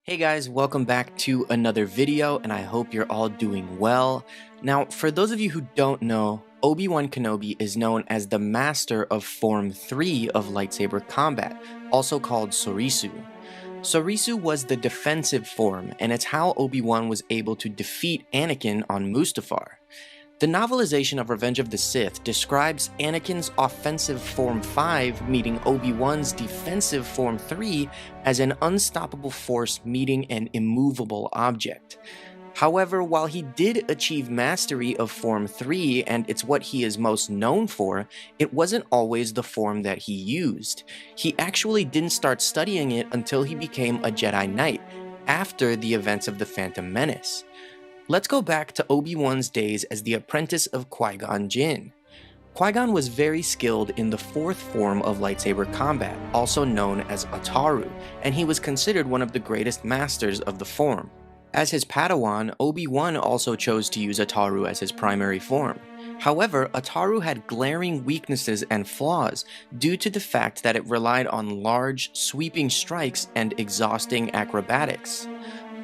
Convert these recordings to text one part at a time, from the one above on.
Hey guys, welcome back to another video, and I hope you're all doing well. Now, for those of you who don't know, Obi-Wan Kenobi is known as the master of Form 3 of lightsaber combat, also called Sresu. Sresu was the defensive form, and it's how Obi-Wan was able to defeat Anakin on Mustafar. The novelization of Revenge of the Sith describes Anakin's offensive Form 5 meeting Obi-Wan's defensive Form 3 as an unstoppable force meeting an immovable object. However, while he did achieve mastery of Form 3, and it's what he is most known for, it wasn't always the form that he used. He actually didn't start studying it until he became a Jedi Knight, after the events of the Phantom Menace. Let's go back to Obi-Wan's days as the apprentice of Qui-Gon Jinn. Qui-Gon was very skilled in the fourth form of lightsaber combat, also known as Ataru, and he was considered one of the greatest masters of the form. As his Padawan, Obi-Wan also chose to use Ataru as his primary form. However, Ataru had glaring weaknesses and flaws due to the fact that it relied on large, sweeping strikes and exhausting acrobatics.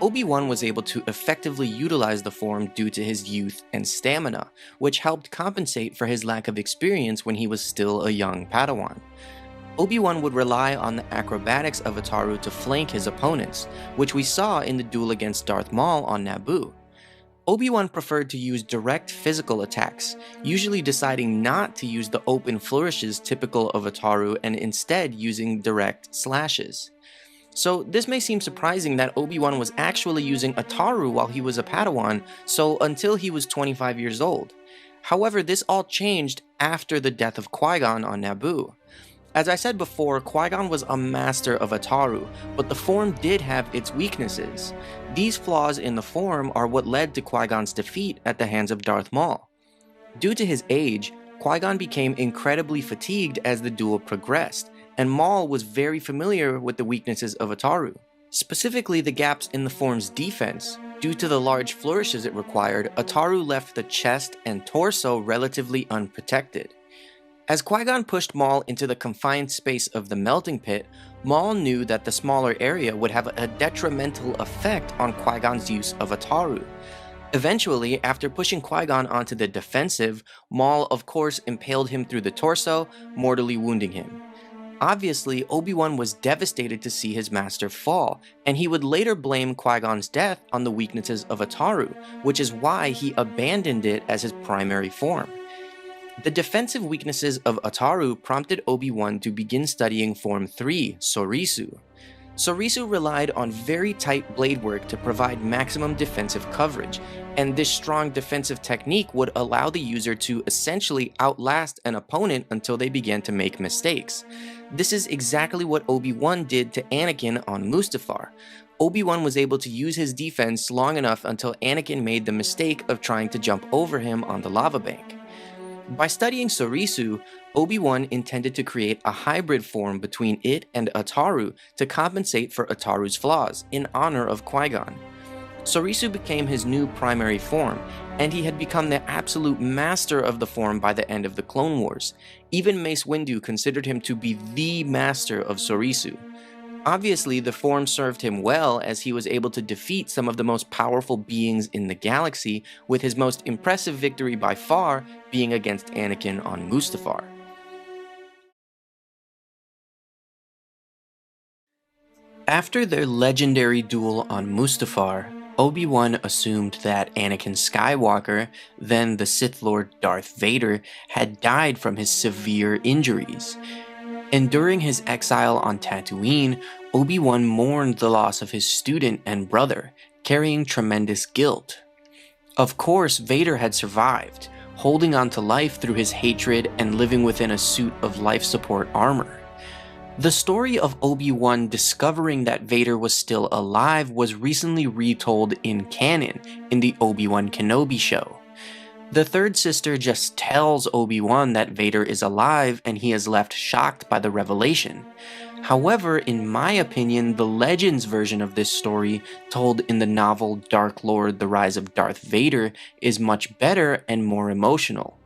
Obi-Wan was able to effectively utilize the form due to his youth and stamina, which helped compensate for his lack of experience when he was still a young Padawan. Obi-Wan would rely on the acrobatics of Ataru to flank his opponents, which we saw in the duel against Darth Maul on Naboo. Obi-Wan preferred to use direct physical attacks, usually deciding not to use the open flourishes typical of Ataru and instead using direct slashes. So this may seem surprising that Obi-Wan was actually using Ataru while he was a Padawan, so until he was 25 years old. However, this all changed after the death of Qui-Gon on Naboo. As I said before, Qui-Gon was a master of Ataru, but the form did have its weaknesses. These flaws in the form are what led to Qui-Gon's defeat at the hands of Darth Maul. Due to his age, Qui-Gon became incredibly fatigued as the duel progressed, and Maul was very familiar with the weaknesses of Ataru, specifically the gaps in the form's defense. Due to the large flourishes it required, Ataru left the chest and torso relatively unprotected. As Qui-Gon pushed Maul into the confined space of the melting pit, Maul knew that the smaller area would have a detrimental effect on Qui-Gon's use of Ataru. Eventually, after pushing Qui-Gon onto the defensive, Maul of course impaled him through the torso, mortally wounding him. Obviously, Obi-Wan was devastated to see his master fall, and he would later blame Qui-Gon's death on the weaknesses of Ataru, which is why he abandoned it as his primary form. The defensive weaknesses of Ataru prompted Obi-Wan to begin studying Form 3, Sresu. Sresu relied on very tight blade work to provide maximum defensive coverage, and this strong defensive technique would allow the user to essentially outlast an opponent until they began to make mistakes. This is exactly what Obi-Wan did to Anakin on Mustafar. Obi-Wan was able to use his defense long enough until Anakin made the mistake of trying to jump over him on the lava bank. By studying Sresu, Obi-Wan intended to create a hybrid form between it and Ataru to compensate for Ataru's flaws, in honor of Qui-Gon. Sresu became his new primary form, and he had become the absolute master of the form by the end of the Clone Wars. Even Mace Windu considered him to be the master of Sresu. Obviously, the form served him well as he was able to defeat some of the most powerful beings in the galaxy, with his most impressive victory by far being against Anakin on Mustafar. After their legendary duel on Mustafar, Obi-Wan assumed that Anakin Skywalker, then the Sith Lord Darth Vader, had died from his severe injuries. Enduring his exile on Tatooine, Obi-Wan mourned the loss of his student and brother, carrying tremendous guilt. Of course, Vader had survived, holding on to life through his hatred and living within a suit of life support armor. The story of Obi-Wan discovering that Vader was still alive was recently retold in Canon in the Obi-Wan Kenobi show. The third sister just tells Obi-Wan that Vader is alive and he is left shocked by the revelation. However, in my opinion, the Legends version of this story, told in the novel Dark Lord: The Rise of Darth Vader, is much better and more emotional.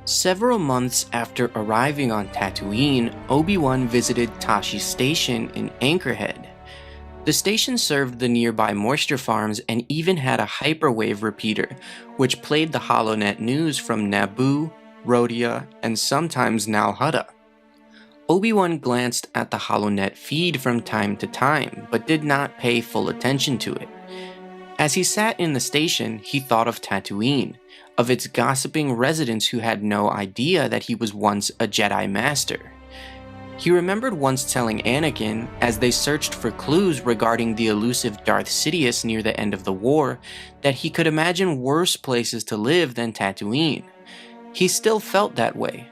Several months after arriving on Tatooine, Obi-Wan visited Tashi Station in Anchorhead. The station served the nearby moisture farms and even had a hyperwave repeater, which played the HoloNet news from Naboo, Rhodia, and sometimes Nal Hutta. Obi-Wan glanced at the HoloNet feed from time to time, but did not pay full attention to it. As he sat in the station, he thought of Tatooine, of its gossiping residents who had no idea that he was once a Jedi Master. He remembered once telling Anakin, as they searched for clues regarding the elusive Darth Sidious near the end of the war, that he could imagine worse places to live than Tatooine. He still felt that way.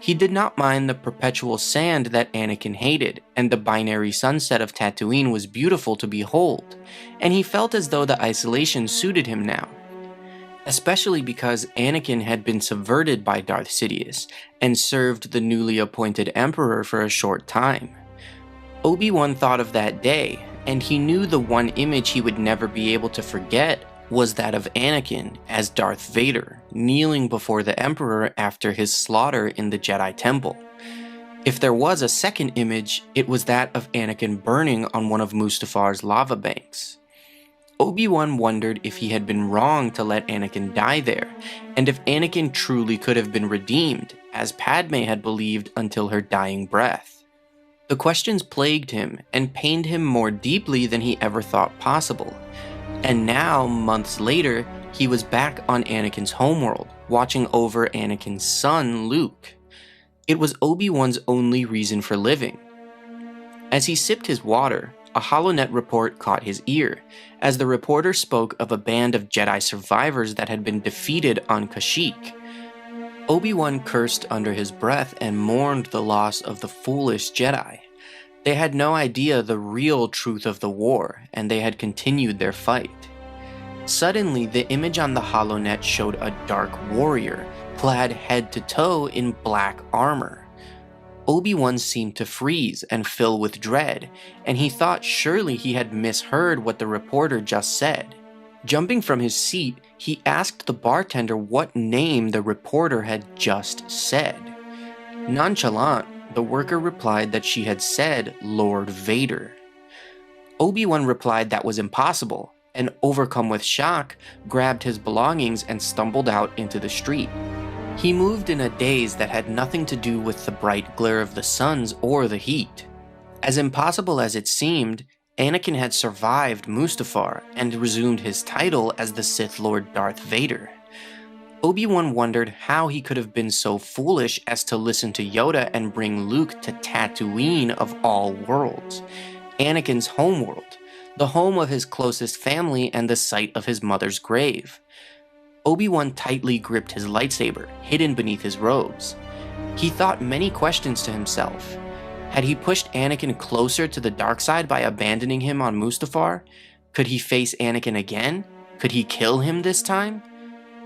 He did not mind the perpetual sand that Anakin hated, and the binary sunset of Tatooine was beautiful to behold, and he felt as though the isolation suited him now. Especially because Anakin had been subverted by Darth Sidious, and served the newly appointed Emperor for a short time. Obi-Wan thought of that day, and he knew the one image he would never be able to forget was that of Anakin as Darth Vader, kneeling before the Emperor after his slaughter in the Jedi Temple. If there was a second image, it was that of Anakin burning on one of Mustafar's lava banks. Obi-Wan wondered if he had been wrong to let Anakin die there, and if Anakin truly could have been redeemed, as Padme had believed until her dying breath. The questions plagued him and pained him more deeply than he ever thought possible. And now, months later, he was back on Anakin's homeworld, watching over Anakin's son, Luke. It was Obi-Wan's only reason for living. As he sipped his water, a HoloNet report caught his ear, as the reporter spoke of a band of Jedi survivors that had been defeated on Kashyyyk. Obi-Wan cursed under his breath and mourned the loss of the foolish Jedi. They had no idea the real truth of the war, and they had continued their fight. Suddenly, the image on the HoloNet showed a dark warrior, clad head to toe in black armor. Obi-Wan seemed to freeze and fill with dread, and he thought surely he had misheard what the reporter just said. Jumping from his seat, he asked the bartender what name the reporter had just said. Nonchalant, the worker replied that she had said Lord Vader. Obi-Wan replied that was impossible, and overcome with shock, grabbed his belongings and stumbled out into the street. He moved in a daze that had nothing to do with the bright glare of the suns or the heat. As impossible as it seemed, Anakin had survived Mustafar and resumed his title as the Sith Lord Darth Vader. Obi-Wan wondered how he could have been so foolish as to listen to Yoda and bring Luke to Tatooine of all worlds, Anakin's homeworld, the home of his closest family and the site of his mother's grave. Obi-Wan tightly gripped his lightsaber, hidden beneath his robes. He thought many questions to himself. Had he pushed Anakin closer to the dark side by abandoning him on Mustafar? Could he face Anakin again? Could he kill him this time?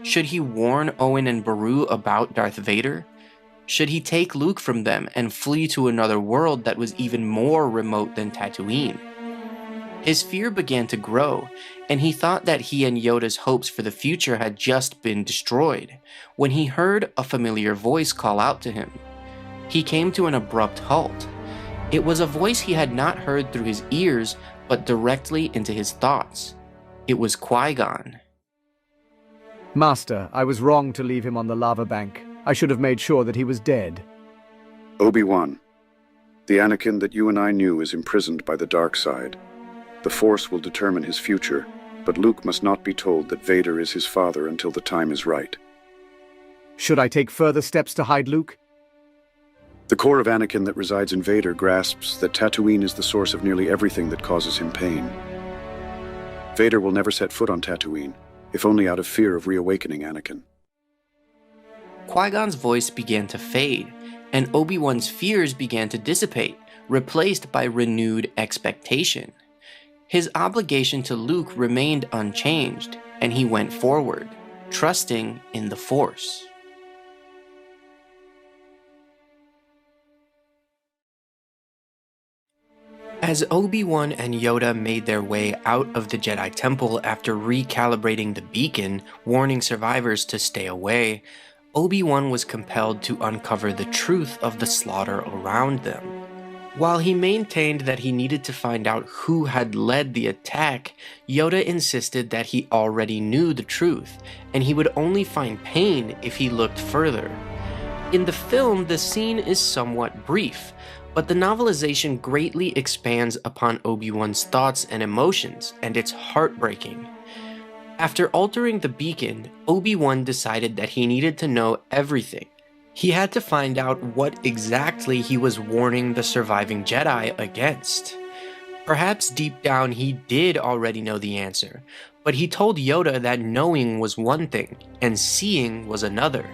Should he warn Owen and Beru about Darth Vader? Should he take Luke from them and flee to another world that was even more remote than Tatooine? His fear began to grow, and he thought that he and Yoda's hopes for the future had just been destroyed, when he heard a familiar voice call out to him. He came to an abrupt halt. It was a voice he had not heard through his ears, but directly into his thoughts. It was Qui-Gon. Master, I was wrong to leave him on the lava bank. I should have made sure that he was dead. Obi-Wan, the Anakin that you and I knew is imprisoned by the dark side. The Force will determine his future, but Luke must not be told that Vader is his father until the time is right. Should I take further steps to hide Luke? The core of Anakin that resides in Vader grasps that Tatooine is the source of nearly everything that causes him pain. Vader will never set foot on Tatooine, if only out of fear of reawakening Anakin. Qui-Gon's voice began to fade, and Obi-Wan's fears began to dissipate, replaced by renewed expectation. His obligation to Luke remained unchanged, and he went forward, trusting in the Force. As Obi-Wan and Yoda made their way out of the Jedi Temple after recalibrating the beacon, warning survivors to stay away, Obi-Wan was compelled to uncover the truth of the slaughter around them. While he maintained that he needed to find out who had led the attack, Yoda insisted that he already knew the truth, and he would only find pain if he looked further. In the film, the scene is somewhat brief, but the novelization greatly expands upon Obi-Wan's thoughts and emotions, and it's heartbreaking. After altering the beacon, Obi-Wan decided that he needed to know everything. He had to find out what exactly he was warning the surviving Jedi against. Perhaps deep down he did already know the answer, but he told Yoda that knowing was one thing, and seeing was another.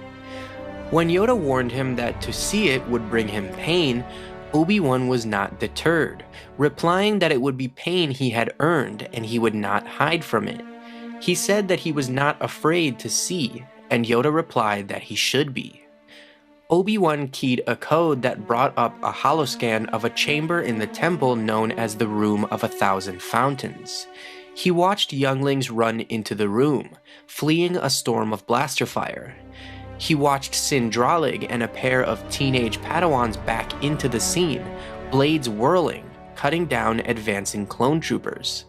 When Yoda warned him that to see it would bring him pain, Obi-Wan was not deterred, replying that it would be pain he had earned and he would not hide from it. He said that he was not afraid to see, and Yoda replied that he should be. Obi-Wan keyed a code that brought up a holoscan of a chamber in the temple known as the Room of 1,000 Fountains. He watched younglings run into the room, fleeing a storm of blaster fire. He watched Sindralig and a pair of teenage Padawans back into the scene, blades whirling, cutting down advancing clone troopers.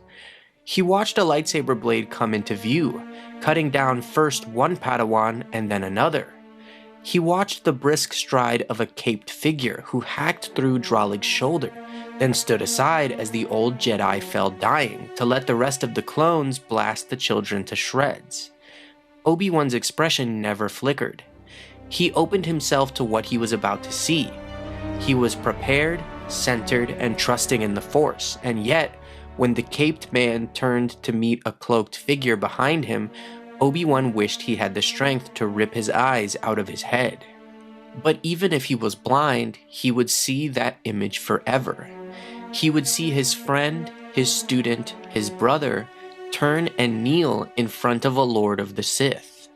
He watched a lightsaber blade come into view, cutting down first one Padawan and then another. He watched the brisk stride of a caped figure who hacked through Dralig's shoulder, then stood aside as the old Jedi fell dying to let the rest of the clones blast the children to shreds. Obi-Wan's expression never flickered. He opened himself to what he was about to see. He was prepared, centered, and trusting in the Force, and yet, when the caped man turned to meet a cloaked figure behind him, Obi-Wan wished he had the strength to rip his eyes out of his head. But even if he was blind, he would see that image forever. He would see his friend, his student, his brother, turn and kneel in front of a Lord of the Sith.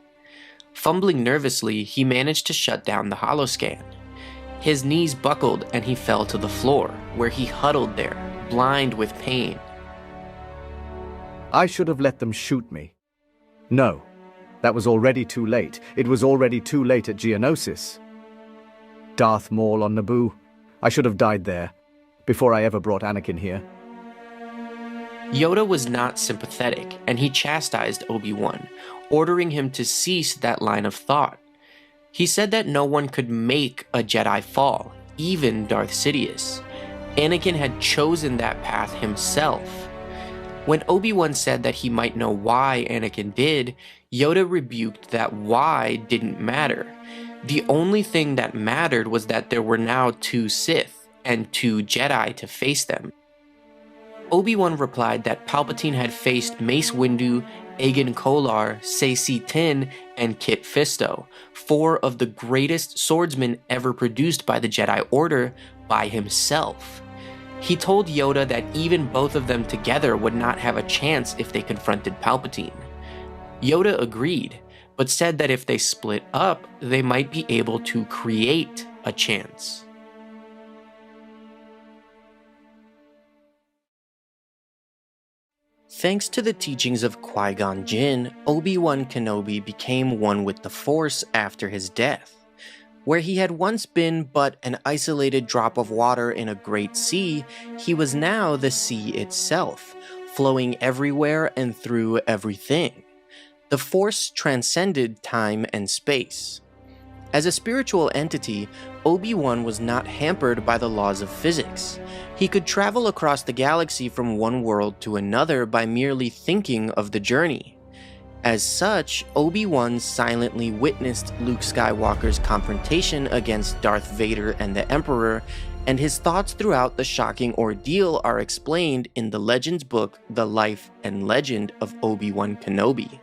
Fumbling nervously, he managed to shut down the holoscan. His knees buckled and he fell to the floor, where he huddled there, blind with pain. I should have let them shoot me. No, that was already too late. It was already too late at Geonosis. Darth Maul on Naboo. I should have died there, before I ever brought Anakin here. Yoda was not sympathetic, and he chastised Obi-Wan, ordering him to cease that line of thought. He said that no one could make a Jedi fall, even Darth Sidious. Anakin had chosen that path himself. When Obi-Wan said that he might know why Anakin did, Yoda rebuked that why didn't matter. The only thing that mattered was that there were now 2 Sith and 2 Jedi to face them. Obi-Wan replied that Palpatine had faced Mace Windu, Aegon Kolar, Saesee Tiin, and Kit Fisto, 4 of the greatest swordsmen ever produced by the Jedi Order, by himself. He told Yoda that even both of them together would not have a chance if they confronted Palpatine. Yoda agreed, but said that if they split up, they might be able to create a chance. Thanks to the teachings of Qui-Gon Jinn, Obi-Wan Kenobi became one with the Force after his death. Where he had once been but an isolated drop of water in a great sea, he was now the sea itself, flowing everywhere and through everything. The Force transcended time and space. As a spiritual entity, Obi-Wan was not hampered by the laws of physics. He could travel across the galaxy from one world to another by merely thinking of the journey. As such, Obi-Wan silently witnessed Luke Skywalker's confrontation against Darth Vader and the Emperor, and his thoughts throughout the shocking ordeal are explained in the Legends book The Life and Legend of Obi-Wan Kenobi.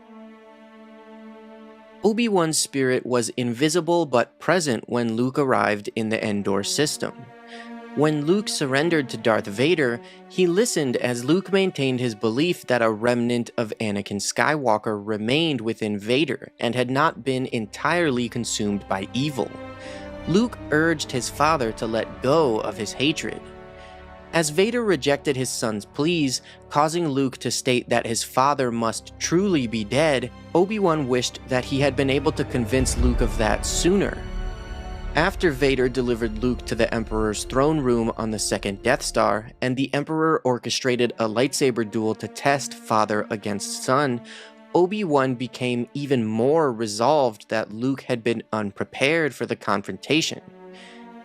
Obi-Wan's spirit was invisible but present when Luke arrived in the Endor system. When Luke surrendered to Darth Vader, he listened as Luke maintained his belief that a remnant of Anakin Skywalker remained within Vader and had not been entirely consumed by evil. Luke urged his father to let go of his hatred. As Vader rejected his son's pleas, causing Luke to state that his father must truly be dead, Obi-Wan wished that he had been able to convince Luke of that sooner. After Vader delivered Luke to the Emperor's throne room on the second Death Star, and the Emperor orchestrated a lightsaber duel to test father against son, Obi-Wan became even more resolved that Luke had been unprepared for the confrontation.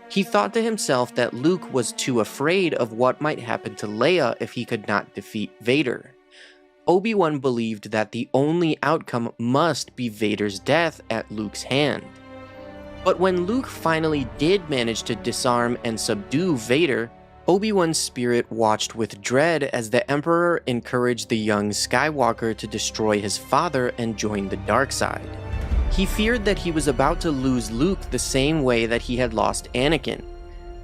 He thought to himself that Luke was too afraid of what might happen to Leia if he could not defeat Vader. Obi-Wan believed that the only outcome must be Vader's death at Luke's hand. But when Luke finally did manage to disarm and subdue Vader, Obi-Wan's spirit watched with dread as the Emperor encouraged the young Skywalker to destroy his father and join the dark side. He feared that he was about to lose Luke the same way that he had lost Anakin.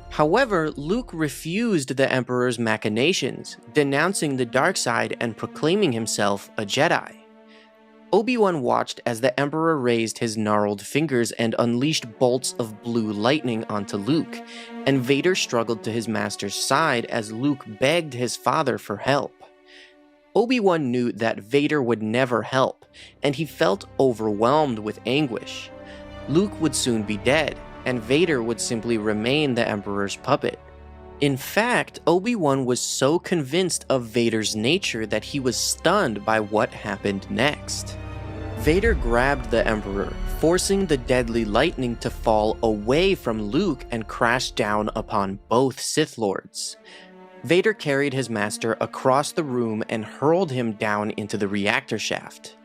However, Luke refused the Emperor's machinations, denouncing the dark side and proclaiming himself a Jedi. Obi-Wan watched as the Emperor raised his gnarled fingers and unleashed bolts of blue lightning onto Luke, and Vader struggled to his master's side as Luke begged his father for help. Obi-Wan knew that Vader would never help, and he felt overwhelmed with anguish. Luke would soon be dead, and Vader would simply remain the Emperor's puppet. In fact, Obi-Wan was so convinced of Vader's nature that he was stunned by what happened next. Vader grabbed the Emperor, forcing the deadly lightning to fall away from Luke and crash down upon both Sith Lords. Vader carried his master across the room and hurled him down into the reactor shaft.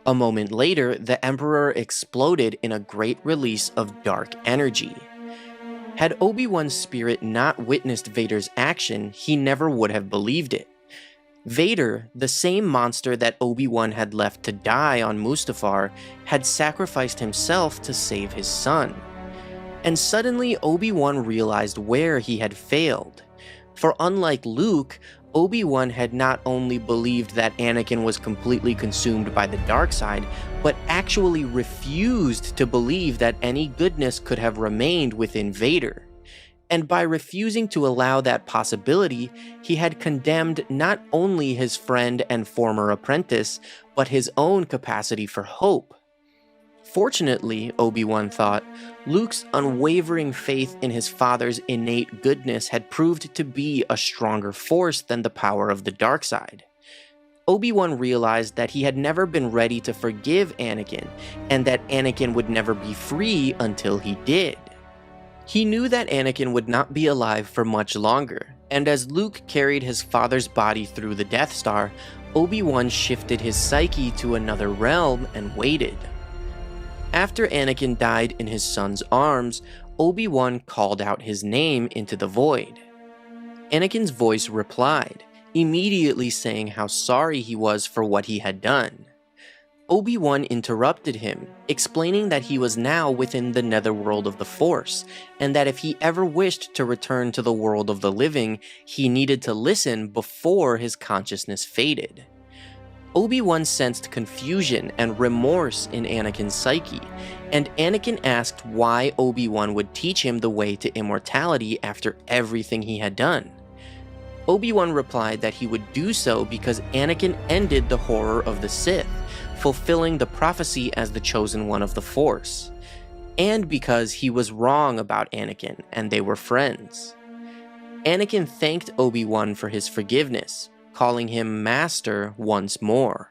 A moment later, the Emperor exploded in a great release of dark energy. Had Obi-Wan's spirit not witnessed Vader's action, he never would have believed it. Vader, the same monster that Obi-Wan had left to die on Mustafar, had sacrificed himself to save his son. And suddenly Obi-Wan realized where he had failed. For unlike Luke, Obi-Wan had not only believed that Anakin was completely consumed by the dark side, but actually refused to believe that any goodness could have remained within Vader. And by refusing to allow that possibility, he had condemned not only his friend and former apprentice, but his own capacity for hope. Fortunately, Obi-Wan thought, Luke's unwavering faith in his father's innate goodness had proved to be a stronger force than the power of the dark side. Obi-Wan realized that he had never been ready to forgive Anakin, and that Anakin would never be free until he did. He knew that Anakin would not be alive for much longer, and as Luke carried his father's body through the Death Star, Obi-Wan shifted his psyche to another realm and waited. After Anakin died in his son's arms, Obi-Wan called out his name into the void. Anakin's voice replied, immediately saying how sorry he was for what he had done. Obi-Wan interrupted him, explaining that he was now within the netherworld of the Force, and that if he ever wished to return to the world of the living, he needed to listen before his consciousness faded. Obi-Wan sensed confusion and remorse in Anakin's psyche, and Anakin asked why Obi-Wan would teach him the way to immortality after everything he had done. Obi-Wan replied that he would do so because Anakin ended the horror of the Sith, fulfilling the prophecy as the chosen one of the Force, and because he was wrong about Anakin and they were friends. Anakin thanked Obi-Wan for his forgiveness, calling him Master once more.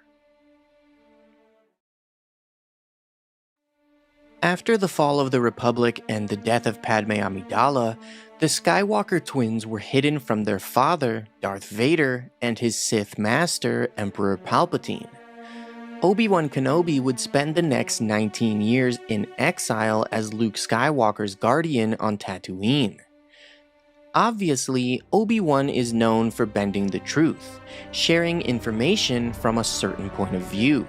After the fall of the Republic and the death of Padme Amidala, the Skywalker twins were hidden from their father, Darth Vader, and his Sith master, Emperor Palpatine. Obi-Wan Kenobi would spend the next 19 years in exile as Luke Skywalker's guardian on Tatooine. Obviously, Obi-Wan is known for bending the truth, sharing information from a certain point of view.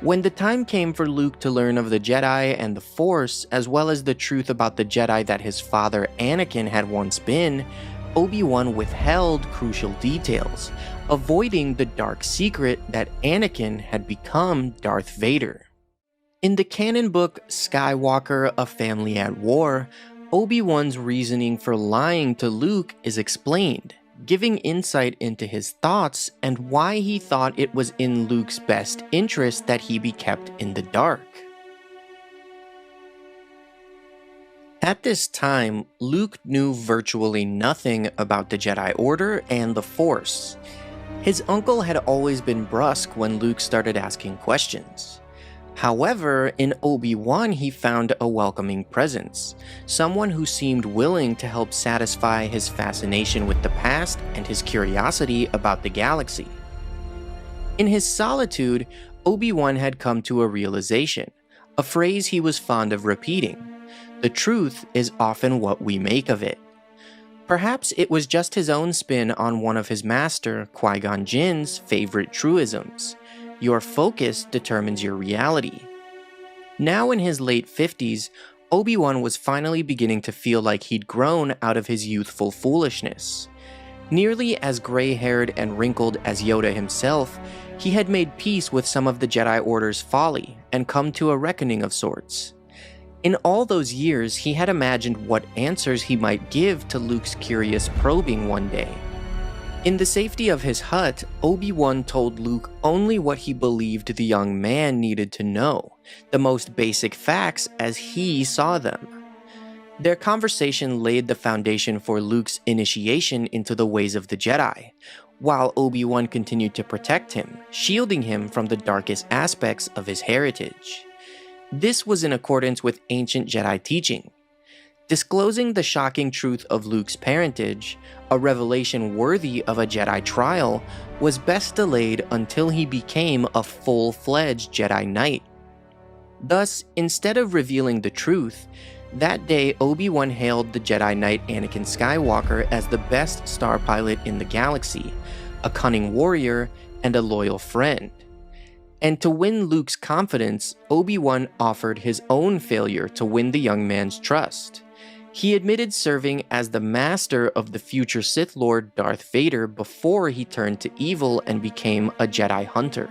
When the time came for Luke to learn of the Jedi and the Force, as well as the truth about the Jedi that his father Anakin had once been, Obi-Wan withheld crucial details, avoiding the dark secret that Anakin had become Darth Vader. In the canon book Skywalker: A Family at War, Obi-Wan's reasoning for lying to Luke is explained, giving insight into his thoughts and why he thought it was in Luke's best interest that he be kept in the dark. At this time, Luke knew virtually nothing about the Jedi Order and the Force. His uncle had always been brusque when Luke started asking questions. However, in Obi-Wan he found a welcoming presence, someone who seemed willing to help satisfy his fascination with the past and his curiosity about the galaxy. In his solitude, Obi-Wan had come to a realization, a phrase he was fond of repeating: "The truth is often what we make of it." Perhaps it was just his own spin on one of his master, Qui-Gon Jinn's, favorite truisms: "Your focus determines your reality." Now in his late 50s, Obi-Wan was finally beginning to feel like he'd grown out of his youthful foolishness. Nearly as gray-haired and wrinkled as Yoda himself, he had made peace with some of the Jedi Order's folly and come to a reckoning of sorts. In all those years, he had imagined what answers he might give to Luke's curious probing one day. In the safety of his hut, Obi-Wan told Luke only what he believed the young man needed to know, the most basic facts as he saw them. Their conversation laid the foundation for Luke's initiation into the ways of the Jedi, while Obi-Wan continued to protect him, shielding him from the darkest aspects of his heritage. This was in accordance with ancient Jedi teaching. Disclosing the shocking truth of Luke's parentage, a revelation worthy of a Jedi trial, was best delayed until he became a full-fledged Jedi Knight. Thus, instead of revealing the truth, that day Obi-Wan hailed the Jedi Knight Anakin Skywalker as the best star pilot in the galaxy, a cunning warrior, and a loyal friend. And to win Luke's confidence, Obi-Wan offered his own failure to win the young man's trust. He admitted serving as the master of the future Sith Lord Darth Vader before he turned to evil and became a Jedi hunter.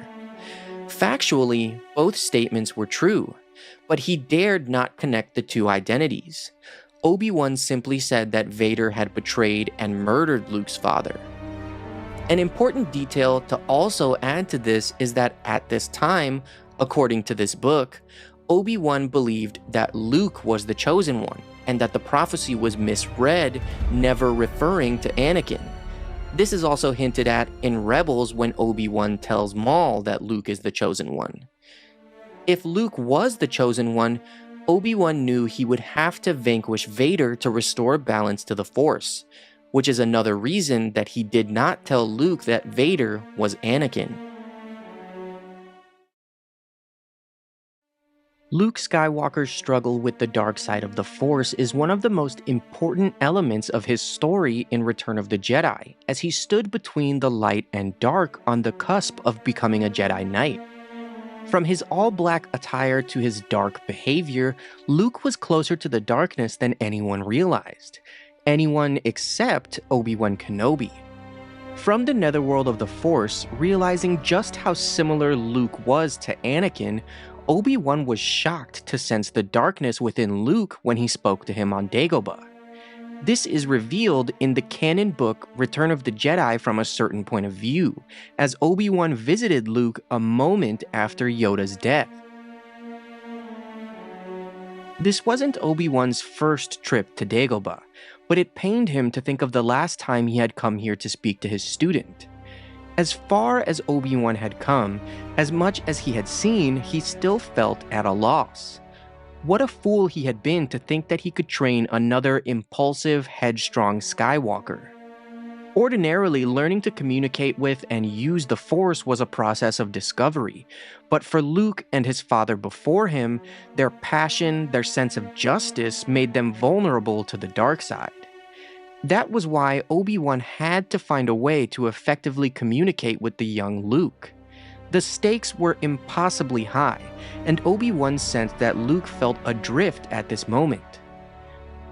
Factually, both statements were true, but he dared not connect the two identities. Obi-Wan simply said that Vader had betrayed and murdered Luke's father. An important detail to also add to this is that at this time, according to this book, Obi-Wan believed that Luke was the chosen one, and that the prophecy was misread, never referring to Anakin. This is also hinted at in Rebels when Obi-Wan tells Maul that Luke is the chosen one. If Luke was the chosen one, Obi-Wan knew he would have to vanquish Vader to restore balance to the Force, which is another reason that he did not tell Luke that Vader was Anakin. Luke Skywalker's struggle with the dark side of the Force is one of the most important elements of his story in Return of the Jedi, as he stood between the light and dark on the cusp of becoming a Jedi Knight. From his all-black attire to his dark behavior, Luke was closer to the darkness than anyone realized. Anyone except Obi-Wan Kenobi. From the netherworld of the Force, realizing just how similar Luke was to Anakin, Obi-Wan was shocked to sense the darkness within Luke when he spoke to him on Dagobah. This is revealed in the canon book Return of the Jedi from a certain point of view, as Obi-Wan visited Luke a moment after Yoda's death. This wasn't Obi-Wan's first trip to Dagobah, but it pained him to think of the last time he had come here to speak to his student. As far as Obi-Wan had come, as much as he had seen, he still felt at a loss. What a fool he had been to think that he could train another impulsive, headstrong Skywalker. Ordinarily, learning to communicate with and use the Force was a process of discovery, but for Luke and his father before him, their passion, their sense of justice made them vulnerable to the dark side. That was why Obi-Wan had to find a way to effectively communicate with the young Luke. The stakes were impossibly high, and Obi-Wan sensed that Luke felt adrift at this moment.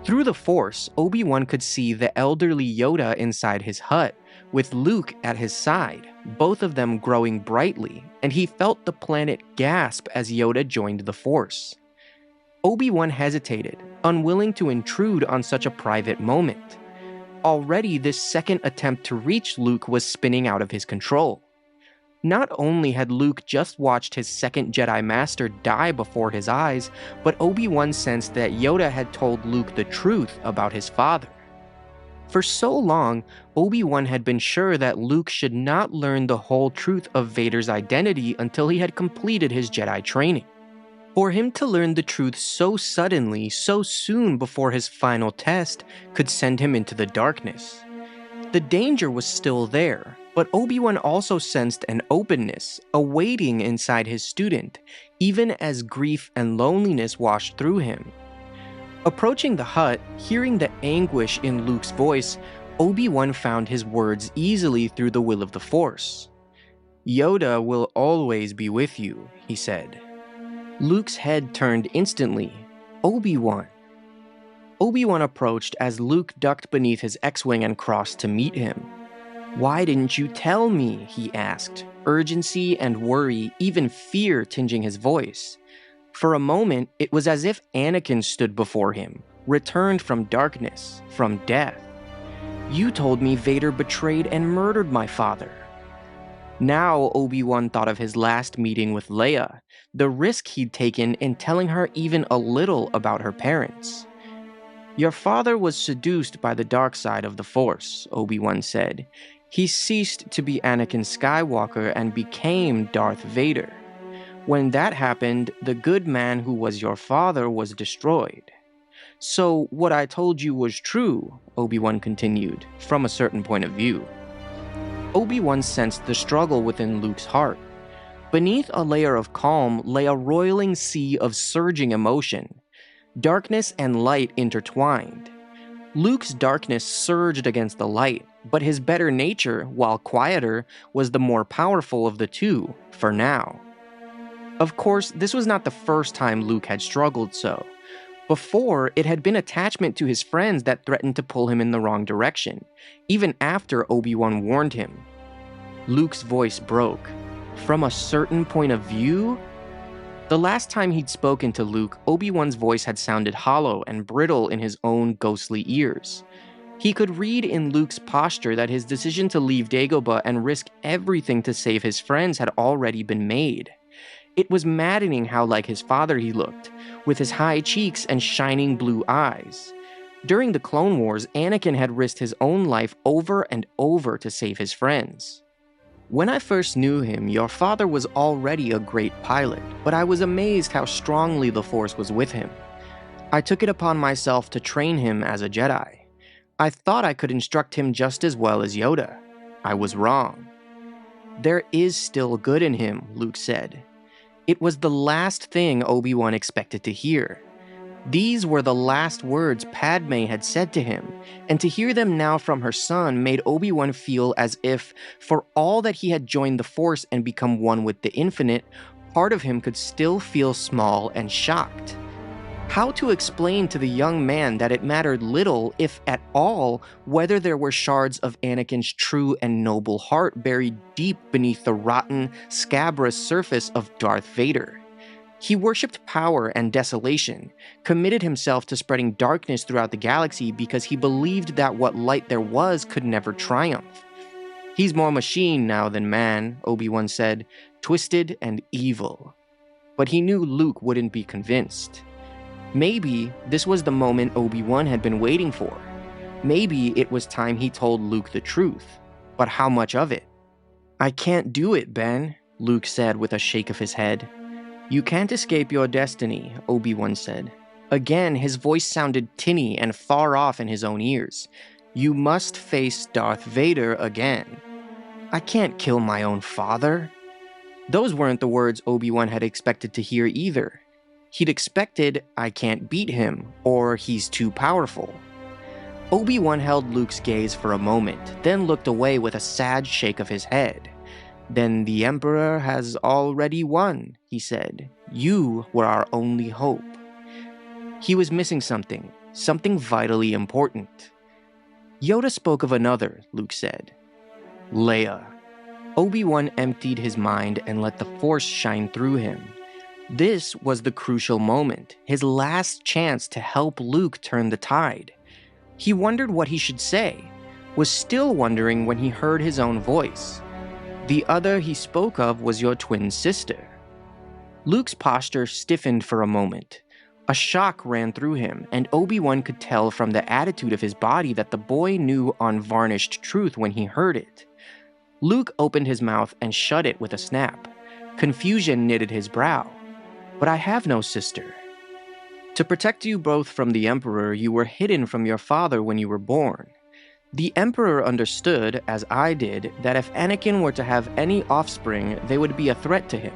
Through the Force, Obi-Wan could see the elderly Yoda inside his hut, with Luke at his side, both of them growing brightly, and he felt the planet gasp as Yoda joined the Force. Obi-Wan hesitated, unwilling to intrude on such a private moment. Already, this second attempt to reach Luke was spinning out of his control. Not only had Luke just watched his second Jedi Master die before his eyes, but Obi-Wan sensed that Yoda had told Luke the truth about his father. For so long, Obi-Wan had been sure that Luke should not learn the whole truth of Vader's identity until he had completed his Jedi training. For him to learn the truth so suddenly, so soon before his final test, could send him into the darkness. The danger was still there, but Obi-Wan also sensed an openness, a waiting inside his student, even as grief and loneliness washed through him. Approaching the hut, hearing the anguish in Luke's voice, Obi-Wan found his words easily through the will of the Force. "Yoda will always be with you," he said. Luke's head turned instantly. "Obi-Wan." Obi-Wan approached as Luke ducked beneath his X-Wing and crossed to meet him. "Why didn't you tell me?" he asked, urgency and worry, even fear tinging his voice. For a moment, it was as if Anakin stood before him, returned from darkness, from death. "You told me Vader betrayed and murdered my father." Now Obi-Wan thought of his last meeting with Leia, the risk he'd taken in telling her even a little about her parents. "Your father was seduced by the dark side of the Force," Obi-Wan said. "He ceased to be Anakin Skywalker and became Darth Vader. When that happened, the good man who was your father was destroyed. So what I told you was true," Obi-Wan continued, from a certain point of view. Obi-Wan sensed the struggle within Luke's heart. Beneath a layer of calm lay a roiling sea of surging emotion. Darkness and light intertwined. Luke's darkness surged against the light, but his better nature, while quieter, was the more powerful of the two, for now. Of course, this was not the first time Luke had struggled so. Before, it had been attachment to his friends that threatened to pull him in the wrong direction, even after Obi-Wan warned him. Luke's voice broke. From a certain point of view? The last time he'd spoken to Luke, Obi-Wan's voice had sounded hollow and brittle in his own ghostly ears. He could read in Luke's posture that his decision to leave Dagobah and risk everything to save his friends had already been made. It was maddening how like his father he looked, with his high cheeks and shining blue eyes. During the Clone Wars, Anakin had risked his own life over and over to save his friends. "When I first knew him, your father was already a great pilot, but I was amazed how strongly the Force was with him. I took it upon myself to train him as a Jedi. I thought I could instruct him just as well as Yoda. I was wrong." "There is still good in him," Luke said. It was the last thing Obi-Wan expected to hear. These were the last words Padme had said to him, and to hear them now from her son made Obi-Wan feel as if, for all that he had joined the Force and become one with the Infinite, part of him could still feel small and shocked. How to explain to the young man that it mattered little, if at all, whether there were shards of Anakin's true and noble heart buried deep beneath the rotten, scabrous surface of Darth Vader? He worshipped power and desolation, committed himself to spreading darkness throughout the galaxy because he believed that what light there was could never triumph. "He's more machine now than man," Obi-Wan said, "twisted and evil." But he knew Luke wouldn't be convinced. Maybe this was the moment Obi-Wan had been waiting for. Maybe it was time he told Luke the truth. But how much of it? "I can't do it, Ben," Luke said with a shake of his head. "You can't escape your destiny," Obi-Wan said. Again, his voice sounded tinny and far off in his own ears. "You must face Darth Vader again." "I can't kill my own father." Those weren't the words Obi-Wan had expected to hear either. He'd expected, "I can't beat him," or "he's too powerful." Obi-Wan held Luke's gaze for a moment, then looked away with a sad shake of his head. "Then the Emperor has already won," he said. "You were our only hope." He was missing something vitally important. "Yoda spoke of another," Luke said. "Leia." Obi-Wan emptied his mind and let the Force shine through him. This was the crucial moment, his last chance to help Luke turn the tide. He wondered what he should say, was still wondering when he heard his own voice. The other he spoke of was your twin sister. Luke's posture stiffened for a moment. A shock ran through him, and Obi-Wan could tell from the attitude of his body that the boy knew unvarnished truth when he heard it. Luke opened his mouth and shut it with a snap. Confusion knitted his brow. "But I have no sister. To protect you both from the Emperor, you were hidden from your father when you were born. The Emperor understood, as I did, that if Anakin were to have any offspring, they would be a threat to him.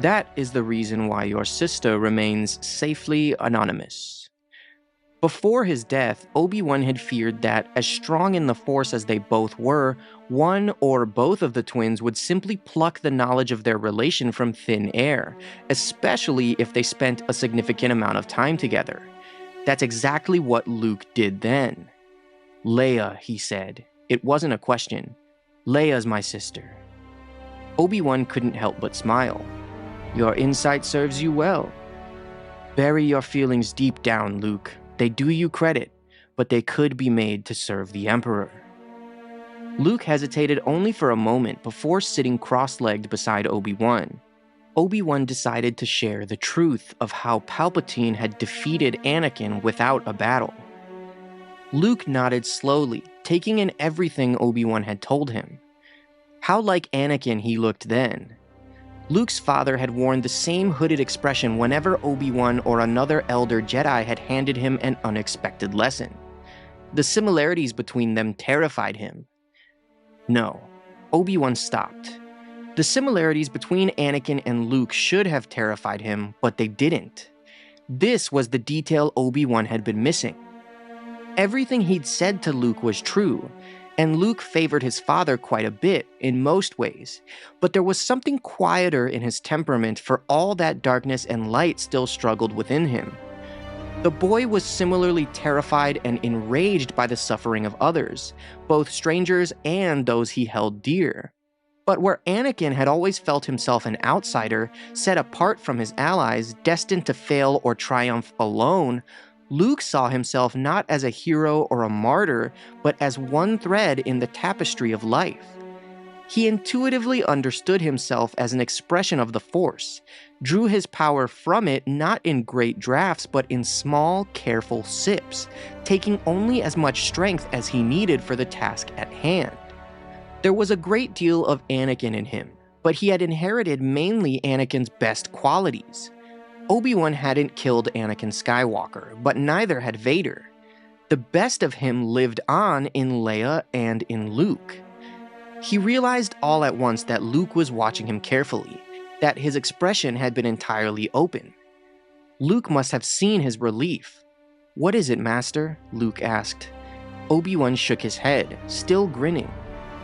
That is the reason why your sister remains safely anonymous." Before his death, Obi-Wan had feared that, as strong in the Force as they both were, one or both of the twins would simply pluck the knowledge of their relation from thin air, especially if they spent a significant amount of time together. That's exactly what Luke did then. "Leia," he said. It wasn't a question. "Leia's my sister." Obi-Wan couldn't help but smile. "Your insight serves you well. Bury your feelings deep down, Luke. They do you credit, but they could be made to serve the Emperor." Luke hesitated only for a moment before sitting cross-legged beside Obi-Wan. Obi-Wan decided to share the truth of how Palpatine had defeated Anakin without a battle. Luke nodded slowly, taking in everything Obi-Wan had told him. How like Anakin he looked then. Luke's father had worn the same hooded expression whenever Obi-Wan or another elder Jedi had handed him an unexpected lesson. The similarities between them terrified him. No, Obi-Wan stopped. The similarities between Anakin and Luke should have terrified him, but they didn't. This was the detail Obi-Wan had been missing. Everything he'd said to Luke was true, and Luke favored his father quite a bit in most ways, but there was something quieter in his temperament for all that darkness and light still struggled within him. The boy was similarly terrified and enraged by the suffering of others, both strangers and those he held dear. But where Anakin had always felt himself an outsider, set apart from his allies, destined to fail or triumph alone, Luke saw himself not as a hero or a martyr, but as one thread in the tapestry of life. He intuitively understood himself as an expression of the Force, drew his power from it not in great drafts, but in small, careful sips, taking only as much strength as he needed for the task at hand. There was a great deal of Anakin in him, but he had inherited mainly Anakin's best qualities. Obi-Wan hadn't killed Anakin Skywalker, but neither had Vader. The best of him lived on in Leia and in Luke. He realized all at once that Luke was watching him carefully, that his expression had been entirely open. Luke must have seen his relief. "What is it, Master?" Luke asked. Obi-Wan shook his head, still grinning.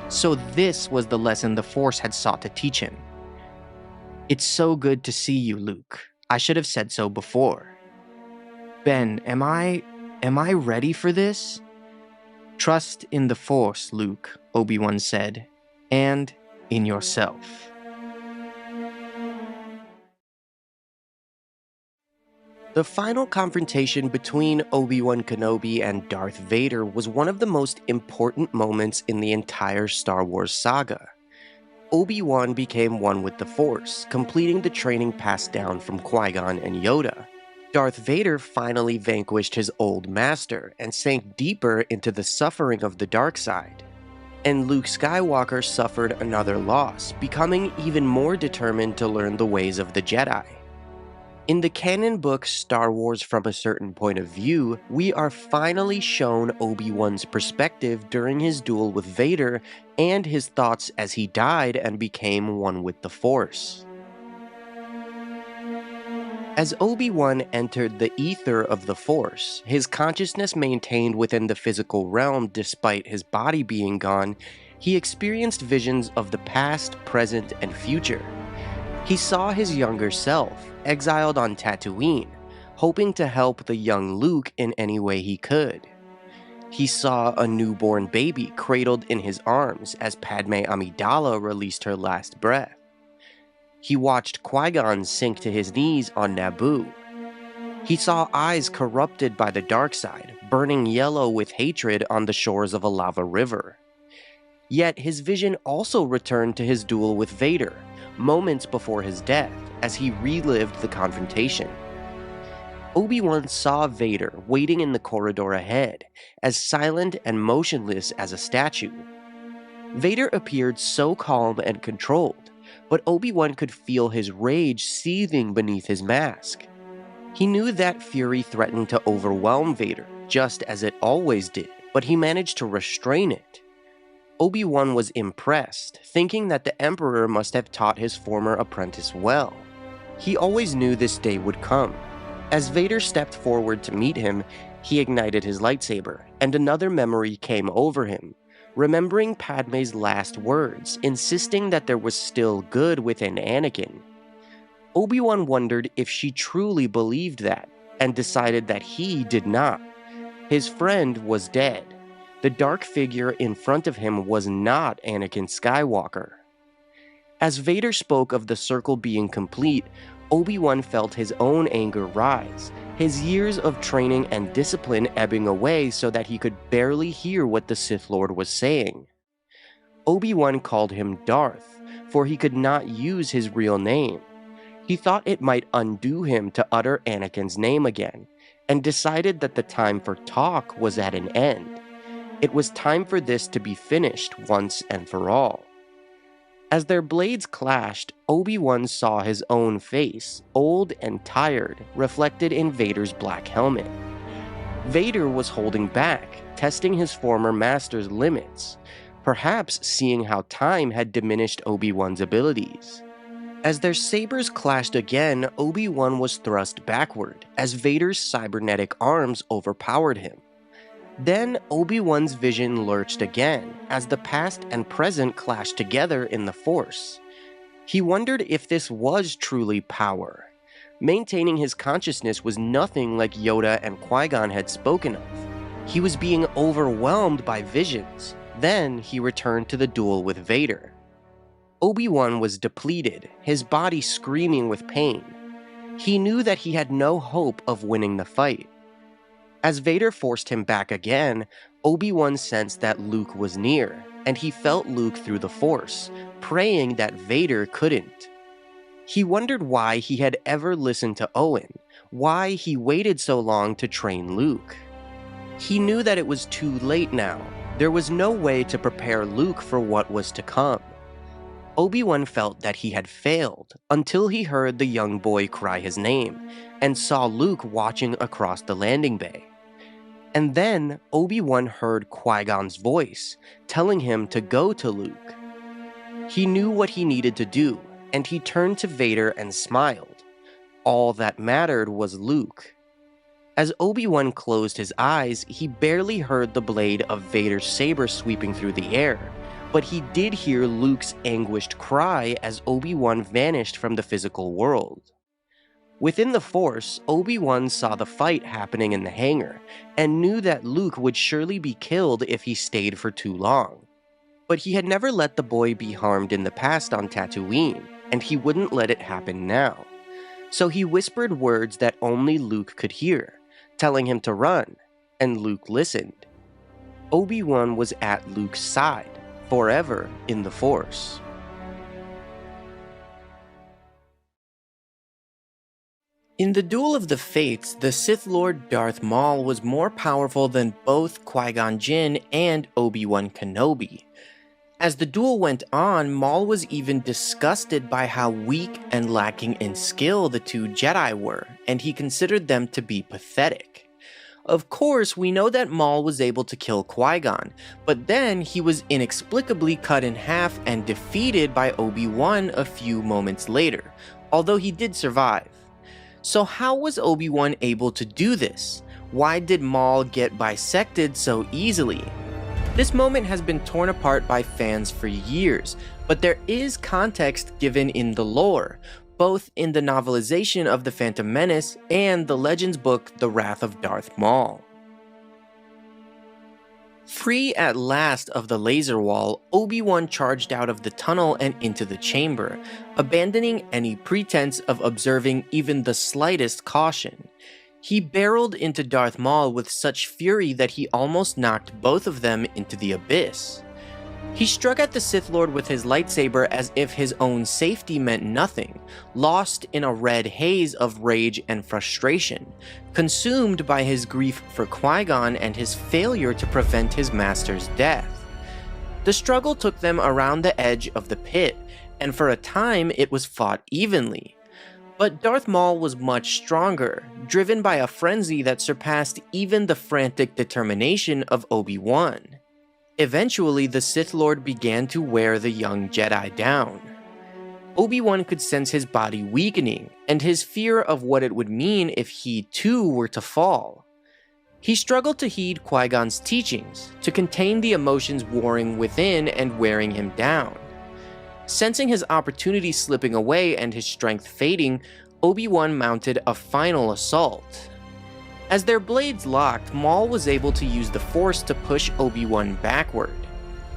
So this was the lesson the Force had sought to teach him. "It's so good to see you, Luke. I should have said so before." "Ben, am I ready for this?" "Trust in the Force, Luke," Obi-Wan said, "and in yourself." The final confrontation between Obi-Wan Kenobi and Darth Vader was one of the most important moments in the entire Star Wars saga. Obi-Wan became one with the Force, completing the training passed down from Qui-Gon and Yoda. Darth Vader finally vanquished his old master and sank deeper into the suffering of the dark side. And Luke Skywalker suffered another loss, becoming even more determined to learn the ways of the Jedi. In the canon book Star Wars from a Certain Point of View, we are finally shown Obi-Wan's perspective during his duel with Vader and his thoughts as he died and became one with the Force. As Obi-Wan entered the ether of the Force, his consciousness maintained within the physical realm despite his body being gone, he experienced visions of the past, present, and future. He saw his younger self, exiled on Tatooine, hoping to help the young Luke in any way he could. He saw a newborn baby cradled in his arms as Padme Amidala released her last breath. He watched Qui-Gon sink to his knees on Naboo. He saw eyes corrupted by the dark side, burning yellow with hatred on the shores of a lava river. Yet his vision also returned to his duel with Vader, moments before his death, as he relived the confrontation. Obi-Wan saw Vader waiting in the corridor ahead, as silent and motionless as a statue. Vader appeared so calm and controlled, but Obi-Wan could feel his rage seething beneath his mask. He knew that fury threatened to overwhelm Vader, just as it always did, but he managed to restrain it. Obi-Wan was impressed, thinking that the Emperor must have taught his former apprentice well. He always knew this day would come. As Vader stepped forward to meet him, he ignited his lightsaber, and another memory came over him, remembering Padme's last words, insisting that there was still good within Anakin. Obi-Wan wondered if she truly believed that, and decided that he did not. His friend was dead. The dark figure in front of him was not Anakin Skywalker. As Vader spoke of the circle being complete, Obi-Wan felt his own anger rise, his years of training and discipline ebbing away so that he could barely hear what the Sith Lord was saying. Obi-Wan called him Darth, for he could not use his real name. He thought it might undo him to utter Anakin's name again, and decided that the time for talk was at an end. It was time for this to be finished once and for all. As their blades clashed, Obi-Wan saw his own face, old and tired, reflected in Vader's black helmet. Vader was holding back, testing his former master's limits, perhaps seeing how time had diminished Obi-Wan's abilities. As their sabers clashed again, Obi-Wan was thrust backward, as Vader's cybernetic arms overpowered him. Then Obi-Wan's vision lurched again, as the past and present clashed together in the Force. He wondered if this was truly power. Maintaining his consciousness was nothing like Yoda and Qui-Gon had spoken of. He was being overwhelmed by visions. Then he returned to the duel with Vader. Obi-Wan was depleted, his body screaming with pain. He knew that he had no hope of winning the fight. As Vader forced him back again, Obi-Wan sensed that Luke was near, and he felt Luke through the Force, praying that Vader couldn't. He wondered why he had ever listened to Owen, why he waited so long to train Luke. He knew that it was too late now. There was no way to prepare Luke for what was to come. Obi-Wan felt that he had failed until he heard the young boy cry his name and saw Luke watching across the landing bay. And then Obi-Wan heard Qui-Gon's voice, telling him to go to Luke. He knew what he needed to do, and he turned to Vader and smiled. All that mattered was Luke. As Obi-Wan closed his eyes, he barely heard the blade of Vader's saber sweeping through the air, but he did hear Luke's anguished cry as Obi-Wan vanished from the physical world. Within the Force, Obi-Wan saw the fight happening in the hangar, and knew that Luke would surely be killed if he stayed for too long. But he had never let the boy be harmed in the past on Tatooine, and he wouldn't let it happen now. So he whispered words that only Luke could hear, telling him to run, and Luke listened. Obi-Wan was at Luke's side, forever in the Force. In the Duel of the Fates, the Sith Lord Darth Maul was more powerful than both Qui-Gon Jinn and Obi-Wan Kenobi. As the duel went on, Maul was even disgusted by how weak and lacking in skill the two Jedi were, and he considered them to be pathetic. Of course, we know that Maul was able to kill Qui-Gon, but then he was inexplicably cut in half and defeated by Obi-Wan a few moments later, although he did survive. So how was Obi-Wan able to do this? Why did Maul get bisected so easily? This moment has been torn apart by fans for years, but there is context given in the lore, both in the novelization of The Phantom Menace and the Legends book The Wrath of Darth Maul. Free at last of the laser wall, Obi-Wan charged out of the tunnel and into the chamber, abandoning any pretense of observing even the slightest caution. He barreled into Darth Maul with such fury that he almost knocked both of them into the abyss. He struck at the Sith Lord with his lightsaber as if his own safety meant nothing, lost in a red haze of rage and frustration, consumed by his grief for Qui-Gon and his failure to prevent his master's death. The struggle took them around the edge of the pit, and for a time it was fought evenly. But Darth Maul was much stronger, driven by a frenzy that surpassed even the frantic determination of Obi-Wan. Eventually, the Sith Lord began to wear the young Jedi down. Obi-Wan could sense his body weakening, and his fear of what it would mean if he too were to fall. He struggled to heed Qui-Gon's teachings, to contain the emotions warring within and wearing him down. Sensing his opportunity slipping away and his strength fading, Obi-Wan mounted a final assault. As their blades locked, Maul was able to use the Force to push Obi-Wan backward.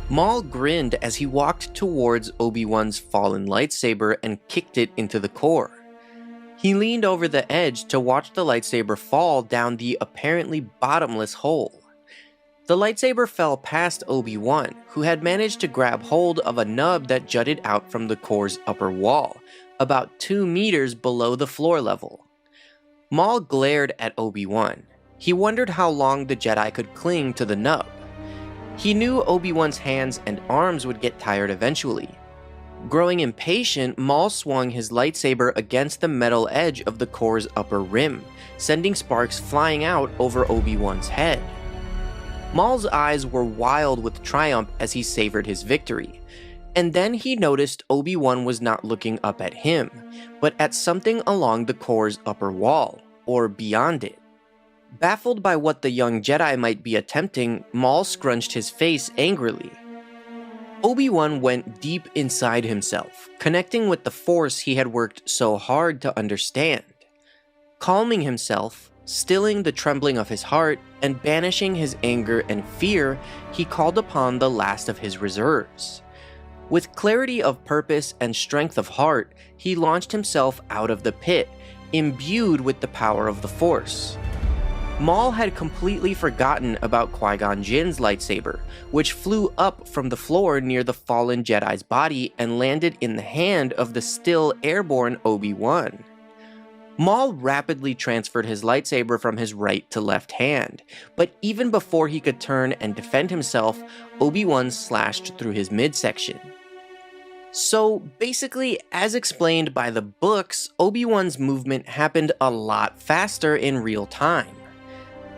Maul grinned as he walked towards Obi-Wan's fallen lightsaber and kicked it into the core. He leaned over the edge to watch the lightsaber fall down the apparently bottomless hole. The lightsaber fell past Obi-Wan, who had managed to grab hold of a nub that jutted out from the core's upper wall, about 2 meters below the floor level. Maul glared at Obi-Wan. He wondered how long the Jedi could cling to the nub. He knew Obi-Wan's hands and arms would get tired eventually. Growing impatient, Maul swung his lightsaber against the metal edge of the core's upper rim, sending sparks flying out over Obi-Wan's head. Maul's eyes were wild with triumph as he savored his victory, and then he noticed Obi-Wan was not looking up at him, but at something along the core's upper wall, or beyond it. Baffled by what the young Jedi might be attempting, Maul scrunched his face angrily. Obi-Wan went deep inside himself, connecting with the Force he had worked so hard to understand. Calming himself, stilling the trembling of his heart, and banishing his anger and fear, he called upon the last of his reserves. With clarity of purpose and strength of heart, he launched himself out of the pit, imbued with the power of the Force. Maul had completely forgotten about Qui-Gon Jinn's lightsaber, which flew up from the floor near the fallen Jedi's body and landed in the hand of the still airborne Obi-Wan. Maul rapidly transferred his lightsaber from his right to left hand, but even before he could turn and defend himself, Obi-Wan slashed through his midsection. So basically, as explained by the books, Obi-Wan's movement happened a lot faster in real time.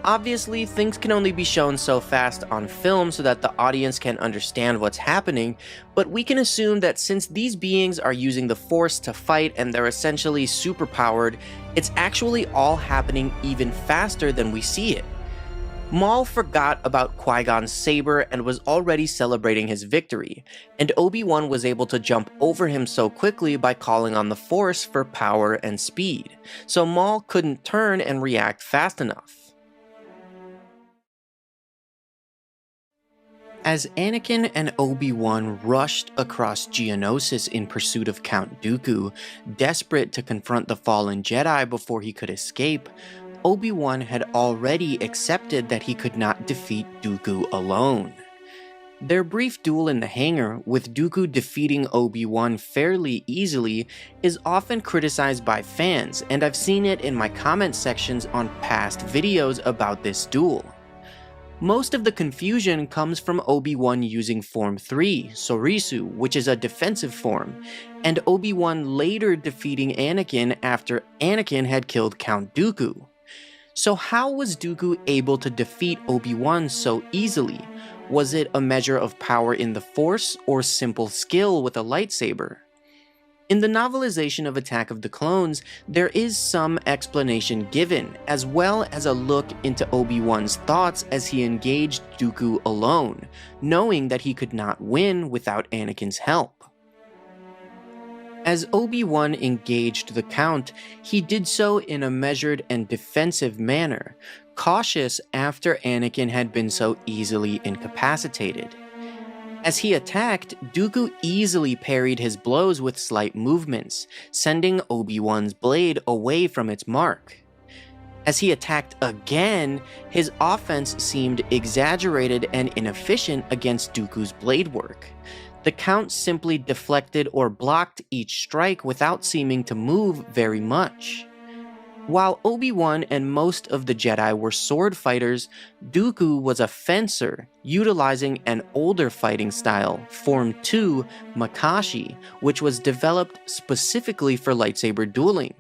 Obviously, things can only be shown so fast on film so that the audience can understand what's happening, but we can assume that since these beings are using the Force to fight and they're essentially superpowered, it's actually all happening even faster than we see it. Maul forgot about Qui-Gon's saber and was already celebrating his victory, and Obi-Wan was able to jump over him so quickly by calling on the Force for power and speed, so Maul couldn't turn and react fast enough. As Anakin and Obi-Wan rushed across Geonosis in pursuit of Count Dooku, desperate to confront the fallen Jedi before he could escape, Obi-Wan had already accepted that he could not defeat Dooku alone. Their brief duel in the hangar, with Dooku defeating Obi-Wan fairly easily, is often criticized by fans, and I've seen it in my comment sections on past videos about this duel. Most of the confusion comes from Obi-Wan using Form 3, Sresu, which is a defensive form, and Obi-Wan later defeating Anakin after Anakin had killed Count Dooku. So how was Dooku able to defeat Obi-Wan so easily? Was it a measure of power in the Force or simple skill with a lightsaber? In the novelization of Attack of the Clones, there is some explanation given, as well as a look into Obi-Wan's thoughts as he engaged Dooku alone, knowing that he could not win without Anakin's help. As Obi-Wan engaged the Count, he did so in a measured and defensive manner, cautious after Anakin had been so easily incapacitated. As he attacked, Dooku easily parried his blows with slight movements, sending Obi-Wan's blade away from its mark. As he attacked again, his offense seemed exaggerated and inefficient against Dooku's blade work. The Count simply deflected or blocked each strike without seeming to move very much. While Obi-Wan and most of the Jedi were sword fighters, Dooku was a fencer, utilizing an older fighting style, Form 2 Makashi, which was developed specifically for lightsaber dueling.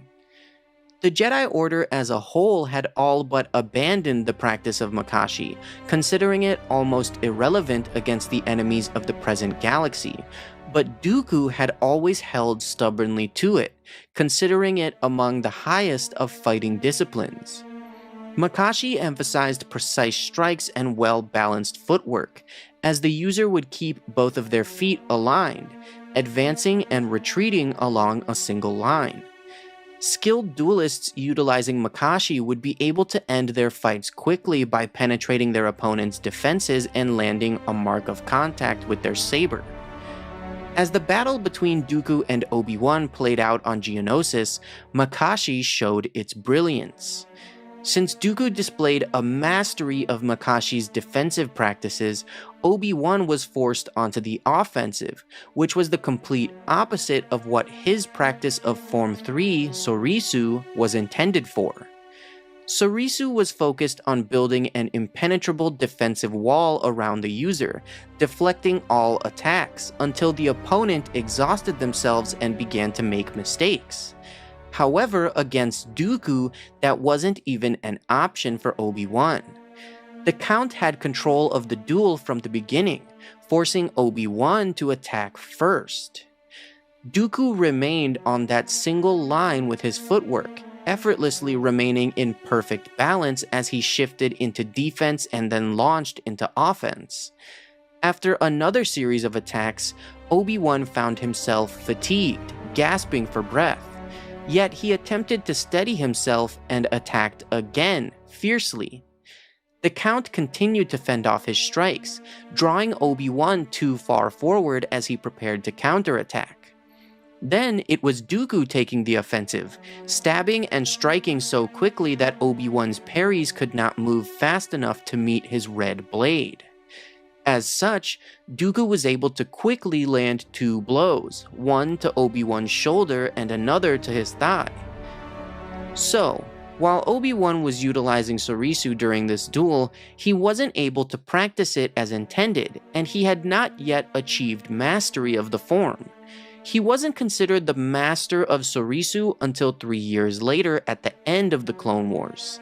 The Jedi Order as a whole had all but abandoned the practice of Makashi, considering it almost irrelevant against the enemies of the present galaxy, but Dooku had always held stubbornly to it, considering it among the highest of fighting disciplines. Makashi emphasized precise strikes and well-balanced footwork, as the user would keep both of their feet aligned, advancing and retreating along a single line. Skilled duelists utilizing Makashi would be able to end their fights quickly by penetrating their opponent's defenses and landing a mark of contact with their saber. As the battle between Dooku and Obi-Wan played out on Geonosis, Makashi showed its brilliance. Since Dooku displayed a mastery of Makashi's defensive practices, Obi-Wan was forced onto the offensive, which was the complete opposite of what his practice of Form 3, Sresu, was intended for. Sresu was focused on building an impenetrable defensive wall around the user, deflecting all attacks until the opponent exhausted themselves and began to make mistakes. However, against Dooku, that wasn't even an option for Obi-Wan. The Count had control of the duel from the beginning, forcing Obi-Wan to attack first. Dooku remained on that single line with his footwork, effortlessly remaining in perfect balance as he shifted into defense and then launched into offense. After another series of attacks, Obi-Wan found himself fatigued, gasping for breath. Yet he attempted to steady himself and attacked again, fiercely. The Count continued to fend off his strikes, drawing Obi-Wan too far forward as he prepared to counterattack. Then it was Dooku taking the offensive, stabbing and striking so quickly that Obi-Wan's parries could not move fast enough to meet his red blade. As such, Dooku was able to quickly land two blows, one to Obi-Wan's shoulder and another to his thigh. So, while Obi-Wan was utilizing Sresu during this duel, he wasn't able to practice it as intended, and he had not yet achieved mastery of the form. He wasn't considered the master of Sresu until 3 years later at the end of the Clone Wars.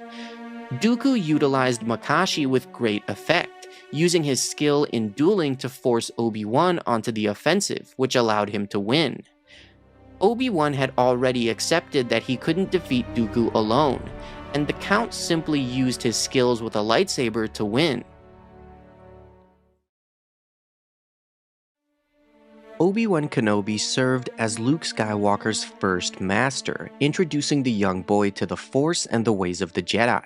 Dooku utilized Makashi with great effect, using his skill in dueling to force Obi-Wan onto the offensive, which allowed him to win. Obi-Wan had already accepted that he couldn't defeat Dooku alone, and the Count simply used his skills with a lightsaber to win. Obi-Wan Kenobi served as Luke Skywalker's first master, introducing the young boy to the Force and the ways of the Jedi.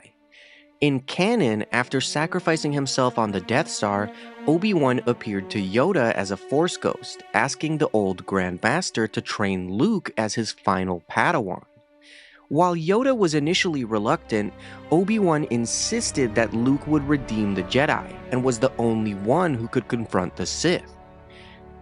In canon, after sacrificing himself on the Death Star, Obi-Wan appeared to Yoda as a Force ghost, asking the old Grand Master to train Luke as his final Padawan. While Yoda was initially reluctant, Obi-Wan insisted that Luke would redeem the Jedi, and was the only one who could confront the Sith.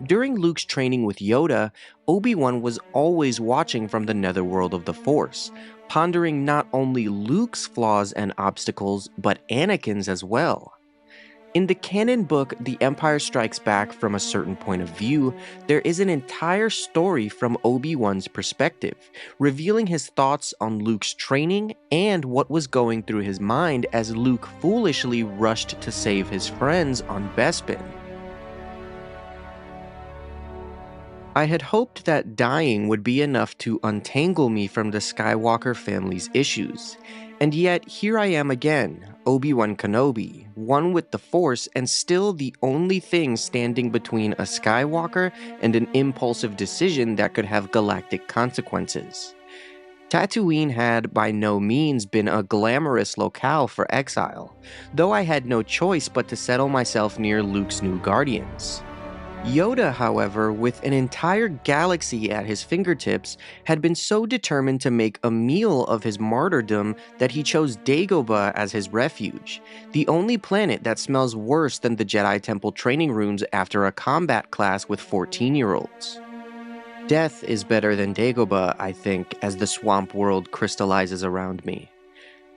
During Luke's training with Yoda, Obi-Wan was always watching from the netherworld of the Force, pondering not only Luke's flaws and obstacles, but Anakin's as well. In the canon book, The Empire Strikes Back from a certain point of view, there is an entire story from Obi-Wan's perspective, revealing his thoughts on Luke's training and what was going through his mind as Luke foolishly rushed to save his friends on Bespin. I had hoped that dying would be enough to untangle me from the Skywalker family's issues, and yet here I am again, Obi-Wan Kenobi, one with the Force and still the only thing standing between a Skywalker and an impulsive decision that could have galactic consequences. Tatooine had by no means been a glamorous locale for exile, though I had no choice but to settle myself near Luke's new guardians. Yoda, however, with an entire galaxy at his fingertips, had been so determined to make a meal of his martyrdom that he chose Dagobah as his refuge, the only planet that smells worse than the Jedi Temple training rooms after a combat class with 14-year-olds. Death is better than Dagobah, I think, as the swamp world crystallizes around me.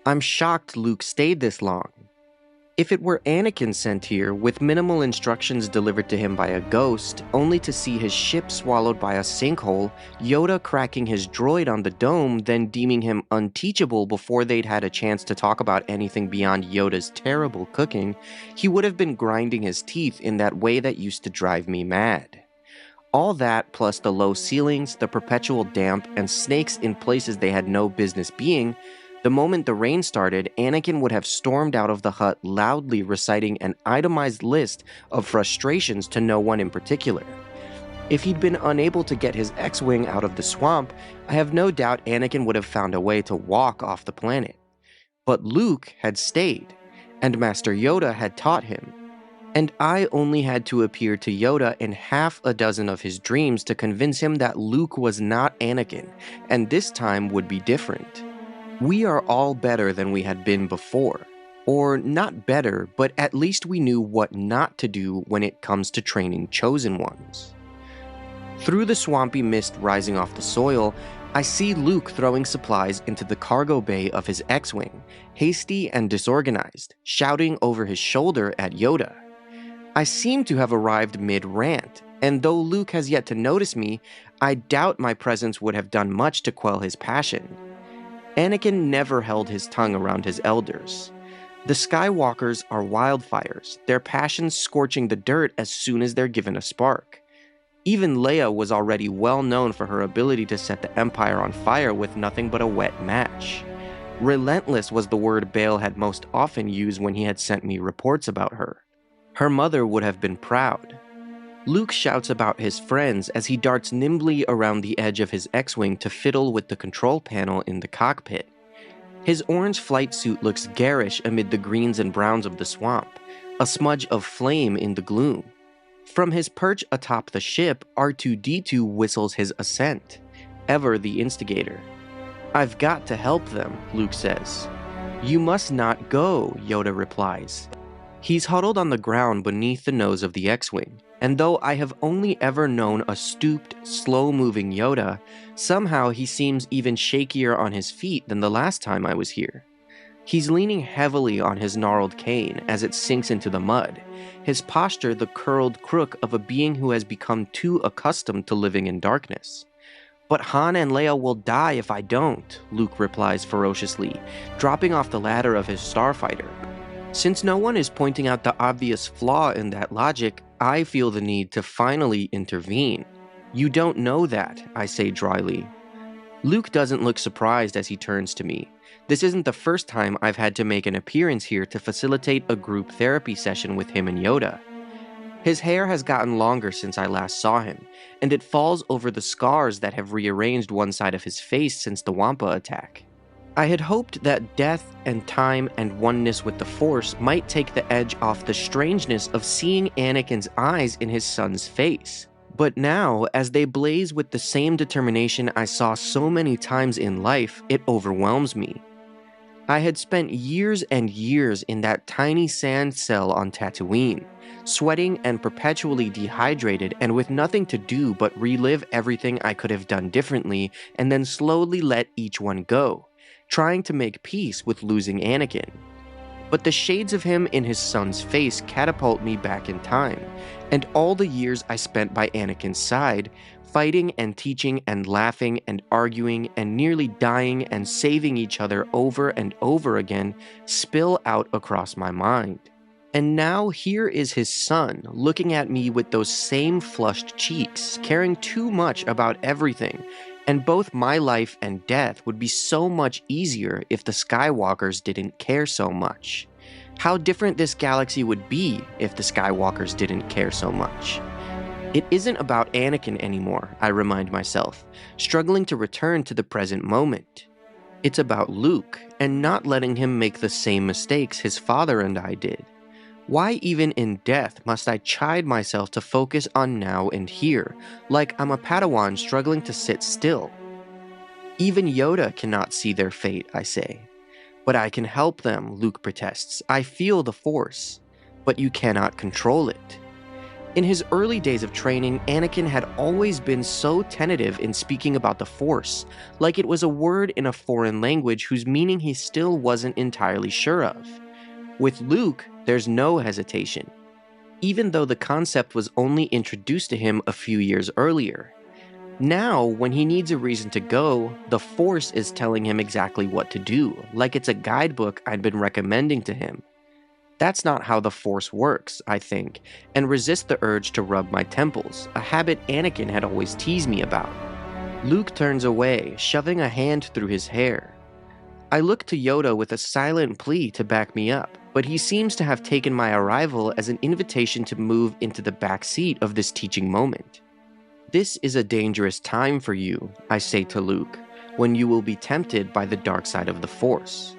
I'm shocked Luke stayed this long. If it were Anakin sent here, with minimal instructions delivered to him by a ghost, only to see his ship swallowed by a sinkhole, Yoda cracking his droid on the dome, then deeming him unteachable before they'd had a chance to talk about anything beyond Yoda's terrible cooking, he would have been grinding his teeth in that way that used to drive me mad. All that, plus the low ceilings, the perpetual damp, and snakes in places they had no business being. The moment the rain started, Anakin would have stormed out of the hut loudly reciting an itemized list of frustrations to no one in particular. If he'd been unable to get his X-Wing out of the swamp, I have no doubt Anakin would have found a way to walk off the planet. But Luke had stayed, and Master Yoda had taught him. And I only had to appear to Yoda in half a dozen of his dreams to convince him that Luke was not Anakin, and this time would be different. We are all better than we had been before. Or not better, but at least we knew what not to do when it comes to training chosen ones. Through the swampy mist rising off the soil, I see Luke throwing supplies into the cargo bay of his X-Wing, hasty and disorganized, shouting over his shoulder at Yoda. I seem to have arrived mid-rant, and though Luke has yet to notice me, I doubt my presence would have done much to quell his passion. Anakin never held his tongue around his elders. The Skywalkers are wildfires, their passions scorching the dirt as soon as they're given a spark. Even Leia was already well known for her ability to set the Empire on fire with nothing but a wet match. Relentless was the word Bail had most often used when he had sent me reports about her. Her mother would have been proud. Luke shouts about his friends as he darts nimbly around the edge of his X-Wing to fiddle with the control panel in the cockpit. His orange flight suit looks garish amid the greens and browns of the swamp, a smudge of flame in the gloom. From his perch atop the ship, R2-D2 whistles his ascent, ever the instigator. "I've got to help them," Luke says. "You must not go," Yoda replies. He's huddled on the ground beneath the nose of the X-Wing, and though I have only ever known a stooped, slow-moving Yoda, somehow he seems even shakier on his feet than the last time I was here. He's leaning heavily on his gnarled cane as it sinks into the mud, his posture the curled crook of a being who has become too accustomed to living in darkness. "But Han and Leia will die if I don't," Luke replies ferociously, dropping off the ladder of his starfighter. Since no one is pointing out the obvious flaw in that logic, I feel the need to finally intervene. "You don't know that," I say dryly. Luke doesn't look surprised as he turns to me. This isn't the first time I've had to make an appearance here to facilitate a group therapy session with him and Yoda. His hair has gotten longer since I last saw him, and it falls over the scars that have rearranged one side of his face since the Wampa attack. I had hoped that death and time and oneness with the Force might take the edge off the strangeness of seeing Anakin's eyes in his son's face. But now, as they blaze with the same determination I saw so many times in life, it overwhelms me. I had spent years and years in that tiny sand cell on Tatooine, sweating and perpetually dehydrated and with nothing to do but relive everything I could have done differently and then slowly let each one go, trying to make peace with losing Anakin. But the shades of him in his son's face catapult me back in time, and all the years I spent by Anakin's side, fighting and teaching and laughing and arguing and nearly dying and saving each other over and over again, spill out across my mind. And now here is his son, looking at me with those same flushed cheeks, caring too much about everything, and both my life and death would be so much easier if the Skywalkers didn't care so much. How different this galaxy would be if the Skywalkers didn't care so much. It isn't about Anakin anymore, I remind myself, struggling to return to the present moment. It's about Luke, and not letting him make the same mistakes his father and I did. Why even in death must I chide myself to focus on now and here, like I'm a Padawan struggling to sit still? Even Yoda cannot see their fate, I say. But I can help them, Luke protests. I feel the Force. But you cannot control it. In his early days of training, Anakin had always been so tentative in speaking about the Force, like it was a word in a foreign language whose meaning he still wasn't entirely sure of. With Luke, there's no hesitation, even though the concept was only introduced to him a few years earlier. Now, when he needs a reason to go, the Force is telling him exactly what to do, like it's a guidebook I'd been recommending to him. That's not how the Force works, I think, and resist the urge to rub my temples, a habit Anakin had always teased me about. Luke turns away, shoving a hand through his hair. I look to Yoda with a silent plea to back me up, but he seems to have taken my arrival as an invitation to move into the back seat of this teaching moment. This is a dangerous time for you, I say to Luke, when you will be tempted by the dark side of the Force.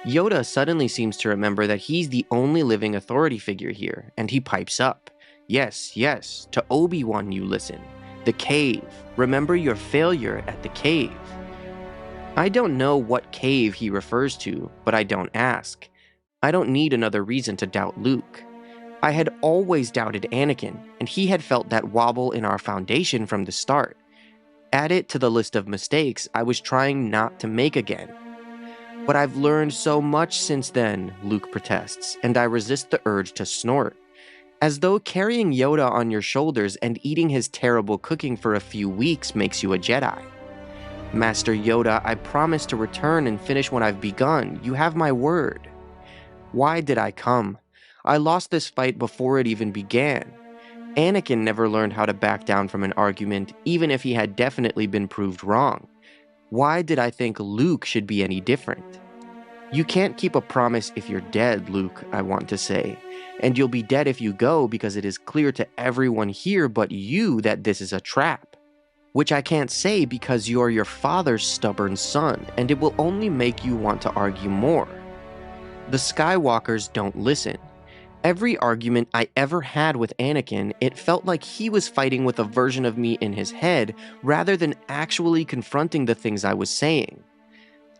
Yoda suddenly seems to remember that he's the only living authority figure here, and he pipes up. Yes, yes, to Obi-Wan you listen. The cave. Remember your failure at the cave. I don't know what cave he refers to, but I don't ask. I don't need another reason to doubt Luke. I had always doubted Anakin, and he had felt that wobble in our foundation from the start. Add it to the list of mistakes I was trying not to make again. But I've learned so much since then, Luke protests, and I resist the urge to snort. As though carrying Yoda on your shoulders and eating his terrible cooking for a few weeks makes you a Jedi. Master Yoda, I promise to return and finish what I've begun. You have my word. Why did I come? I lost this fight before it even began. Anakin never learned how to back down from an argument, even if he had definitely been proved wrong. Why did I think Luke should be any different? You can't keep a promise if you're dead, Luke, I want to say. And you'll be dead if you go because it is clear to everyone here but you that this is a trap. Which I can't say because you're your father's stubborn son, and it will only make you want to argue more. The Skywalkers don't listen. Every argument I ever had with Anakin, it felt like he was fighting with a version of me in his head rather than actually confronting the things I was saying.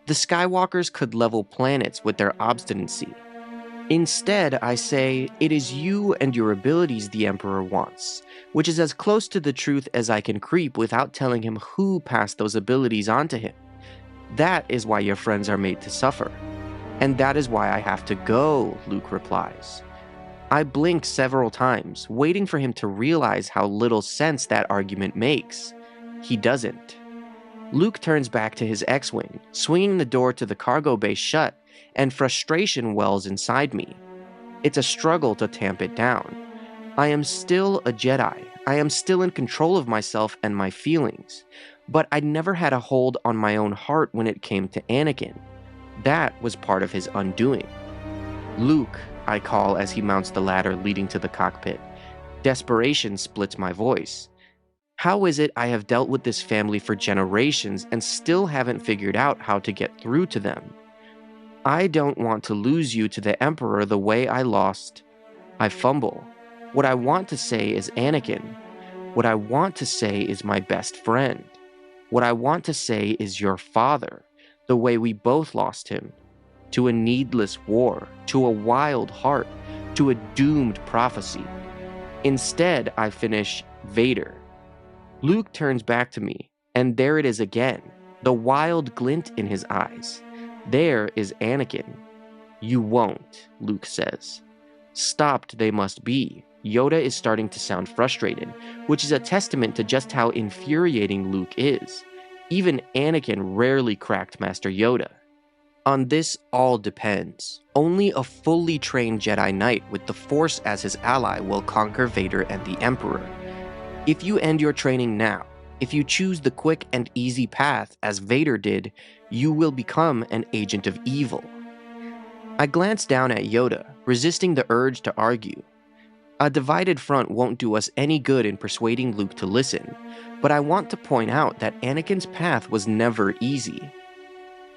The Skywalkers could level planets with their obstinacy. Instead, I say, it is you and your abilities the Emperor wants, which is as close to the truth as I can creep without telling him who passed those abilities on to him. That is why your friends are made to suffer. And that is why I have to go, Luke replies. I blink several times, waiting for him to realize how little sense that argument makes. He doesn't. Luke turns back to his X-Wing, swinging the door to the cargo bay shut, and frustration wells inside me. It's a struggle to tamp it down. I am still a Jedi. I am still in control of myself and my feelings. But I never had a hold on my own heart when it came to Anakin. That was part of his undoing. Luke, I call as he mounts the ladder leading to the cockpit. Desperation splits my voice. How is it I have dealt with this family for generations and still haven't figured out how to get through to them? I don't want to lose you to the Emperor the way I lost. I fumble. What I want to say is Anakin. What I want to say is my best friend. What I want to say is your father, the way we both lost him. To a needless war, to a wild heart, to a doomed prophecy. Instead, I finish Vader. Luke turns back to me, and there it is again, the wild glint in his eyes. There is Anakin. You won't, Luke says. Stopped they must be. Yoda is starting to sound frustrated, which is a testament to just how infuriating Luke is. Even Anakin rarely cracked Master Yoda. On this all depends. Only a fully trained Jedi Knight with the Force as his ally will conquer Vader and the Emperor. If you end your training now, if you choose the quick and easy path as Vader did, you will become an agent of evil. I glance down at Yoda, resisting the urge to argue. A divided front won't do us any good in persuading Luke to listen, but I want to point out that Anakin's path was never easy.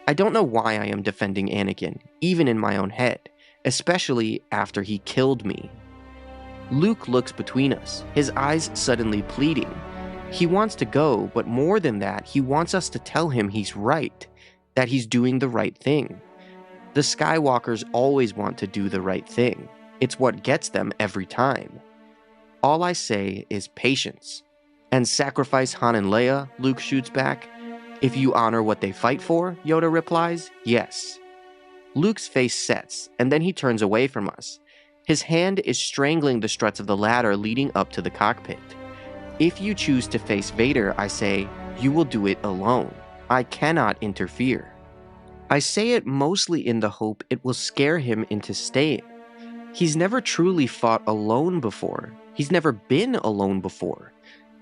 I don't know why I am defending Anakin, even in my own head, especially after he killed me. Luke looks between us, his eyes suddenly pleading. He wants to go, but more than that, he wants us to tell him he's right, that he's doing the right thing. The Skywalkers always want to do the right thing. It's what gets them every time. All I say is patience. And sacrifice Han and Leia, Luke shoots back. If you honor what they fight for, Yoda replies, yes. Luke's face sets, and then he turns away from us. His hand is strangling the struts of the ladder leading up to the cockpit. If you choose to face Vader, I say, you will do it alone. I cannot interfere. I say it mostly in the hope it will scare him into staying. He's never truly fought alone before. He's never been alone before.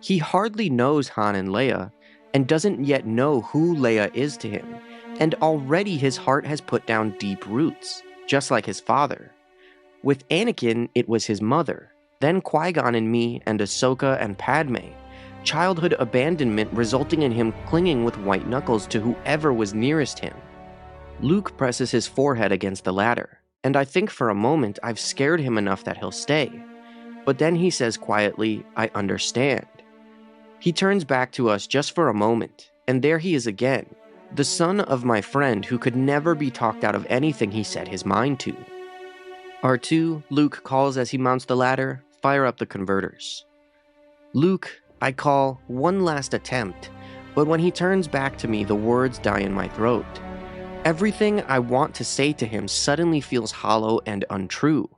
He hardly knows Han and Leia, and doesn't yet know who Leia is to him, and already his heart has put down deep roots, just like his father. With Anakin, it was his mother, then Qui-Gon and me, and Ahsoka and Padme. Childhood abandonment resulting in him clinging with white knuckles to whoever was nearest him. Luke presses his forehead against the ladder, and I think for a moment I've scared him enough that he'll stay. But then he says quietly, I understand. He turns back to us just for a moment, and there he is again, the son of my friend who could never be talked out of anything he set his mind to. R2, Luke calls as he mounts the ladder, fire up the converters. Luke, I call, one last attempt, but when he turns back to me, the words die in my throat. Everything I want to say to him suddenly feels hollow and untrue.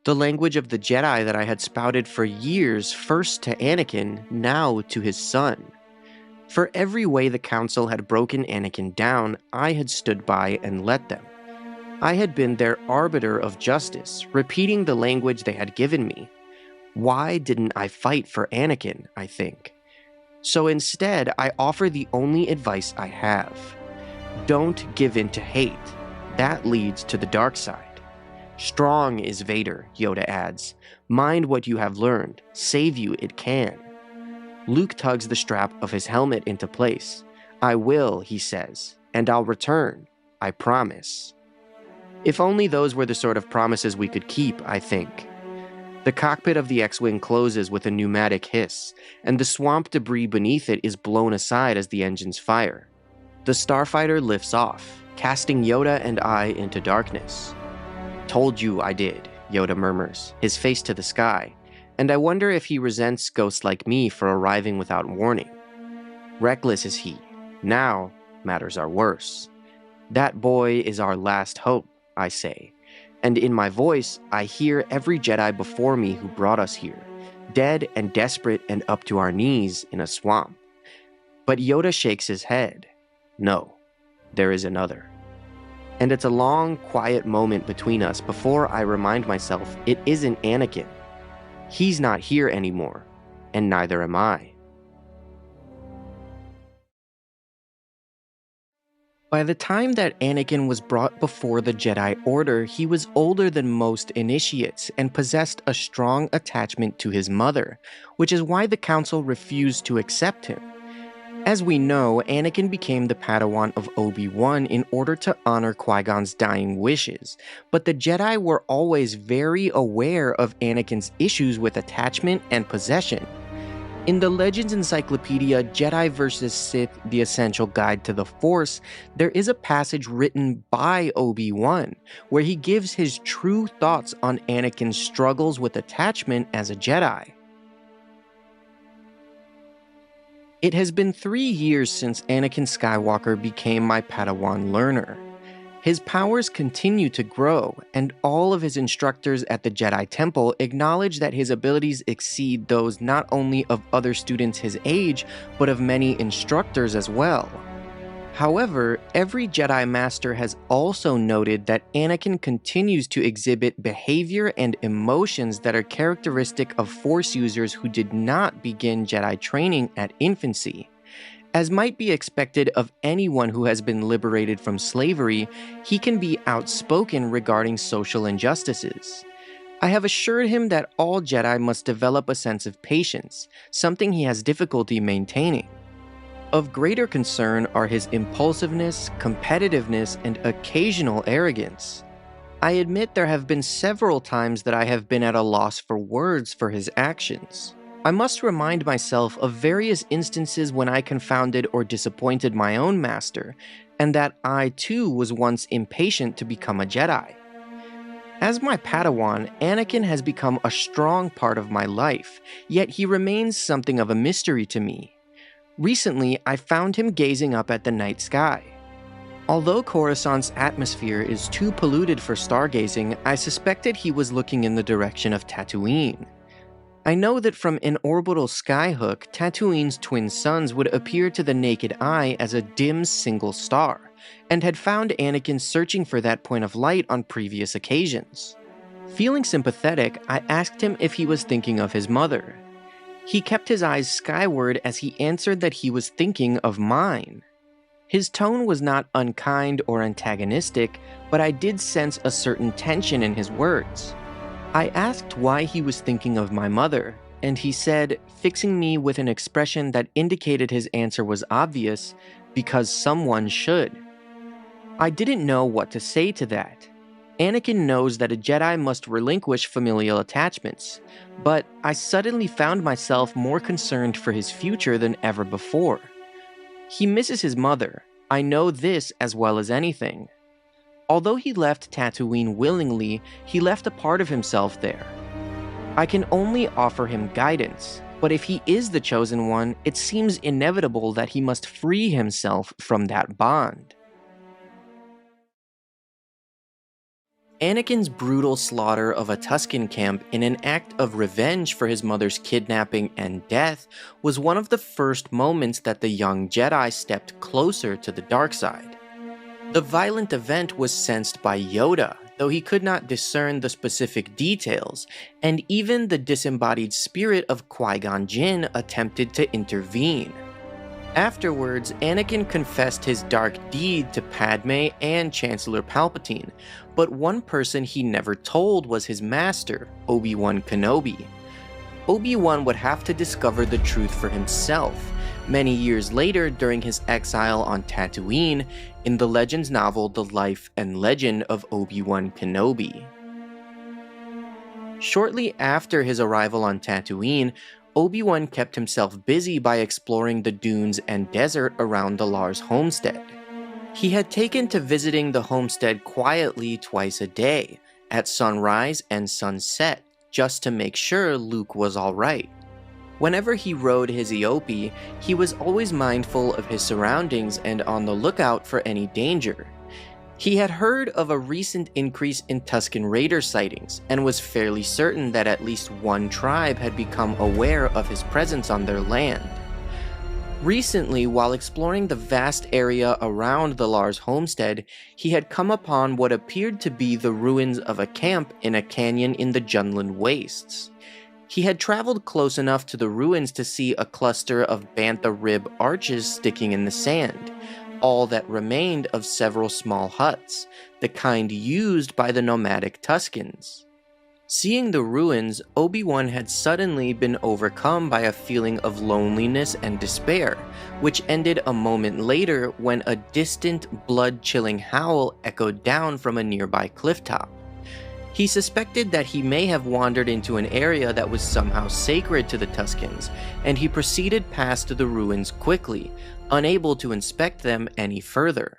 The language of the Jedi that I had spouted for years, first to Anakin, now to his son. For every way the Council had broken Anakin down, I had stood by and let them. I had been their arbiter of justice, repeating the language they had given me. Why didn't I fight for Anakin, I think? So instead, I offer the only advice I have. Don't give in to hate. That leads to the dark side. Strong is Vader, Yoda adds. Mind what you have learned. Save you it can. Luke tugs the strap of his helmet into place. I will, he says, and I'll return. I promise. If only those were the sort of promises we could keep, I think. The cockpit of the X-Wing closes with a pneumatic hiss, and the swamp debris beneath it is blown aside as the engines fire. The starfighter lifts off, casting Yoda and I into darkness. Told you I did, Yoda murmurs, his face to the sky, and I wonder if he resents ghosts like me for arriving without warning. Reckless is he. Now, matters are worse. That boy is our last hope, I say, and in my voice, I hear every Jedi before me who brought us here, dead and desperate and up to our knees in a swamp. But Yoda shakes his head. No, there is another. And it's a long, quiet moment between us before I remind myself it isn't Anakin. He's not here anymore, and neither am I. By the time that Anakin was brought before the Jedi Order, he was older than most initiates and possessed a strong attachment to his mother, which is why the Council refused to accept him. As we know, Anakin became the Padawan of Obi-Wan in order to honor Qui-Gon's dying wishes, but the Jedi were always very aware of Anakin's issues with attachment and possession. In the Legends Encyclopedia, Jedi vs. Sith, The Essential Guide to the Force, there is a passage written by Obi-Wan, where he gives his true thoughts on Anakin's struggles with attachment as a Jedi. It has been 3 years since Anakin Skywalker became my Padawan learner. His powers continue to grow, and all of his instructors at the Jedi Temple acknowledge that his abilities exceed those not only of other students his age, but of many instructors as well. However, every Jedi Master has also noted that Anakin continues to exhibit behavior and emotions that are characteristic of Force users who did not begin Jedi training at infancy. As might be expected of anyone who has been liberated from slavery, he can be outspoken regarding social injustices. I have assured him that all Jedi must develop a sense of patience, something he has difficulty maintaining. Of greater concern are his impulsiveness, competitiveness, and occasional arrogance. I admit there have been several times that I have been at a loss for words for his actions. I must remind myself of various instances when I confounded or disappointed my own master, and that I too was once impatient to become a Jedi. As my Padawan, Anakin has become a strong part of my life, yet he remains something of a mystery to me. Recently, I found him gazing up at the night sky. Although Coruscant's atmosphere is too polluted for stargazing, I suspected he was looking in the direction of Tatooine. I know that from an orbital skyhook, Tatooine's twin suns would appear to the naked eye as a dim single star, and had found Anakin searching for that point of light on previous occasions. Feeling sympathetic, I asked him if he was thinking of his mother. He kept his eyes skyward as he answered that he was thinking of mine. His tone was not unkind or antagonistic, but I did sense a certain tension in his words. I asked why he was thinking of my mother, and he said, fixing me with an expression that indicated his answer was obvious, because someone should. I didn't know what to say to that. Anakin knows that a Jedi must relinquish familial attachments, but I suddenly found myself more concerned for his future than ever before. He misses his mother. I know this as well as anything. Although he left Tatooine willingly, he left a part of himself there. I can only offer him guidance, but if he is the chosen one, it seems inevitable that he must free himself from that bond. Anakin's brutal slaughter of a Tusken camp in an act of revenge for his mother's kidnapping and death was one of the first moments that the young Jedi stepped closer to the dark side. The violent event was sensed by Yoda, though he could not discern the specific details, and even the disembodied spirit of Qui-Gon Jinn attempted to intervene. Afterwards, Anakin confessed his dark deed to Padme and Chancellor Palpatine, but one person he never told was his master, Obi-Wan Kenobi. Obi-Wan would have to discover the truth for himself, many years later during his exile on Tatooine in the Legends novel The Life and Legend of Obi-Wan Kenobi. Shortly after his arrival on Tatooine, Obi-Wan kept himself busy by exploring the dunes and desert around the Lars homestead. He had taken to visiting the homestead quietly twice a day, at sunrise and sunset, just to make sure Luke was alright. Whenever he rode his Eopie, he was always mindful of his surroundings and on the lookout for any danger. He had heard of a recent increase in Tusken Raider sightings, and was fairly certain that at least one tribe had become aware of his presence on their land. Recently, while exploring the vast area around the Lars homestead, he had come upon what appeared to be the ruins of a camp in a canyon in the Junland Wastes. He had traveled close enough to the ruins to see a cluster of bantha rib arches sticking in the sand, all that remained of several small huts, the kind used by the nomadic Tuskens. Seeing the ruins, Obi-Wan had suddenly been overcome by a feeling of loneliness and despair, which ended a moment later when a distant, blood-chilling howl echoed down from a nearby clifftop. He suspected that he may have wandered into an area that was somehow sacred to the Tuskens, and he proceeded past the ruins quickly, unable to inspect them any further.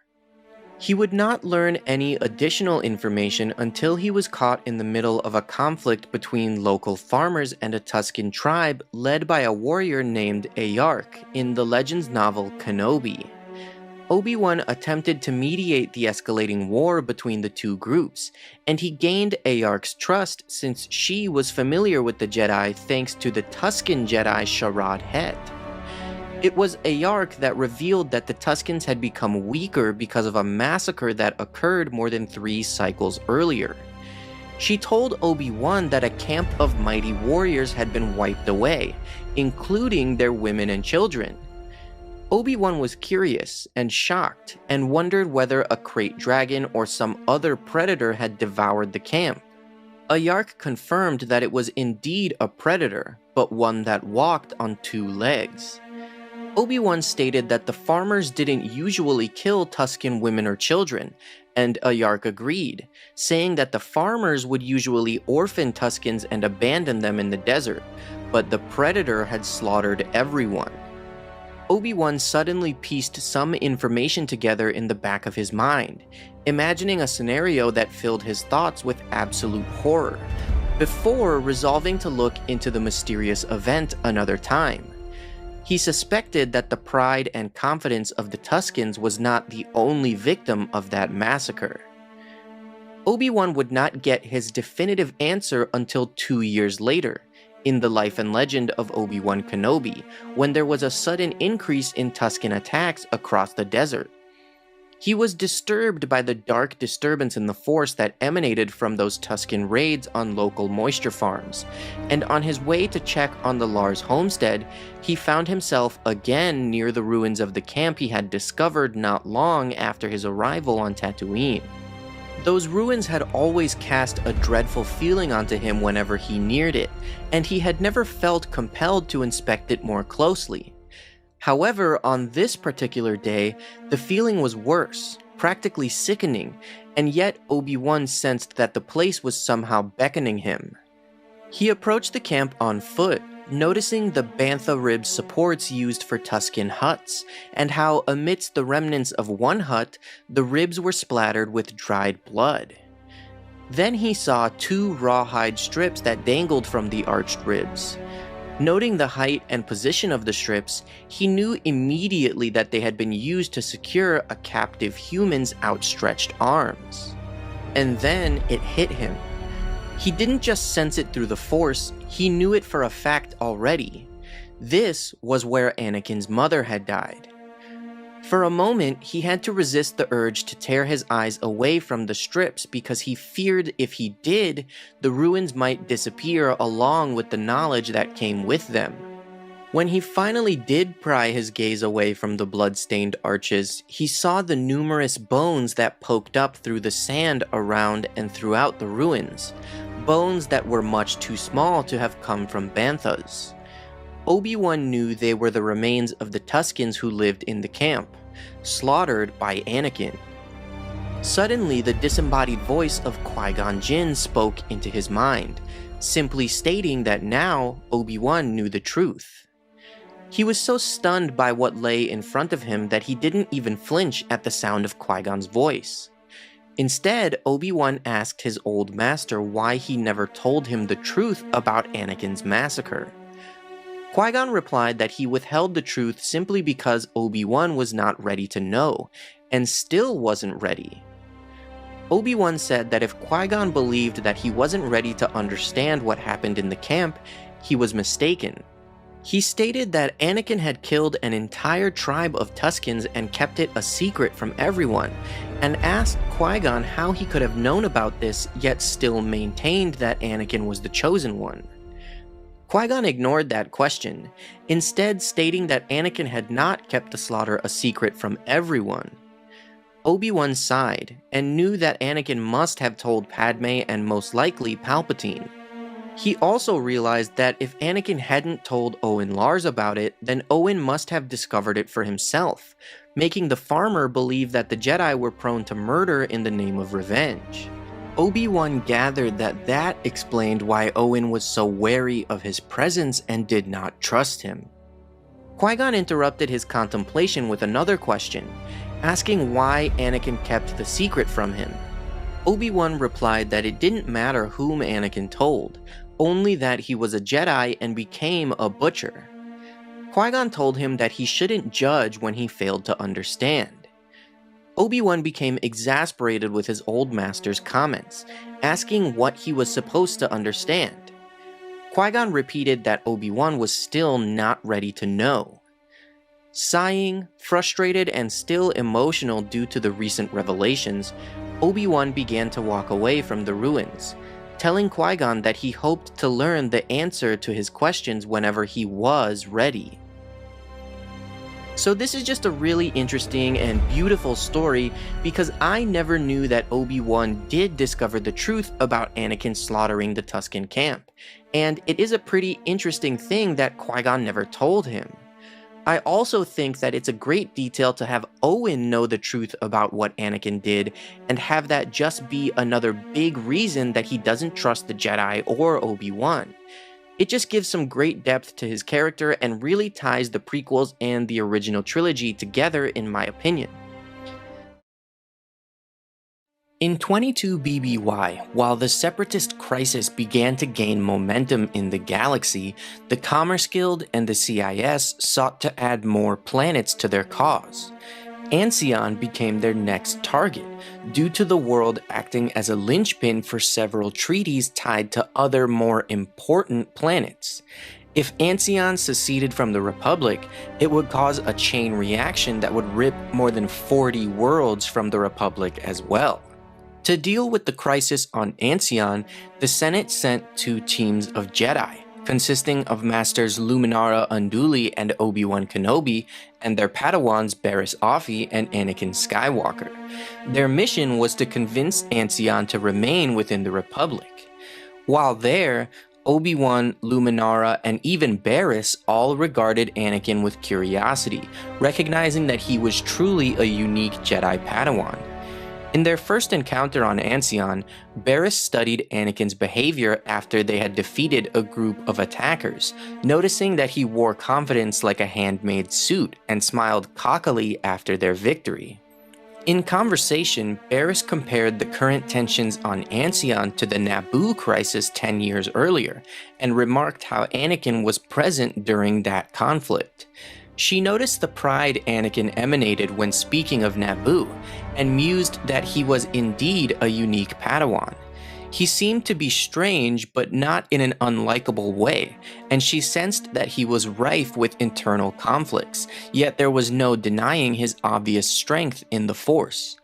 He would not learn any additional information until he was caught in the middle of a conflict between local farmers and a Tusken tribe led by a warrior named Ayark in the Legends novel Kenobi. Obi-Wan attempted to mediate the escalating war between the two groups, and he gained Ayark's trust since she was familiar with the Jedi thanks to the Tusken Jedi Sharad Het. It was Ayark that revealed that the Tuskens had become weaker because of a massacre that occurred more than 3 cycles earlier. She told Obi-Wan that a camp of mighty warriors had been wiped away, including their women and children. Obi-Wan was curious and shocked, and wondered whether a krayt dragon or some other predator had devoured the camp. Ayark confirmed that it was indeed a predator, but one that walked on 2 legs. Obi-Wan stated that the farmers didn't usually kill Tusken women or children, and Ayark agreed, saying that the farmers would usually orphan Tuskens and abandon them in the desert, but the Predator had slaughtered everyone. Obi-Wan suddenly pieced some information together in the back of his mind, imagining a scenario that filled his thoughts with absolute horror, before resolving to look into the mysterious event another time. He suspected that the pride and confidence of the Tuskens was not the only victim of that massacre. Obi-Wan would not get his definitive answer until 2 years later, in the life and legend of Obi-Wan Kenobi, when there was a sudden increase in Tusken attacks across the desert. He was disturbed by the dark disturbance in the Force that emanated from those Tusken raids on local moisture farms, and on his way to check on the Lars homestead, he found himself again near the ruins of the camp he had discovered not long after his arrival on Tatooine. Those ruins had always cast a dreadful feeling onto him whenever he neared it, and he had never felt compelled to inspect it more closely. However, on this particular day, the feeling was worse, practically sickening, and yet Obi-Wan sensed that the place was somehow beckoning him. He approached the camp on foot, noticing the bantha rib supports used for Tusken huts, and how amidst the remnants of one hut, the ribs were splattered with dried blood. Then he saw 2 rawhide strips that dangled from the arched ribs. Noting the height and position of the strips, he knew immediately that they had been used to secure a captive human's outstretched arms. And then it hit him. He didn't just sense it through the Force, he knew it for a fact already. This was where Anakin's mother had died. For a moment, he had to resist the urge to tear his eyes away from the strips because he feared if he did, the ruins might disappear along with the knowledge that came with them. When he finally did pry his gaze away from the blood-stained arches, he saw the numerous bones that poked up through the sand around and throughout the ruins, bones that were much too small to have come from banthas. Obi-Wan knew they were the remains of the Tuskens who lived in the camp, slaughtered by Anakin. Suddenly, the disembodied voice of Qui-Gon Jinn spoke into his mind, simply stating that now Obi-Wan knew the truth. He was so stunned by what lay in front of him that he didn't even flinch at the sound of Qui-Gon's voice. Instead, Obi-Wan asked his old master why he never told him the truth about Anakin's massacre. Qui-Gon replied that he withheld the truth simply because Obi-Wan was not ready to know, and still wasn't ready. Obi-Wan said that if Qui-Gon believed that he wasn't ready to understand what happened in the camp, he was mistaken. He stated that Anakin had killed an entire tribe of Tuskens and kept it a secret from everyone, and asked Qui-Gon how he could have known about this yet still maintained that Anakin was the chosen one. Qui-Gon ignored that question, instead stating that Anakin had not kept the slaughter a secret from everyone. Obi-Wan sighed, and knew that Anakin must have told Padme and most likely Palpatine. He also realized that if Anakin hadn't told Owen Lars about it, then Owen must have discovered it for himself, making the farmer believe that the Jedi were prone to murder in the name of revenge. Obi-Wan gathered that that explained why Owen was so wary of his presence and did not trust him. Qui-Gon interrupted his contemplation with another question, asking why Anakin kept the secret from him. Obi-Wan replied that it didn't matter whom Anakin told, only that he was a Jedi and became a butcher. Qui-Gon told him that he shouldn't judge when he failed to understand. Obi-Wan became exasperated with his old master's comments, asking what he was supposed to understand. Qui-Gon repeated that Obi-Wan was still not ready to know. Sighing, frustrated, and still emotional due to the recent revelations, Obi-Wan began to walk away from the ruins, telling Qui-Gon that he hoped to learn the answer to his questions whenever he was ready. So this is just a really interesting and beautiful story because I never knew that Obi-Wan did discover the truth about Anakin slaughtering the Tusken camp, and it is a pretty interesting thing that Qui-Gon never told him. I also think that it's a great detail to have Owen know the truth about what Anakin did, and have that just be another big reason that he doesn't trust the Jedi or Obi-Wan. It just gives some great depth to his character and really ties the prequels and the original trilogy together, in my opinion. In 22 BBY, while the Separatist crisis began to gain momentum in the galaxy, the Commerce Guild and the CIS sought to add more planets to their cause. Ancion became their next target, due to the world acting as a linchpin for several treaties tied to other more important planets. If Ancion seceded from the Republic, it would cause a chain reaction that would rip more than 40 worlds from the Republic as well. To deal with the crisis on Ancion, the Senate sent 2 teams of Jedi, consisting of Masters Luminara Unduli and Obi-Wan Kenobi, and their Padawans Barriss Offee and Anakin Skywalker. Their mission was to convince Ancion to remain within the Republic. While there, Obi-Wan, Luminara, and even Barriss all regarded Anakin with curiosity, recognizing that he was truly a unique Jedi Padawan. In their first encounter on Ancion, Barriss studied Anakin's behavior after they had defeated a group of attackers, noticing that he wore confidence like a handmade suit and smiled cockily after their victory. In conversation, Barriss compared the current tensions on Ancion to the Naboo crisis 10 years earlier, and remarked how Anakin was present during that conflict. She noticed the pride Anakin emanated when speaking of Naboo, and mused that he was indeed a unique Padawan. He seemed to be strange, but not in an unlikable way, and she sensed that he was rife with internal conflicts, yet there was no denying his obvious strength in the Force.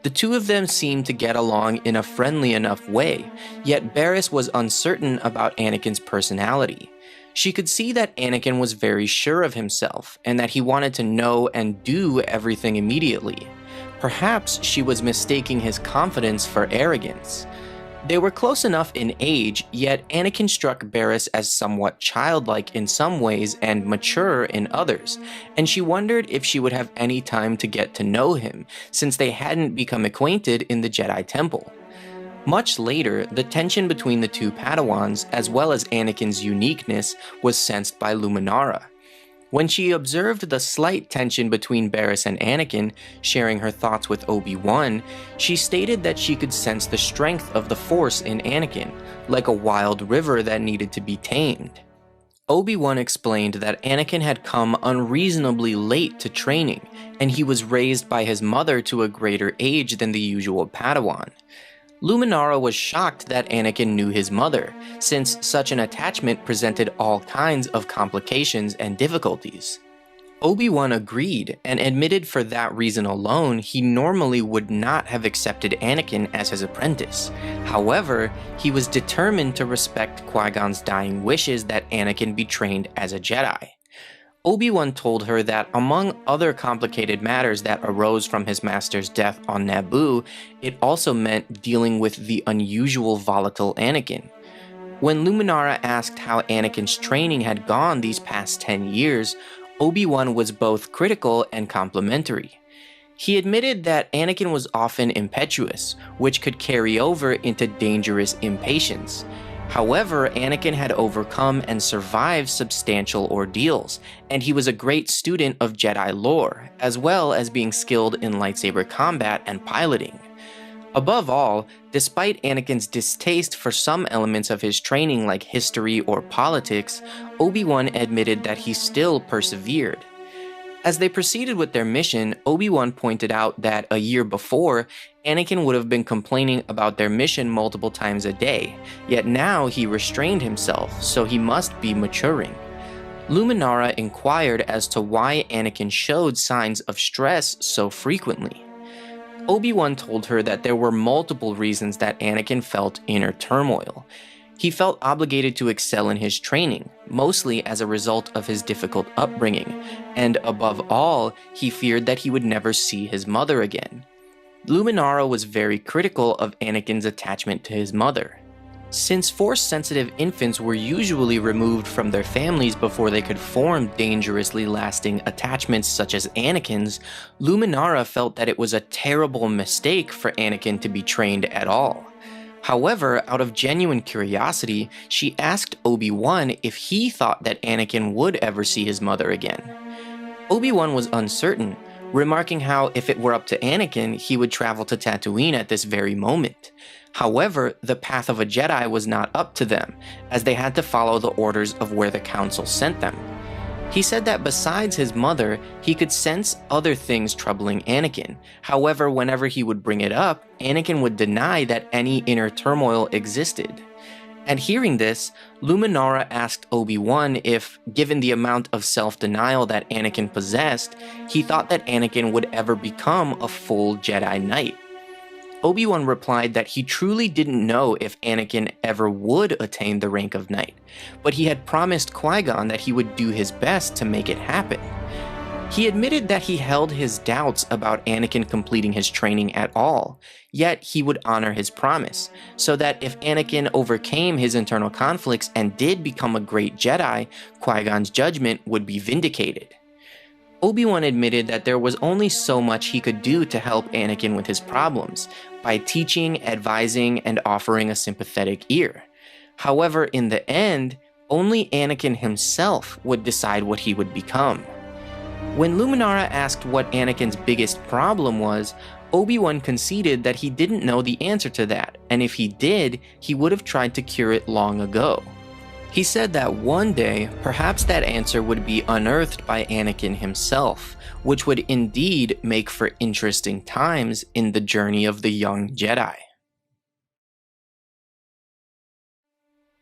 The two of them seemed to get along in a friendly enough way, yet Barriss was uncertain about Anakin's personality. She could see that Anakin was very sure of himself, and that he wanted to know and do everything immediately. Perhaps she was mistaking his confidence for arrogance. They were close enough in age, yet Anakin struck Barriss as somewhat childlike in some ways and mature in others, and she wondered if she would have any time to get to know him, since they hadn't become acquainted in the Jedi Temple. Much later, the tension between the two Padawans, as well as Anakin's uniqueness, was sensed by Luminara. When she observed the slight tension between Barriss and Anakin, sharing her thoughts with Obi-Wan, she stated that she could sense the strength of the Force in Anakin, like a wild river that needed to be tamed. Obi-Wan explained that Anakin had come unreasonably late to training, and he was raised by his mother to a greater age than the usual Padawan. Luminara was shocked that Anakin knew his mother, since such an attachment presented all kinds of complications and difficulties. Obi-Wan agreed, and admitted for that reason alone he normally would not have accepted Anakin as his apprentice. However, he was determined to respect Qui-Gon's dying wishes that Anakin be trained as a Jedi. Obi-Wan told her that among other complicated matters that arose from his master's death on Naboo, it also meant dealing with the unusual volatile Anakin. When Luminara asked how Anakin's training had gone these past 10 years, Obi-Wan was both critical and complimentary. He admitted that Anakin was often impetuous, which could carry over into dangerous impatience. However, Anakin had overcome and survived substantial ordeals, and he was a great student of Jedi lore, as well as being skilled in lightsaber combat and piloting. Above all, despite Anakin's distaste for some elements of his training like history or politics, Obi-Wan admitted that he still persevered. As they proceeded with their mission, Obi-Wan pointed out that a year before, Anakin would have been complaining about their mission multiple times a day, yet now he restrained himself, so he must be maturing. Luminara inquired as to why Anakin showed signs of stress so frequently. Obi-Wan told her that there were multiple reasons that Anakin felt inner turmoil. He felt obligated to excel in his training, mostly as a result of his difficult upbringing, and above all, he feared that he would never see his mother again. Luminara was very critical of Anakin's attachment to his mother. Since Force-sensitive infants were usually removed from their families before they could form dangerously lasting attachments such as Anakin's, Luminara felt that it was a terrible mistake for Anakin to be trained at all. However, out of genuine curiosity, she asked Obi-Wan if he thought that Anakin would ever see his mother again. Obi-Wan was uncertain, remarking how if it were up to Anakin, he would travel to Tatooine at this very moment. However, the path of a Jedi was not up to them, as they had to follow the orders of where the Council sent them. He said that besides his mother, he could sense other things troubling Anakin. However, whenever he would bring it up, Anakin would deny that any inner turmoil existed. And hearing this, Luminara asked Obi-Wan if, given the amount of self-denial that Anakin possessed, he thought that Anakin would ever become a full Jedi Knight. Obi-Wan replied that he truly didn't know if Anakin ever would attain the rank of Knight, but he had promised Qui-Gon that he would do his best to make it happen. He admitted that he held his doubts about Anakin completing his training at all, yet he would honor his promise, so that if Anakin overcame his internal conflicts and did become a great Jedi, Qui-Gon's judgment would be vindicated. Obi-Wan admitted that there was only so much he could do to help Anakin with his problems, by teaching, advising, and offering a sympathetic ear. However, in the end, only Anakin himself would decide what he would become. When Luminara asked what Anakin's biggest problem was, Obi-Wan conceded that he didn't know the answer to that, and if he did, he would have tried to cure it long ago. He said that one day, perhaps that answer would be unearthed by Anakin himself, which would indeed make for interesting times in the journey of the young Jedi.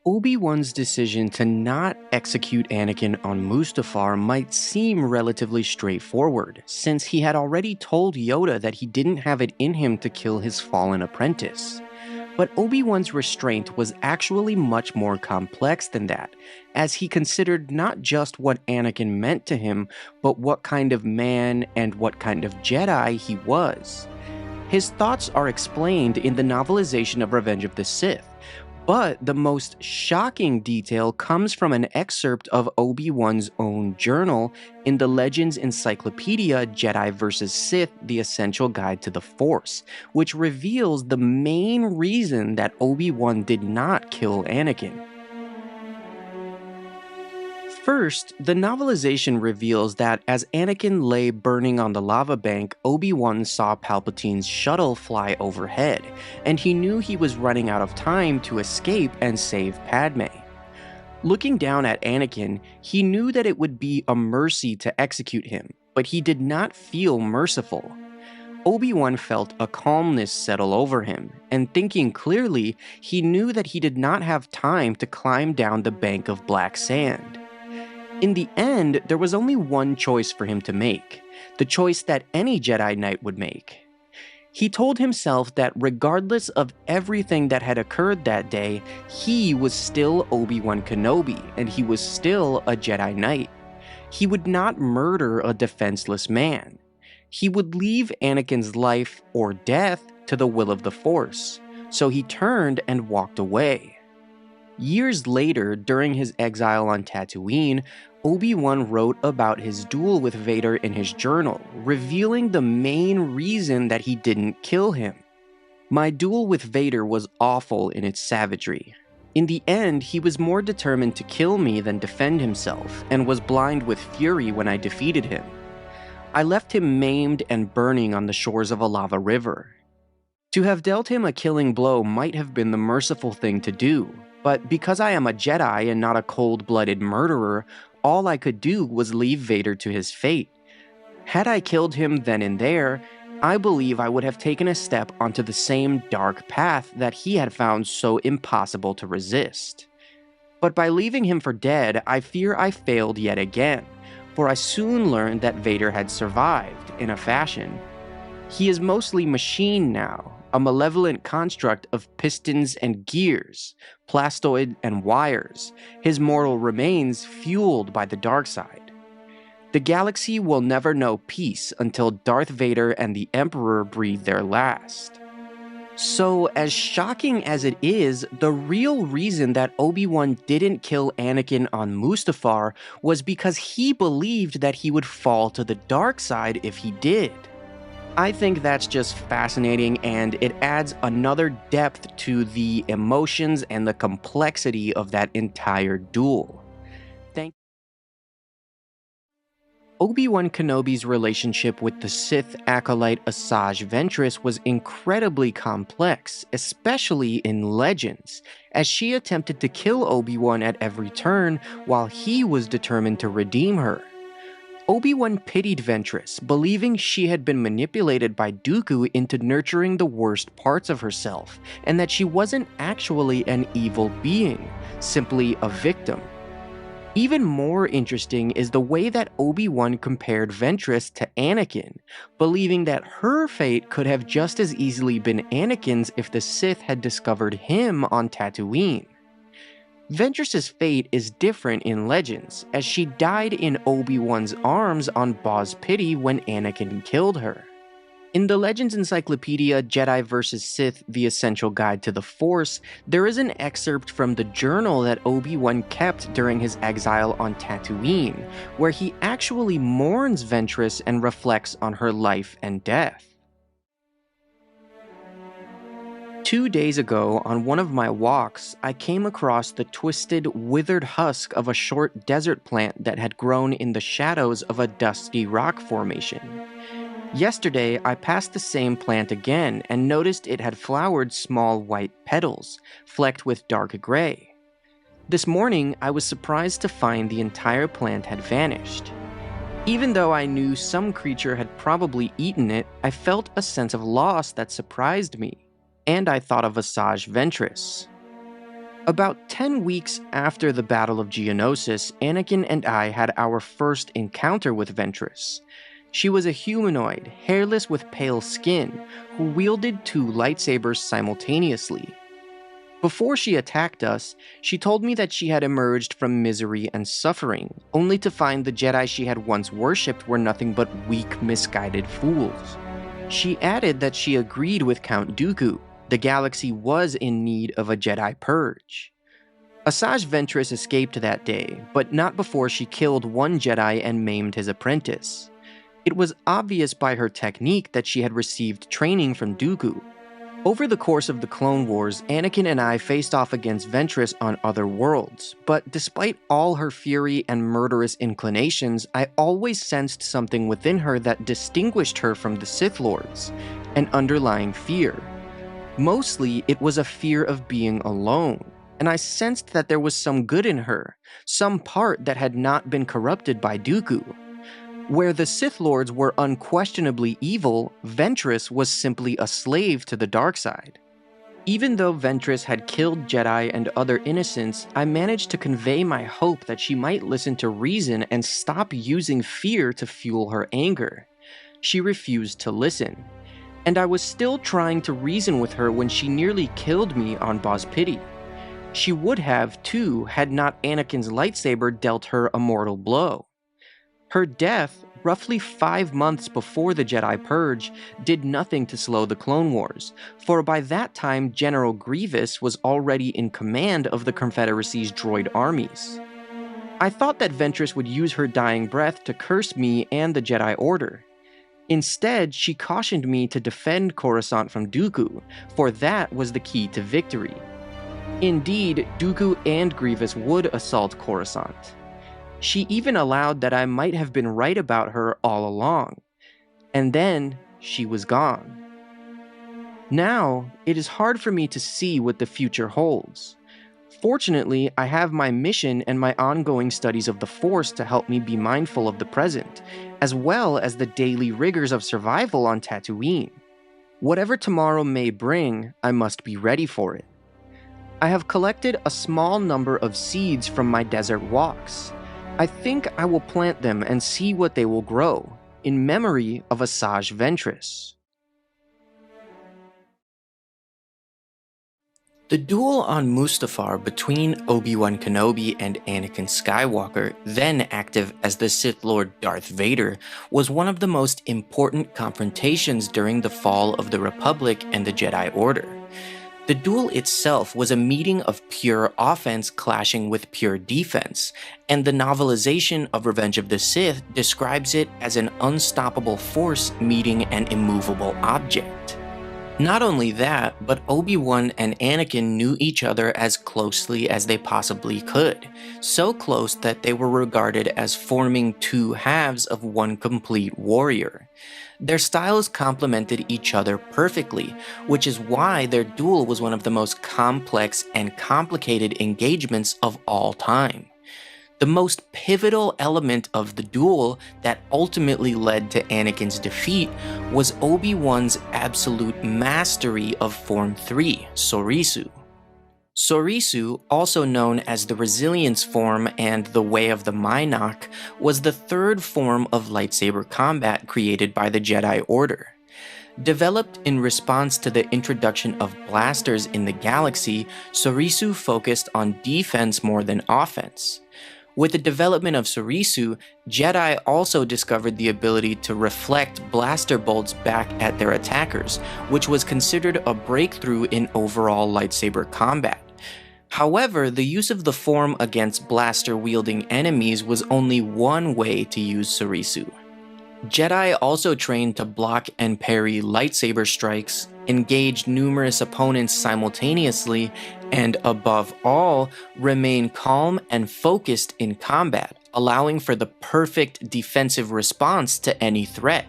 Obi-Wan's decision to not execute Anakin on Mustafar might seem relatively straightforward, since he had already told Yoda that he didn't have it in him to kill his fallen apprentice. But Obi-Wan's restraint was actually much more complex than that, as he considered not just what Anakin meant to him, but what kind of man and what kind of Jedi he was. His thoughts are explained in the novelization of Revenge of the Sith, but the most shocking detail comes from an excerpt of Obi-Wan's own journal in the Legends Encyclopedia Jedi vs. Sith: The Essential Guide to the Force, which reveals the main reason that Obi-Wan did not kill Anakin. First, the novelization reveals that as Anakin lay burning on the lava bank, Obi-Wan saw Palpatine's shuttle fly overhead, and he knew he was running out of time to escape and save Padme. Looking down at Anakin, he knew that it would be a mercy to execute him, but he did not feel merciful. Obi-Wan felt a calmness settle over him, and thinking clearly, he knew that he did not have time to climb down the bank of black sand. In the end, there was only one choice for him to make, the choice that any Jedi Knight would make. He told himself that regardless of everything that had occurred that day, he was still Obi-Wan Kenobi, and he was still a Jedi Knight. He would not murder a defenseless man. He would leave Anakin's life or death to the will of the Force, so he turned and walked away. Years later, during his exile on Tatooine, Obi-Wan wrote about his duel with Vader in his journal, revealing the main reason that he didn't kill him. My duel with Vader was awful in its savagery. In the end, he was more determined to kill me than defend himself, and was blind with fury when I defeated him. I left him maimed and burning on the shores of a lava river. To have dealt him a killing blow might have been the merciful thing to do, but because I am a Jedi and not a cold-blooded murderer, all I could do was leave Vader to his fate. Had I killed him then and there, I believe I would have taken a step onto the same dark path that he had found so impossible to resist. But by leaving him for dead, I fear I failed yet again, for I soon learned that Vader had survived, in a fashion. He is mostly machine now, a malevolent construct of pistons and gears, plastoid and wires, his mortal remains fueled by the dark side. The galaxy will never know peace until Darth Vader and the Emperor breathe their last. So, as shocking as it is, the real reason that Obi-Wan didn't kill Anakin on Mustafar was because he believed that he would fall to the dark side if he did. I think that's just fascinating, and it adds another depth to the emotions and the complexity of that entire duel. Obi-Wan Kenobi's relationship with the Sith acolyte Assaj Ventress was incredibly complex, especially in Legends, as she attempted to kill Obi-Wan at every turn while he was determined to redeem her. Obi-Wan pitied Ventress, believing she had been manipulated by Dooku into nurturing the worst parts of herself, and that she wasn't actually an evil being, simply a victim. Even more interesting is the way that Obi-Wan compared Ventress to Anakin, believing that her fate could have just as easily been Anakin's if the Sith had discovered him on Tatooine. Ventress's fate is different in Legends, as she died in Obi-Wan's arms on Boz Pity when Anakin killed her. In the Legends Encyclopedia Jedi vs. Sith: The Essential Guide to the Force, there is an excerpt from the journal that Obi-Wan kept during his exile on Tatooine, where he actually mourns Ventress and reflects on her life and death. 2 days ago, on one of my walks, I came across the twisted, withered husk of a short desert plant that had grown in the shadows of a dusty rock formation. Yesterday, I passed the same plant again and noticed it had flowered small white petals, flecked with dark gray. This morning, I was surprised to find the entire plant had vanished. Even though I knew some creature had probably eaten it, I felt a sense of loss that surprised me, and I thought of Assaj Ventress. About 10 weeks after the Battle of Geonosis, Anakin and I had our first encounter with Ventress. She was a humanoid, hairless with pale skin, who wielded 2 lightsabers simultaneously. Before she attacked us, she told me that she had emerged from misery and suffering, only to find the Jedi she had once worshipped were nothing but weak, misguided fools. She added that she agreed with Count Dooku. The galaxy was in need of a Jedi purge. Assaj Ventress escaped that day, but not before she killed one Jedi and maimed his apprentice. It was obvious by her technique that she had received training from Dooku. Over the course of the Clone Wars, Anakin and I faced off against Ventress on other worlds, but despite all her fury and murderous inclinations, I always sensed something within her that distinguished her from the Sith Lords, an underlying fear. Mostly, it was a fear of being alone, and I sensed that there was some good in her, some part that had not been corrupted by Dooku. Where the Sith Lords were unquestionably evil, Ventress was simply a slave to the dark side. Even though Ventress had killed Jedi and other innocents, I managed to convey my hope that she might listen to reason and stop using fear to fuel her anger. She refused to listen. And I was still trying to reason with her when she nearly killed me on Boz Pity. She would have, too, had not Anakin's lightsaber dealt her a mortal blow. Her death, roughly 5 months before the Jedi Purge, did nothing to slow the Clone Wars, for by that time General Grievous was already in command of the Confederacy's droid armies. I thought that Ventress would use her dying breath to curse me and the Jedi Order. Instead, she cautioned me to defend Coruscant from Dooku, for that was the key to victory. Indeed, Dooku and Grievous would assault Coruscant. She even allowed that I might have been right about her all along. And then, she was gone. Now, it is hard for me to see what the future holds. Fortunately, I have my mission and my ongoing studies of the Force to help me be mindful of the present, as well as the daily rigors of survival on Tatooine. Whatever tomorrow may bring, I must be ready for it. I have collected a small number of seeds from my desert walks. I think I will plant them and see what they will grow, in memory of Assaj Ventress. The duel on Mustafar between Obi-Wan Kenobi and Anakin Skywalker, then active as the Sith Lord Darth Vader, was one of the most important confrontations during the fall of the Republic and the Jedi Order. The duel itself was a meeting of pure offense clashing with pure defense, and the novelization of Revenge of the Sith describes it as an unstoppable force meeting an immovable object. Not only that, but Obi-Wan and Anakin knew each other as closely as they possibly could, so close that they were regarded as forming two halves of one complete warrior. Their styles complemented each other perfectly, which is why their duel was one of the most complex and complicated engagements of all time. The most pivotal element of the duel that ultimately led to Anakin's defeat was Obi-Wan's absolute mastery of Form 3, Sresu. Sresu, also known as the Resilience form and the Way of the Mynock, was the third form of lightsaber combat created by the Jedi Order. Developed in response to the introduction of blasters in the galaxy, Sresu focused on defense more than offense. With the development of Sresu, Jedi also discovered the ability to reflect blaster bolts back at their attackers, which was considered a breakthrough in overall lightsaber combat. However, the use of the form against blaster-wielding enemies was only one way to use Sresu. Jedi also trained to block and parry lightsaber strikes, engage numerous opponents simultaneously, and above all, remain calm and focused in combat, allowing for the perfect defensive response to any threat.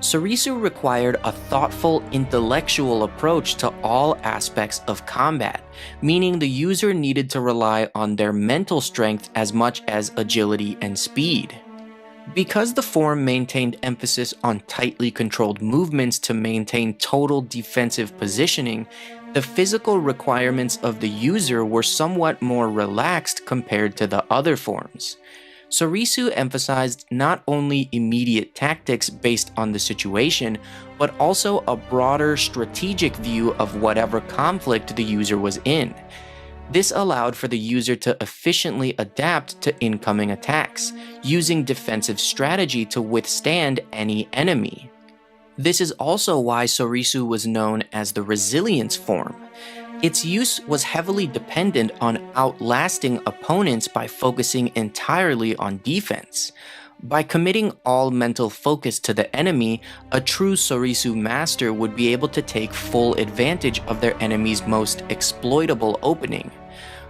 Sresu required a thoughtful, intellectual approach to all aspects of combat, meaning the user needed to rely on their mental strength as much as agility and speed. Because the form maintained emphasis on tightly controlled movements to maintain total defensive positioning, the physical requirements of the user were somewhat more relaxed compared to the other forms. Sresu emphasized not only immediate tactics based on the situation, but also a broader strategic view of whatever conflict the user was in. This allowed for the user to efficiently adapt to incoming attacks, using defensive strategy to withstand any enemy. This is also why Sresu was known as the Resilience form. Its use was heavily dependent on outlasting opponents by focusing entirely on defense. By committing all mental focus to the enemy, a true Sresu master would be able to take full advantage of their enemy's most exploitable opening.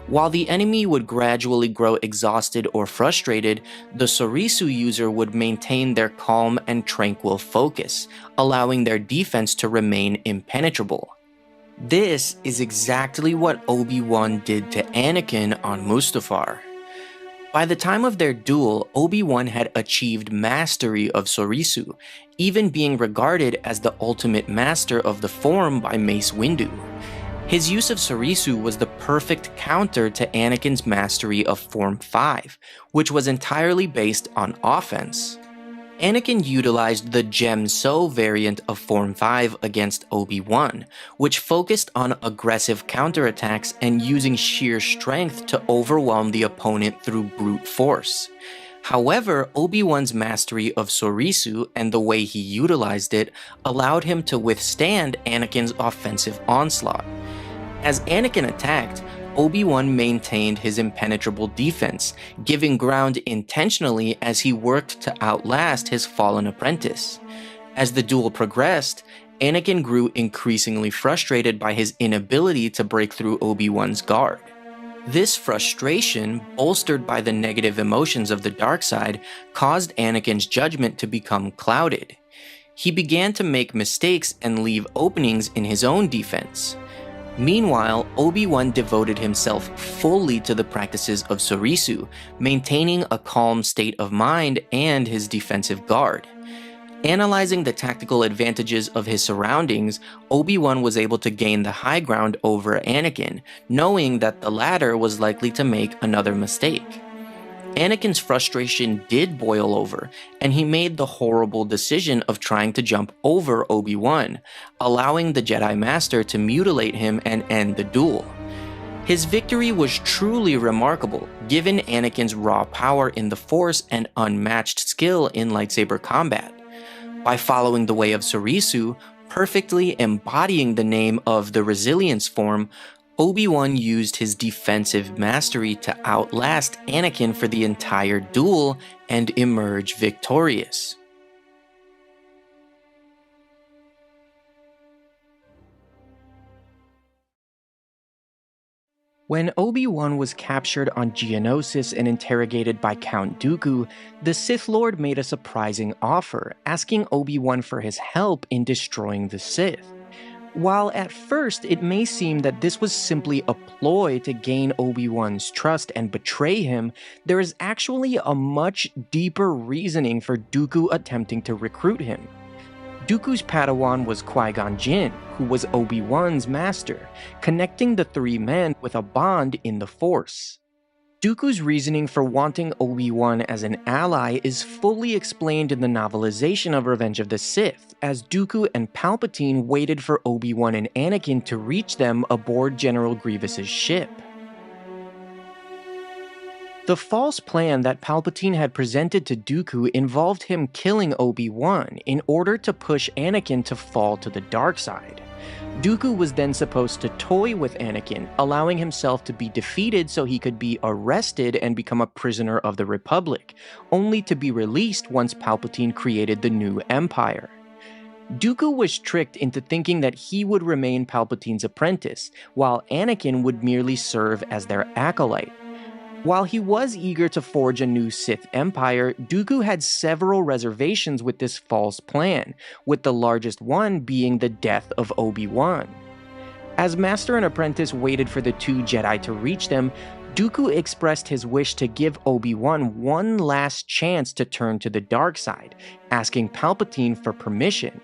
While the enemy would gradually grow exhausted or frustrated, the Sresu user would maintain their calm and tranquil focus, allowing their defense to remain impenetrable. This is exactly what Obi-Wan did to Anakin on Mustafar. By the time of their duel, Obi-Wan had achieved mastery of Sresu, even being regarded as the ultimate master of the form by Mace Windu. His use of Sresu was the perfect counter to Anakin's mastery of Form 5, which was entirely based on offense. Anakin utilized the Gem-So variant of Form 5 against Obi-Wan, which focused on aggressive counterattacks and using sheer strength to overwhelm the opponent through brute force. However, Obi-Wan's mastery of Sresu and the way he utilized it allowed him to withstand Anakin's offensive onslaught. As Anakin attacked, Obi-Wan maintained his impenetrable defense, giving ground intentionally as he worked to outlast his fallen apprentice. As the duel progressed, Anakin grew increasingly frustrated by his inability to break through Obi-Wan's guard. This frustration, bolstered by the negative emotions of the dark side, caused Anakin's judgment to become clouded. He began to make mistakes and leave openings in his own defense. Meanwhile, Obi-Wan devoted himself fully to the practices of Sresu, maintaining a calm state of mind and his defensive guard. Analyzing the tactical advantages of his surroundings, Obi-Wan was able to gain the high ground over Anakin, knowing that the latter was likely to make another mistake. Anakin's frustration did boil over, and he made the horrible decision of trying to jump over Obi-Wan, allowing the Jedi Master to mutilate him and end the duel. His victory was truly remarkable, given Anakin's raw power in the Force and unmatched skill in lightsaber combat. By following the way of Sresu, perfectly embodying the name of the Resilience form, Obi-Wan used his defensive mastery to outlast Anakin for the entire duel and emerge victorious. When Obi-Wan was captured on Geonosis and interrogated by Count Dooku, the Sith Lord made a surprising offer, asking Obi-Wan for his help in destroying the Sith. While at first it may seem that this was simply a ploy to gain Obi-Wan's trust and betray him, there is actually a much deeper reasoning for Dooku attempting to recruit him. Dooku's Padawan was Qui-Gon Jinn, who was Obi-Wan's master, connecting the three men with a bond in the Force. Dooku's reasoning for wanting Obi-Wan as an ally is fully explained in the novelization of Revenge of the Sith, as Dooku and Palpatine waited for Obi-Wan and Anakin to reach them aboard General Grievous's ship. The false plan that Palpatine had presented to Dooku involved him killing Obi-Wan in order to push Anakin to fall to the dark side. Dooku was then supposed to toy with Anakin, allowing himself to be defeated so he could be arrested and become a prisoner of the Republic, only to be released once Palpatine created the new Empire. Dooku was tricked into thinking that he would remain Palpatine's apprentice, while Anakin would merely serve as their acolyte. While he was eager to forge a new Sith empire, Dooku had several reservations with this false plan, with the largest one being the death of Obi-Wan. As Master and Apprentice waited for the two Jedi to reach them, Dooku expressed his wish to give Obi-Wan one last chance to turn to the dark side, asking Palpatine for permission.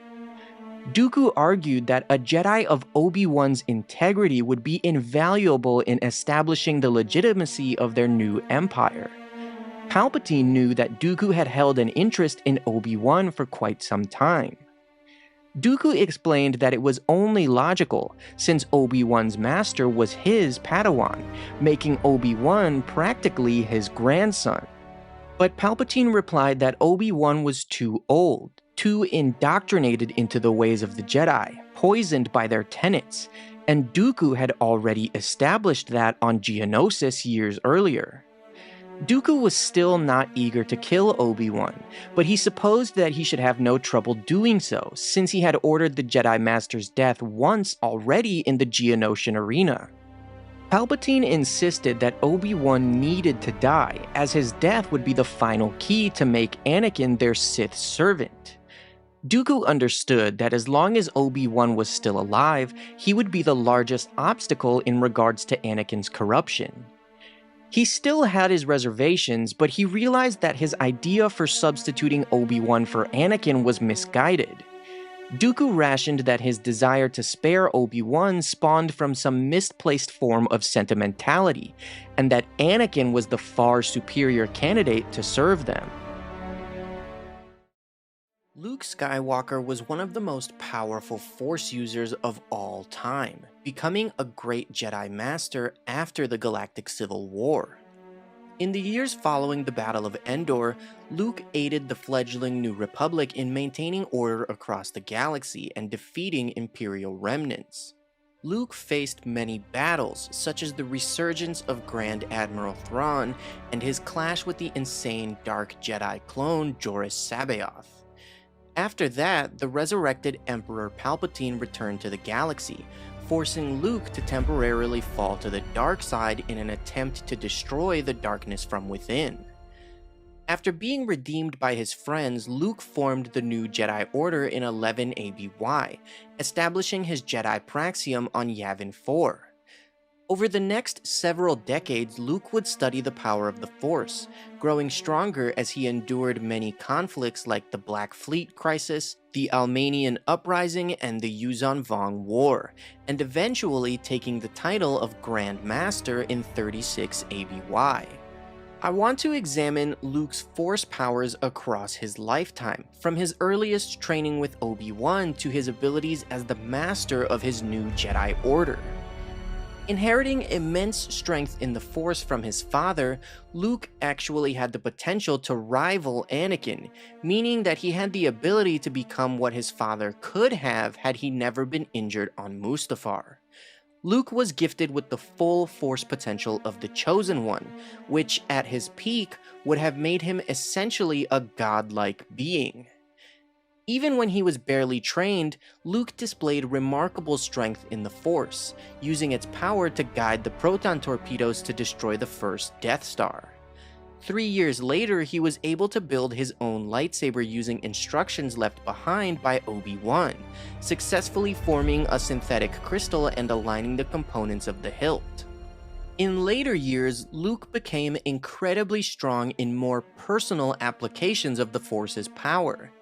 Dooku argued that a Jedi of Obi-Wan's integrity would be invaluable in establishing the legitimacy of their new empire. Palpatine knew that Dooku had held an interest in Obi-Wan for quite some time. Dooku explained that it was only logical, since Obi-Wan's master was his Padawan, making Obi-Wan practically his grandson. But Palpatine replied that Obi-Wan was too old, too indoctrinated into the ways of the Jedi, poisoned by their tenets, and Dooku had already established that on Geonosis years earlier. Dooku was still not eager to kill Obi-Wan, but he supposed that he should have no trouble doing so, since he had ordered the Jedi Master's death once already in the Geonosian arena. Palpatine insisted that Obi-Wan needed to die, as his death would be the final key to make Anakin their Sith servant. Dooku understood that as long as Obi-Wan was still alive, he would be the largest obstacle in regards to Anakin's corruption. He still had his reservations, but he realized that his idea for substituting Obi-Wan for Anakin was misguided. Dooku rationed that his desire to spare Obi-Wan spawned from some misplaced form of sentimentality, and that Anakin was the far superior candidate to serve them. Luke Skywalker was one of the most powerful Force users of all time, becoming a great Jedi Master after the Galactic Civil War. In the years following the Battle of Endor, Luke aided the fledgling New Republic in maintaining order across the galaxy and defeating Imperial remnants. Luke faced many battles, such as the resurgence of Grand Admiral Thrawn and his clash with the insane Dark Jedi clone Joruus C'baoth. After that, the resurrected Emperor Palpatine returned to the galaxy, forcing Luke to temporarily fall to the dark side in an attempt to destroy the darkness from within. After being redeemed by his friends, Luke formed the new Jedi Order in 11 ABY, establishing his Jedi Praxium on Yavin 4. Over the next several decades, Luke would study the power of the Force, growing stronger as he endured many conflicts like the Black Fleet Crisis, the Almanian Uprising, and the Yuuzhan Vong War, and eventually taking the title of Grand Master in 36 ABY. I want to examine Luke's Force powers across his lifetime, from his earliest training with Obi-Wan to his abilities as the master of his new Jedi Order. Inheriting immense strength in the Force from his father, Luke actually had the potential to rival Anakin, meaning that he had the ability to become what his father could have had he never been injured on Mustafar. Luke was gifted with the full Force potential of the Chosen One, which at his peak would have made him essentially a godlike being. Even when he was barely trained, Luke displayed remarkable strength in the Force, using its power to guide the proton torpedoes to destroy the first Death Star. 3 years later, he was able to build his own lightsaber using instructions left behind by Obi-Wan, successfully forming a synthetic crystal and aligning the components of the hilt. In later years, Luke became incredibly strong in more personal applications of the Force's power.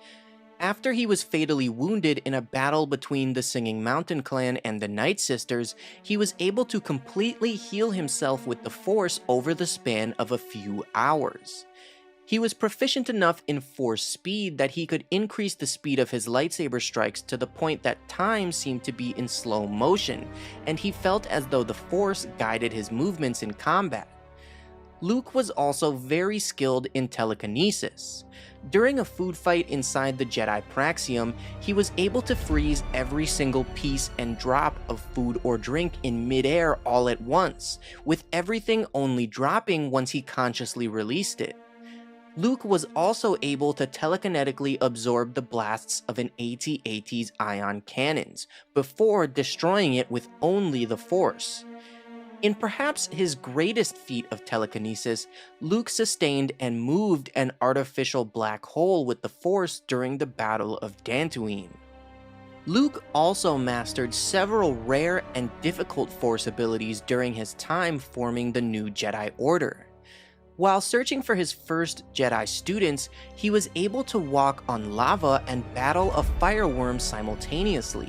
After he was fatally wounded in a battle between the Singing Mountain clan and the Night Sisters, he was able to completely heal himself with the Force over the span of a few hours. He was proficient enough in Force speed that he could increase the speed of his lightsaber strikes to the point that time seemed to be in slow motion, and he felt as though the Force guided his movements in combat. Luke was also very skilled in telekinesis. During a food fight inside the Jedi Praxium, he was able to freeze every single piece and drop of food or drink in midair all at once, with everything only dropping once he consciously released it. Luke was also able to telekinetically absorb the blasts of an AT-AT's ion cannons, before destroying it with only the Force. In perhaps his greatest feat of telekinesis, Luke sustained and moved an artificial black hole with the Force during the Battle of Dantooine. Luke also mastered several rare and difficult Force abilities during his time forming the new Jedi Order. While searching for his first Jedi students, he was able to walk on lava and battle a fireworm simultaneously.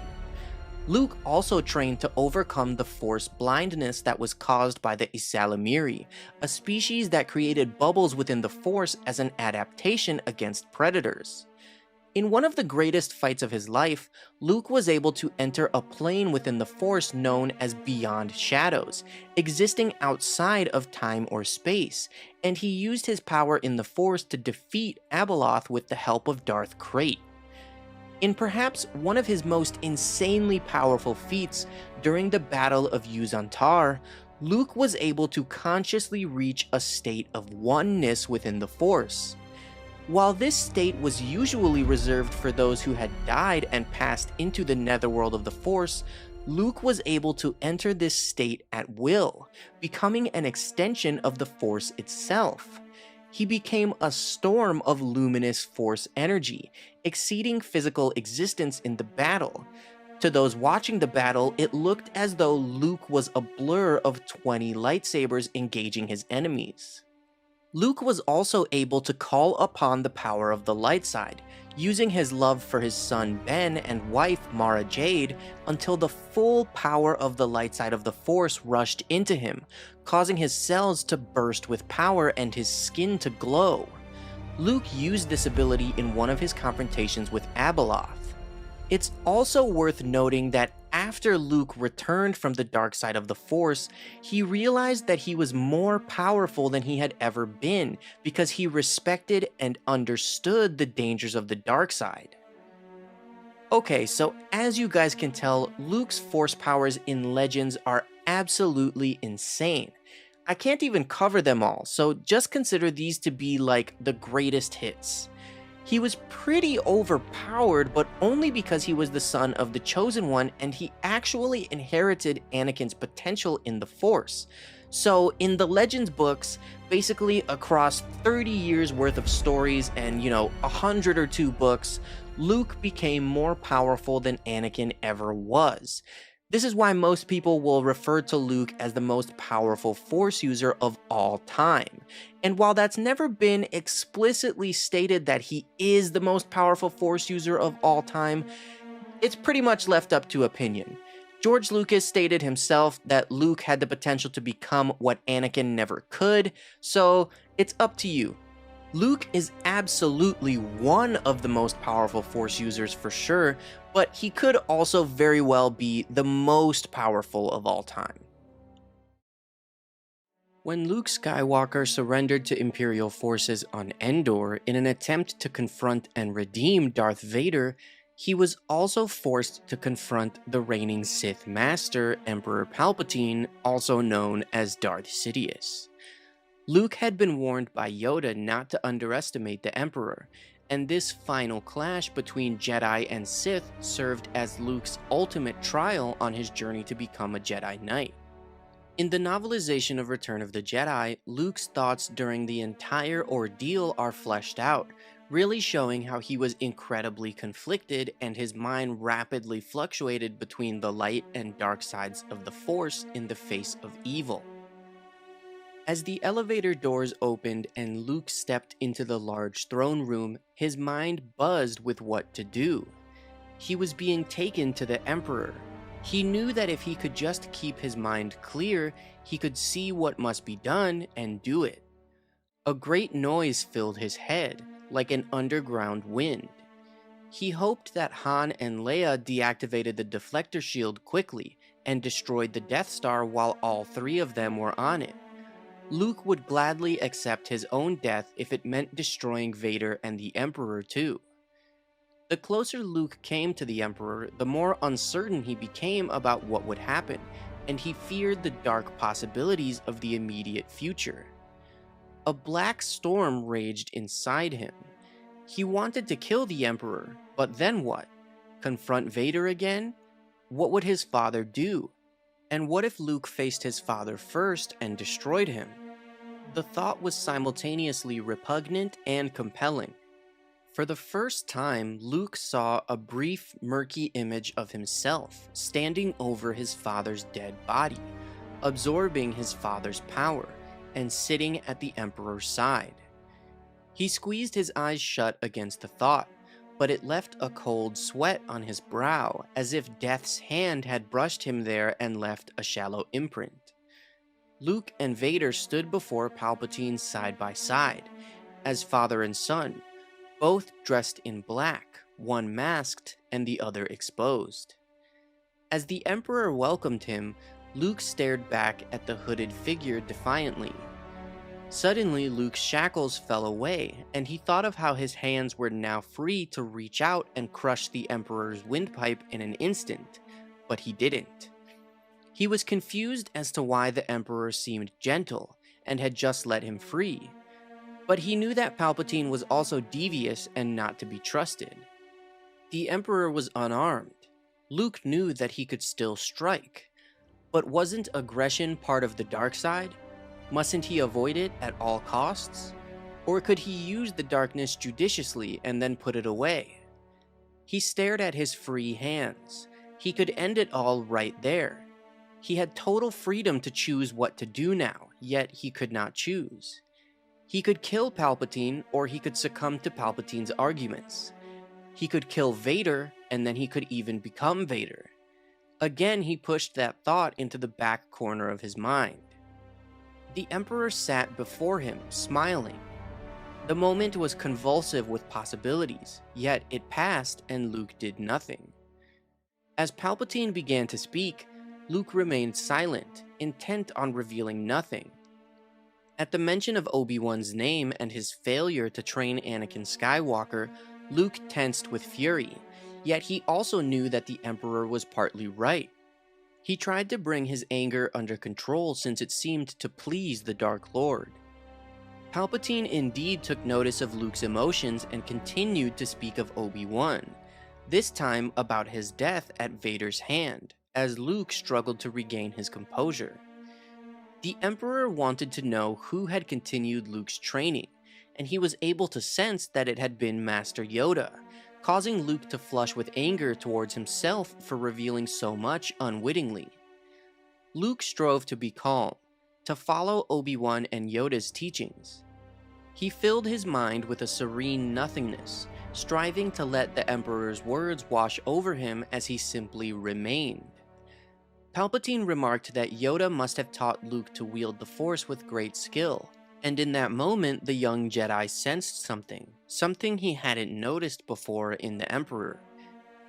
Luke also trained to overcome the Force blindness that was caused by the Ysalamiri, a species that created bubbles within the Force as an adaptation against predators. In one of the greatest fights of his life, Luke was able to enter a plane within the Force known as Beyond Shadows, existing outside of time or space, and he used his power in the Force to defeat Abeloth with the help of Darth Krayt. In perhaps one of his most insanely powerful feats, during the Battle of Yuzantar, Luke was able to consciously reach a state of oneness within the Force. While this state was usually reserved for those who had died and passed into the netherworld of the Force, Luke was able to enter this state at will, becoming an extension of the Force itself. He became a storm of luminous Force energy, exceeding physical existence in the battle. To those watching the battle, it looked as though Luke was a blur of 20 lightsabers engaging his enemies. Luke was also able to call upon the power of the light side, using his love for his son Ben and wife Mara Jade until the full power of the light side of the Force rushed into him, causing his cells to burst with power and his skin to glow. Luke used this ability in one of his confrontations with Abeloth. It's also worth noting that after Luke returned from the dark side of the Force, he realized that he was more powerful than he had ever been because he respected and understood the dangers of the dark side. Okay, so as you guys can tell, Luke's Force powers in Legends are absolutely insane. I can't even cover them all, so just consider these to be like the greatest hits. He was pretty overpowered, but only because he was the son of the Chosen One and he actually inherited Anakin's potential in the Force. So in the Legends books, basically across 30 years worth of stories and 100 or 2 books, Luke became more powerful than Anakin ever was. This is why most people will refer to Luke as the most powerful Force user of all time. And while that's never been explicitly stated that he is the most powerful Force user of all time, it's pretty much left up to opinion. George Lucas stated himself that Luke had the potential to become what Anakin never could, so it's up to you. Luke is absolutely one of the most powerful Force users for sure, but he could also very well be the most powerful of all time. When Luke Skywalker surrendered to Imperial forces on Endor in an attempt to confront and redeem Darth Vader, he was also forced to confront the reigning Sith Master, Emperor Palpatine, also known as Darth Sidious. Luke had been warned by Yoda not to underestimate the Emperor, and this final clash between Jedi and Sith served as Luke's ultimate trial on his journey to become a Jedi Knight. In the novelization of Return of the Jedi, Luke's thoughts during the entire ordeal are fleshed out, really showing how he was incredibly conflicted and his mind rapidly fluctuated between the light and dark sides of the Force in the face of evil. As the elevator doors opened and Luke stepped into the large throne room, his mind buzzed with what to do. He was being taken to the Emperor. He knew that if he could just keep his mind clear, he could see what must be done and do it. A great noise filled his head, like an underground wind. He hoped that Han and Leia deactivated the deflector shield quickly and destroyed the Death Star while all three of them were on it. Luke would gladly accept his own death if it meant destroying Vader and the Emperor too. The closer Luke came to the Emperor, the more uncertain he became about what would happen, and he feared the dark possibilities of the immediate future. A black storm raged inside him. He wanted to kill the Emperor, but then what? Confront Vader again? What would his father do? And what if Luke faced his father first and destroyed him? The thought was simultaneously repugnant and compelling. For the first time, Luke saw a brief, murky image of himself standing over his father's dead body, absorbing his father's power, and sitting at the Emperor's side. He squeezed his eyes shut against the thought, but it left a cold sweat on his brow, as if death's hand had brushed him there and left a shallow imprint. Luke and Vader stood before Palpatine side by side, as father and son, both dressed in black, one masked and the other exposed. As the Emperor welcomed him, Luke stared back at the hooded figure defiantly. Suddenly, Luke's shackles fell away, and he thought of how his hands were now free to reach out and crush the Emperor's windpipe in an instant, but he didn't. He was confused as to why the Emperor seemed gentle and had just let him free, but he knew that Palpatine was also devious and not to be trusted. The Emperor was unarmed. Luke knew that he could still strike, but wasn't aggression part of the dark side? Mustn't he avoid it at all costs? Or could he use the darkness judiciously and then put it away? He stared at his free hands. He could end it all right there. He had total freedom to choose what to do now, yet he could not choose. He could kill Palpatine, or he could succumb to Palpatine's arguments. He could kill Vader, and then he could even become Vader. Again, he pushed that thought into the back corner of his mind. The Emperor sat before him, smiling. The moment was convulsive with possibilities, yet it passed and Luke did nothing. As Palpatine began to speak, Luke remained silent, intent on revealing nothing. At the mention of Obi-Wan's name and his failure to train Anakin Skywalker, Luke tensed with fury, yet he also knew that the Emperor was partly right. He tried to bring his anger under control since it seemed to please the Dark Lord. Palpatine indeed took notice of Luke's emotions and continued to speak of Obi-Wan, this time about his death at Vader's hand, as Luke struggled to regain his composure. The Emperor wanted to know who had continued Luke's training, and he was able to sense that it had been Master Yoda, causing Luke to flush with anger towards himself for revealing so much unwittingly. Luke strove to be calm, to follow Obi-Wan and Yoda's teachings. He filled his mind with a serene nothingness, striving to let the Emperor's words wash over him as he simply remained. Palpatine remarked that Yoda must have taught Luke to wield the Force with great skill, and in that moment the young Jedi sensed something he hadn't noticed before in the Emperor.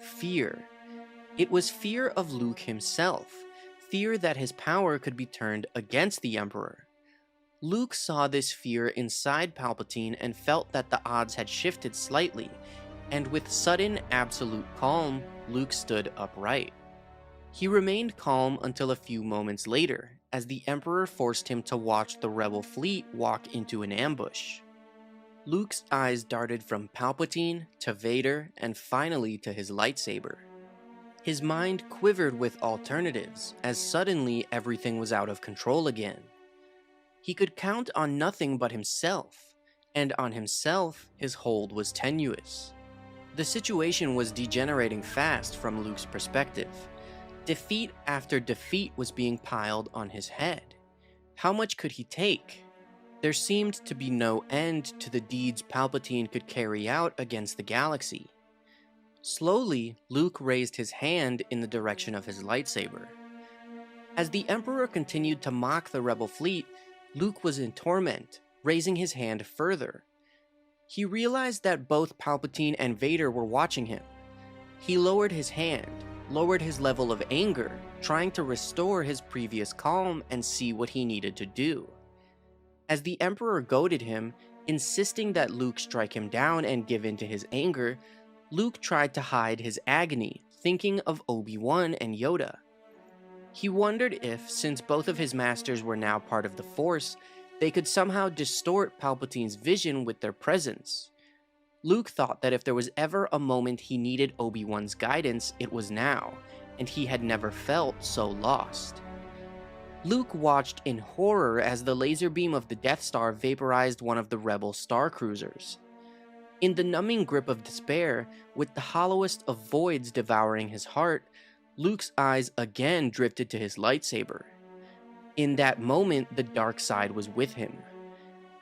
Fear. It was fear of Luke himself, fear that his power could be turned against the Emperor. Luke saw this fear inside Palpatine and felt that the odds had shifted slightly, and with sudden absolute calm, Luke stood upright. He remained calm until a few moments later, as the Emperor forced him to watch the rebel fleet walk into an ambush. Luke's eyes darted from Palpatine to Vader and finally to his lightsaber. His mind quivered with alternatives, as suddenly everything was out of control again. He could count on nothing but himself, and on himself his hold was tenuous. The situation was degenerating fast from Luke's perspective. Defeat after defeat was being piled on his head. How much could he take? There seemed to be no end to the deeds Palpatine could carry out against the galaxy. Slowly, Luke raised his hand in the direction of his lightsaber. As the Emperor continued to mock the rebel fleet, Luke was in torment, raising his hand further. He realized that both Palpatine and Vader were watching him. He lowered his hand, lowered his level of anger, trying to restore his previous calm and see what he needed to do. As the Emperor goaded him, insisting that Luke strike him down and give in to his anger, Luke tried to hide his agony, thinking of Obi-Wan and Yoda. He wondered if, since both of his masters were now part of the Force, they could somehow distort Palpatine's vision with their presence. Luke thought that if there was ever a moment he needed Obi-Wan's guidance, it was now, and he had never felt so lost. Luke watched in horror as the laser beam of the Death Star vaporized one of the rebel star cruisers. In the numbing grip of despair, with the hollowest of voids devouring his heart, Luke's eyes again drifted to his lightsaber. In that moment, the dark side was with him.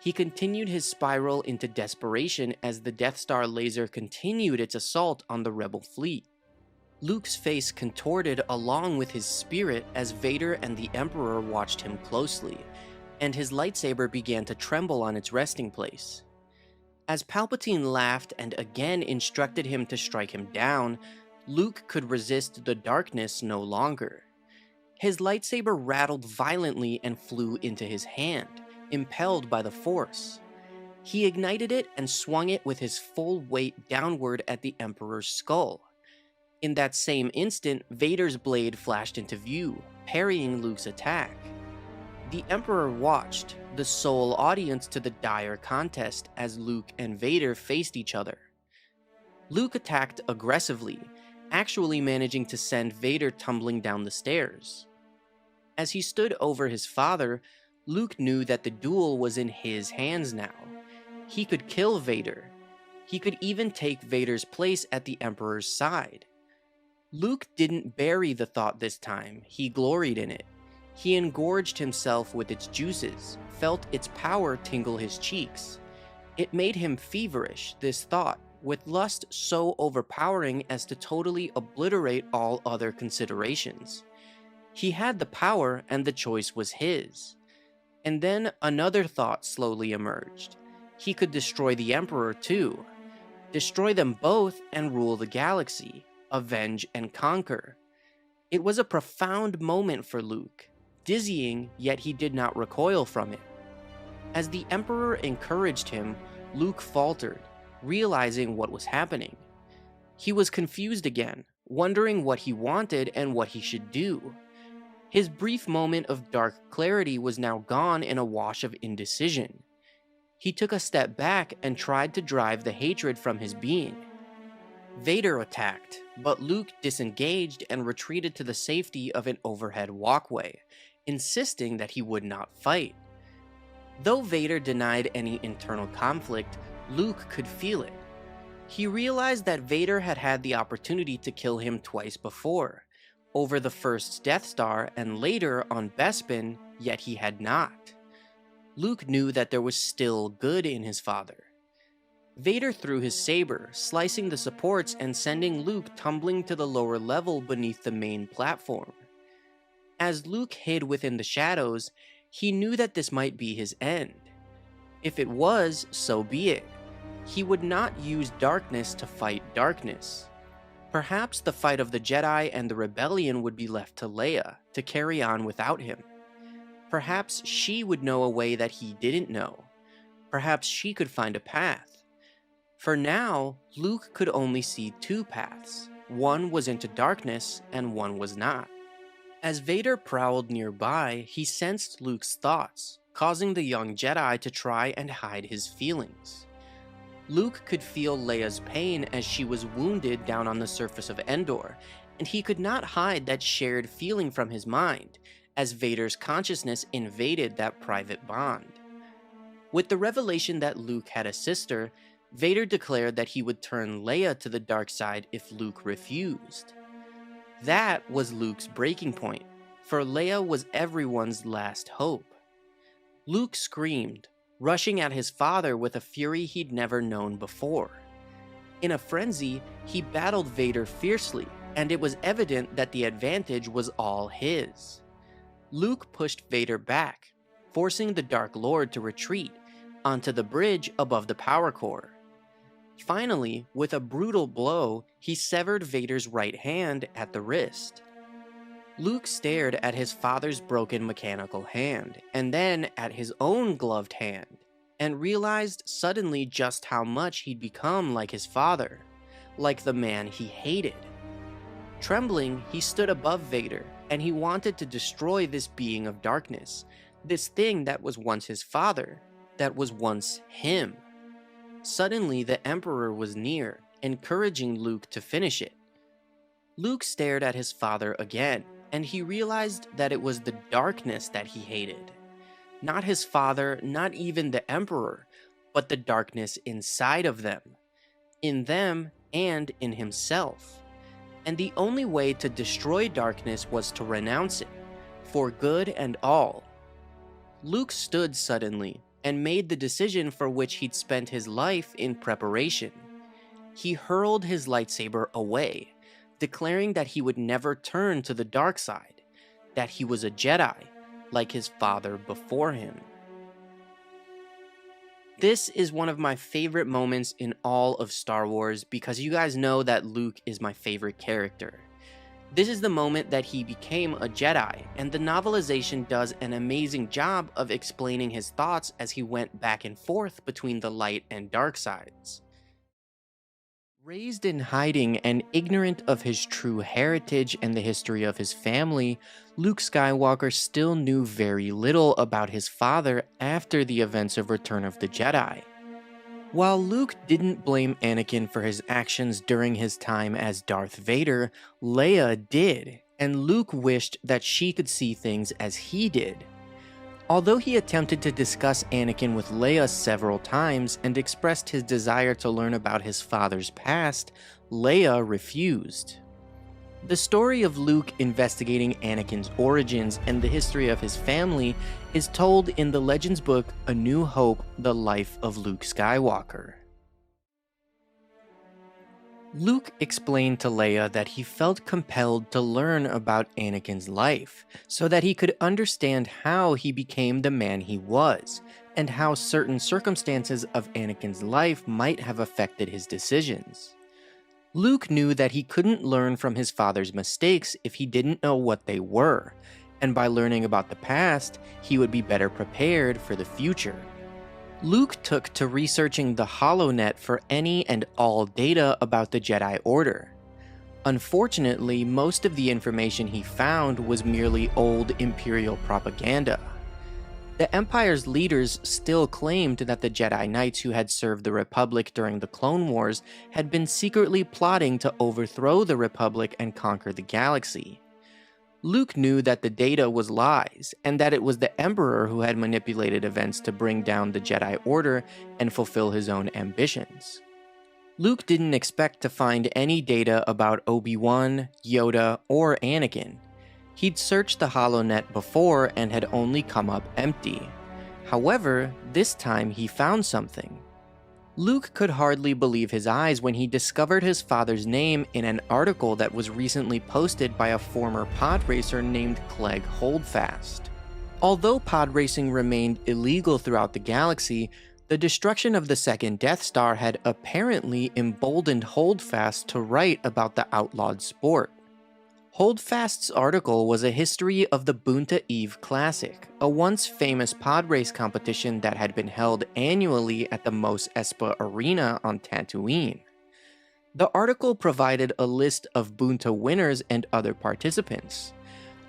He continued his spiral into desperation as the Death Star laser continued its assault on the rebel fleet. Luke's face contorted along with his spirit as Vader and the Emperor watched him closely, and his lightsaber began to tremble on its resting place. As Palpatine laughed and again instructed him to strike him down, Luke could resist the darkness no longer. His lightsaber rattled violently and flew into his hand, impelled by the Force. He ignited it and swung it with his full weight downward at the Emperor's skull. In that same instant, Vader's blade flashed into view, parrying Luke's attack. The Emperor watched, the sole audience to the dire contest as Luke and Vader faced each other. Luke attacked aggressively, actually managing to send Vader tumbling down the stairs. As he stood over his father, Luke knew that the duel was in his hands now. He could kill Vader. He could even take Vader's place at the Emperor's side. Luke didn't bury the thought this time, he gloried in it. He engorged himself with its juices, felt its power tingle his cheeks. It made him feverish, this thought, with lust so overpowering as to totally obliterate all other considerations. He had the power and the choice was his. And then another thought slowly emerged. He could destroy the Emperor too. Destroy them both and rule the galaxy. Avenge and conquer. It was a profound moment for Luke, dizzying, yet he did not recoil from it. As the Emperor encouraged him, Luke faltered, realizing what was happening. He was confused again, wondering what he wanted and what he should do. His brief moment of dark clarity was now gone in a wash of indecision. He took a step back and tried to drive the hatred from his being. Vader attacked, but Luke disengaged and retreated to the safety of an overhead walkway, insisting that he would not fight. Though Vader denied any internal conflict, Luke could feel it. He realized that Vader had had the opportunity to kill him twice before, over the first Death Star and later on Bespin, yet he had not. Luke knew that there was still good in his father. Vader threw his saber, slicing the supports and sending Luke tumbling to the lower level beneath the main platform. As Luke hid within the shadows, he knew that this might be his end. If it was, so be it. He would not use darkness to fight darkness. Perhaps the fight of the Jedi and the rebellion would be left to Leia to carry on without him. Perhaps she would know a way that he didn't know. Perhaps she could find a path. For now, Luke could only see two paths. One was into darkness and one was not. As Vader prowled nearby, he sensed Luke's thoughts, causing the young Jedi to try and hide his feelings. Luke could feel Leia's pain as she was wounded down on the surface of Endor, and he could not hide that shared feeling from his mind, as Vader's consciousness invaded that private bond. With the revelation that Luke had a sister, Vader declared that he would turn Leia to the dark side if Luke refused. That was Luke's breaking point, for Leia was everyone's last hope. Luke screamed, rushing at his father with a fury he'd never known before. In a frenzy, he battled Vader fiercely, and it was evident that the advantage was all his. Luke pushed Vader back, forcing the Dark Lord to retreat onto the bridge above the power core. Finally, with a brutal blow, he severed Vader's right hand at the wrist. Luke stared at his father's broken mechanical hand, and then at his own gloved hand, and realized suddenly just how much he'd become like his father, like the man he hated. Trembling, he stood above Vader, and he wanted to destroy this being of darkness, this thing that was once his father, that was once him. Suddenly, the Emperor was near, encouraging Luke to finish it. Luke stared at his father again, and he realized that it was the darkness that he hated. Not his father, not even the Emperor, but the darkness inside of them. In them and in himself. And the only way to destroy darkness was to renounce it, for good and all. Luke stood suddenly, and made the decision for which he'd spent his life in preparation. He hurled his lightsaber away, declaring that he would never turn to the dark side, that he was a Jedi, like his father before him. This is one of my favorite moments in all of Star Wars because you guys know that Luke is my favorite character. This is the moment that he became a Jedi, and the novelization does an amazing job of explaining his thoughts as he went back and forth between the light and dark sides. Raised in hiding and ignorant of his true heritage and the history of his family, Luke Skywalker still knew very little about his father after the events of Return of the Jedi. While Luke didn't blame Anakin for his actions during his time as Darth Vader, Leia did, and Luke wished that she could see things as he did. Although he attempted to discuss Anakin with Leia several times and expressed his desire to learn about his father's past, Leia refused. The story of Luke investigating Anakin's origins and the history of his family is told in the Legends book A New Hope: The Life of Luke Skywalker. Luke explained to Leia that he felt compelled to learn about Anakin's life, so that he could understand how he became the man he was, and how certain circumstances of Anakin's life might have affected his decisions. Luke knew that he couldn't learn from his father's mistakes if he didn't know what they were, and by learning about the past, he would be better prepared for the future. Luke took to researching the HoloNet for any and all data about the Jedi Order. Unfortunately, most of the information he found was merely old Imperial propaganda. The Empire's leaders still claimed that the Jedi Knights who had served the Republic during the Clone Wars had been secretly plotting to overthrow the Republic and conquer the galaxy. Luke knew that the data was lies, and that it was the Emperor who had manipulated events to bring down the Jedi Order and fulfill his own ambitions. Luke didn't expect to find any data about Obi-Wan, Yoda, or Anakin. He'd searched the HoloNet before and had only come up empty. However, this time he found something. Luke could hardly believe his eyes when he discovered his father's name in an article that was recently posted by a former pod racer named Clegg Holdfast. Although pod racing remained illegal throughout the galaxy, the destruction of the second Death Star had apparently emboldened Holdfast to write about the outlawed sport. Holdfast's article was a history of the Boonta Eve Classic, a once famous pod race competition that had been held annually at the Mos Espa Arena on Tatooine. The article provided a list of Boonta winners and other participants.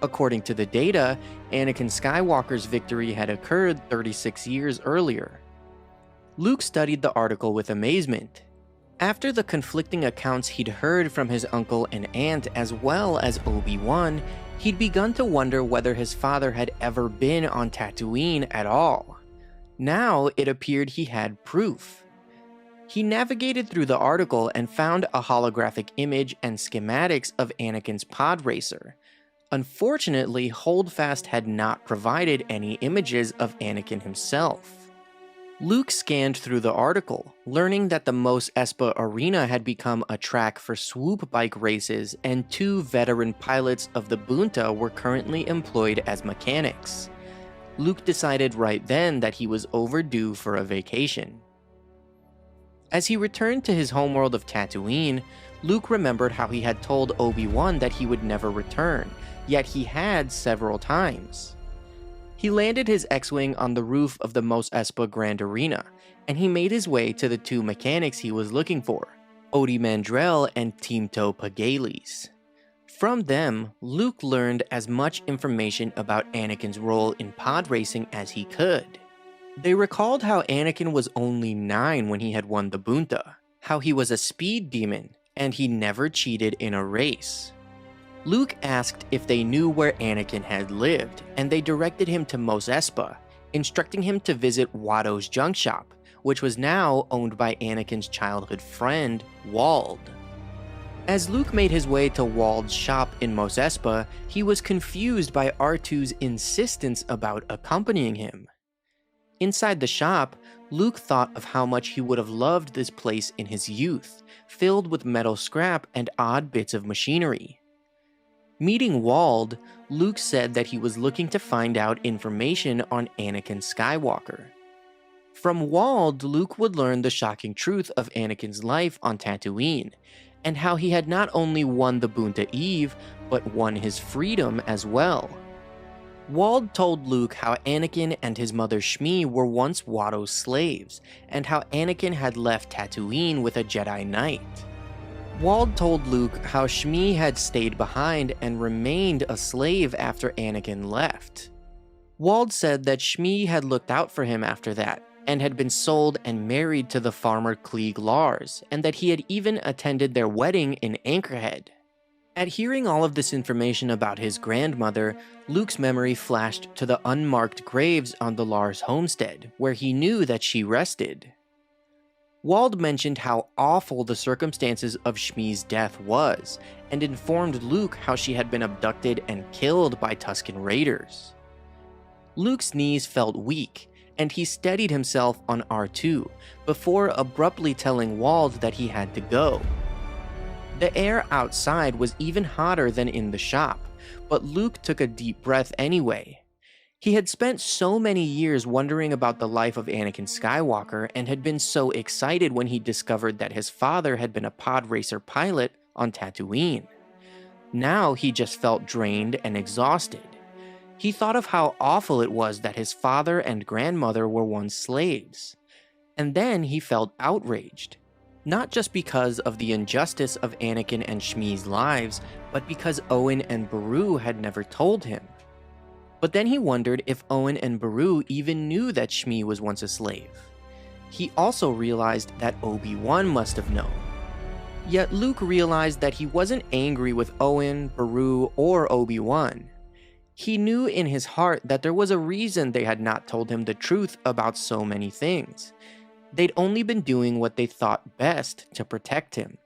According to the data, Anakin Skywalker's victory had occurred 36 years earlier. Luke studied the article with amazement. After the conflicting accounts he'd heard from his uncle and aunt as well as Obi-Wan, he'd begun to wonder whether his father had ever been on Tatooine at all. Now it appeared he had proof. He navigated through the article and found a holographic image and schematics of Anakin's pod racer. Unfortunately, Holdfast had not provided any images of Anakin himself. Luke scanned through the article, learning that the Mos Espa Arena had become a track for swoop bike races and 2 veteran pilots of the Boonta were currently employed as mechanics. Luke decided right then that he was overdue for a vacation. As he returned to his homeworld of Tatooine, Luke remembered how he had told Obi-Wan that he would never return, yet he had several times. He landed his X-Wing on the roof of the Mos Espa Grand Arena, and he made his way to the 2 mechanics he was looking for, Odi Mandrell and Teemto Pagales. From them, Luke learned as much information about Anakin's role in pod racing as he could. They recalled how Anakin was only 9 when he had won the Boonta, how he was a speed demon, and he never cheated in a race. Luke asked if they knew where Anakin had lived, and they directed him to Mos Espa, instructing him to visit Watto's junk shop, which was now owned by Anakin's childhood friend, Wald. As Luke made his way to Wald's shop in Mos Espa, he was confused by R2's insistence about accompanying him. Inside the shop, Luke thought of how much he would have loved this place in his youth, filled with metal scrap and odd bits of machinery. Meeting Wald, Luke said that he was looking to find out information on Anakin Skywalker. From Wald, Luke would learn the shocking truth of Anakin's life on Tatooine, and how he had not only won the Boonta Eve, but won his freedom as well. Wald told Luke how Anakin and his mother Shmi were once Watto's slaves, and how Anakin had left Tatooine with a Jedi Knight. Wald told Luke how Shmi had stayed behind and remained a slave after Anakin left. Wald said that Shmi had looked out for him after that, and had been sold and married to the farmer Klieg Lars, and that he had even attended their wedding in Anchorhead. At hearing all of this information about his grandmother, Luke's memory flashed to the unmarked graves on the Lars homestead, where he knew that she rested. Wald mentioned how awful the circumstances of Shmi's death was, and informed Luke how she had been abducted and killed by Tusken Raiders. Luke's knees felt weak, and he steadied himself on R2, before abruptly telling Wald that he had to go. The air outside was even hotter than in the shop, but Luke took a deep breath anyway. He had spent so many years wondering about the life of Anakin Skywalker and had been so excited when he discovered that his father had been a pod racer pilot on Tatooine. Now he just felt drained and exhausted. He thought of how awful it was that his father and grandmother were once slaves. And then he felt outraged. Not just because of the injustice of Anakin and Shmi's lives, but because Owen and Beru had never told him. But then he wondered if Owen and Beru even knew that Shmi was once a slave. He also realized that Obi-Wan must have known. Yet Luke realized that he wasn't angry with Owen, Beru, or Obi-Wan. He knew in his heart that there was a reason they had not told him the truth about so many things. They'd only been doing what they thought best to protect him.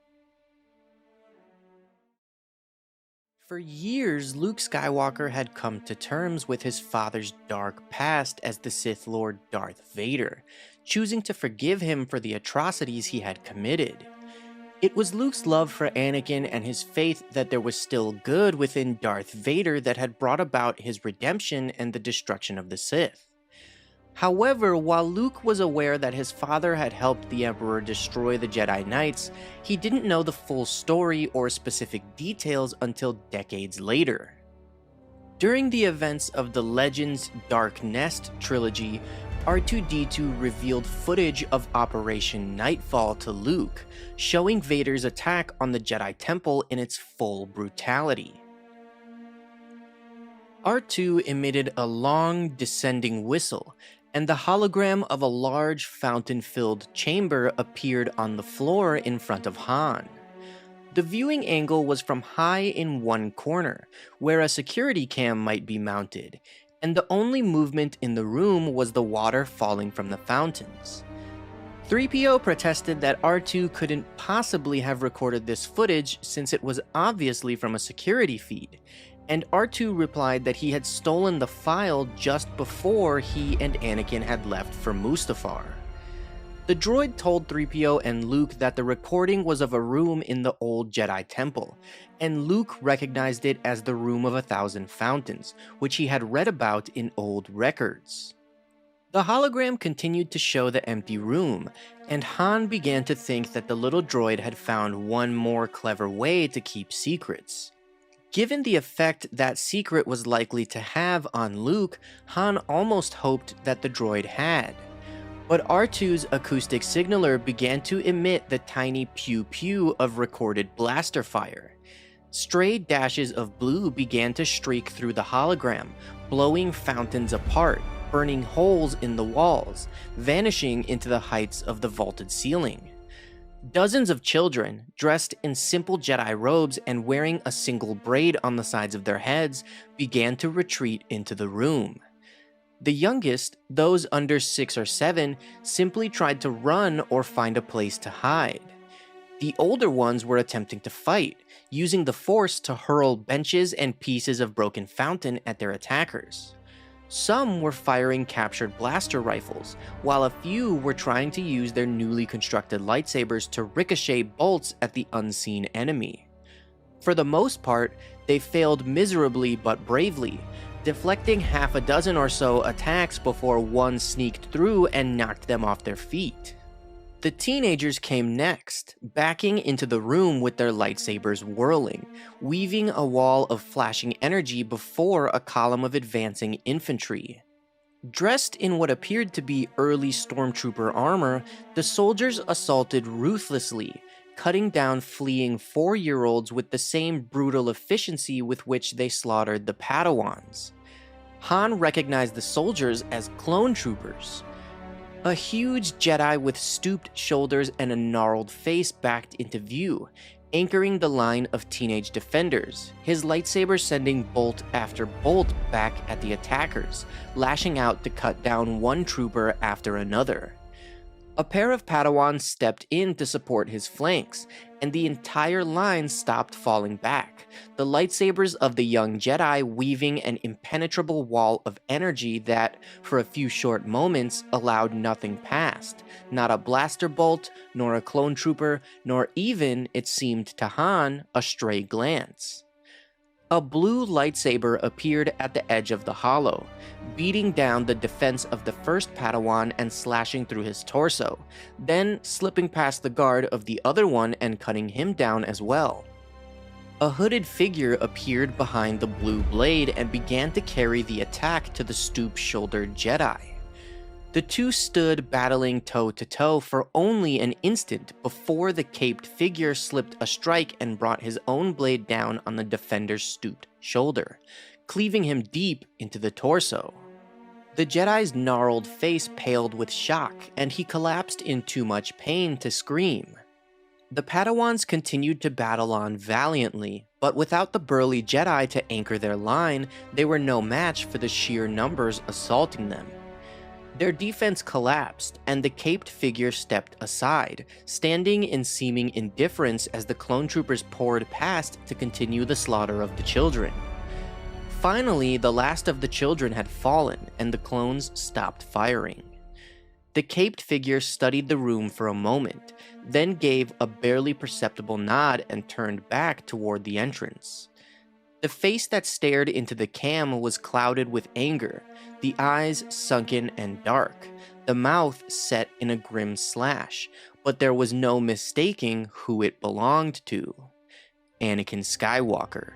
For years, Luke Skywalker had come to terms with his father's dark past as the Sith Lord Darth Vader, choosing to forgive him for the atrocities he had committed. It was Luke's love for Anakin and his faith that there was still good within Darth Vader that had brought about his redemption and the destruction of the Sith. However, while Luke was aware that his father had helped the Emperor destroy the Jedi Knights, he didn't know the full story or specific details until decades later. During the events of the Legends Dark Nest trilogy, R2-D2 revealed footage of Operation Nightfall to Luke, showing Vader's attack on the Jedi Temple in its full brutality. R2 emitted a long, descending whistle, and the hologram of a large fountain-filled chamber appeared on the floor in front of Han. The viewing angle was from high in one corner, where a security cam might be mounted, and the only movement in the room was the water falling from the fountains. 3PO protested that R2 couldn't possibly have recorded this footage since it was obviously from a security feed, and R2 replied that he had stolen the file just before he and Anakin had left for Mustafar. The droid told 3PO and Luke that the recording was of a room in the old Jedi Temple, and Luke recognized it as the Room of 1,000 Fountains, which he had read about in old records. The hologram continued to show the empty room, and Han began to think that the little droid had found one more clever way to keep secrets. Given the effect that secret was likely to have on Luke, Han almost hoped that the droid had. But R2's acoustic signaler began to emit the tiny pew-pew of recorded blaster fire. Stray dashes of blue began to streak through the hologram, blowing fountains apart, burning holes in the walls, vanishing into the heights of the vaulted ceiling. Dozens of children, dressed in simple Jedi robes and wearing a single braid on the sides of their heads, began to retreat into the room. The youngest, those under 6 or 7, simply tried to run or find a place to hide. The older ones were attempting to fight, using the Force to hurl benches and pieces of broken fountain at their attackers. Some were firing captured blaster rifles, while a few were trying to use their newly constructed lightsabers to ricochet bolts at the unseen enemy. For the most part, they failed miserably but bravely, deflecting half a dozen or so attacks before one sneaked through and knocked them off their feet. The teenagers came next, backing into the room with their lightsabers whirling, weaving a wall of flashing energy before a column of advancing infantry. Dressed in what appeared to be early stormtrooper armor, the soldiers assaulted ruthlessly, cutting down fleeing 4-year-olds with the same brutal efficiency with which they slaughtered the Padawans. Han recognized the soldiers as clone troopers. A huge Jedi with stooped shoulders and a gnarled face backed into view, anchoring the line of teenage defenders, his lightsaber sending bolt after bolt back at the attackers, lashing out to cut down one trooper after another. A pair of Padawans stepped in to support his flanks, and the entire line stopped falling back, the lightsabers of the young Jedi weaving an impenetrable wall of energy that, for a few short moments, allowed nothing past, not a blaster bolt, nor a clone trooper, nor even, it seemed to Han, a stray glance. A blue lightsaber appeared at the edge of the hollow, beating down the defense of the first Padawan and slashing through his torso, then slipping past the guard of the other one and cutting him down as well. A hooded figure appeared behind the blue blade and began to carry the attack to the stoop-shouldered Jedi. The two stood battling toe-to-toe for only an instant before the caped figure slipped a strike and brought his own blade down on the defender's stooped shoulder, cleaving him deep into the torso. The Jedi's gnarled face paled with shock, and he collapsed in too much pain to scream. The Padawans continued to battle on valiantly, but without the burly Jedi to anchor their line, they were no match for the sheer numbers assaulting them. Their defense collapsed, and the caped figure stepped aside, standing in seeming indifference as the clone troopers poured past to continue the slaughter of the children. Finally, the last of the children had fallen, and the clones stopped firing. The caped figure studied the room for a moment, then gave a barely perceptible nod and turned back toward the entrance. The face that stared into the cam was clouded with anger, the eyes sunken and dark, the mouth set in a grim slash, but there was no mistaking who it belonged to. Anakin Skywalker.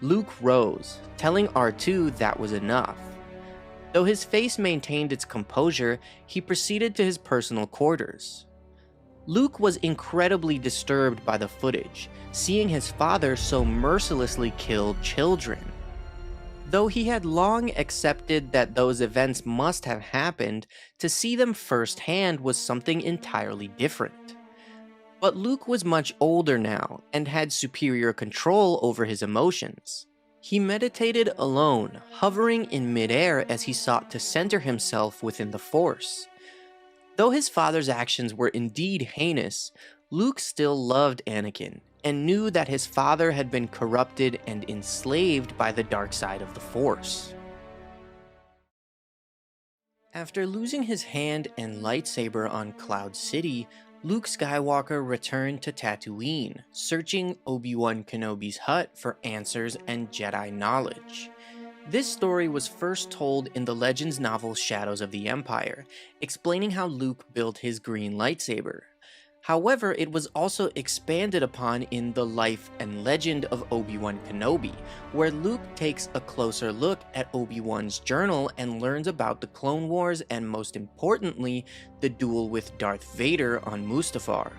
Luke rose, telling R2 that was enough. Though his face maintained its composure, he proceeded to his personal quarters. Luke was incredibly disturbed by the footage, seeing his father so mercilessly kill children. Though he had long accepted that those events must have happened, to see them firsthand was something entirely different. But Luke was much older now, and had superior control over his emotions. He meditated alone, hovering in midair as he sought to center himself within the Force. Though his father's actions were indeed heinous, Luke still loved Anakin, and knew that his father had been corrupted and enslaved by the dark side of the Force. After losing his hand and lightsaber on Cloud City, Luke Skywalker returned to Tatooine, searching Obi-Wan Kenobi's hut for answers and Jedi knowledge. This story was first told in the Legends novel Shadows of the Empire, explaining how Luke built his green lightsaber. However, it was also expanded upon in The Life and Legend of Obi-Wan Kenobi, where Luke takes a closer look at Obi-Wan's journal and learns about the Clone Wars and, most importantly, the duel with Darth Vader on Mustafar.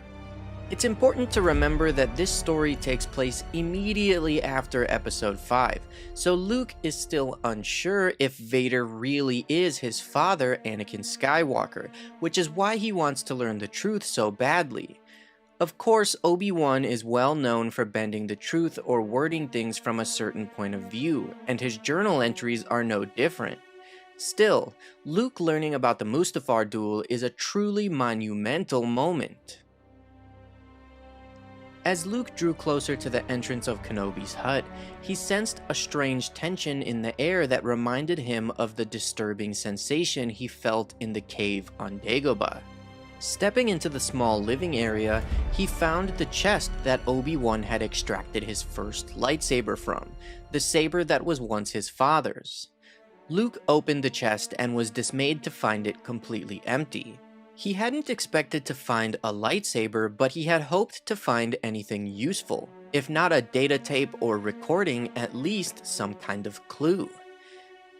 It's important to remember that this story takes place immediately after Episode 5, so Luke is still unsure if Vader really is his father, Anakin Skywalker, which is why he wants to learn the truth so badly. Of course, Obi-Wan is well known for bending the truth or wording things from a certain point of view, and his journal entries are no different. Still, Luke learning about the Mustafar duel is a truly monumental moment. As Luke drew closer to the entrance of Kenobi's hut, he sensed a strange tension in the air that reminded him of the disturbing sensation he felt in the cave on Dagobah. Stepping into the small living area, he found the chest that Obi-Wan had extracted his first lightsaber from, the saber that was once his father's. Luke opened the chest and was dismayed to find it completely empty. He hadn't expected to find a lightsaber, but he had hoped to find anything useful. If not a data tape or recording, at least some kind of clue.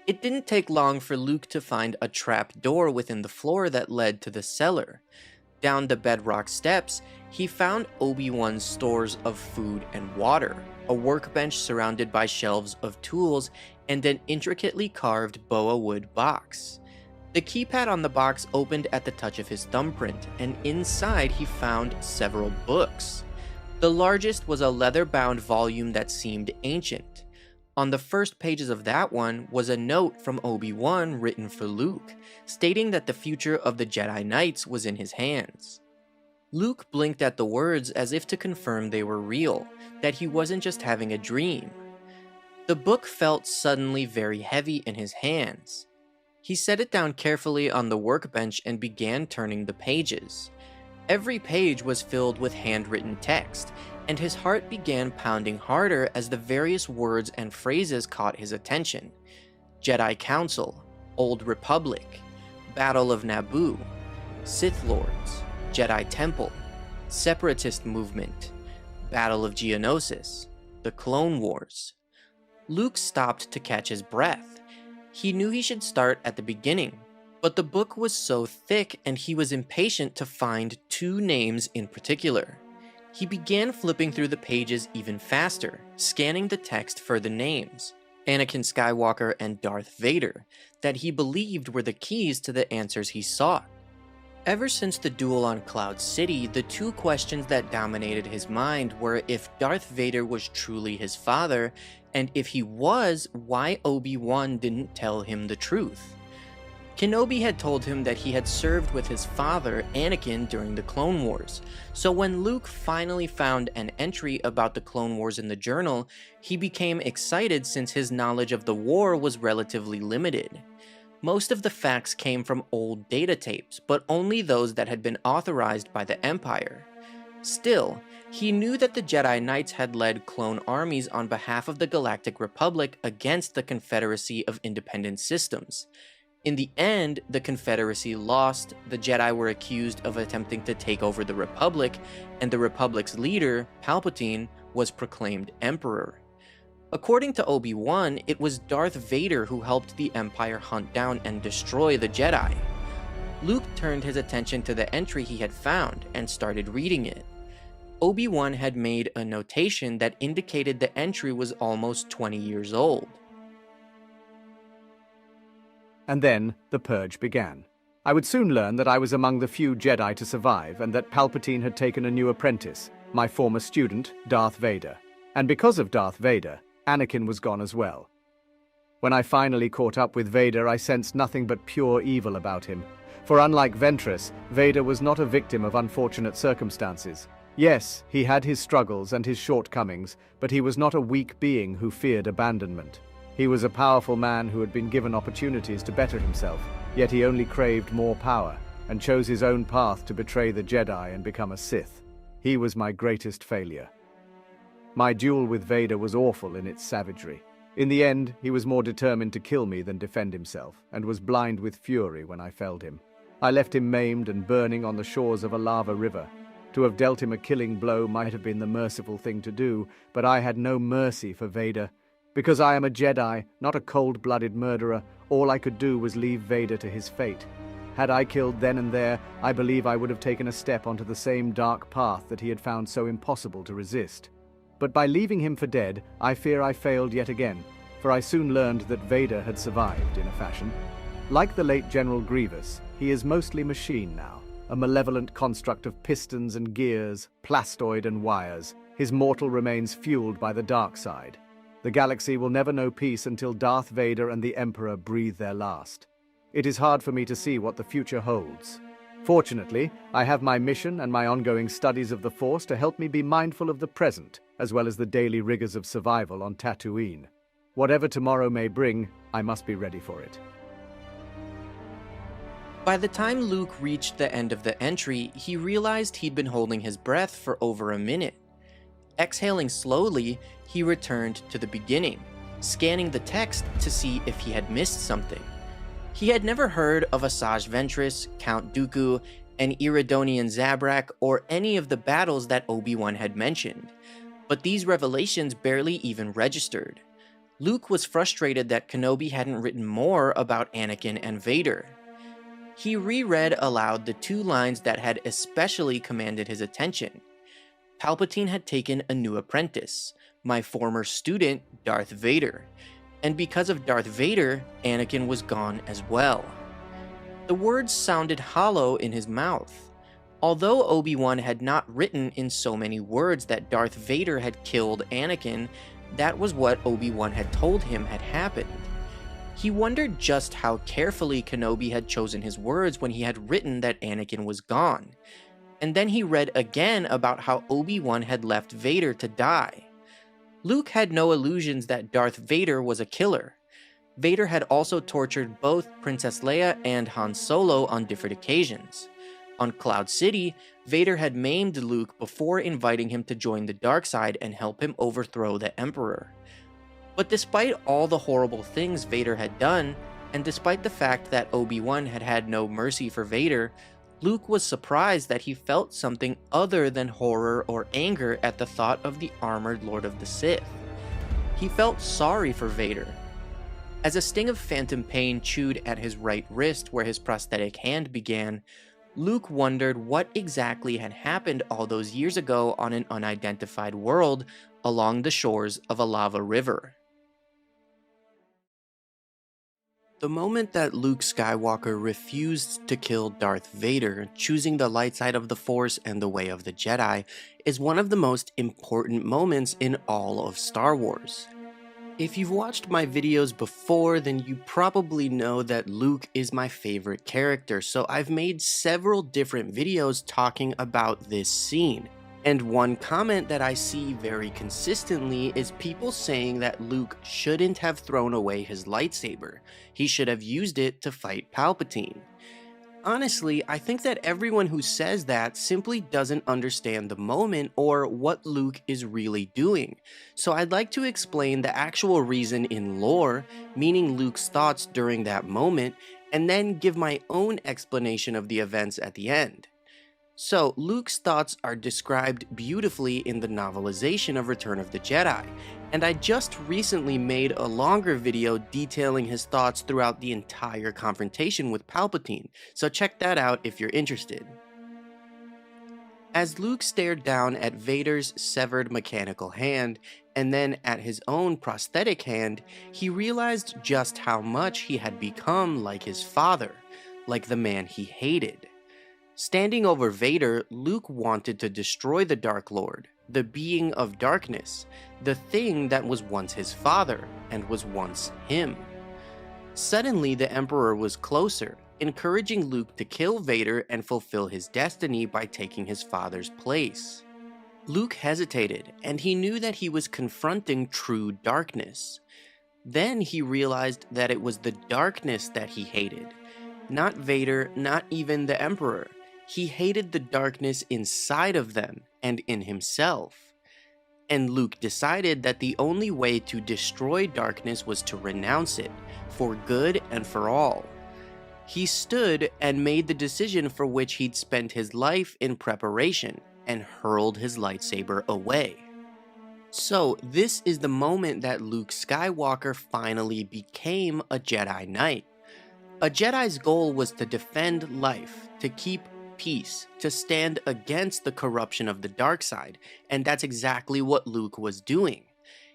It didn't take long for Luke to find a trap door within the floor that led to the cellar. Down the bedrock steps, he found Obi-Wan's stores of food and water, a workbench surrounded by shelves of tools, and an intricately carved boa wood box. The keypad on the box opened at the touch of his thumbprint, and inside he found several books. The largest was a leather-bound volume that seemed ancient. On the first pages of that one was a note from Obi-Wan written for Luke, stating that the future of the Jedi Knights was in his hands. Luke blinked at the words as if to confirm they were real, that he wasn't just having a dream. The book felt suddenly very heavy in his hands. He set it down carefully on the workbench and began turning the pages. Every page was filled with handwritten text, and his heart began pounding harder as the various words and phrases caught his attention. Jedi Council, Old Republic, Battle of Naboo, Sith Lords, Jedi Temple, Separatist Movement, Battle of Geonosis, the Clone Wars. Luke stopped to catch his breath. He knew he should start at the beginning, but the book was so thick and he was impatient to find two names in particular. He began flipping through the pages even faster, scanning the text for the names, Anakin Skywalker and Darth Vader, that he believed were the keys to the answers he sought. Ever since the duel on Cloud City, the two questions that dominated his mind were if Darth Vader was truly his father, and if he was, why Obi-Wan didn't tell him the truth. Kenobi had told him that he had served with his father, Anakin, during the Clone Wars, so when Luke finally found an entry about the Clone Wars in the journal, he became excited since his knowledge of the war was relatively limited. Most of the facts came from old data tapes, but only those that had been authorized by the Empire. Still, he knew that the Jedi Knights had led clone armies on behalf of the Galactic Republic against the Confederacy of Independent Systems. In the end, the Confederacy lost, the Jedi were accused of attempting to take over the Republic, and the Republic's leader, Palpatine, was proclaimed Emperor. According to Obi-Wan, it was Darth Vader who helped the Empire hunt down and destroy the Jedi. Luke turned his attention to the entry he had found and started reading it. Obi-Wan had made a notation that indicated the entry was almost 20 years old. And then the purge began. I would soon learn that I was among the few Jedi to survive and that Palpatine had taken a new apprentice, my former student, Darth Vader. And because of Darth Vader, Anakin was gone as well. When I finally caught up with Vader, I sensed nothing but pure evil about him. For unlike Ventress, Vader was not a victim of unfortunate circumstances. Yes, he had his struggles and his shortcomings, but he was not a weak being who feared abandonment. He was a powerful man who had been given opportunities to better himself, yet he only craved more power, and chose his own path to betray the Jedi and become a Sith. He was my greatest failure. My duel with Vader was awful in its savagery. In the end, he was more determined to kill me than defend himself, and was blind with fury when I felled him. I left him maimed and burning on the shores of a lava river. To have dealt him a killing blow might have been the merciful thing to do, but I had no mercy for Vader. Because I am a Jedi, not a cold-blooded murderer, all I could do was leave Vader to his fate. Had I killed then and there, I believe I would have taken a step onto the same dark path that he had found so impossible to resist. But by leaving him for dead, I fear I failed yet again, for I soon learned that Vader had survived in a fashion. Like the late General Grievous, he is mostly machine now, a malevolent construct of pistons and gears, plastoid and wires. His mortal remains fueled by the dark side. The galaxy will never know peace until Darth Vader and the Emperor breathe their last. It is hard for me to see what the future holds. Fortunately, I have my mission and my ongoing studies of the Force to help me be mindful of the present, as well as the daily rigors of survival on Tatooine. Whatever tomorrow may bring, I must be ready for it. By the time Luke reached the end of the entry, he realized he'd been holding his breath for over a minute. Exhaling slowly, he returned to the beginning, scanning the text to see if he had missed something. He had never heard of Assaj Ventress, Count Dooku, an Iridonian Zabrak, or any of the battles that Obi-Wan had mentioned, but these revelations barely even registered. Luke was frustrated that Kenobi hadn't written more about Anakin and Vader. He reread aloud the two lines that had especially commanded his attention. Palpatine had taken a new apprentice, my former student, Darth Vader, and because of Darth Vader, Anakin was gone as well. The words sounded hollow in his mouth. Although Obi-Wan had not written in so many words that Darth Vader had killed Anakin, that was what Obi-Wan had told him had happened. He wondered just how carefully Kenobi had chosen his words when he had written that Anakin was gone. And then he read again about how Obi-Wan had left Vader to die. Luke had no illusions that Darth Vader was a killer. Vader had also tortured both Princess Leia and Han Solo on different occasions. On Cloud City, Vader had maimed Luke before inviting him to join the dark side and help him overthrow the Emperor. But despite all the horrible things Vader had done, and despite the fact that Obi-Wan had had no mercy for Vader, Luke was surprised that he felt something other than horror or anger at the thought of the armored Lord of the Sith. He felt sorry for Vader. As a sting of phantom pain chewed at his right wrist where his prosthetic hand began, Luke wondered what exactly had happened all those years ago on an unidentified world along the shores of a lava river. The moment that Luke Skywalker refused to kill Darth Vader, choosing the light side of the Force and the way of the Jedi, is one of the most important moments in all of Star Wars. If you've watched my videos before, then you probably know that Luke is my favorite character, so I've made several different videos talking about this scene. And one comment that I see very consistently is people saying that Luke shouldn't have thrown away his lightsaber. He should have used it to fight Palpatine. Honestly, I think that everyone who says that simply doesn't understand the moment or what Luke is really doing. So I'd like to explain the actual reason in lore, meaning Luke's thoughts during that moment, and then give my own explanation of the events at the end. So, Luke's thoughts are described beautifully in the novelization of Return of the Jedi, and I just recently made a longer video detailing his thoughts throughout the entire confrontation with Palpatine, so check that out if you're interested. As Luke stared down at Vader's severed mechanical hand, and then at his own prosthetic hand, he realized just how much he had become like his father, like the man he hated. Standing over Vader, Luke wanted to destroy the Dark Lord, the being of darkness, the thing that was once his father and was once him. Suddenly, the Emperor was closer, encouraging Luke to kill Vader and fulfill his destiny by taking his father's place. Luke hesitated, and he knew that he was confronting true darkness. Then he realized that it was the darkness that he hated. Not Vader, not even the Emperor. He hated the darkness inside of them and in himself. And Luke decided that the only way to destroy darkness was to renounce it, for good and for all. He stood and made the decision for which he'd spent his life in preparation, and hurled his lightsaber away. So this is the moment that Luke Skywalker finally became a Jedi Knight. A Jedi's goal was to defend life, to keep peace, to stand against the corruption of the dark side, and that's exactly what Luke was doing.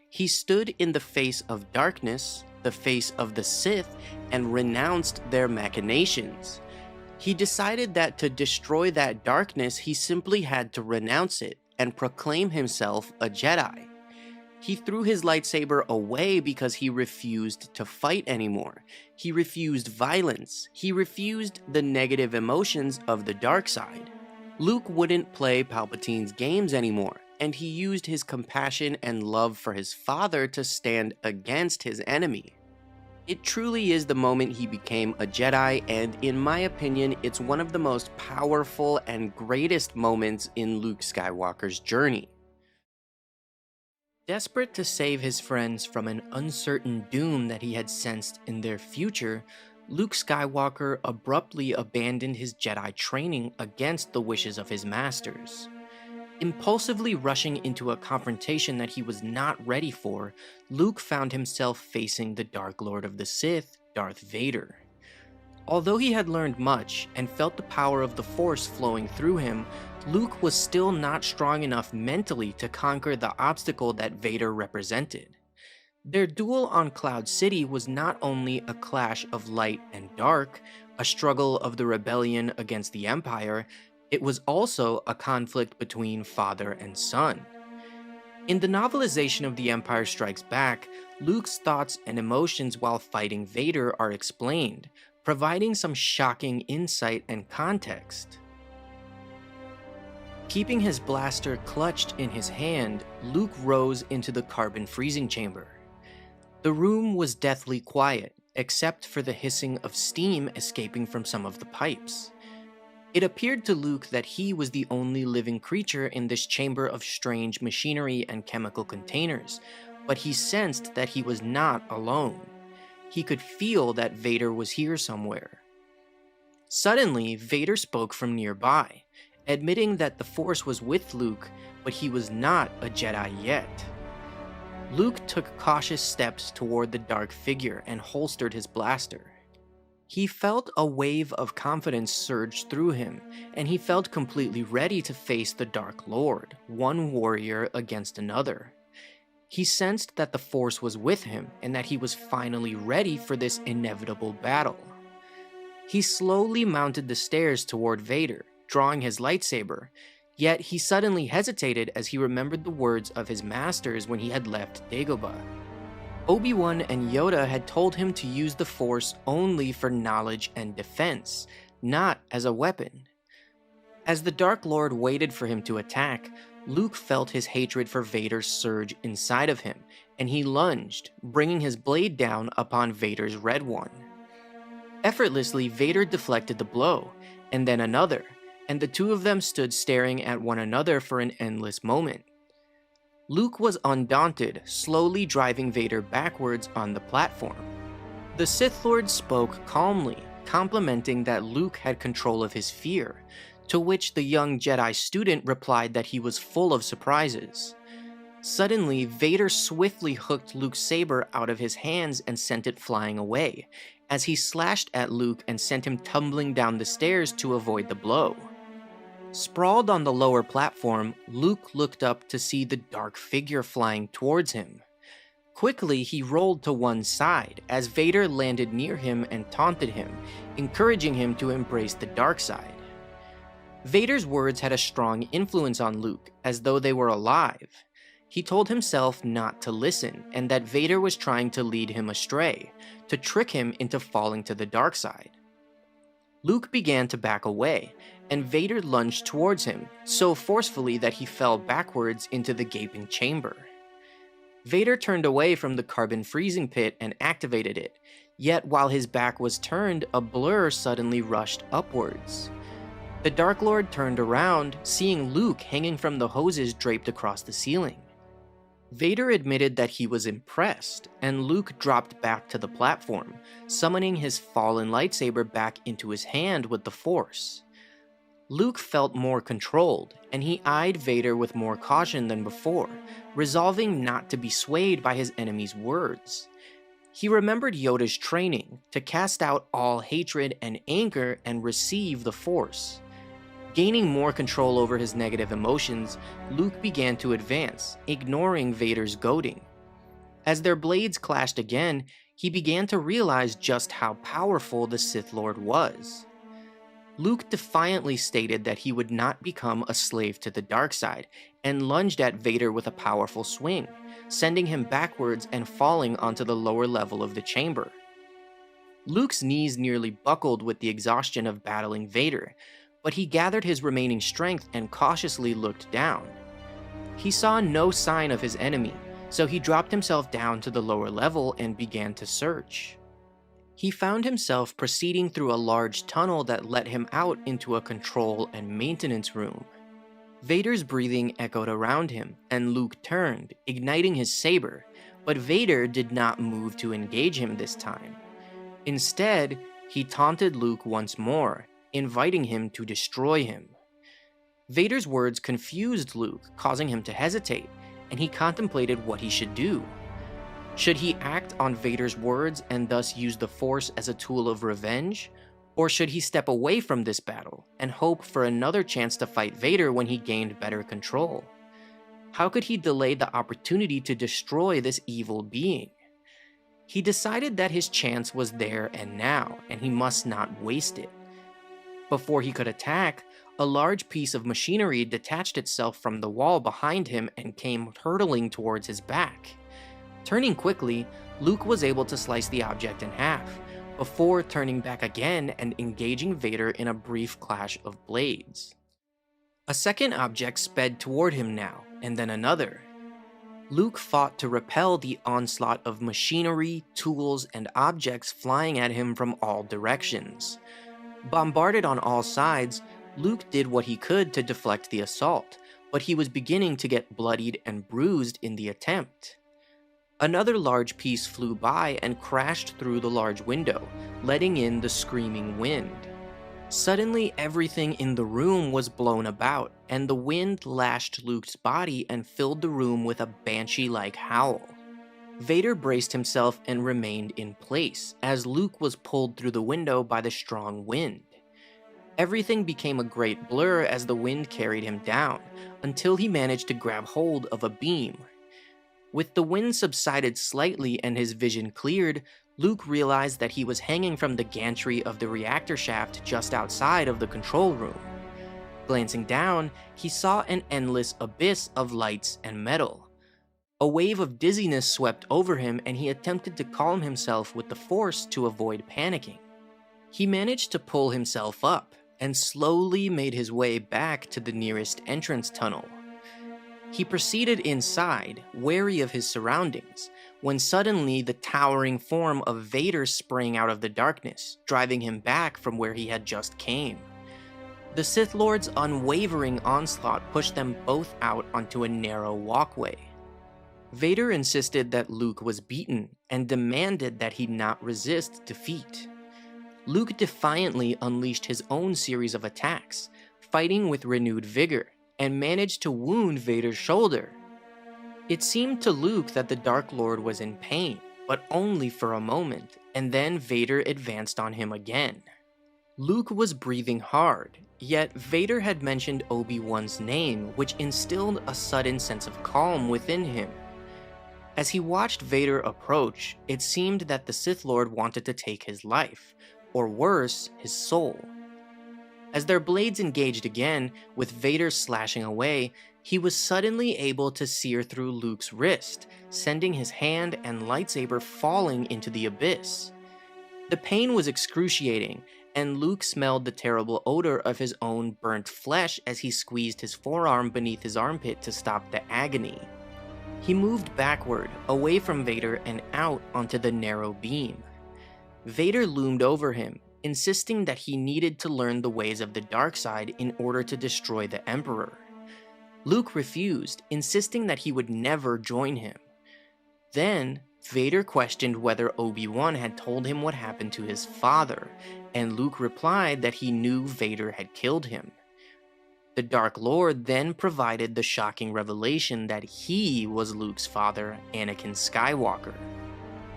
He stood in the face of darkness, the face of the Sith, and renounced their machinations. He decided that to destroy that darkness, he simply had to renounce it and proclaim himself a Jedi. He threw his lightsaber away because he refused to fight anymore. He refused violence. He refused the negative emotions of the dark side. Luke wouldn't play Palpatine's games anymore, and he used his compassion and love for his father to stand against his enemy. It truly is the moment he became a Jedi, and in my opinion, it's one of the most powerful and greatest moments in Luke Skywalker's journey. Desperate to save his friends from an uncertain doom that he had sensed in their future, Luke Skywalker abruptly abandoned his Jedi training against the wishes of his masters. Impulsively rushing into a confrontation that he was not ready for, Luke found himself facing the Dark Lord of the Sith, Darth Vader. Although he had learned much and felt the power of the Force flowing through him, Luke was still not strong enough mentally to conquer the obstacle that Vader represented. Their duel on Cloud City was not only a clash of light and dark, a struggle of the rebellion against the Empire, it was also a conflict between father and son. In the novelization of The Empire Strikes Back, Luke's thoughts and emotions while fighting Vader are explained, providing some shocking insight and context. Keeping his blaster clutched in his hand, Luke rose into the carbon freezing chamber. The room was deathly quiet, except for the hissing of steam escaping from some of the pipes. It appeared to Luke that he was the only living creature in this chamber of strange machinery and chemical containers, but he sensed that he was not alone. He could feel that Vader was here somewhere. Suddenly, Vader spoke from nearby, admitting that the Force was with Luke, but he was not a Jedi yet. Luke took cautious steps toward the dark figure and holstered his blaster. He felt a wave of confidence surge through him, and he felt completely ready to face the Dark Lord, one warrior against another. He sensed that the Force was with him and that he was finally ready for this inevitable battle. He slowly mounted the stairs toward Vader, drawing his lightsaber, yet he suddenly hesitated as he remembered the words of his masters when he had left Dagobah. Obi-Wan and Yoda had told him to use the Force only for knowledge and defense, not as a weapon. As the Dark Lord waited for him to attack, Luke felt his hatred for Vader surge inside of him, and he lunged, bringing his blade down upon Vader's red one. Effortlessly, Vader deflected the blow, and then another, and the two of them stood staring at one another for an endless moment. Luke was undaunted, slowly driving Vader backwards on the platform. The Sith Lord spoke calmly, complimenting that Luke had control of his fear, to which the young Jedi student replied that he was full of surprises. Suddenly, Vader swiftly hooked Luke's saber out of his hands and sent it flying away, as he slashed at Luke and sent him tumbling down the stairs to avoid the blow. Sprawled on the lower platform, Luke looked up to see the dark figure flying towards him. Quickly, he rolled to one side as Vader landed near him and taunted him, encouraging him to embrace the dark side. Vader's words had a strong influence on Luke, as though they were alive. He told himself not to listen, and that Vader was trying to lead him astray, to trick him into falling to the dark side. Luke began to back away, and Vader lunged towards him, so forcefully that he fell backwards into the gaping chamber. Vader turned away from the carbon freezing pit and activated it, yet while his back was turned, a blur suddenly rushed upwards. The Dark Lord turned around, seeing Luke hanging from the hoses draped across the ceiling. Vader admitted that he was impressed, and Luke dropped back to the platform, summoning his fallen lightsaber back into his hand with the Force. Luke felt more controlled, and he eyed Vader with more caution than before, resolving not to be swayed by his enemy's words. He remembered Yoda's training to cast out all hatred and anger and receive the Force. Gaining more control over his negative emotions, Luke began to advance, ignoring Vader's goading. As their blades clashed again, he began to realize just how powerful the Sith Lord was. Luke defiantly stated that he would not become a slave to the dark side, and lunged at Vader with a powerful swing, sending him backwards and falling onto the lower level of the chamber. Luke's knees nearly buckled with the exhaustion of battling Vader, but he gathered his remaining strength and cautiously looked down. He saw no sign of his enemy, so he dropped himself down to the lower level and began to search. He found himself proceeding through a large tunnel that let him out into a control and maintenance room. Vader's breathing echoed around him, and Luke turned, igniting his saber, but Vader did not move to engage him this time. Instead, he taunted Luke once more, inviting him to destroy him. Vader's words confused Luke, causing him to hesitate, and he contemplated what he should do. Should he act on Vader's words and thus use the Force as a tool of revenge? Or should he step away from this battle and hope for another chance to fight Vader when he gained better control? How could he delay the opportunity to destroy this evil being? He decided that his chance was there and now, and he must not waste it. Before he could attack, a large piece of machinery detached itself from the wall behind him and came hurtling towards his back. Turning quickly, Luke was able to slice the object in half, before turning back again and engaging Vader in a brief clash of blades. A second object sped toward him now, and then another. Luke fought to repel the onslaught of machinery, tools, and objects flying at him from all directions. Bombarded on all sides, Luke did what he could to deflect the assault, but he was beginning to get bloodied and bruised in the attempt. Another large piece flew by and crashed through the large window, letting in the screaming wind. Suddenly, everything in the room was blown about, and the wind lashed Luke's body and filled the room with a banshee-like howl. Vader braced himself and remained in place, as Luke was pulled through the window by the strong wind. Everything became a great blur as the wind carried him down, until he managed to grab hold of a beam. With the wind subsided slightly and his vision cleared, Luke realized that he was hanging from the gantry of the reactor shaft just outside of the control room. Glancing down, he saw an endless abyss of lights and metal. A wave of dizziness swept over him, and he attempted to calm himself with the Force to avoid panicking. He managed to pull himself up, and slowly made his way back to the nearest entrance tunnel. He proceeded inside, wary of his surroundings, when suddenly the towering form of Vader sprang out of the darkness, driving him back from where he had just came. The Sith Lord's unwavering onslaught pushed them both out onto a narrow walkway. Vader insisted that Luke was beaten and demanded that he not resist defeat. Luke defiantly unleashed his own series of attacks, fighting with renewed vigor, and managed to wound Vader's shoulder. It seemed to Luke that the Dark Lord was in pain, but only for a moment, and then Vader advanced on him again. Luke was breathing hard, yet Vader had mentioned Obi-Wan's name, which instilled a sudden sense of calm within him. As he watched Vader approach, it seemed that the Sith Lord wanted to take his life, or worse, his soul. As their blades engaged again, with Vader slashing away, he was suddenly able to sear through Luke's wrist, sending his hand and lightsaber falling into the abyss. The pain was excruciating, and Luke smelled the terrible odor of his own burnt flesh as he squeezed his forearm beneath his armpit to stop the agony. He moved backward, away from Vader and out onto the narrow beam. Vader loomed over him, insisting that he needed to learn the ways of the dark side in order to destroy the Emperor. Luke refused, insisting that he would never join him. Then, Vader questioned whether Obi-Wan had told him what happened to his father, and Luke replied that he knew Vader had killed him. The Dark Lord then provided the shocking revelation that he was Luke's father, Anakin Skywalker.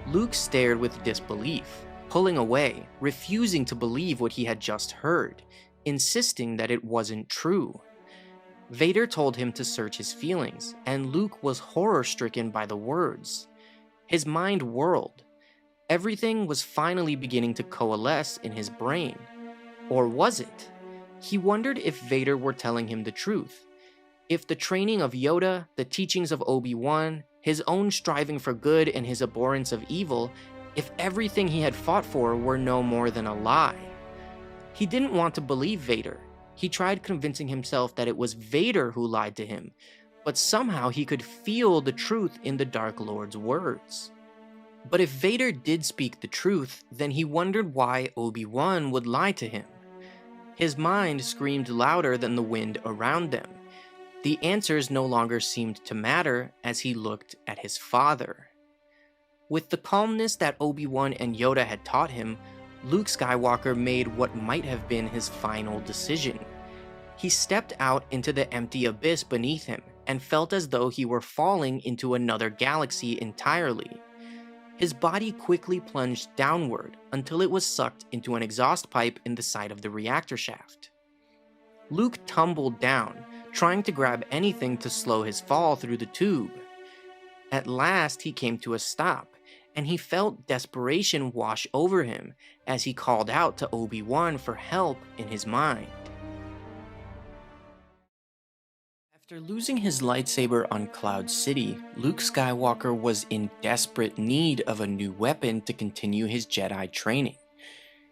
Luke stared with disbelief, pulling away, refusing to believe what he had just heard, insisting that it wasn't true. Vader told him to search his feelings, and Luke was horror-stricken by the words. His mind whirled. Everything was finally beginning to coalesce in his brain. Or was it? He wondered if Vader were telling him the truth. If the training of Yoda, the teachings of Obi-Wan, his own striving for good and his abhorrence of evil, if everything he had fought for were no more than a lie. He didn't want to believe Vader. He tried convincing himself that it was Vader who lied to him, but somehow he could feel the truth in the Dark Lord's words. But if Vader did speak the truth, then he wondered why Obi-Wan would lie to him. His mind screamed louder than the wind around them. The answers no longer seemed to matter as he looked at his father. With the calmness that Obi-Wan and Yoda had taught him, Luke Skywalker made what might have been his final decision. He stepped out into the empty abyss beneath him and felt as though he were falling into another galaxy entirely. His body quickly plunged downward until it was sucked into an exhaust pipe in the side of the reactor shaft. Luke tumbled down, trying to grab anything to slow his fall through the tube. At last he came to a stop, and he felt desperation wash over him as he called out to Obi-Wan for help in his mind. After losing his lightsaber on Cloud City, Luke Skywalker was in desperate need of a new weapon to continue his Jedi training.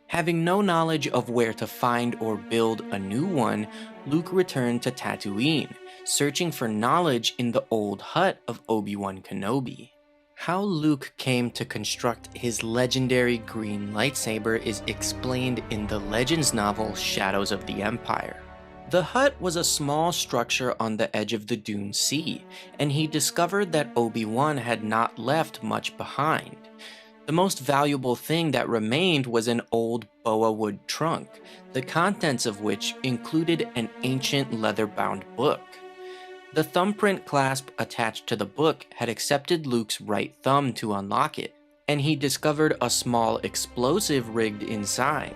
Having no knowledge of where to find or build a new one, Luke returned to Tatooine, searching for knowledge in the old hut of Obi-Wan Kenobi. How Luke came to construct his legendary green lightsaber is explained in the Legends novel Shadows of the Empire. The hut was a small structure on the edge of the Dune Sea, and he discovered that Obi-Wan had not left much behind. The most valuable thing that remained was an old boa wood trunk, the contents of which included an ancient leather-bound book. The thumbprint clasp attached to the book had accepted Luke's right thumb to unlock it, and he discovered a small explosive rigged inside.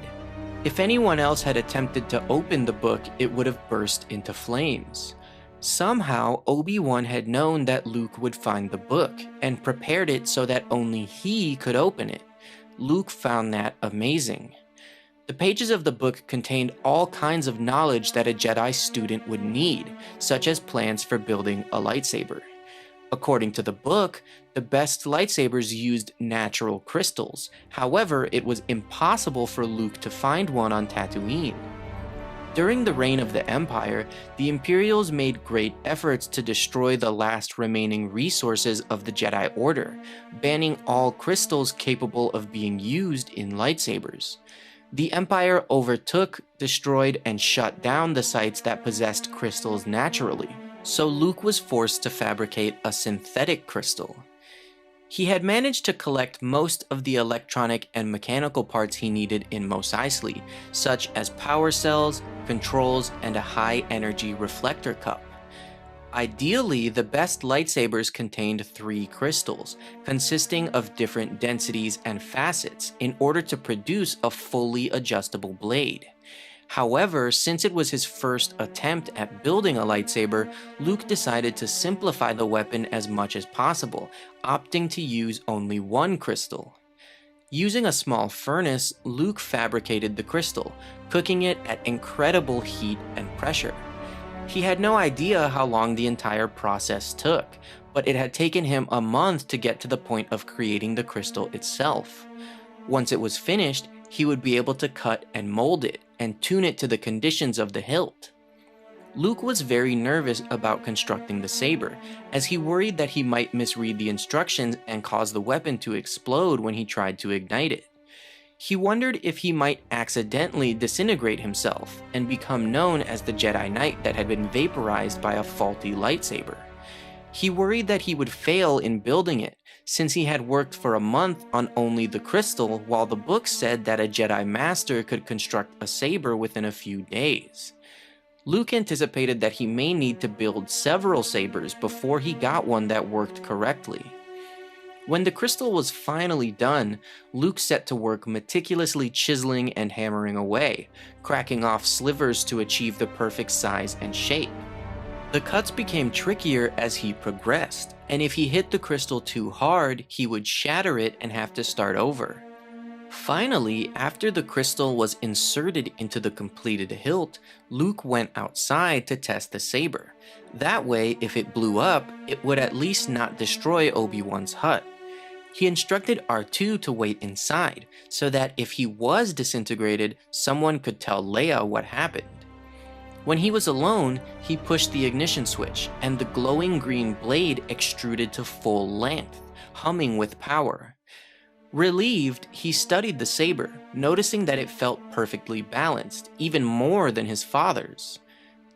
If anyone else had attempted to open the book, it would have burst into flames. Somehow, Obi-Wan had known that Luke would find the book, and prepared it so that only he could open it. Luke found that amazing. The pages of the book contained all kinds of knowledge that a Jedi student would need, such as plans for building a lightsaber. According to the book, the best lightsabers used natural crystals. However, it was impossible for Luke to find one on Tatooine. During the reign of the Empire, the Imperials made great efforts to destroy the last remaining resources of the Jedi Order, banning all crystals capable of being used in lightsabers. The Empire overtook, destroyed, and shut down the sites that possessed crystals naturally, so Luke was forced to fabricate a synthetic crystal. He had managed to collect most of the electronic and mechanical parts he needed in Mos Eisley, such as power cells, controls, and a high-energy reflector cup. Ideally, the best lightsabers contained 3 crystals, consisting of different densities and facets, in order to produce a fully adjustable blade. However, since it was his first attempt at building a lightsaber, Luke decided to simplify the weapon as much as possible, opting to use only 1 crystal. Using a small furnace, Luke fabricated the crystal, cooking it at incredible heat and pressure. He had no idea how long the entire process took, but it had taken him a month to get to the point of creating the crystal itself. Once it was finished, he would be able to cut and mold it, and tune it to the conditions of the hilt. Luke was very nervous about constructing the saber, as he worried that he might misread the instructions and cause the weapon to explode when he tried to ignite it. He wondered if he might accidentally disintegrate himself and become known as the Jedi Knight that had been vaporized by a faulty lightsaber. He worried that he would fail in building it, since he had worked for a month on only the crystal, while the book said that a Jedi Master could construct a saber within a few days. Luke anticipated that he may need to build several sabers before he got one that worked correctly. When the crystal was finally done, Luke set to work meticulously chiseling and hammering away, cracking off slivers to achieve the perfect size and shape. The cuts became trickier as he progressed, and if he hit the crystal too hard, he would shatter it and have to start over. Finally, after the crystal was inserted into the completed hilt, Luke went outside to test the saber. That way, if it blew up, it would at least not destroy Obi-Wan's hut. He instructed R2 to wait inside, so that if he was disintegrated, someone could tell Leia what happened. When he was alone, he pushed the ignition switch, and the glowing green blade extruded to full length, humming with power. Relieved, he studied the saber, noticing that it felt perfectly balanced, even more than his father's.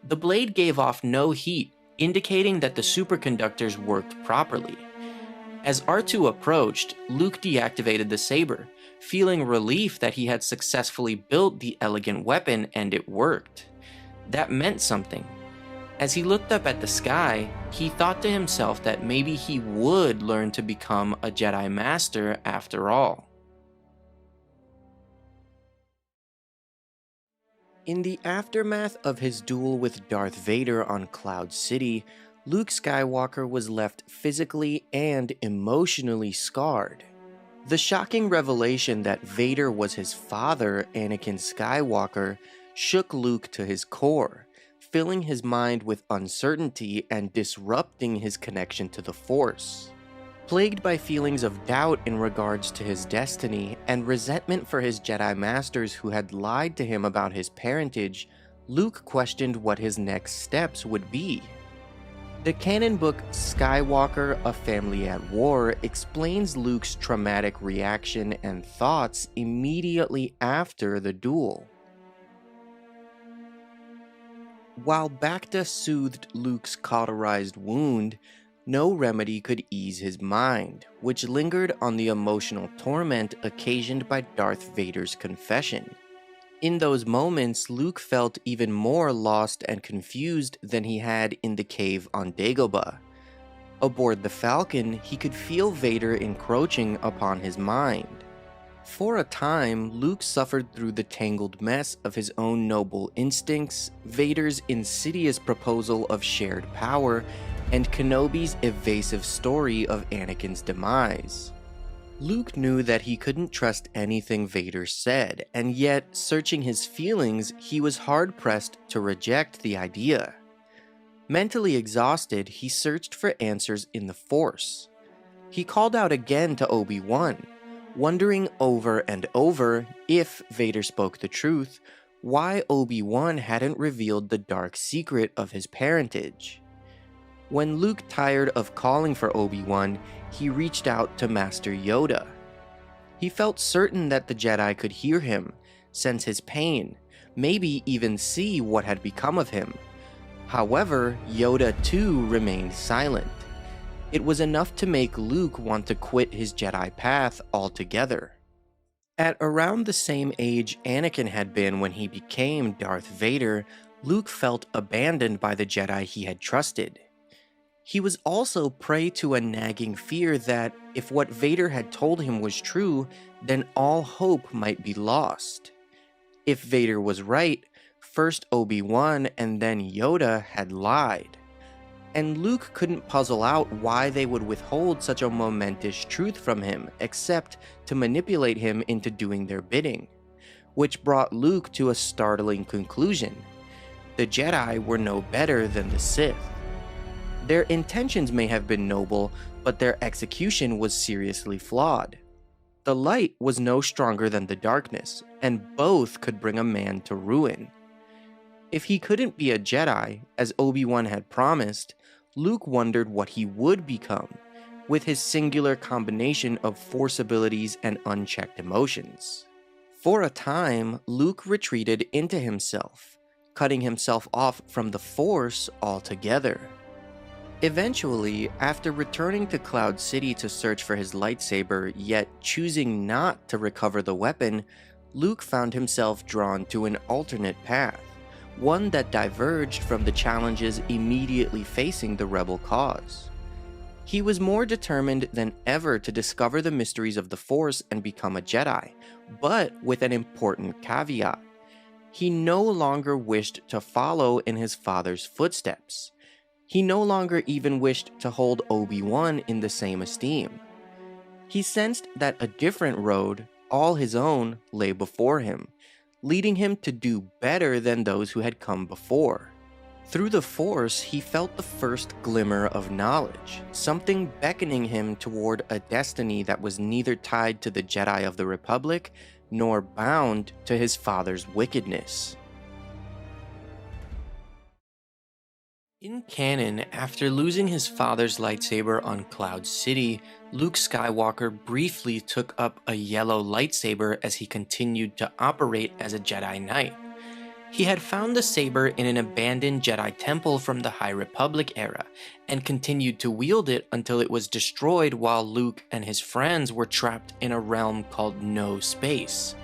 The blade gave off no heat, indicating that the superconductors worked properly. As R2 approached, Luke deactivated the saber, feeling relief that he had successfully built the elegant weapon and it worked. That meant something. As he looked up at the sky, he thought to himself that maybe he would learn to become a Jedi Master after all. In the aftermath of his duel with Darth Vader on Cloud City, Luke Skywalker was left physically and emotionally scarred. The shocking revelation that Vader was his father, Anakin Skywalker, shook Luke to his core, filling his mind with uncertainty and disrupting his connection to the Force. Plagued by feelings of doubt in regards to his destiny and resentment for his Jedi Masters who had lied to him about his parentage, Luke questioned what his next steps would be. The canon book Skywalker, A Family at War explains Luke's traumatic reaction and thoughts immediately after the duel. While Bacta soothed Luke's cauterized wound, no remedy could ease his mind, which lingered on the emotional torment occasioned by Darth Vader's confession. In those moments, Luke felt even more lost and confused than he had in the cave on Dagobah. Aboard the Falcon, he could feel Vader encroaching upon his mind. For a time, Luke suffered through the tangled mess of his own noble instincts, Vader's insidious proposal of shared power, and Kenobi's evasive story of Anakin's demise. Luke knew that he couldn't trust anything Vader said, and yet, searching his feelings, he was hard-pressed to reject the idea. Mentally exhausted, he searched for answers in the Force. He called out again to Obi-Wan, wondering over and over, if Vader spoke the truth, why Obi-Wan hadn't revealed the dark secret of his parentage. When Luke tired of calling for Obi-Wan, he reached out to Master Yoda. He felt certain that the Jedi could hear him, sense his pain, maybe even see what had become of him. However, Yoda too remained silent. It was enough to make Luke want to quit his Jedi path altogether. At around the same age Anakin had been when he became Darth Vader, Luke felt abandoned by the Jedi he had trusted. He was also prey to a nagging fear that, if what Vader had told him was true, then all hope might be lost. If Vader was right, first Obi-Wan and then Yoda had lied. And Luke couldn't puzzle out why they would withhold such a momentous truth from him, except to manipulate him into doing their bidding. Which brought Luke to a startling conclusion. The Jedi were no better than the Sith. Their intentions may have been noble, but their execution was seriously flawed. The light was no stronger than the darkness, and both could bring a man to ruin. If he couldn't be a Jedi, as Obi-Wan had promised, Luke wondered what he would become, with his singular combination of Force abilities and unchecked emotions. For a time, Luke retreated into himself, cutting himself off from the Force altogether. Eventually, after returning to Cloud City to search for his lightsaber, yet choosing not to recover the weapon, Luke found himself drawn to an alternate path, one that diverged from the challenges immediately facing the rebel cause. He was more determined than ever to discover the mysteries of the Force and become a Jedi, but with an important caveat. He no longer wished to follow in his father's footsteps. He no longer even wished to hold Obi-Wan in the same esteem. He sensed that a different road, all his own, lay before him, leading him to do better than those who had come before. Through the Force, he felt the first glimmer of knowledge, something beckoning him toward a destiny that was neither tied to the Jedi of the Republic, nor bound to his father's wickedness. In canon, after losing his father's lightsaber on Cloud City, Luke Skywalker briefly took up a yellow lightsaber as he continued to operate as a Jedi Knight. He had found the saber in an abandoned Jedi temple from the High Republic era, and continued to wield it until it was destroyed while Luke and his friends were trapped in a realm called No Space.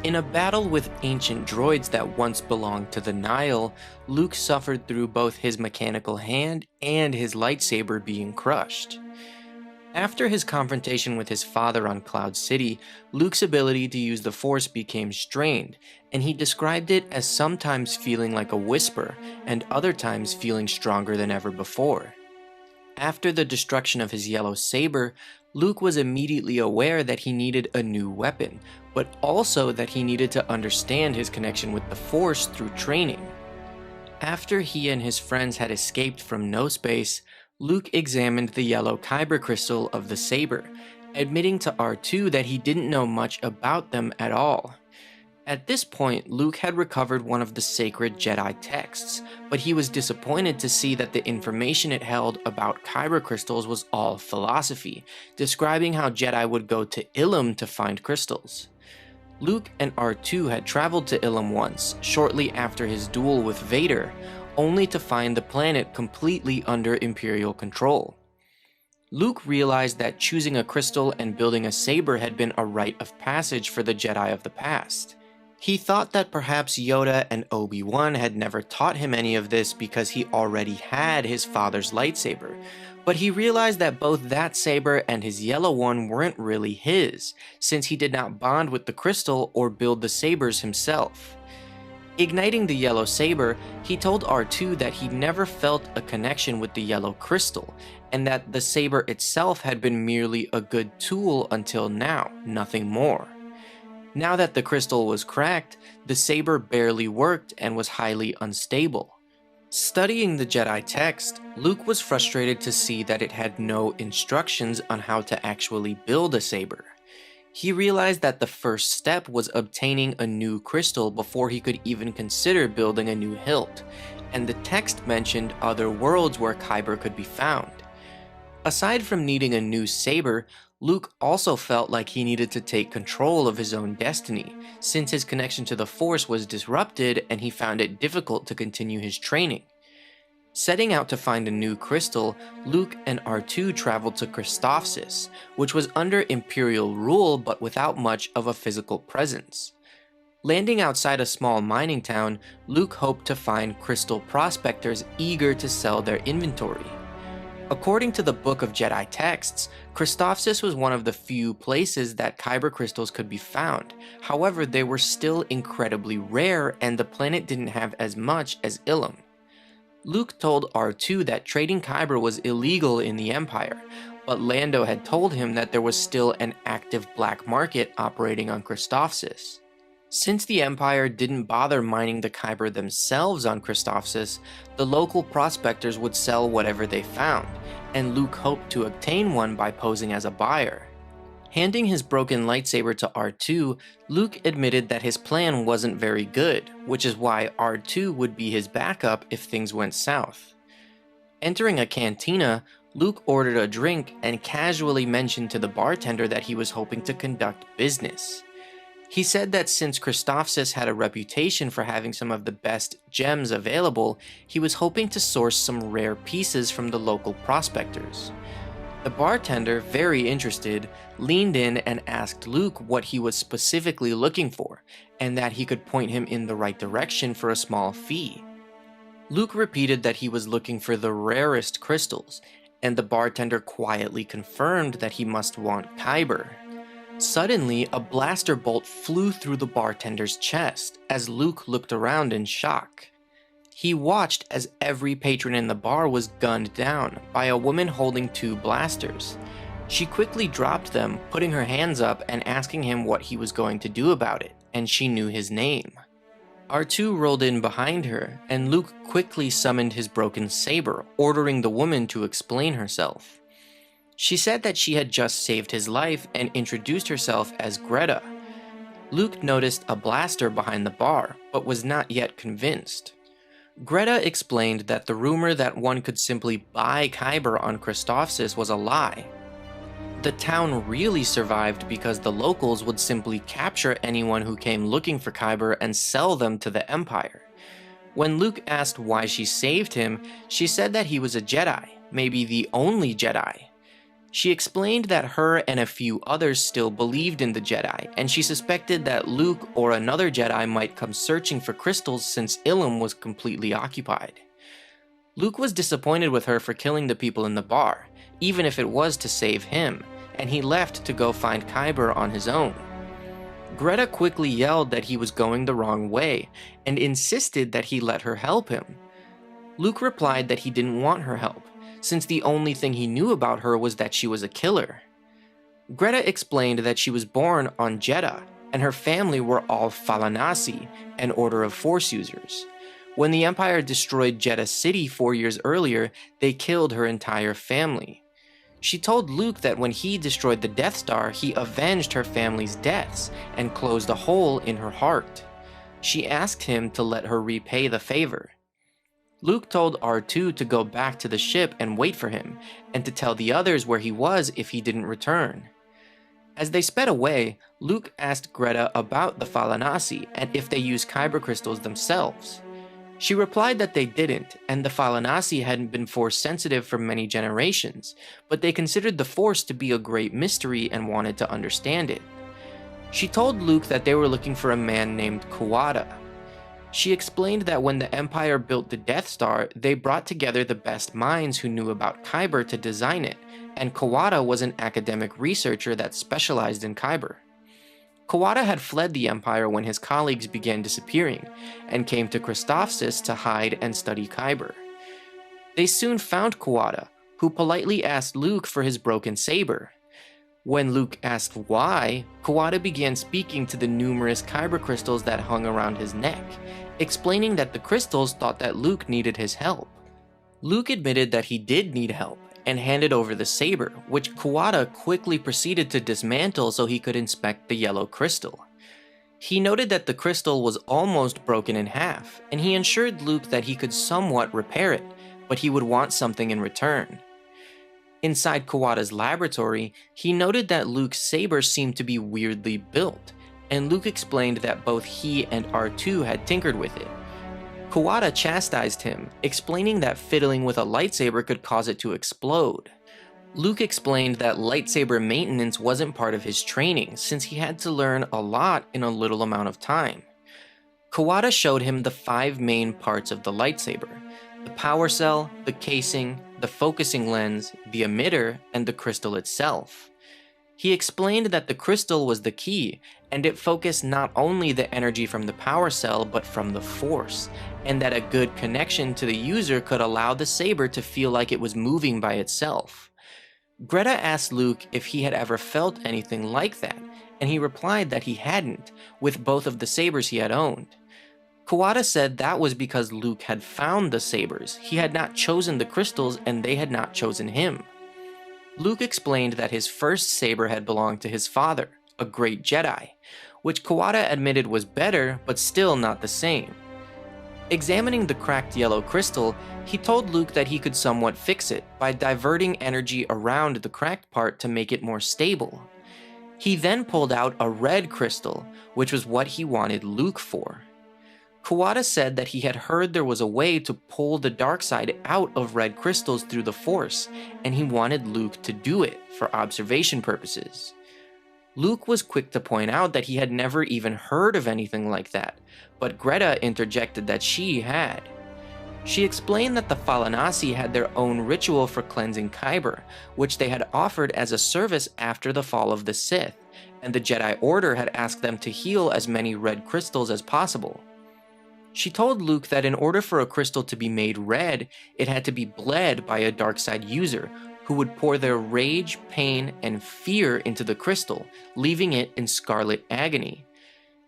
In a battle with ancient droids that once belonged to the Nile, Luke suffered through both his mechanical hand and his lightsaber being crushed. After his confrontation with his father on Cloud City, Luke's ability to use the Force became strained, and he described it as sometimes feeling like a whisper, and other times feeling stronger than ever before. After the destruction of his yellow saber, Luke was immediately aware that he needed a new weapon, but also that he needed to understand his connection with the Force through training. After he and his friends had escaped from No Space, Luke examined the yellow kyber crystal of the saber, admitting to R2 that he didn't know much about them at all. At this point, Luke had recovered one of the sacred Jedi texts, but he was disappointed to see that the information it held about kyber crystals was all philosophy, describing how Jedi would go to Ilum to find crystals. Luke and R2 had traveled to Ilum once, shortly after his duel with Vader, only to find the planet completely under Imperial control. Luke realized that choosing a crystal and building a saber had been a rite of passage for the Jedi of the past. He thought that perhaps Yoda and Obi-Wan had never taught him any of this because he already had his father's lightsaber, but he realized that both that saber and his yellow one weren't really his, since he did not bond with the crystal or build the sabers himself. Igniting the yellow saber, he told R2 that he never felt a connection with the yellow crystal, and that the saber itself had been merely a good tool until now, nothing more. Now that the crystal was cracked, the saber barely worked and was highly unstable. Studying the Jedi text, Luke was frustrated to see that it had no instructions on how to actually build a saber. He realized that the first step was obtaining a new crystal before he could even consider building a new hilt, and the text mentioned other worlds where kyber could be found. Aside from needing a new saber, Luke also felt like he needed to take control of his own destiny, since his connection to the Force was disrupted and he found it difficult to continue his training. Setting out to find a new crystal, Luke and R2 traveled to Christophsis, which was under Imperial rule but without much of a physical presence. Landing outside a small mining town, Luke hoped to find crystal prospectors eager to sell their inventory. According to the Book of Jedi texts, Christophsis was one of the few places that kyber crystals could be found. However, they were still incredibly rare and the planet didn't have as much as Ilum. Luke told R2 that trading kyber was illegal in the Empire, but Lando had told him that there was still an active black market operating on Christophsis. Since the Empire didn't bother mining the kyber themselves on Christophsis, the local prospectors would sell whatever they found, and Luke hoped to obtain one by posing as a buyer. Handing his broken lightsaber to R2, Luke admitted that his plan wasn't very good, which is why R2 would be his backup if things went south. Entering a cantina, Luke ordered a drink and casually mentioned to the bartender that he was hoping to conduct business. He said that since Christophsis had a reputation for having some of the best gems available, he was hoping to source some rare pieces from the local prospectors. The bartender, very interested, leaned in and asked Luke what he was specifically looking for, and that he could point him in the right direction for a small fee. Luke repeated that he was looking for the rarest crystals, and the bartender quietly confirmed that he must want kyber. Suddenly, a blaster bolt flew through the bartender's chest as Luke looked around in shock. He watched as every patron in the bar was gunned down by a woman holding 2 blasters. She quickly dropped them, putting her hands up and asking him what he was going to do about it, and she knew his name. R2 rolled in behind her, and Luke quickly summoned his broken saber, ordering the woman to explain herself. She said that she had just saved his life and introduced herself as Greta. Luke noticed a blaster behind the bar, but was not yet convinced. Greta explained that the rumor that one could simply buy kyber on Christophsis was a lie. The town really survived because the locals would simply capture anyone who came looking for kyber and sell them to the Empire. When Luke asked why she saved him, she said that he was a Jedi, maybe the only Jedi. She explained that her and a few others still believed in the Jedi, and she suspected that Luke or another Jedi might come searching for crystals since Ilum was completely occupied. Luke was disappointed with her for killing the people in the bar, even if it was to save him, and he left to go find kyber on his own. Greta quickly yelled that he was going the wrong way, and insisted that he let her help him. Luke replied that he didn't want her help, since the only thing he knew about her was that she was a killer. Greta explained that she was born on Jedha, and her family were all Falanasi, an order of Force users. When the Empire destroyed Jedha City 4 years earlier, they killed her entire family. She told Luke that when he destroyed the Death Star, he avenged her family's deaths and closed a hole in her heart. She asked him to let her repay the favor. Luke told R2 to go back to the ship and wait for him, and to tell the others where he was if he didn't return. As they sped away, Luke asked Greta about the Falanasi and if they used kyber crystals themselves. She replied that they didn't, and the Falanasi hadn't been Force sensitive for many generations, but they considered the Force to be a great mystery and wanted to understand it. She told Luke that they were looking for a man named Kuwata. She explained that when the Empire built the Death Star, they brought together the best minds who knew about kyber to design it, and Kuwata was an academic researcher that specialized in kyber. Kuwata had fled the Empire when his colleagues began disappearing, and came to Christophsis to hide and study kyber. They soon found Kuwata, who politely asked Luke for his broken saber. When Luke asked why, Qui-Gon began speaking to the numerous kyber crystals that hung around his neck, explaining that the crystals thought that Luke needed his help. Luke admitted that he did need help, and handed over the saber, which Qui-Gon quickly proceeded to dismantle so he could inspect the yellow crystal. He noted that the crystal was almost broken in half, and he assured Luke that he could somewhat repair it, but he would want something in return. Inside Qui-Gon's laboratory, he noted that Luke's saber seemed to be weirdly built, and Luke explained that both he and R2 had tinkered with it. Qui-Gon chastised him, explaining that fiddling with a lightsaber could cause it to explode. Luke explained that lightsaber maintenance wasn't part of his training, since he had to learn a lot in a little amount of time. Qui-Gon showed him the 5 main parts of the lightsaber: the power cell, the casing, the focusing lens, the emitter, and the crystal itself. He explained that the crystal was the key, and it focused not only the energy from the power cell but from the Force, and that a good connection to the user could allow the saber to feel like it was moving by itself. Greta asked Luke if he had ever felt anything like that, and he replied that he hadn't, with both of the sabers he had owned. Qui-Gon said that was because Luke had found the sabers, he had not chosen the crystals, and they had not chosen him. Luke explained that his first saber had belonged to his father, a great Jedi, which Qui-Gon admitted was better, but still not the same. Examining the cracked yellow crystal, he told Luke that he could somewhat fix it by diverting energy around the cracked part to make it more stable. He then pulled out a red crystal, which was what he wanted Luke for. Qui-Gon said that he had heard there was a way to pull the dark side out of red crystals through the Force, and he wanted Luke to do it for observation purposes. Luke was quick to point out that he had never even heard of anything like that, but Greta interjected that she had. She explained that the Falanasi had their own ritual for cleansing kyber, which they had offered as a service after the fall of the Sith, and the Jedi Order had asked them to heal as many red crystals as possible. She told Luke that in order for a crystal to be made red, it had to be bled by a dark side user, who would pour their rage, pain, and fear into the crystal, leaving it in scarlet agony.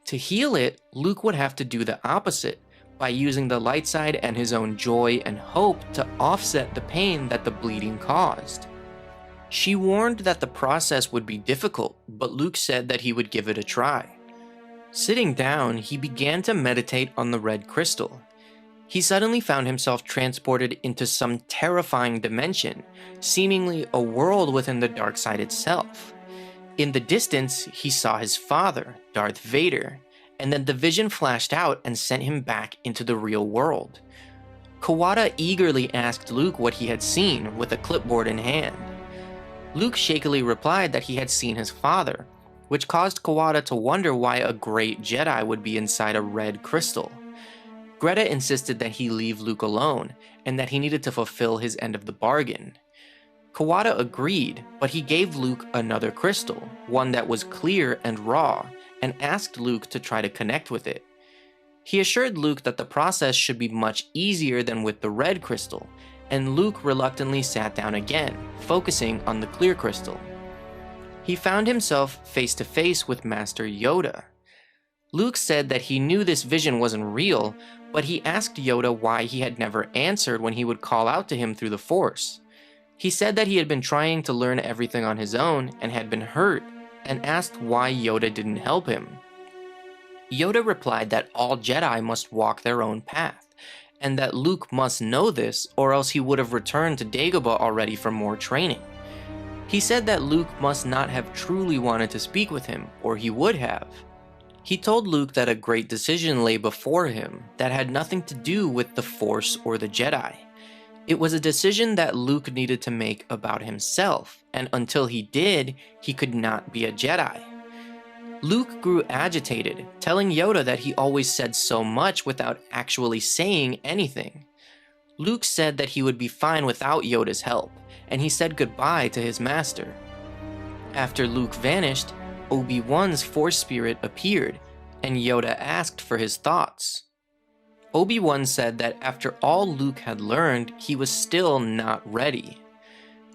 To heal it, Luke would have to do the opposite, by using the light side and his own joy and hope to offset the pain that the bleeding caused. She warned that the process would be difficult, but Luke said that he would give it a try. Sitting down, he began to meditate on the red crystal. He suddenly found himself transported into some terrifying dimension, seemingly a world within the dark side itself. In the distance, he saw his father, Darth Vader, and then the vision flashed out and sent him back into the real world. Qui-Gon eagerly asked Luke what he had seen, with a clipboard in hand. Luke shakily replied that he had seen his father, which caused Qui-Gon to wonder why a great Jedi would be inside a red crystal. Greta insisted that he leave Luke alone, and that he needed to fulfill his end of the bargain. Qui-Gon agreed, but he gave Luke another crystal, one that was clear and raw, and asked Luke to try to connect with it. He assured Luke that the process should be much easier than with the red crystal, and Luke reluctantly sat down again, focusing on the clear crystal. He found himself face to face with Master Yoda. Luke said that he knew this vision wasn't real, but he asked Yoda why he had never answered when he would call out to him through the Force. He said that he had been trying to learn everything on his own and had been hurt, and asked why Yoda didn't help him. Yoda replied that all Jedi must walk their own path, and that Luke must know this or else he would have returned to Dagobah already for more training. He said that Luke must not have truly wanted to speak with him, or he would have. He told Luke that a great decision lay before him that had nothing to do with the Force or the Jedi. It was a decision that Luke needed to make about himself, and until he did, he could not be a Jedi. Luke grew agitated, telling Yoda that he always said so much without actually saying anything. Luke said that he would be fine without Yoda's help, and he said goodbye to his master. After Luke vanished, Obi-Wan's Force Spirit appeared, and Yoda asked for his thoughts. Obi-Wan said that after all Luke had learned, he was still not ready.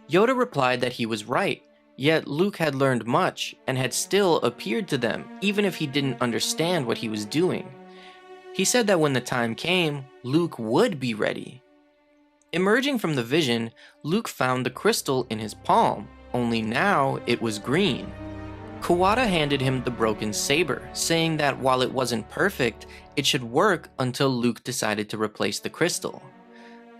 Yoda replied that he was right. Yet Luke had learned much and had still appeared to them, even if he didn't understand what he was doing. He said that when the time came, Luke would be ready. Emerging from the vision, Luke found the crystal in his palm, only now it was green. Kawada handed him the broken saber, saying that while it wasn't perfect, it should work until Luke decided to replace the crystal.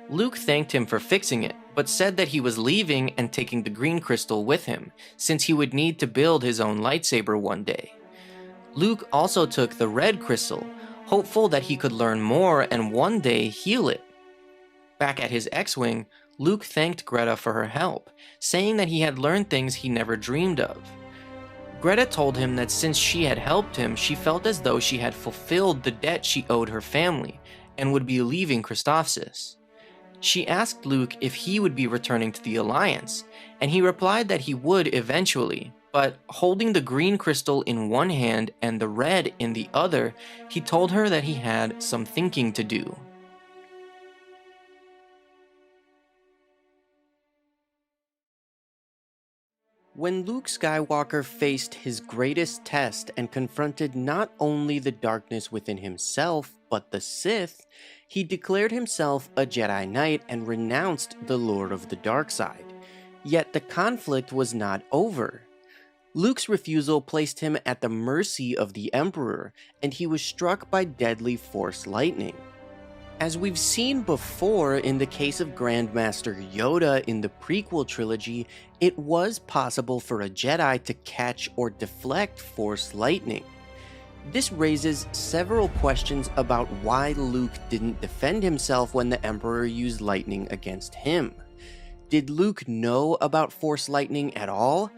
Luke thanked him for fixing it, but said that he was leaving and taking the green crystal with him, since he would need to build his own lightsaber one day. Luke also took the red crystal, hopeful that he could learn more and one day heal it. Back at his X-Wing, Luke thanked Greta for her help, saying that he had learned things he never dreamed of. Greta told him that since she had helped him, she felt as though she had fulfilled the debt she owed her family, and would be leaving Christophsis. She asked Luke if he would be returning to the Alliance, and he replied that he would eventually, but holding the green crystal in one hand and the red in the other, he told her that he had some thinking to do. When Luke Skywalker faced his greatest test and confronted not only the darkness within himself, but the Sith, he declared himself a Jedi Knight and renounced the Lord of the Dark Side. Yet the conflict was not over. Luke's refusal placed him at the mercy of the Emperor, and he was struck by deadly Force lightning. As we've seen before in the case of Grandmaster Yoda in the prequel trilogy, it was possible for a Jedi to catch or deflect Force lightning. This raises several questions about why Luke didn't defend himself when the Emperor used lightning against him. Did Luke know about Force lightning at all?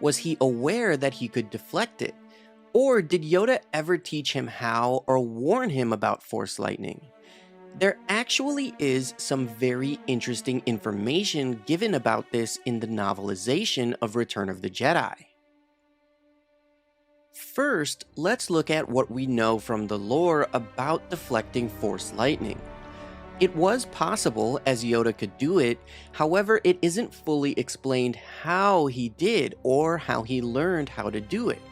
Was he aware that he could deflect it? Or did Yoda ever teach him how or warn him about Force lightning? There actually is some very interesting information given about this in the novelization of Return of the Jedi. First, let's look at what we know from the lore about deflecting Force lightning. It was possible, as Yoda could do it, however it isn't fully explained how he did or how he learned how to do it.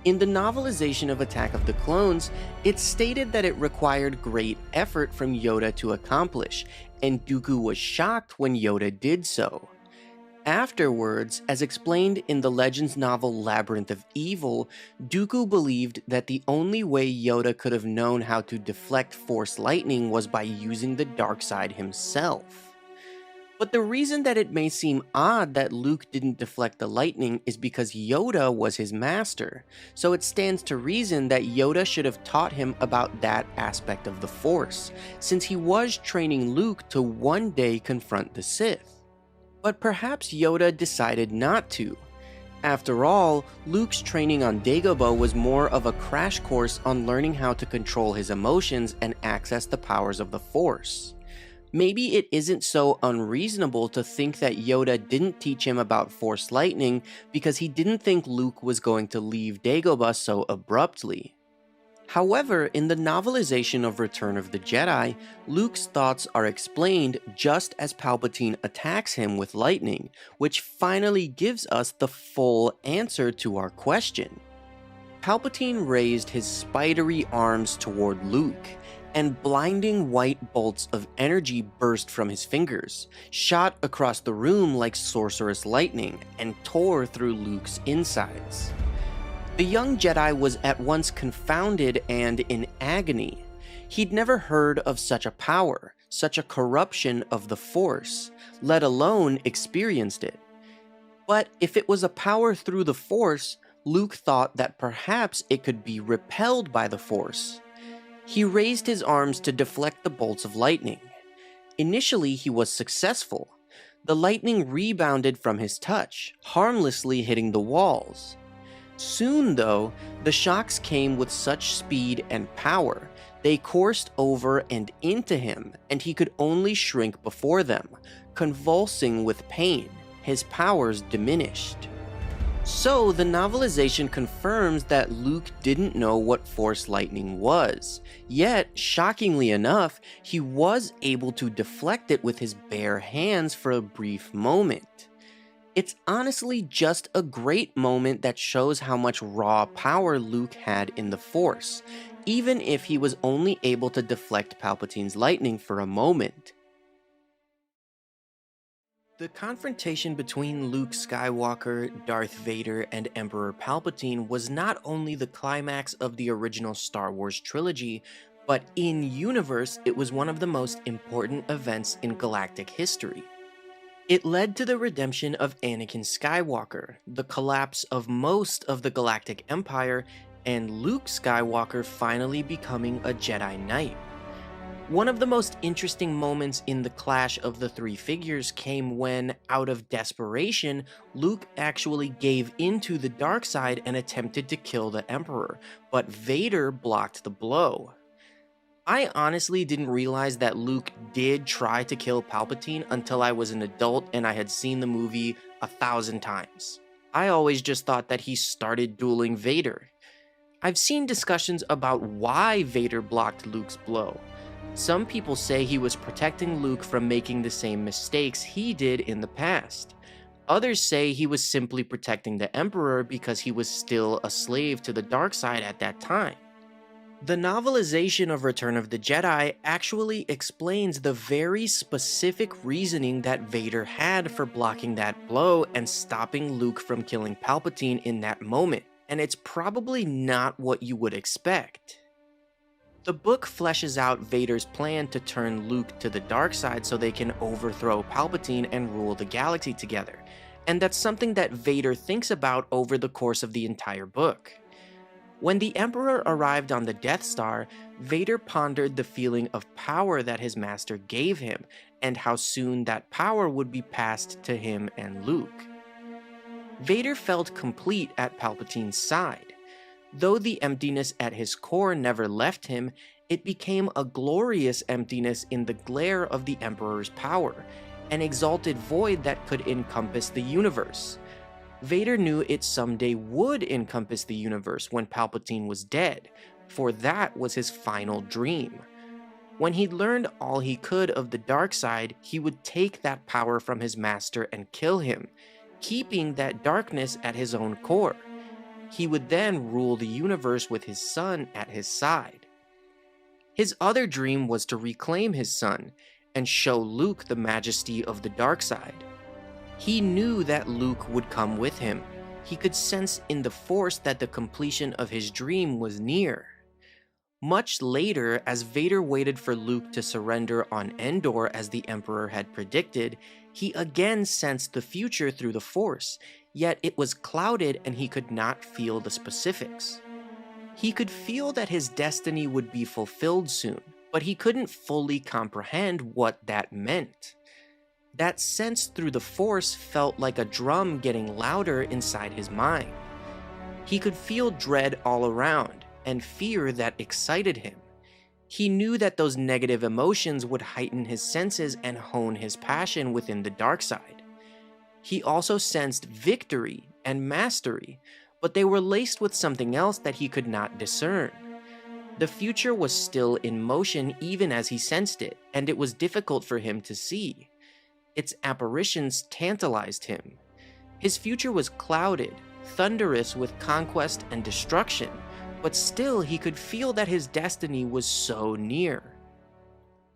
In the novelization of Attack of the Clones, it's stated that it required great effort from Yoda to accomplish, and Dooku was shocked when Yoda did so. Afterwards, as explained in the Legends novel Labyrinth of Evil, Dooku believed that the only way Yoda could have known how to deflect Force lightning was by using the dark side himself. But the reason that it may seem odd that Luke didn't deflect the lightning is because Yoda was his master, so it stands to reason that Yoda should have taught him about that aspect of the Force, since he was training Luke to one day confront the Sith. But perhaps Yoda decided not to. After all, Luke's training on Dagobah was more of a crash course on learning how to control his emotions and access the powers of the Force. Maybe it isn't so unreasonable to think that Yoda didn't teach him about Force lightning because he didn't think Luke was going to leave Dagobah so abruptly. However, in the novelization of Return of the Jedi, Luke's thoughts are explained just as Palpatine attacks him with lightning, which finally gives us the full answer to our question. Palpatine raised his spidery arms toward Luke, and blinding white bolts of energy burst from his fingers, shot across the room like sorcerous lightning, and tore through Luke's insides. The young Jedi was at once confounded and in agony. He'd never heard of such a power, such a corruption of the Force, let alone experienced it. But if it was a power through the Force, Luke thought that perhaps it could be repelled by the Force. He raised his arms to deflect the bolts of lightning. Initially, he was successful. The lightning rebounded from his touch, harmlessly hitting the walls. Soon, though, the shocks came with such speed and power, they coursed over and into him, and he could only shrink before them, convulsing with pain, his powers diminished. So, the novelization confirms that Luke didn't know what Force lightning was, yet, shockingly enough, he was able to deflect it with his bare hands for a brief moment. It's honestly just a great moment that shows how much raw power Luke had in the Force, even if he was only able to deflect Palpatine's lightning for a moment. The confrontation between Luke Skywalker, Darth Vader, and Emperor Palpatine was not only the climax of the original Star Wars trilogy, but in-universe, it was one of the most important events in galactic history. It led to the redemption of Anakin Skywalker, the collapse of most of the Galactic Empire, and Luke Skywalker finally becoming a Jedi Knight. One of the most interesting moments in the clash of the three figures came when, out of desperation, Luke actually gave into the dark side and attempted to kill the Emperor, but Vader blocked the blow. I honestly didn't realize that Luke did try to kill Palpatine until I was an adult and I had seen the movie 1,000 times. I always just thought that he started dueling Vader. I've seen discussions about why Vader blocked Luke's blow. Some people say he was protecting Luke from making the same mistakes he did in the past. Others say he was simply protecting the Emperor because he was still a slave to the dark side at that time. The novelization of Return of the Jedi actually explains the very specific reasoning that Vader had for blocking that blow and stopping Luke from killing Palpatine in that moment, and it's probably not what you would expect. The book fleshes out Vader's plan to turn Luke to the dark side so they can overthrow Palpatine and rule the galaxy together, and that's something that Vader thinks about over the course of the entire book. When the Emperor arrived on the Death Star, Vader pondered the feeling of power that his master gave him, and how soon that power would be passed to him and Luke. Vader felt complete at Palpatine's side. Though the emptiness at his core never left him, it became a glorious emptiness in the glare of the Emperor's power, an exalted void that could encompass the universe. Vader knew it someday would encompass the universe when Palpatine was dead, for that was his final dream. When he'd learned all he could of the dark side, he would take that power from his master and kill him, keeping that darkness at his own core. He would then rule the universe with his son at his side. His other dream was to reclaim his son and show Luke the majesty of the dark side. He knew that Luke would come with him. He could sense in the Force that the completion of his dream was near. Much later, as Vader waited for Luke to surrender on Endor as the Emperor had predicted, he again sensed the future through the Force, yet it was clouded and he could not feel the specifics. He could feel that his destiny would be fulfilled soon, but he couldn't fully comprehend what that meant. That sense through the Force felt like a drum getting louder inside his mind. He could feel dread all around, and fear that excited him. He knew that those negative emotions would heighten his senses and hone his passion within the dark side. He also sensed victory and mastery, but they were laced with something else that he could not discern. The future was still in motion even as he sensed it, and it was difficult for him to see. Its apparitions tantalized him. His future was clouded, thunderous with conquest and destruction, but still he could feel that his destiny was so near.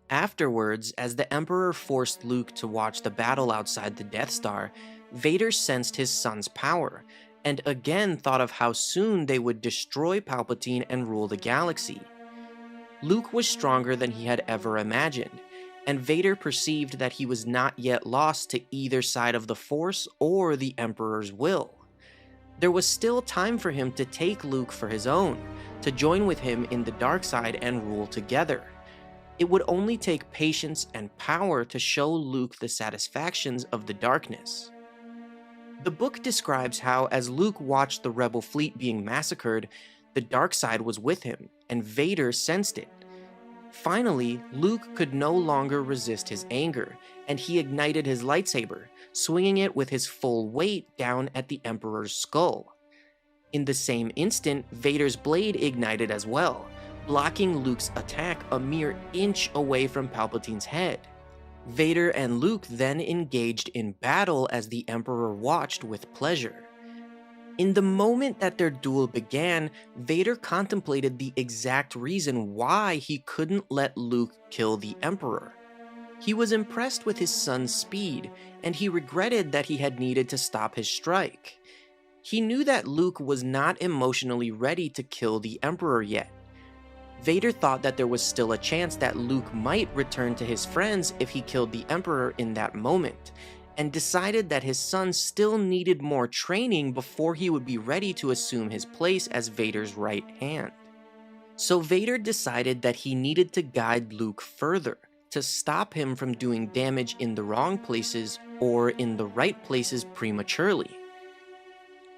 Afterwards, as the Emperor forced Luke to watch the battle outside the Death Star, Vader sensed his son's power, and again thought of how soon they would destroy Palpatine and rule the galaxy. Luke was stronger than he had ever imagined, and Vader perceived that he was not yet lost to either side of the Force or the Emperor's will. There was still time for him to take Luke for his own, to join with him in the dark side and rule together. It would only take patience and power to show Luke the satisfactions of the darkness. The book describes how, as Luke watched the rebel fleet being massacred, the dark side was with him, and Vader sensed it. Finally, Luke could no longer resist his anger, and he ignited his lightsaber, swinging it with his full weight down at the Emperor's skull. In the same instant, Vader's blade ignited as well, blocking Luke's attack a mere inch away from Palpatine's head. Vader and Luke then engaged in battle as the Emperor watched with pleasure. In the moment that their duel began, Vader contemplated the exact reason why he couldn't let Luke kill the Emperor. He was impressed with his son's speed, and he regretted that he had needed to stop his strike. He knew that Luke was not emotionally ready to kill the Emperor yet. Vader thought that there was still a chance that Luke might return to his friends if he killed the Emperor in that moment, and decided that his son still needed more training before he would be ready to assume his place as Vader's right hand. So Vader decided that he needed to guide Luke further, to stop him from doing damage in the wrong places or in the right places prematurely.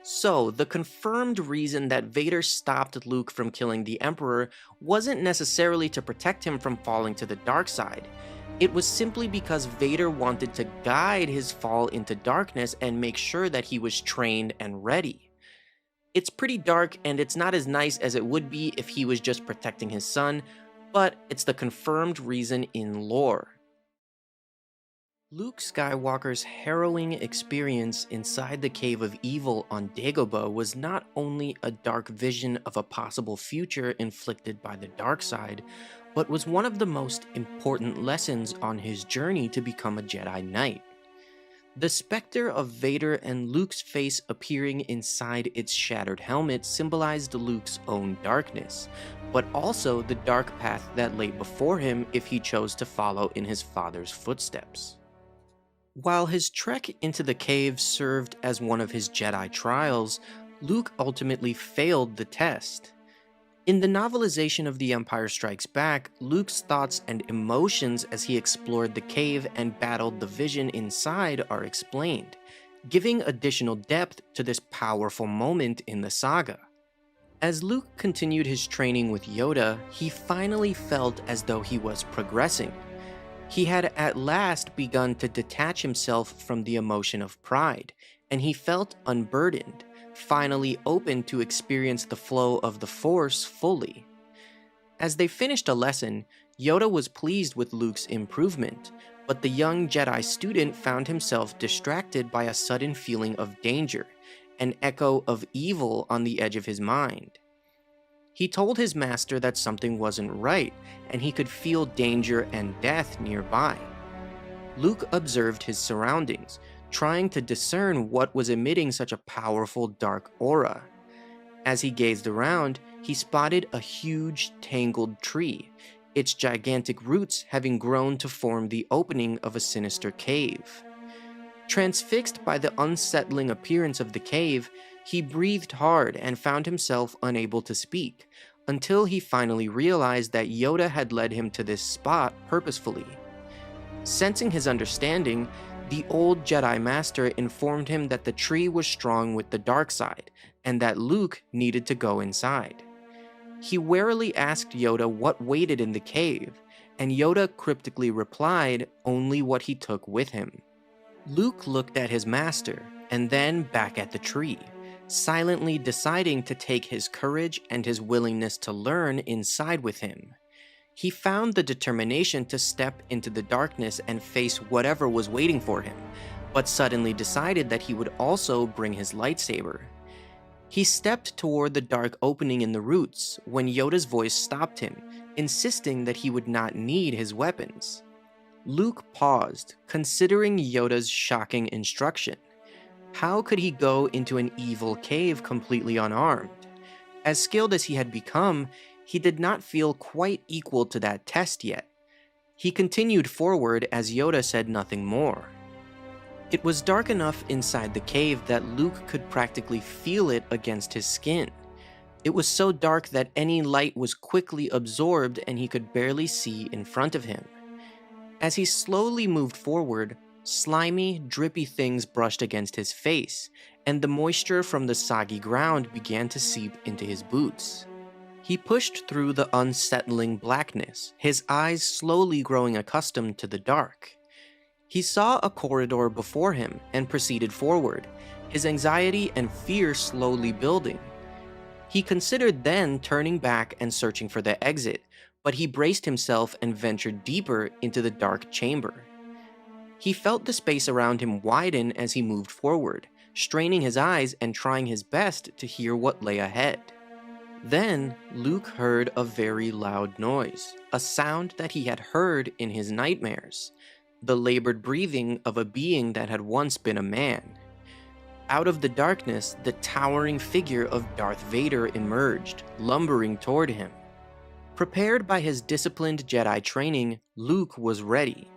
So, the confirmed reason that Vader stopped Luke from killing the Emperor wasn't necessarily to protect him from falling to the dark side. It was simply because Vader wanted to guide his fall into darkness and make sure that he was trained and ready. It's pretty dark, and it's not as nice as it would be if he was just protecting his son, but it's the confirmed reason in lore. Luke Skywalker's harrowing experience inside the Cave of Evil on Dagobah was not only a dark vision of a possible future inflicted by the dark side, but was one of the most important lessons on his journey to become a Jedi Knight. The specter of Vader and Luke's face appearing inside its shattered helmet symbolized Luke's own darkness, but also the dark path that lay before him if he chose to follow in his father's footsteps. While his trek into the cave served as one of his Jedi trials, Luke ultimately failed the test. In the novelization of The Empire Strikes Back, Luke's thoughts and emotions as he explored the cave and battled the vision inside are explained, giving additional depth to this powerful moment in the saga. As Luke continued his training with Yoda, he finally felt as though he was progressing. He had at last begun to detach himself from the emotion of pride, and he felt unburdened, finally open to experience the flow of the Force fully. As they finished a lesson, Yoda was pleased with Luke's improvement, but the young Jedi student found himself distracted by a sudden feeling of danger, an echo of evil on the edge of his mind. He told his master that something wasn't right, and he could feel danger and death nearby. Luke observed his surroundings, trying to discern what was emitting such a powerful dark aura. As he gazed around, he spotted a huge, tangled tree, its gigantic roots having grown to form the opening of a sinister cave. Transfixed by the unsettling appearance of the cave, he breathed hard and found himself unable to speak, until he finally realized that Yoda had led him to this spot purposefully. Sensing his understanding, the old Jedi Master informed him that the tree was strong with the dark side, and that Luke needed to go inside. He warily asked Yoda what waited in the cave, and Yoda cryptically replied only what he took with him. Luke looked at his master, and then back at the tree, silently deciding to take his courage and his willingness to learn inside with him. He found the determination to step into the darkness and face whatever was waiting for him, but suddenly decided that he would also bring his lightsaber. He stepped toward the dark opening in the roots when Yoda's voice stopped him, insisting that he would not need his weapons. Luke paused, considering Yoda's shocking instruction. How could he go into an evil cave completely unarmed? As skilled as he had become, he did not feel quite equal to that test yet. He continued forward as Yoda said nothing more. It was dark enough inside the cave that Luke could practically feel it against his skin. It was so dark that any light was quickly absorbed and he could barely see in front of him. As he slowly moved forward, slimy, drippy things brushed against his face, and the moisture from the soggy ground began to seep into his boots. He pushed through the unsettling blackness, his eyes slowly growing accustomed to the dark. He saw a corridor before him and proceeded forward, his anxiety and fear slowly building. He considered then turning back and searching for the exit, but he braced himself and ventured deeper into the dark chamber. He felt the space around him widen as he moved forward, straining his eyes and trying his best to hear what lay ahead. Then, Luke heard a very loud noise, a sound that he had heard in his nightmares, the labored breathing of a being that had once been a man. Out of the darkness, the towering figure of Darth Vader emerged, lumbering toward him. Prepared by his disciplined Jedi training, Luke was ready.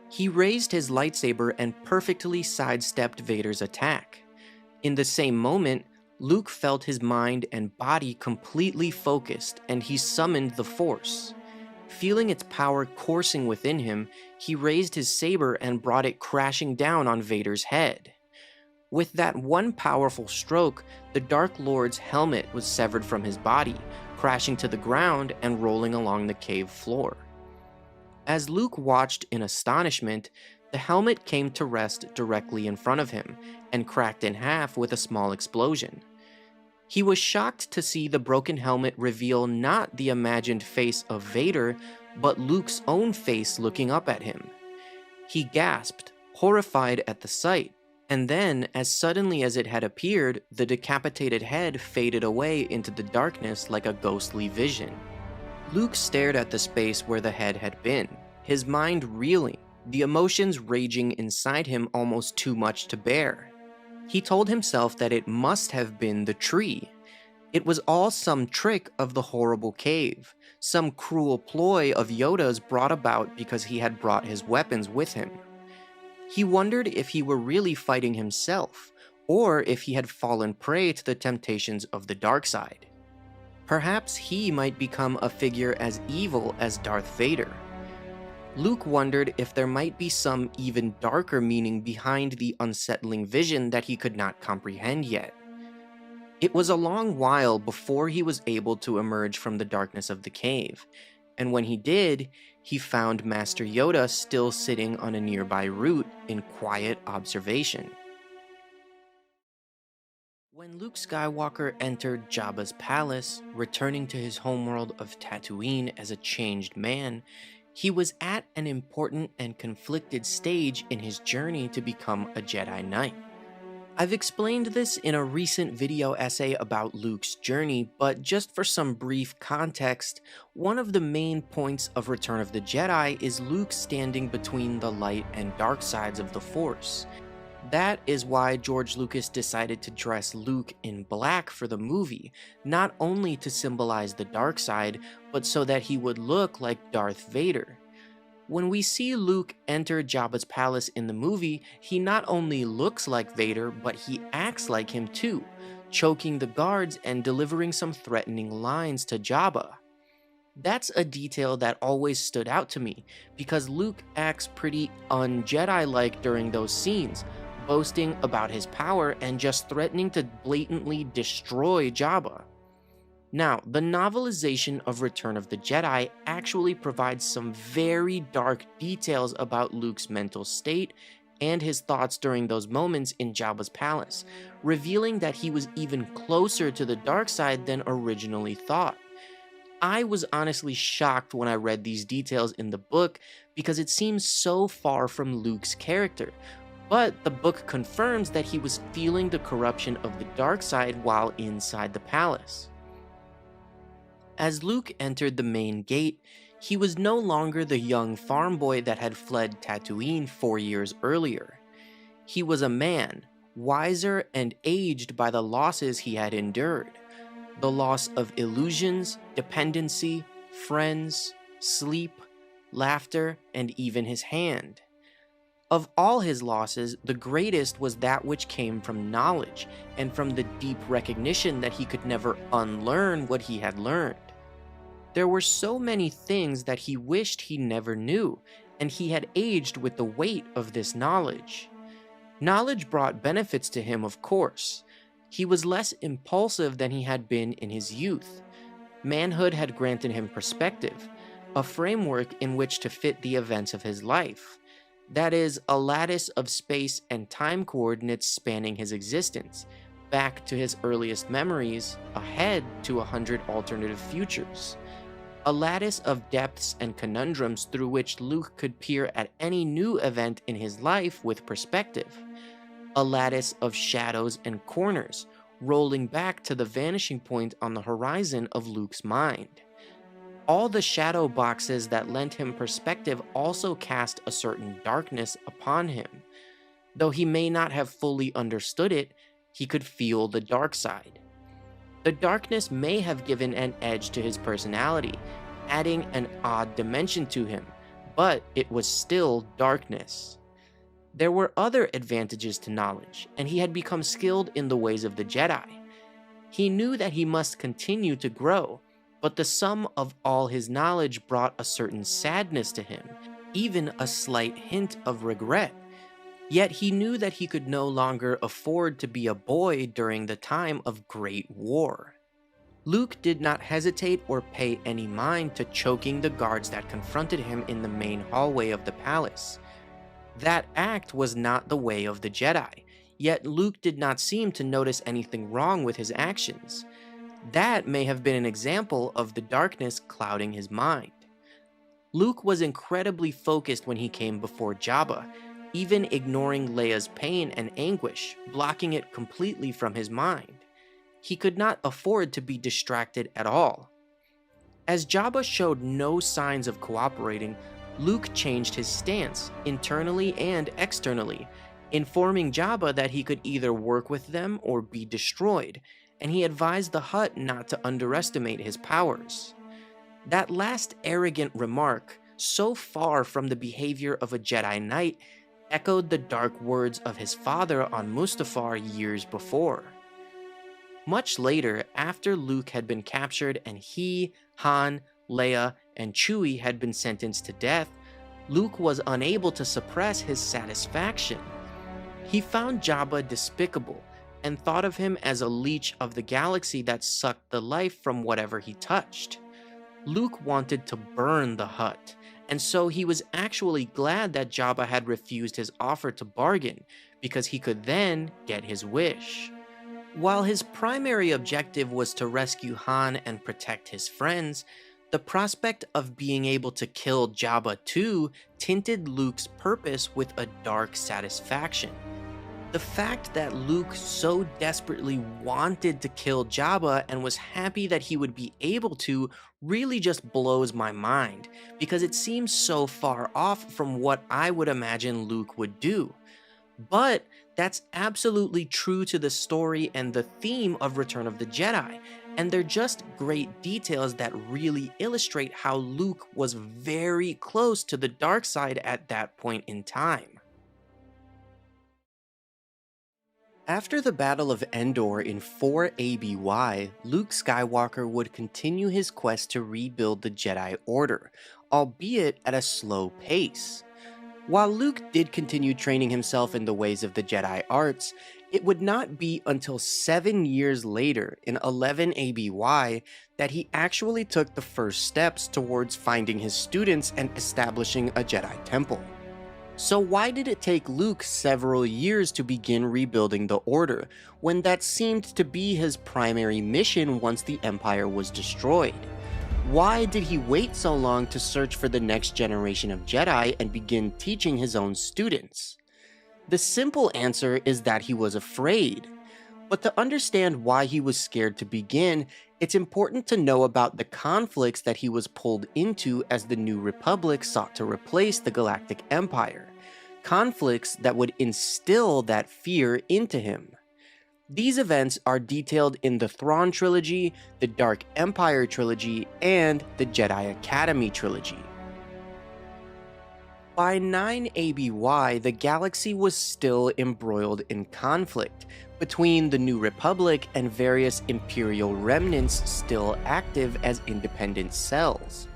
He raised his lightsaber and perfectly sidestepped Vader's attack. In the same moment, Luke felt his mind and body completely focused, and he summoned the Force. Feeling its power coursing within him, he raised his saber and brought it crashing down on Vader's head. With that one powerful stroke, the Dark Lord's helmet was severed from his body, crashing to the ground and rolling along the cave floor. As Luke watched in astonishment, the helmet came to rest directly in front of him and cracked in half with a small explosion. He was shocked to see the broken helmet reveal not the imagined face of Vader, but Luke's own face looking up at him. He gasped, horrified at the sight, and then, as suddenly as it had appeared, the decapitated head faded away into the darkness like a ghostly vision. Luke stared at the space where the head had been, his mind reeling, the emotions raging inside him almost too much to bear. He told himself that it must have been the tree. It was all some trick of the horrible cave, some cruel ploy of Yoda's brought about because he had brought his weapons with him. He wondered if he were really fighting himself, or if he had fallen prey to the temptations of the dark side. Perhaps he might become a figure as evil as Darth Vader. Luke wondered if there might be some even darker meaning behind the unsettling vision that he could not comprehend yet. It was a long while before he was able to emerge from the darkness of the cave, and when he did, he found Master Yoda still sitting on a nearby root in quiet observation. When Luke Skywalker entered Jabba's palace, returning to his homeworld of Tatooine as a changed man, he was at an important and conflicted stage in his journey to become a Jedi Knight. I've explained this in a recent video essay about Luke's journey, but just for some brief context, one of the main points of Return of the Jedi is Luke standing between the light and dark sides of the Force. That is why George Lucas decided to dress Luke in black for the movie, not only to symbolize the dark side, but so that he would look like Darth Vader. When we see Luke enter Jabba's palace in the movie, he not only looks like Vader, but he acts like him too, choking the guards and delivering some threatening lines to Jabba. That's a detail that always stood out to me, because Luke acts pretty un-Jedi-like during those scenes, boasting about his power and just threatening to blatantly destroy Jabba. Now, the novelization of Return of the Jedi actually provides some very dark details about Luke's mental state and his thoughts during those moments in Jabba's palace, revealing that he was even closer to the dark side than originally thought. I was honestly shocked when I read these details in the book because it seems so far from Luke's character, but the book confirms that he was feeling the corruption of the dark side while inside the palace. As Luke entered the main gate, he was no longer the young farm boy that had fled Tatooine 4 years earlier. He was a man, wiser and aged by the losses he had endured. The loss of illusions, dependency, friends, sleep, laughter, and even his hand. Of all his losses, the greatest was that which came from knowledge and from the deep recognition that he could never unlearn what he had learned. There were so many things that he wished he never knew, and he had aged with the weight of this knowledge. Knowledge brought benefits to him, of course. He was less impulsive than he had been in his youth. Manhood had granted him perspective, a framework in which to fit the events of his life. That is, a lattice of space and time coordinates spanning his existence, back to his earliest memories, ahead to 100 alternative futures. a lattice of depths and conundrums through which Luke could peer at any new event in his life with perspective, a lattice of shadows and corners, rolling back to the vanishing point on the horizon of Luke's mind. All the shadow boxes that lent him perspective also cast a certain darkness upon him. Though he may not have fully understood it, he could feel the dark side. The darkness may have given an edge to his personality, adding an odd dimension to him, but it was still darkness. There were other advantages to knowledge, and he had become skilled in the ways of the Jedi. He knew that he must continue to grow, but the sum of all his knowledge brought a certain sadness to him, even a slight hint of regret. Yet he knew that he could no longer afford to be a boy during the time of great war. Luke did not hesitate or pay any mind to choking the guards that confronted him in the main hallway of the palace. That act was not the way of the Jedi, yet Luke did not seem to notice anything wrong with his actions. That may have been an example of the darkness clouding his mind. Luke was incredibly focused when he came before Jabba, even ignoring Leia's pain and anguish, blocking it completely from his mind. He could not afford to be distracted at all. As Jabba showed no signs of cooperating, Luke changed his stance, internally and externally, informing Jabba that he could either work with them or be destroyed, and he advised the Hutt not to underestimate his powers. That last arrogant remark, so far from the behavior of a Jedi Knight, echoed the dark words of his father on Mustafar years before. Much later, after Luke had been captured and he, Han, Leia, and Chewie had been sentenced to death, Luke was unable to suppress his satisfaction. He found Jabba despicable and thought of him as a leech of the galaxy that sucked the life from whatever he touched. Luke wanted to burn the Hutt, and so he was actually glad that Jabba had refused his offer to bargain, because he could then get his wish. While his primary objective was to rescue Han and protect his friends, the prospect of being able to kill Jabba too tinted Luke's purpose with a dark satisfaction. The fact that Luke so desperately wanted to kill Jabba and was happy that he would be able to really just blows my mind, because it seems so far off from what I would imagine Luke would do. But that's absolutely true to the story and the theme of Return of the Jedi, and they're just great details that really illustrate how Luke was very close to the dark side at that point in time. After the Battle of Endor in 4 ABY, Luke Skywalker would continue his quest to rebuild the Jedi Order, albeit at a slow pace. While Luke did continue training himself in the ways of the Jedi arts, it would not be until 7 years later, in 11 ABY, that he actually took the first steps towards finding his students and establishing a Jedi temple. So why did it take Luke several years to begin rebuilding the Order, when that seemed to be his primary mission once the Empire was destroyed? Why did he wait so long to search for the next generation of Jedi and begin teaching his own students? The simple answer is that he was afraid. But to understand why he was scared to begin, it's important to know about the conflicts that he was pulled into as the New Republic sought to replace the Galactic Empire. Conflicts that would instill that fear into him. These events are detailed in the Thrawn trilogy, the Dark Empire trilogy, and the Jedi Academy trilogy. By 9 ABY, the galaxy was still embroiled in conflict between the New Republic and various Imperial remnants still active as independent cells.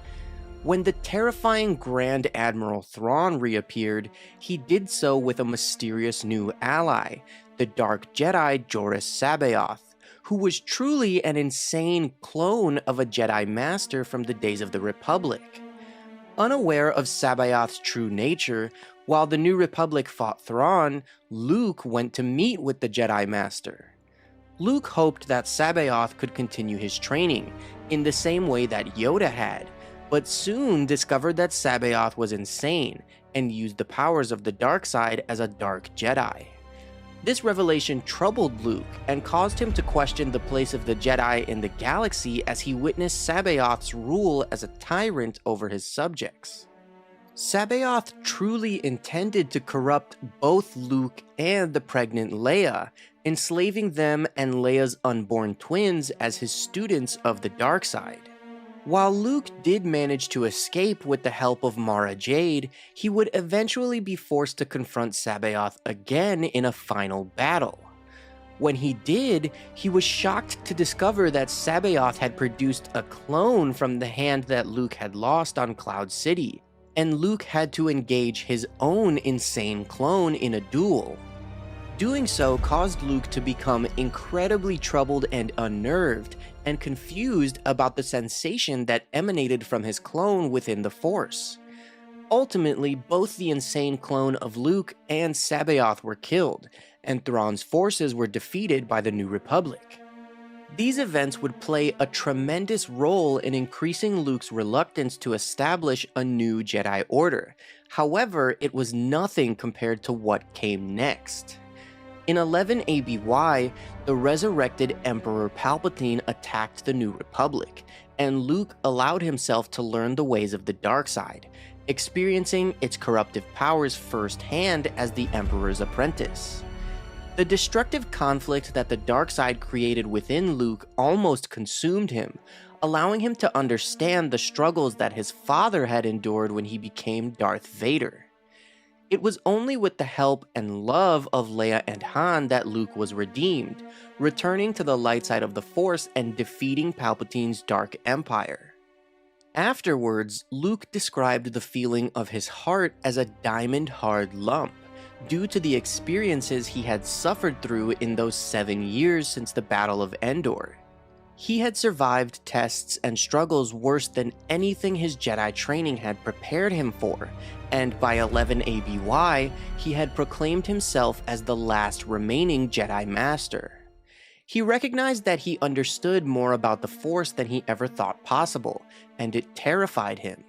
When the terrifying Grand Admiral Thrawn reappeared, he did so with a mysterious new ally, the Dark Jedi Joruus C'baoth, who was truly an insane clone of a Jedi Master from the days of the Republic. Unaware of C'baoth's true nature, while the New Republic fought Thrawn, Luke went to meet with the Jedi Master. Luke hoped that C'baoth could continue his training, in the same way that Yoda had, but soon discovered that Sabaoth was insane and used the powers of the dark side as a dark Jedi. This revelation troubled Luke and caused him to question the place of the Jedi in the galaxy as he witnessed Sabaoth's rule as a tyrant over his subjects. Sabaoth truly intended to corrupt both Luke and the pregnant Leia, enslaving them and Leia's unborn twins as his students of the dark side. While Luke did manage to escape with the help of Mara Jade, he would eventually be forced to confront Sabaoth again in a final battle. When he did, he was shocked to discover that Sabaoth had produced a clone from the hand that Luke had lost on Cloud City, and Luke had to engage his own insane clone in a duel. Doing so caused Luke to become incredibly troubled and unnerved, and confused about the sensation that emanated from his clone within the Force. Ultimately, both the insane clone of Luke and Sabaoth were killed, and Thrawn's forces were defeated by the New Republic. These events would play a tremendous role in increasing Luke's reluctance to establish a new Jedi Order. However, it was nothing compared to what came next. In 11 ABY, the resurrected Emperor Palpatine attacked the New Republic, and Luke allowed himself to learn the ways of the dark side, experiencing its corruptive powers firsthand as the Emperor's apprentice. The destructive conflict that the dark side created within Luke almost consumed him, allowing him to understand the struggles that his father had endured when he became Darth Vader. It was only with the help and love of Leia and Han that Luke was redeemed, returning to the light side of the Force and defeating Palpatine's Dark Empire. Afterwards, Luke described the feeling of his heart as a diamond-hard lump, due to the experiences he had suffered through in those 7 years since the Battle of Endor. He had survived tests and struggles worse than anything his Jedi training had prepared him for, and by 11 ABY, he had proclaimed himself as the last remaining Jedi Master. He recognized that he understood more about the Force than he ever thought possible, and it terrified him.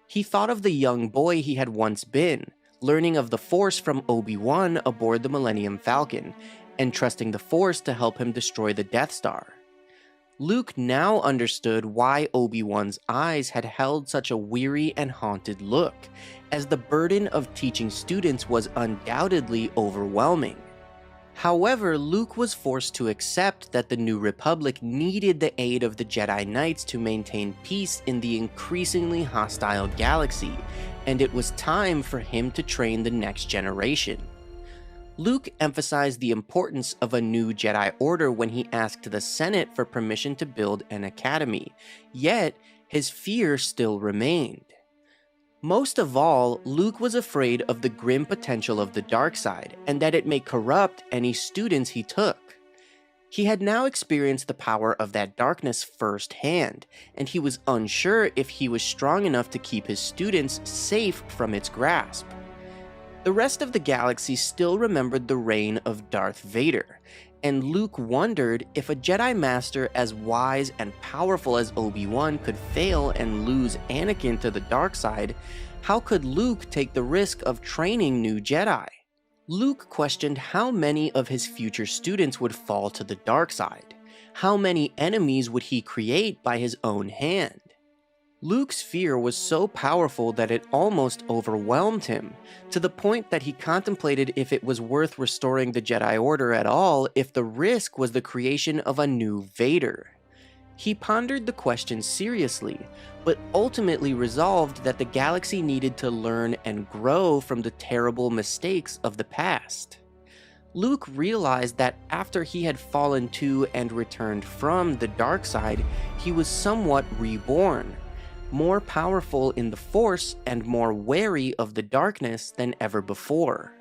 He thought of the young boy he had once been, learning of the Force from Obi-Wan aboard the Millennium Falcon, and trusting the Force to help him destroy the Death Star. Luke now understood why Obi-Wan's eyes had held such a weary and haunted look, as the burden of teaching students was undoubtedly overwhelming. However, Luke was forced to accept that the New Republic needed the aid of the Jedi Knights to maintain peace in the increasingly hostile galaxy, and it was time for him to train the next generation. Luke emphasized the importance of a new Jedi Order when he asked the Senate for permission to build an academy, yet his fear still remained. Most of all, Luke was afraid of the grim potential of the dark side, and that it may corrupt any students he took. He had now experienced the power of that darkness firsthand, and he was unsure if he was strong enough to keep his students safe from its grasp. The rest of the galaxy still remembered the reign of Darth Vader, and Luke wondered if a Jedi Master as wise and powerful as Obi-Wan could fail and lose Anakin to the dark side, how could Luke take the risk of training new Jedi? Luke questioned how many of his future students would fall to the dark side. How many enemies would he create by his own hand? Luke's fear was so powerful that it almost overwhelmed him, to the point that he contemplated if it was worth restoring the Jedi Order at all if the risk was the creation of a new Vader. He pondered the question seriously, but ultimately resolved that the galaxy needed to learn and grow from the terrible mistakes of the past. Luke realized that after he had fallen to and returned from the dark side, he was somewhat reborn, more powerful in the Force and more wary of the darkness than ever before.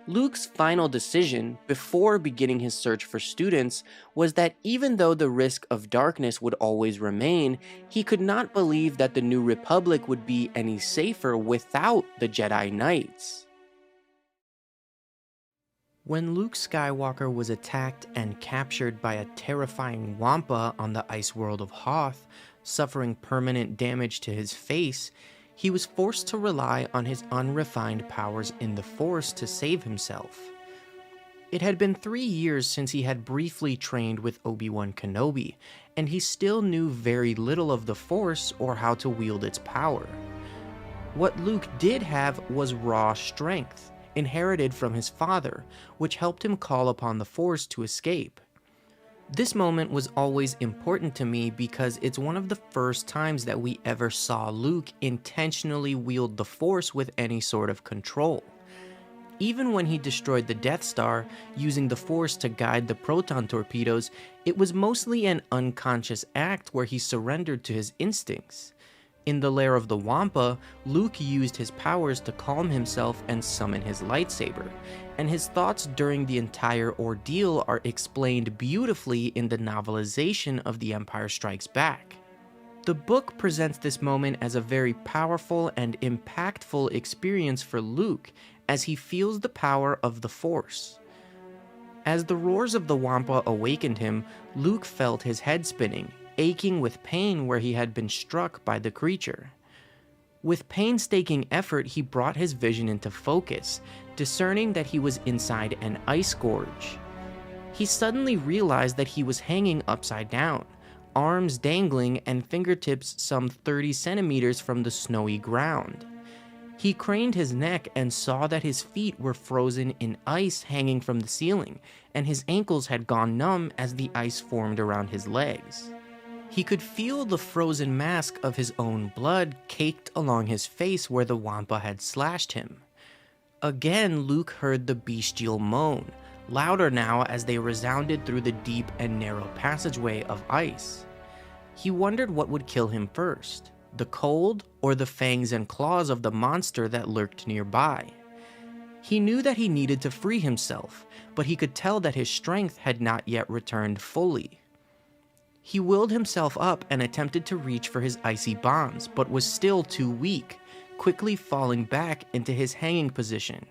Luke's final decision, before beginning his search for students, was that even though the risk of darkness would always remain, he could not believe that the New Republic would be any safer without the Jedi Knights. When Luke Skywalker was attacked and captured by a terrifying Wampa on the ice world of Hoth, suffering permanent damage to his face, he was forced to rely on his unrefined powers in the Force to save himself. It had been 3 years since he had briefly trained with Obi-Wan Kenobi, and he still knew very little of the Force or how to wield its power. What Luke did have was raw strength, inherited from his father, which helped him call upon the Force to escape. This moment was always important to me because it's one of the first times that we ever saw Luke intentionally wield the Force with any sort of control. Even when he destroyed the Death Star, using the Force to guide the proton torpedoes, it was mostly an unconscious act where he surrendered to his instincts. In the lair of the Wampa, Luke used his powers to calm himself and summon his lightsaber, and his thoughts during the entire ordeal are explained beautifully in the novelization of The Empire Strikes Back. The book presents this moment as a very powerful and impactful experience for Luke, as he feels the power of the Force. As the roars of the Wampa awakened him, Luke felt his head spinning, aching with pain where he had been struck by the creature. With painstaking effort, he brought his vision into focus, discerning that he was inside an ice gorge. He suddenly realized that he was hanging upside down, arms dangling and fingertips some 30 centimeters from the snowy ground. He craned his neck and saw that his feet were frozen in ice hanging from the ceiling, and his ankles had gone numb as the ice formed around his legs. He could feel the frozen mask of his own blood caked along his face where the Wampa had slashed him. Again, Luke heard the bestial moan, louder now as they resounded through the deep and narrow passageway of ice. He wondered what would kill him first, the cold or the fangs and claws of the monster that lurked nearby. He knew that he needed to free himself, but he could tell that his strength had not yet returned fully. He willed himself up and attempted to reach for his icy bonds, but was still too weak, quickly falling back into his hanging position.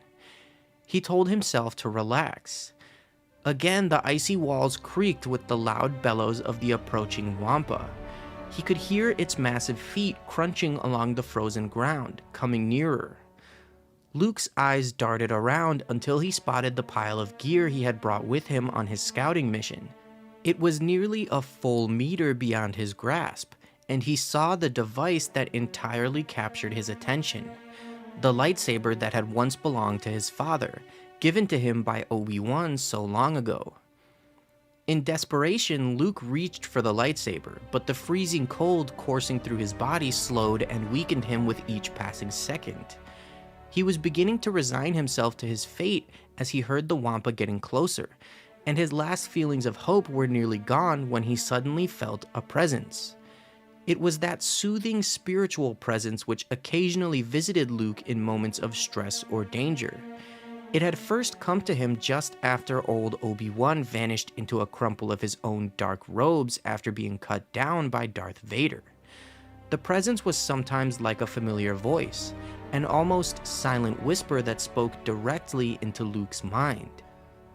He told himself to relax. Again, the icy walls creaked with the loud bellows of the approaching Wampa. He could hear its massive feet crunching along the frozen ground, coming nearer. Luke's eyes darted around until he spotted the pile of gear he had brought with him on his scouting mission. It was nearly a full meter beyond his grasp, and he saw the device that entirely captured his attention. The lightsaber that had once belonged to his father, given to him by Obi-Wan so long ago. In desperation, Luke reached for the lightsaber, but the freezing cold coursing through his body slowed and weakened him with each passing second. He was beginning to resign himself to his fate as he heard the Wampa getting closer, and his last feelings of hope were nearly gone when he suddenly felt a presence. It was that soothing spiritual presence which occasionally visited Luke in moments of stress or danger. It had first come to him just after old Obi-Wan vanished into a crumple of his own dark robes after being cut down by Darth Vader. The presence was sometimes like a familiar voice, an almost silent whisper that spoke directly into Luke's mind.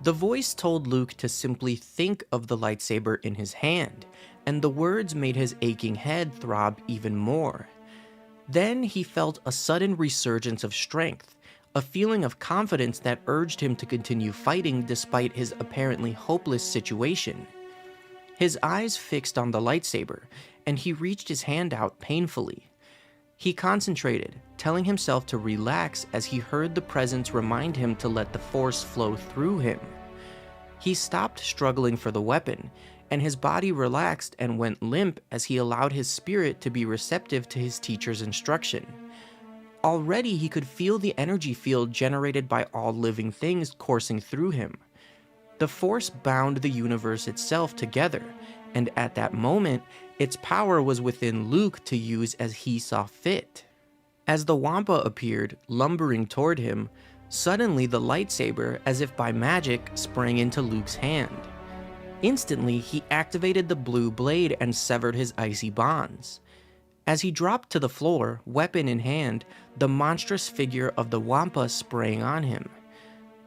The voice told Luke to simply think of the lightsaber in his hand, and the words made his aching head throb even more. Then he felt a sudden resurgence of strength, a feeling of confidence that urged him to continue fighting despite his apparently hopeless situation. His eyes fixed on the lightsaber, and he reached his hand out painfully. He concentrated, telling himself to relax as he heard the presence remind him to let the Force flow through him. He stopped struggling for the weapon, and his body relaxed and went limp as he allowed his spirit to be receptive to his teacher's instruction. Already he could feel the energy field generated by all living things coursing through him. The Force bound the universe itself together, and at that moment, its power was within Luke to use as he saw fit. As the Wampa appeared, lumbering toward him, suddenly the lightsaber, as if by magic, sprang into Luke's hand. Instantly, he activated the blue blade and severed his icy bonds. As he dropped to the floor, weapon in hand, the monstrous figure of the Wampa sprang on him.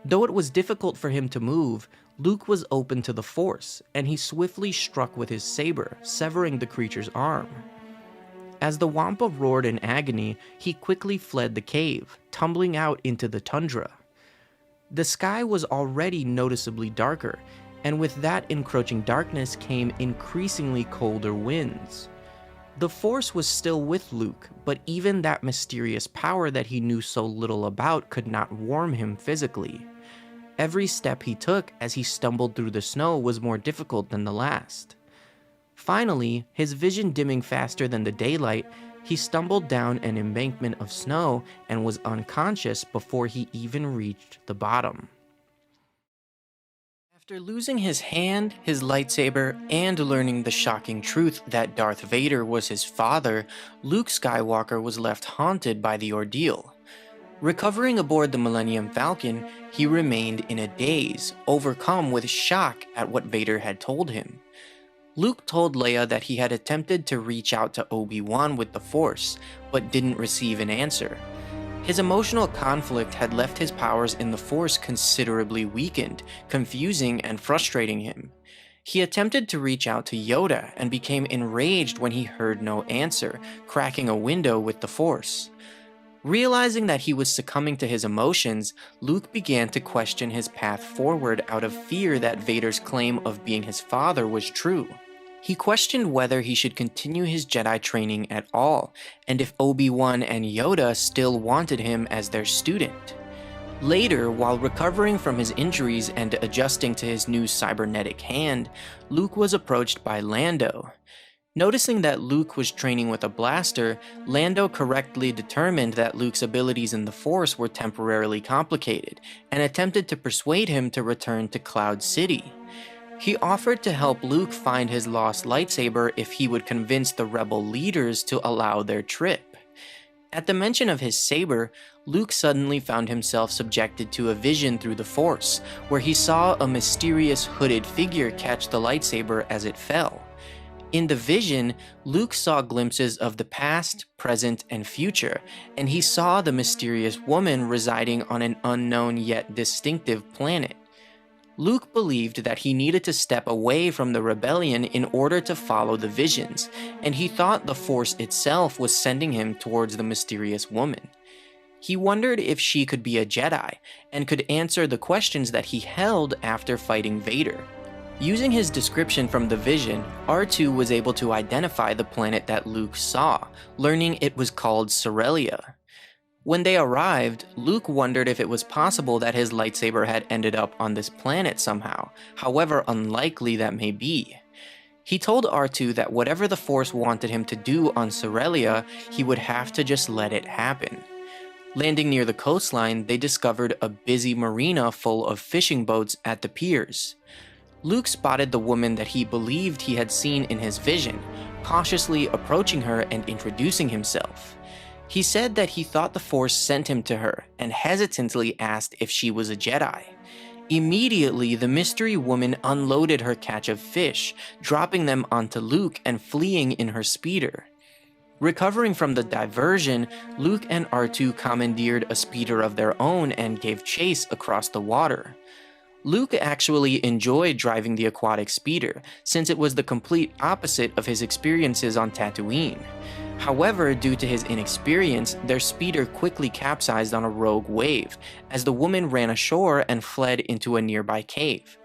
Though it was difficult for him to move, Luke was open to the Force, and he swiftly struck with his saber, severing the creature's arm. As the Wampa roared in agony, he quickly fled the cave, tumbling out into the tundra. The sky was already noticeably darker, and with that encroaching darkness came increasingly colder winds. The Force was still with Luke, but even that mysterious power that he knew so little about could not warm him physically. Every step he took as he stumbled through the snow was more difficult than the last. Finally, his vision dimming faster than the daylight, he stumbled down an embankment of snow and was unconscious before he even reached the bottom. After losing his hand, his lightsaber, and learning the shocking truth that Darth Vader was his father, Luke Skywalker was left haunted by the ordeal. Recovering aboard the Millennium Falcon, he remained in a daze, overcome with shock at what Vader had told him. Luke told Leia that he had attempted to reach out to Obi-Wan with the Force, but didn't receive an answer. His emotional conflict had left his powers in the Force considerably weakened, confusing and frustrating him. He attempted to reach out to Yoda and became enraged when he heard no answer, cracking a window with the Force. Realizing that he was succumbing to his emotions, Luke began to question his path forward out of fear that Vader's claim of being his father was true. He questioned whether he should continue his Jedi training at all, and if Obi-Wan and Yoda still wanted him as their student. Later, while recovering from his injuries and adjusting to his new cybernetic hand, Luke was approached by Lando. Noticing that Luke was training with a blaster, Lando correctly determined that Luke's abilities in the Force were temporarily complicated, and attempted to persuade him to return to Cloud City. He offered to help Luke find his lost lightsaber if he would convince the rebel leaders to allow their trip. At the mention of his saber, Luke suddenly found himself subjected to a vision through the Force, where he saw a mysterious hooded figure catch the lightsaber as it fell. In the vision, Luke saw glimpses of the past, present, and future, and he saw the mysterious woman residing on an unknown yet distinctive planet. Luke believed that he needed to step away from the rebellion in order to follow the visions, and he thought the Force itself was sending him towards the mysterious woman. He wondered if she could be a Jedi, and could answer the questions that he held after fighting Vader. Using his description from the vision, R2 was able to identify the planet that Luke saw, learning it was called Celia. When they arrived, Luke wondered if it was possible that his lightsaber had ended up on this planet somehow, however unlikely that may be. He told R2 that whatever the Force wanted him to do on Celia, he would have to just let it happen. Landing near the coastline, they discovered a busy marina full of fishing boats at the piers. Luke spotted the woman that he believed he had seen in his vision, cautiously approaching her and introducing himself. He said that he thought the Force sent him to her, and hesitantly asked if she was a Jedi. Immediately, the mystery woman unloaded her catch of fish, dropping them onto Luke and fleeing in her speeder. Recovering from the diversion, Luke and R2 commandeered a speeder of their own and gave chase across the water. Luke actually enjoyed driving the aquatic speeder, since it was the complete opposite of his experiences on Tatooine. However, due to his inexperience, their speeder quickly capsized on a rogue wave, as the woman ran ashore and fled into a nearby cave.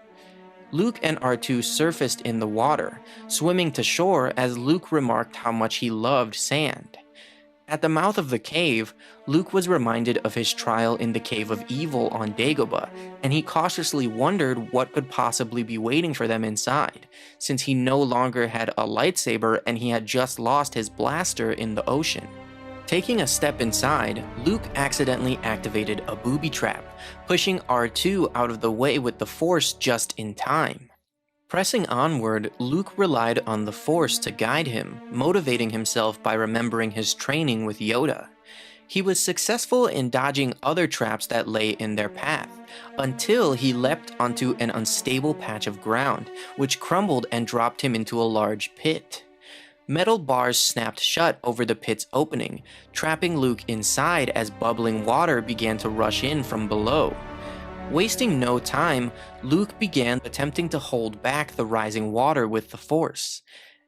Luke and R2 surfaced in the water, swimming to shore as Luke remarked how much he loved sand. At the mouth of the cave, Luke was reminded of his trial in the Cave of Evil on Dagobah, and he cautiously wondered what could possibly be waiting for them inside, since he no longer had a lightsaber and he had just lost his blaster in the ocean. Taking a step inside, Luke accidentally activated a booby trap, pushing R2 out of the way with the Force just in time. Pressing onward, Luke relied on the Force to guide him, motivating himself by remembering his training with Yoda. He was successful in dodging other traps that lay in their path, until he leapt onto an unstable patch of ground, which crumbled and dropped him into a large pit. Metal bars snapped shut over the pit's opening, trapping Luke inside as bubbling water began to rush in from below. Wasting no time, Luke began attempting to hold back the rising water with the Force.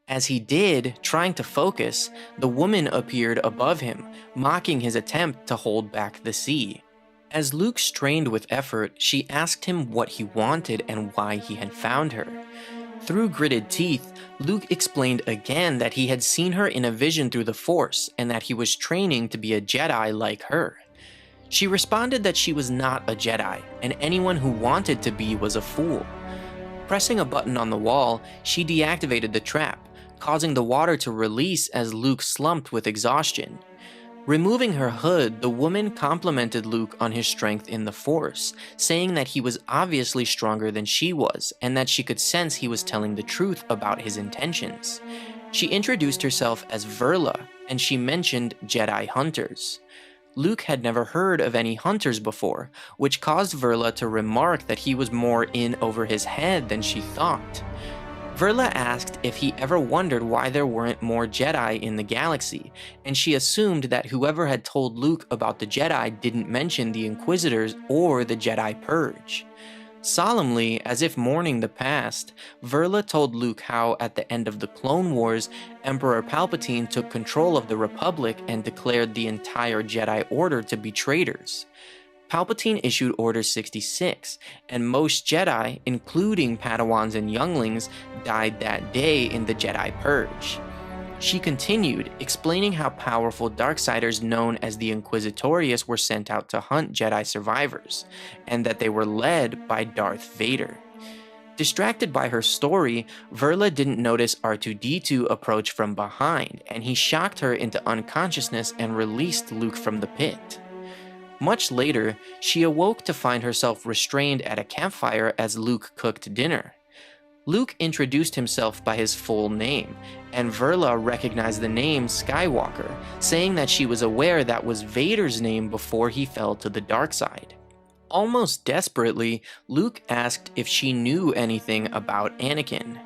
As he did, trying to focus, the woman appeared above him, mocking his attempt to hold back the sea. As Luke strained with effort, she asked him what he wanted and why he had found her. Through gritted teeth, Luke explained again that he had seen her in a vision through the Force and that he was training to be a Jedi like her. She responded that she was not a Jedi, and anyone who wanted to be was a fool. Pressing a button on the wall, she deactivated the trap, causing the water to release as Luke slumped with exhaustion. Removing her hood, the woman complimented Luke on his strength in the Force, saying that he was obviously stronger than she was, and that she could sense he was telling the truth about his intentions. She introduced herself as Verla, and she mentioned Jedi hunters. Luke had never heard of any hunters before, which caused Verla to remark that he was more in over his head than she thought. Verla asked if he ever wondered why there weren't more Jedi in the galaxy, and she assumed that whoever had told Luke about the Jedi didn't mention the Inquisitors or the Jedi Purge. Solemnly, as if mourning the past, Verla told Luke how, at the end of the Clone Wars, Emperor Palpatine took control of the Republic and declared the entire Jedi Order to be traitors. Palpatine issued Order 66, and most Jedi, including Padawans and younglings, died that day in the Jedi Purge. She continued, explaining how powerful Darksiders known as the Inquisitorius were sent out to hunt Jedi survivors, and that they were led by Darth Vader. Distracted by her story, Verla didn't notice R2-D2 approach from behind, and he shocked her into unconsciousness and released Luke from the pit. Much later, she awoke to find herself restrained at a campfire as Luke cooked dinner. Luke introduced himself by his full name, and Verla recognized the name Skywalker, saying that she was aware that was Vader's name before he fell to the dark side. Almost desperately, Luke asked if she knew anything about Anakin.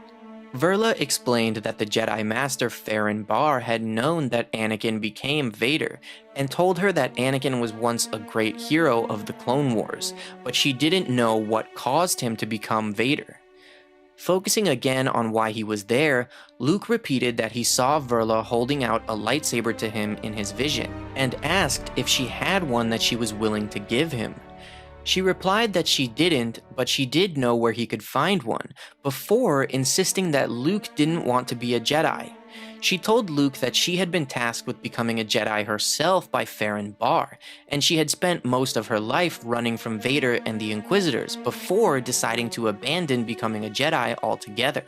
Verla explained that the Jedi Master Farron Barr had known that Anakin became Vader, and told her that Anakin was once a great hero of the Clone Wars, but she didn't know what caused him to become Vader. Focusing again on why he was there, Luke repeated that he saw Verla holding out a lightsaber to him in his vision, and asked if she had one that she was willing to give him. She replied that she didn't, but she did know where he could find one, before insisting that Luke didn't want to be a Jedi. She told Luke that she had been tasked with becoming a Jedi herself by Farron Barr, and she had spent most of her life running from Vader and the Inquisitors before deciding to abandon becoming a Jedi altogether.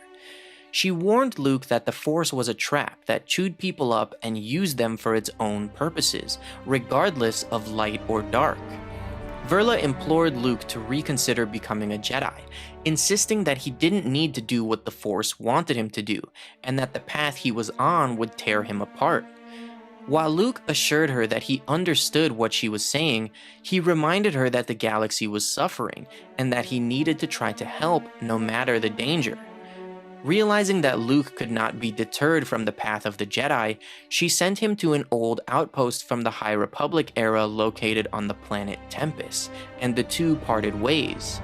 She warned Luke that the Force was a trap that chewed people up and used them for its own purposes, regardless of light or dark. Verla implored Luke to reconsider becoming a Jedi, insisting that he didn't need to do what the Force wanted him to do, and that the path he was on would tear him apart. While Luke assured her that he understood what she was saying, he reminded her that the galaxy was suffering, and that he needed to try to help no matter the danger. Realizing that Luke could not be deterred from the path of the Jedi, she sent him to an old outpost from the High Republic era located on the planet Tempest, and the two parted ways.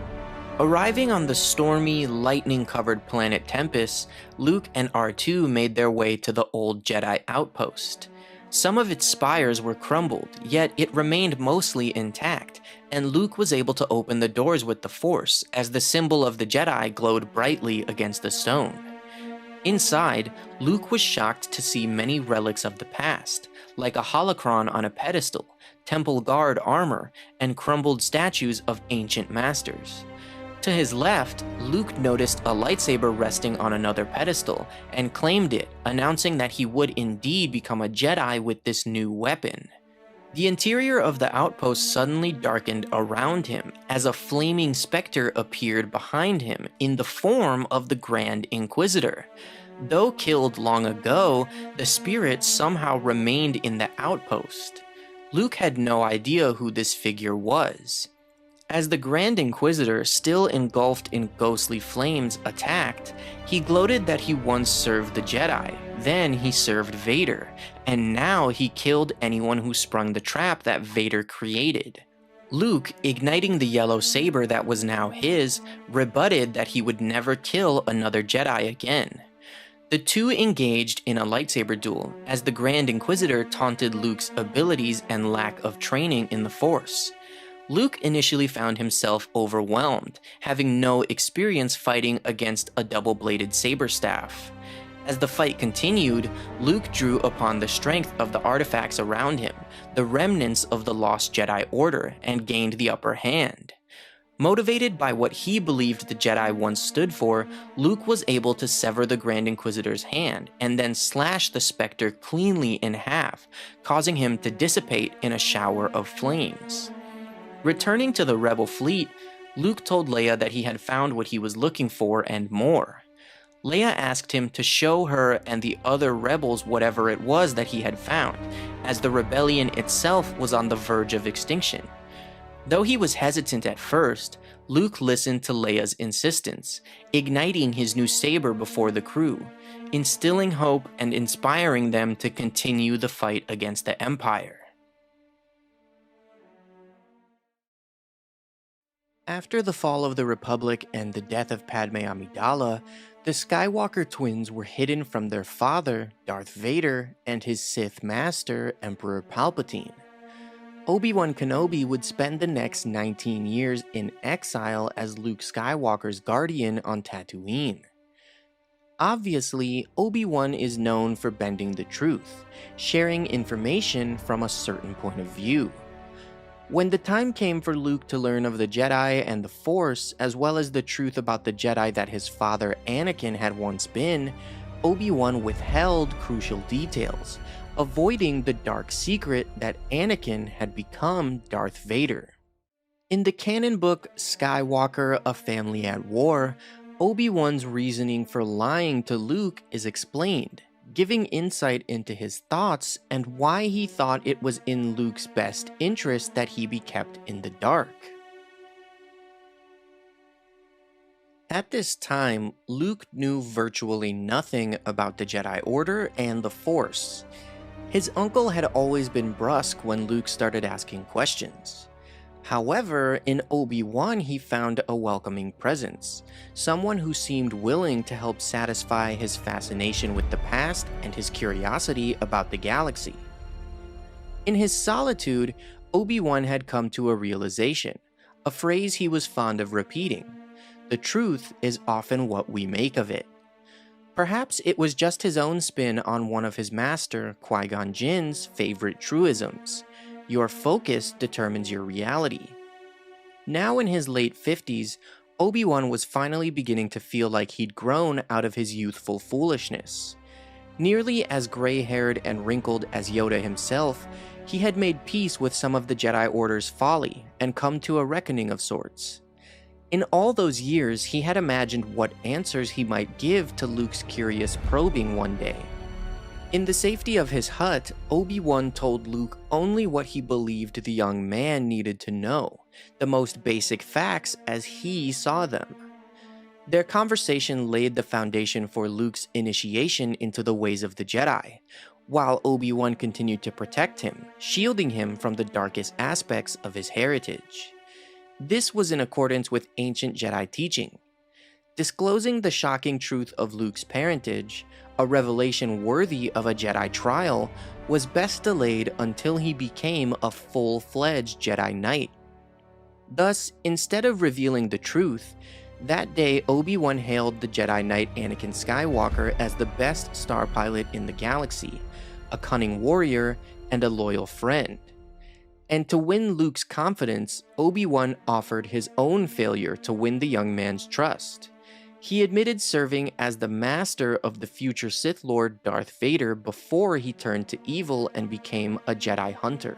Arriving on the stormy, lightning-covered planet Tempest, Luke and R2 made their way to the old Jedi outpost. Some of its spires were crumbled, yet it remained mostly intact, and Luke was able to open the doors with the Force, as the symbol of the Jedi glowed brightly against the stone. Inside, Luke was shocked to see many relics of the past, like a holocron on a pedestal, temple guard armor, and crumbled statues of ancient masters. To his left, Luke noticed a lightsaber resting on another pedestal, and claimed it, announcing that he would indeed become a Jedi with this new weapon. The interior of the outpost suddenly darkened around him, as a flaming specter appeared behind him in the form of the Grand Inquisitor. Though killed long ago, the spirit somehow remained in the outpost. Luke had no idea who this figure was. As the Grand Inquisitor, still engulfed in ghostly flames, attacked, he gloated that he once served the Jedi, then he served Vader, and now he killed anyone who sprung the trap that Vader created. Luke, igniting the yellow saber that was now his, rebutted that he would never kill another Jedi again. The two engaged in a lightsaber duel as the Grand Inquisitor taunted Luke's abilities and lack of training in the Force. Luke initially found himself overwhelmed, having no experience fighting against a double-bladed saber staff. As the fight continued, Luke drew upon the strength of the artifacts around him, the remnants of the lost Jedi Order, and gained the upper hand. Motivated by what he believed the Jedi once stood for, Luke was able to sever the Grand Inquisitor's hand and then slash the Spectre cleanly in half, causing him to dissipate in a shower of flames. Returning to the Rebel fleet, Luke told Leia that he had found what he was looking for and more. Leia asked him to show her and the other rebels whatever it was that he had found, as the rebellion itself was on the verge of extinction. Though he was hesitant at first, Luke listened to Leia's insistence, igniting his new saber before the crew, instilling hope and inspiring them to continue the fight against the Empire. After the fall of the Republic and the death of Padme Amidala, the Skywalker twins were hidden from their father, Darth Vader, and his Sith master, Emperor Palpatine. Obi-Wan Kenobi would spend the next 19 years in exile as Luke Skywalker's guardian on Tatooine. Obviously, Obi-Wan is known for bending the truth, sharing information from a certain point of view. When the time came for Luke to learn of the Jedi and the Force, as well as the truth about the Jedi that his father Anakin had once been, Obi-Wan withheld crucial details, avoiding the dark secret that Anakin had become Darth Vader. In the canon book Skywalker: A Family at War, Obi-Wan's reasoning for lying to Luke is explained, giving insight into his thoughts and why he thought it was in Luke's best interest that he be kept in the dark. At this time, Luke knew virtually nothing about the Jedi Order and the Force. His uncle had always been brusque when Luke started asking questions. However, in Obi-Wan he found a welcoming presence, someone who seemed willing to help satisfy his fascination with the past and his curiosity about the galaxy. In his solitude, Obi-Wan had come to a realization, a phrase he was fond of repeating: "The truth is often what we make of it." Perhaps it was just his own spin on one of his master, Qui-Gon Jinn's, favorite truisms: "Your focus determines your reality." Now in his late 50s, Obi-Wan was finally beginning to feel like he'd grown out of his youthful foolishness. Nearly as gray-haired and wrinkled as Yoda himself, he had made peace with some of the Jedi Order's folly and come to a reckoning of sorts. In all those years, he had imagined what answers he might give to Luke's curious probing one day. In the safety of his hut, Obi-Wan told Luke only what he believed the young man needed to know, the most basic facts as he saw them. Their conversation laid the foundation for Luke's initiation into the ways of the Jedi, while Obi-Wan continued to protect him, shielding him from the darkest aspects of his heritage. This was in accordance with ancient Jedi teaching. Disclosing the shocking truth of Luke's parentage, a revelation worthy of a Jedi trial, was best delayed until he became a full-fledged Jedi Knight. Thus, instead of revealing the truth, that day Obi-Wan hailed the Jedi Knight Anakin Skywalker as the best star pilot in the galaxy, a cunning warrior, and a loyal friend. And to win Luke's confidence, Obi-Wan offered his own failure to win the young man's trust. He admitted serving as the master of the future Sith Lord Darth Vader before he turned to evil and became a Jedi hunter.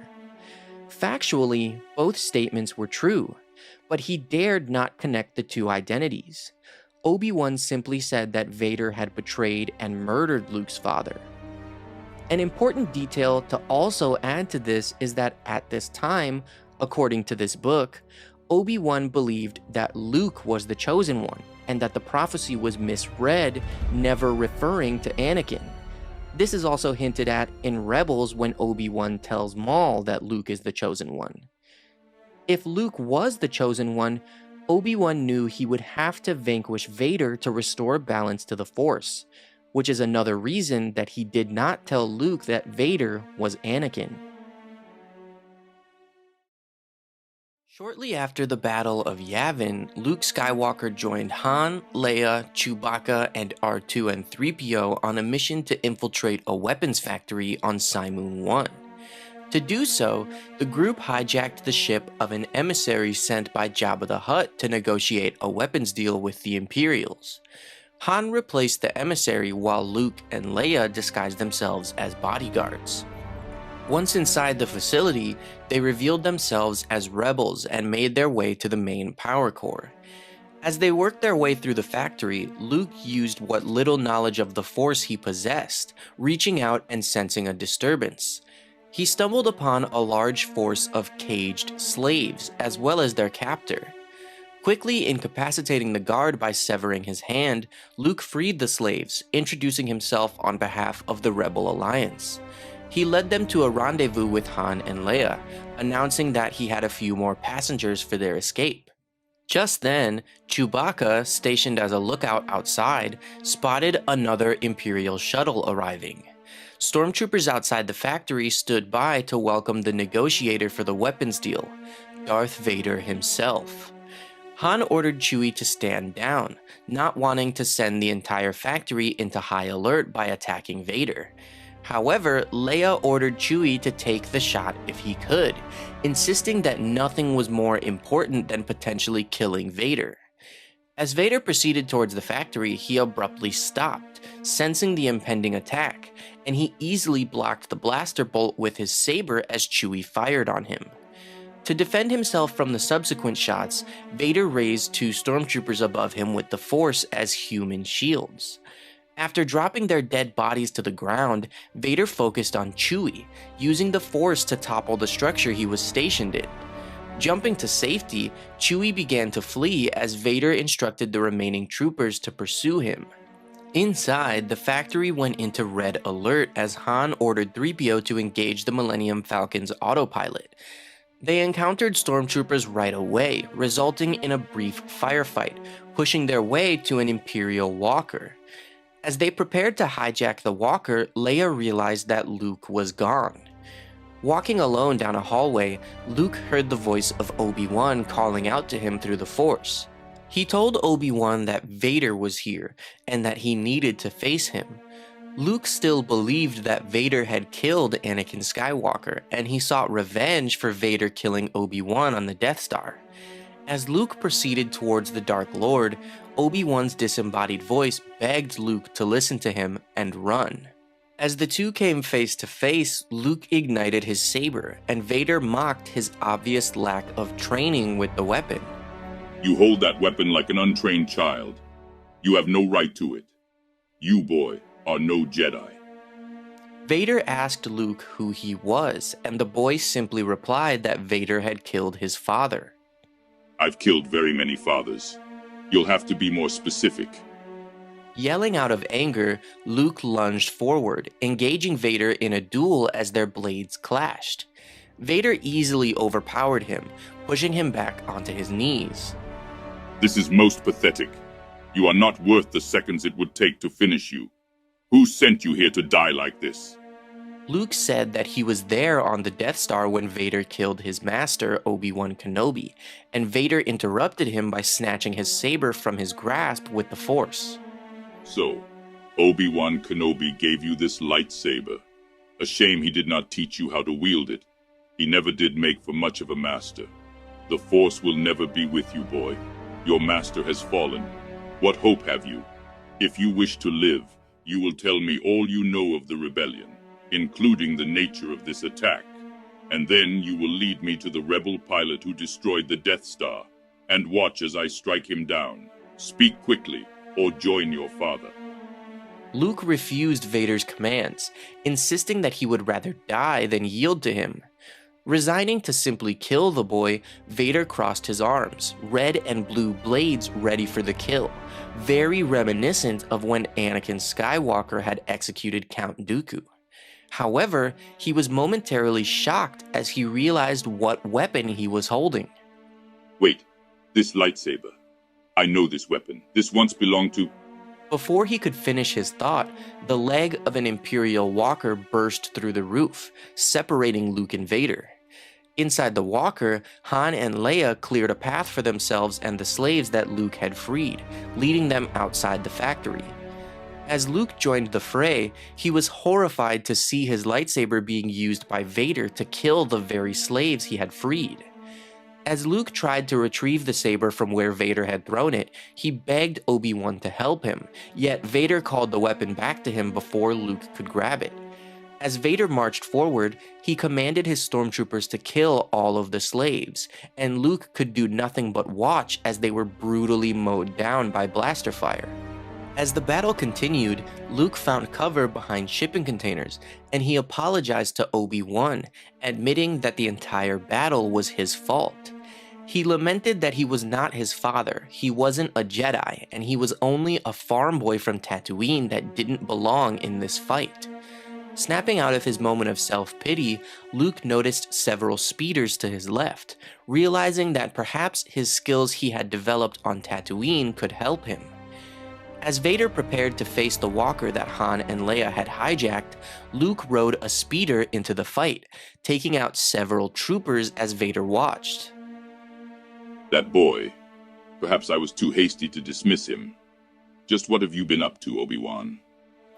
Factually, both statements were true, but he dared not connect the two identities. Obi-Wan simply said that Vader had betrayed and murdered Luke's father. An important detail to also add to this is that at this time, according to this book, Obi-Wan believed that Luke was the chosen one, and that the prophecy was misread, never referring to Anakin. This is also hinted at in Rebels when Obi-Wan tells Maul that Luke is the chosen one. If Luke was the chosen one, Obi-Wan knew he would have to vanquish Vader to restore balance to the Force, which is another reason that he did not tell Luke that Vader was Anakin. Shortly after the Battle of Yavin, Luke Skywalker joined Han, Leia, Chewbacca, and R2 and 3PO on a mission to infiltrate a weapons factory on Cymoon 1. To do so, the group hijacked the ship of an emissary sent by Jabba the Hutt to negotiate a weapons deal with the Imperials. Han replaced the emissary while Luke and Leia disguised themselves as bodyguards. Once inside the facility, they revealed themselves as rebels and made their way to the main power core. As they worked their way through the factory, Luke used what little knowledge of the Force he possessed, reaching out and sensing a disturbance. He stumbled upon a large force of caged slaves, as well as their captor. Quickly incapacitating the guard by severing his hand, Luke freed the slaves, introducing himself on behalf of the Rebel Alliance. He led them to a rendezvous with Han and Leia, announcing that he had a few more passengers for their escape. Just then, Chewbacca, stationed as a lookout outside, spotted another Imperial shuttle arriving. Stormtroopers outside the factory stood by to welcome the negotiator for the weapons deal, Darth Vader himself. Han ordered Chewie to stand down, not wanting to send the entire factory into high alert by attacking Vader. However, Leia ordered Chewie to take the shot if he could, insisting that nothing was more important than potentially killing Vader. As Vader proceeded towards the factory, he abruptly stopped, sensing the impending attack, and he easily blocked the blaster bolt with his saber as Chewie fired on him. To defend himself from the subsequent shots, Vader raised two stormtroopers above him with the Force as human shields. After dropping their dead bodies to the ground, Vader focused on Chewie, using the Force to topple the structure he was stationed in. Jumping to safety, Chewie began to flee as Vader instructed the remaining troopers to pursue him. Inside, the factory went into red alert as Han ordered 3PO to engage the Millennium Falcon's autopilot. They encountered stormtroopers right away, resulting in a brief firefight, pushing their way to an Imperial walker. As they prepared to hijack the walker, Leia realized that Luke was gone. Walking alone down a hallway, Luke heard the voice of Obi-Wan calling out to him through the Force. He told Obi-Wan that Vader was here and that he needed to face him. Luke still believed that Vader had killed Anakin Skywalker, and he sought revenge for Vader killing Obi-Wan on the Death Star. As Luke proceeded towards the Dark Lord, Obi-Wan's disembodied voice begged Luke to listen to him and run. As the two came face to face, Luke ignited his saber, and Vader mocked his obvious lack of training with the weapon. You hold that weapon like an untrained child. You have no right to it. You, boy, are no Jedi. Vader asked Luke who he was, and the boy simply replied that Vader had killed his father. I've killed very many fathers. You'll have to be more specific. Yelling out of anger, Luke lunged forward, engaging Vader in a duel as their blades clashed. Vader easily overpowered him, pushing him back onto his knees. This is most pathetic. You are not worth the seconds it would take to finish you. Who sent you here to die like this? Luke said that he was there on the Death Star when Vader killed his master, Obi-Wan Kenobi, and Vader interrupted him by snatching his saber from his grasp with the Force. So, Obi-Wan Kenobi gave you this lightsaber. A shame he did not teach you how to wield it. He never did make for much of a master. The Force will never be with you, boy. Your master has fallen. What hope have you? If you wish to live, you will tell me all you know of the rebellion, including the nature of this attack, and then you will lead me to the rebel pilot who destroyed the Death Star, and watch as I strike him down. Speak quickly, or join your father. Luke refused Vader's commands, insisting that he would rather die than yield to him. Resigning to simply kill the boy, Vader crossed his arms, red and blue blades ready for the kill, very reminiscent of when Anakin Skywalker had executed Count Dooku. However, he was momentarily shocked as he realized what weapon he was holding. Wait, this lightsaber. I know this weapon. This once belonged to... Before he could finish his thought, the leg of an Imperial walker burst through the roof, separating Luke and Vader. Inside the walker, Han and Leia cleared a path for themselves and the slaves that Luke had freed, leading them outside the factory. As Luke joined the fray, he was horrified to see his lightsaber being used by Vader to kill the very slaves he had freed. As Luke tried to retrieve the saber from where Vader had thrown it, he begged Obi-Wan to help him, yet Vader called the weapon back to him before Luke could grab it. As Vader marched forward, he commanded his stormtroopers to kill all of the slaves, and Luke could do nothing but watch as they were brutally mowed down by blaster fire. As the battle continued, Luke found cover behind shipping containers, and he apologized to Obi-Wan, admitting that the entire battle was his fault. He lamented that he was not his father, he wasn't a Jedi, and he was only a farm boy from Tatooine that didn't belong in this fight. Snapping out of his moment of self-pity, Luke noticed several speeders to his left, realizing that perhaps his skills he had developed on Tatooine could help him. As Vader prepared to face the walker that Han and Leia had hijacked, Luke rode a speeder into the fight, taking out several troopers as Vader watched. That boy. Perhaps I was too hasty to dismiss him. Just what have you been up to, Obi-Wan?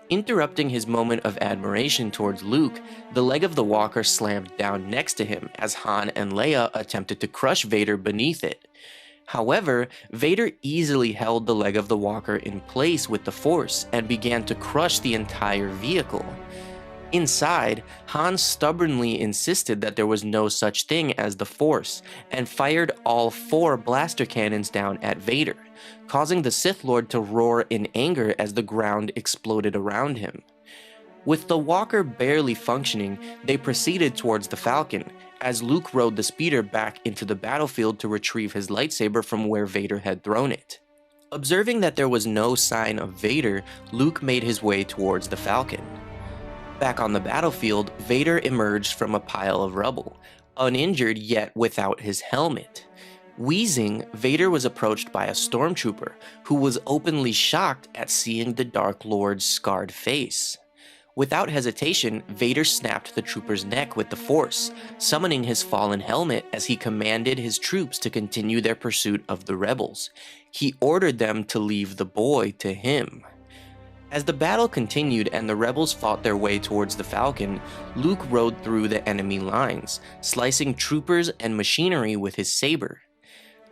Interrupting his moment of admiration towards Luke, the leg of the walker slammed down next to him as Han and Leia attempted to crush Vader beneath it. However, Vader easily held the leg of the walker in place with the Force and began to crush the entire vehicle. Inside, Han stubbornly insisted that there was no such thing as the Force, and fired all 4 blaster cannons down at Vader, causing the Sith Lord to roar in anger as the ground exploded around him. With the walker barely functioning, they proceeded towards the Falcon, as Luke rode the speeder back into the battlefield to retrieve his lightsaber from where Vader had thrown it. Observing that there was no sign of Vader, Luke made his way towards the Falcon. Back on the battlefield, Vader emerged from a pile of rubble, uninjured yet without his helmet. Wheezing, Vader was approached by a stormtrooper, who was openly shocked at seeing the Dark Lord's scarred face. Without hesitation, Vader snapped the trooper's neck with the Force, summoning his fallen helmet as he commanded his troops to continue their pursuit of the rebels. He ordered them to leave the boy to him. As the battle continued and the rebels fought their way towards the Falcon, Luke rode through the enemy lines, slicing troopers and machinery with his saber.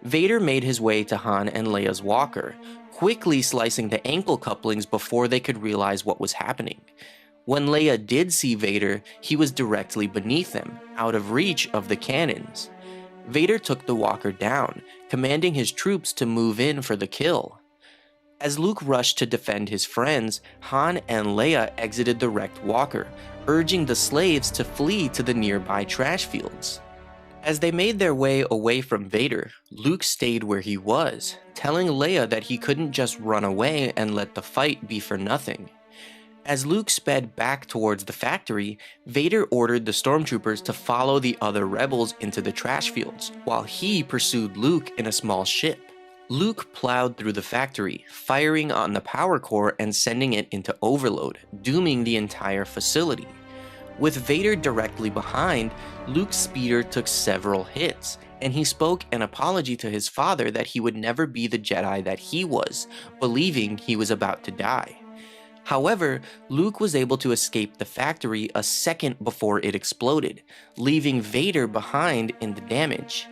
Vader made his way to Han and Leia's walker, quickly slicing the ankle couplings before they could realize what was happening. When Leia did see Vader, he was directly beneath them, out of reach of the cannons. Vader took the walker down, commanding his troops to move in for the kill. As Luke rushed to defend his friends, Han and Leia exited the wrecked walker, urging the slaves to flee to the nearby trash fields. As they made their way away from Vader, Luke stayed where he was, telling Leia that he couldn't just run away and let the fight be for nothing. As Luke sped back towards the factory, Vader ordered the stormtroopers to follow the other rebels into the trash fields, while he pursued Luke in a small ship. Luke plowed through the factory, firing on the power core and sending it into overload, dooming the entire facility. With Vader directly behind, Luke's speeder took several hits, and he spoke an apology to his father that he would never be the Jedi that he was, believing he was about to die. However, Luke was able to escape the factory a second before it exploded, leaving Vader behind in the damage.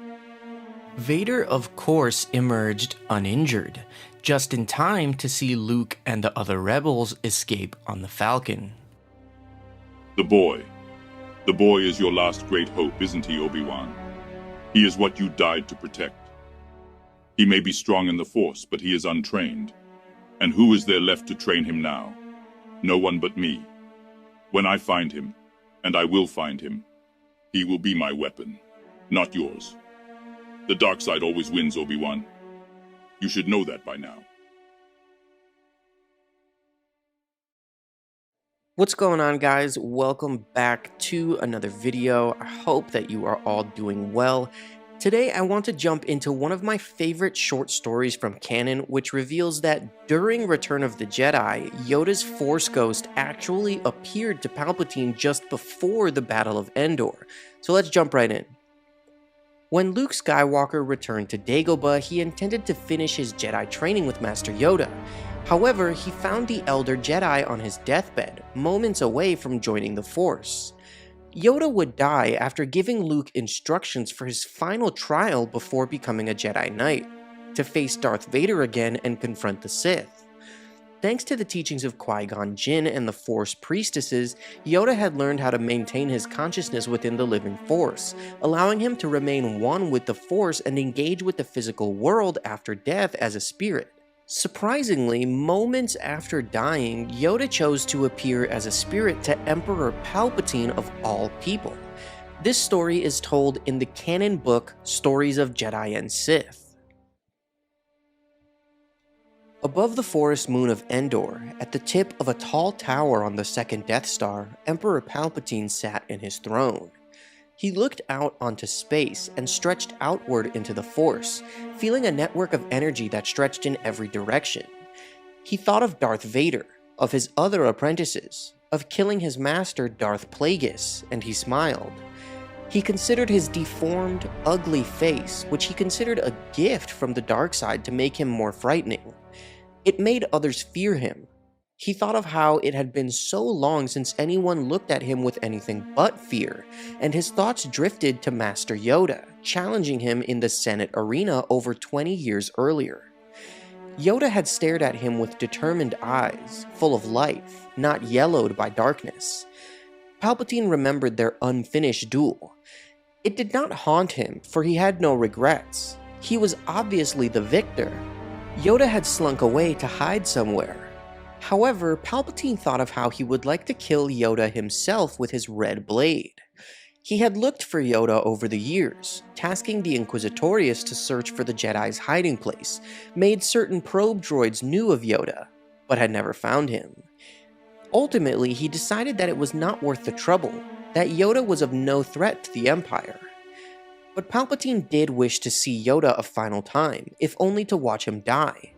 Vader, of course, emerged uninjured, just in time to see Luke and the other rebels escape on the Falcon. The boy. The boy is your last great hope, isn't he, Obi-Wan? He is what you died to protect. He may be strong in the Force, but he is untrained. And who is there left to train him now? No one but me. When I find him, and I will find him, he will be my weapon, not yours. The dark side always wins, Obi-Wan. You should know that by now. What's going on, guys? Welcome back to another video. I hope that you are all doing well. Today, I want to jump into one of my favorite short stories from Canon, which reveals that during Return of the Jedi, Yoda's Force Ghost actually appeared to Palpatine just before the Battle of Endor. So let's jump right in. When Luke Skywalker returned to Dagobah, he intended to finish his Jedi training with Master Yoda. However, he found the Elder Jedi on his deathbed, moments away from joining the Force. Yoda would die after giving Luke instructions for his final trial before becoming a Jedi Knight, to face Darth Vader again and confront the Sith. Thanks to the teachings of Qui-Gon Jinn and the Force priestesses, Yoda had learned how to maintain his consciousness within the living Force, allowing him to remain one with the Force and engage with the physical world after death as a spirit. Surprisingly, moments after dying, Yoda chose to appear as a spirit to Emperor Palpatine of all people. This story is told in the canon book Stories of Jedi and Sith. Above the forest moon of Endor, at the tip of a tall tower on the second Death Star, Emperor Palpatine sat in his throne. He looked out onto space and stretched outward into the Force, feeling a network of energy that stretched in every direction. He thought of Darth Vader, of his other apprentices, of killing his master Darth Plagueis, and he smiled. He considered his deformed, ugly face, which he considered a gift from the dark side to make him more frightening. It made others fear him. He thought of how it had been so long since anyone looked at him with anything but fear, and his thoughts drifted to Master Yoda, challenging him in the Senate arena over 20 years earlier. Yoda had stared at him with determined eyes, full of life, not yellowed by darkness. Palpatine remembered their unfinished duel. It did not haunt him, for he had no regrets. He was obviously the victor. Yoda had slunk away to hide somewhere. However, Palpatine thought of how he would like to kill Yoda himself with his red blade. He had looked for Yoda over the years, tasking the Inquisitorius to search for the Jedi's hiding place, made certain probe droids knew of Yoda, but had never found him. Ultimately, he decided that it was not worth the trouble, that Yoda was of no threat to the Empire. But Palpatine did wish to see Yoda a final time, if only to watch him die.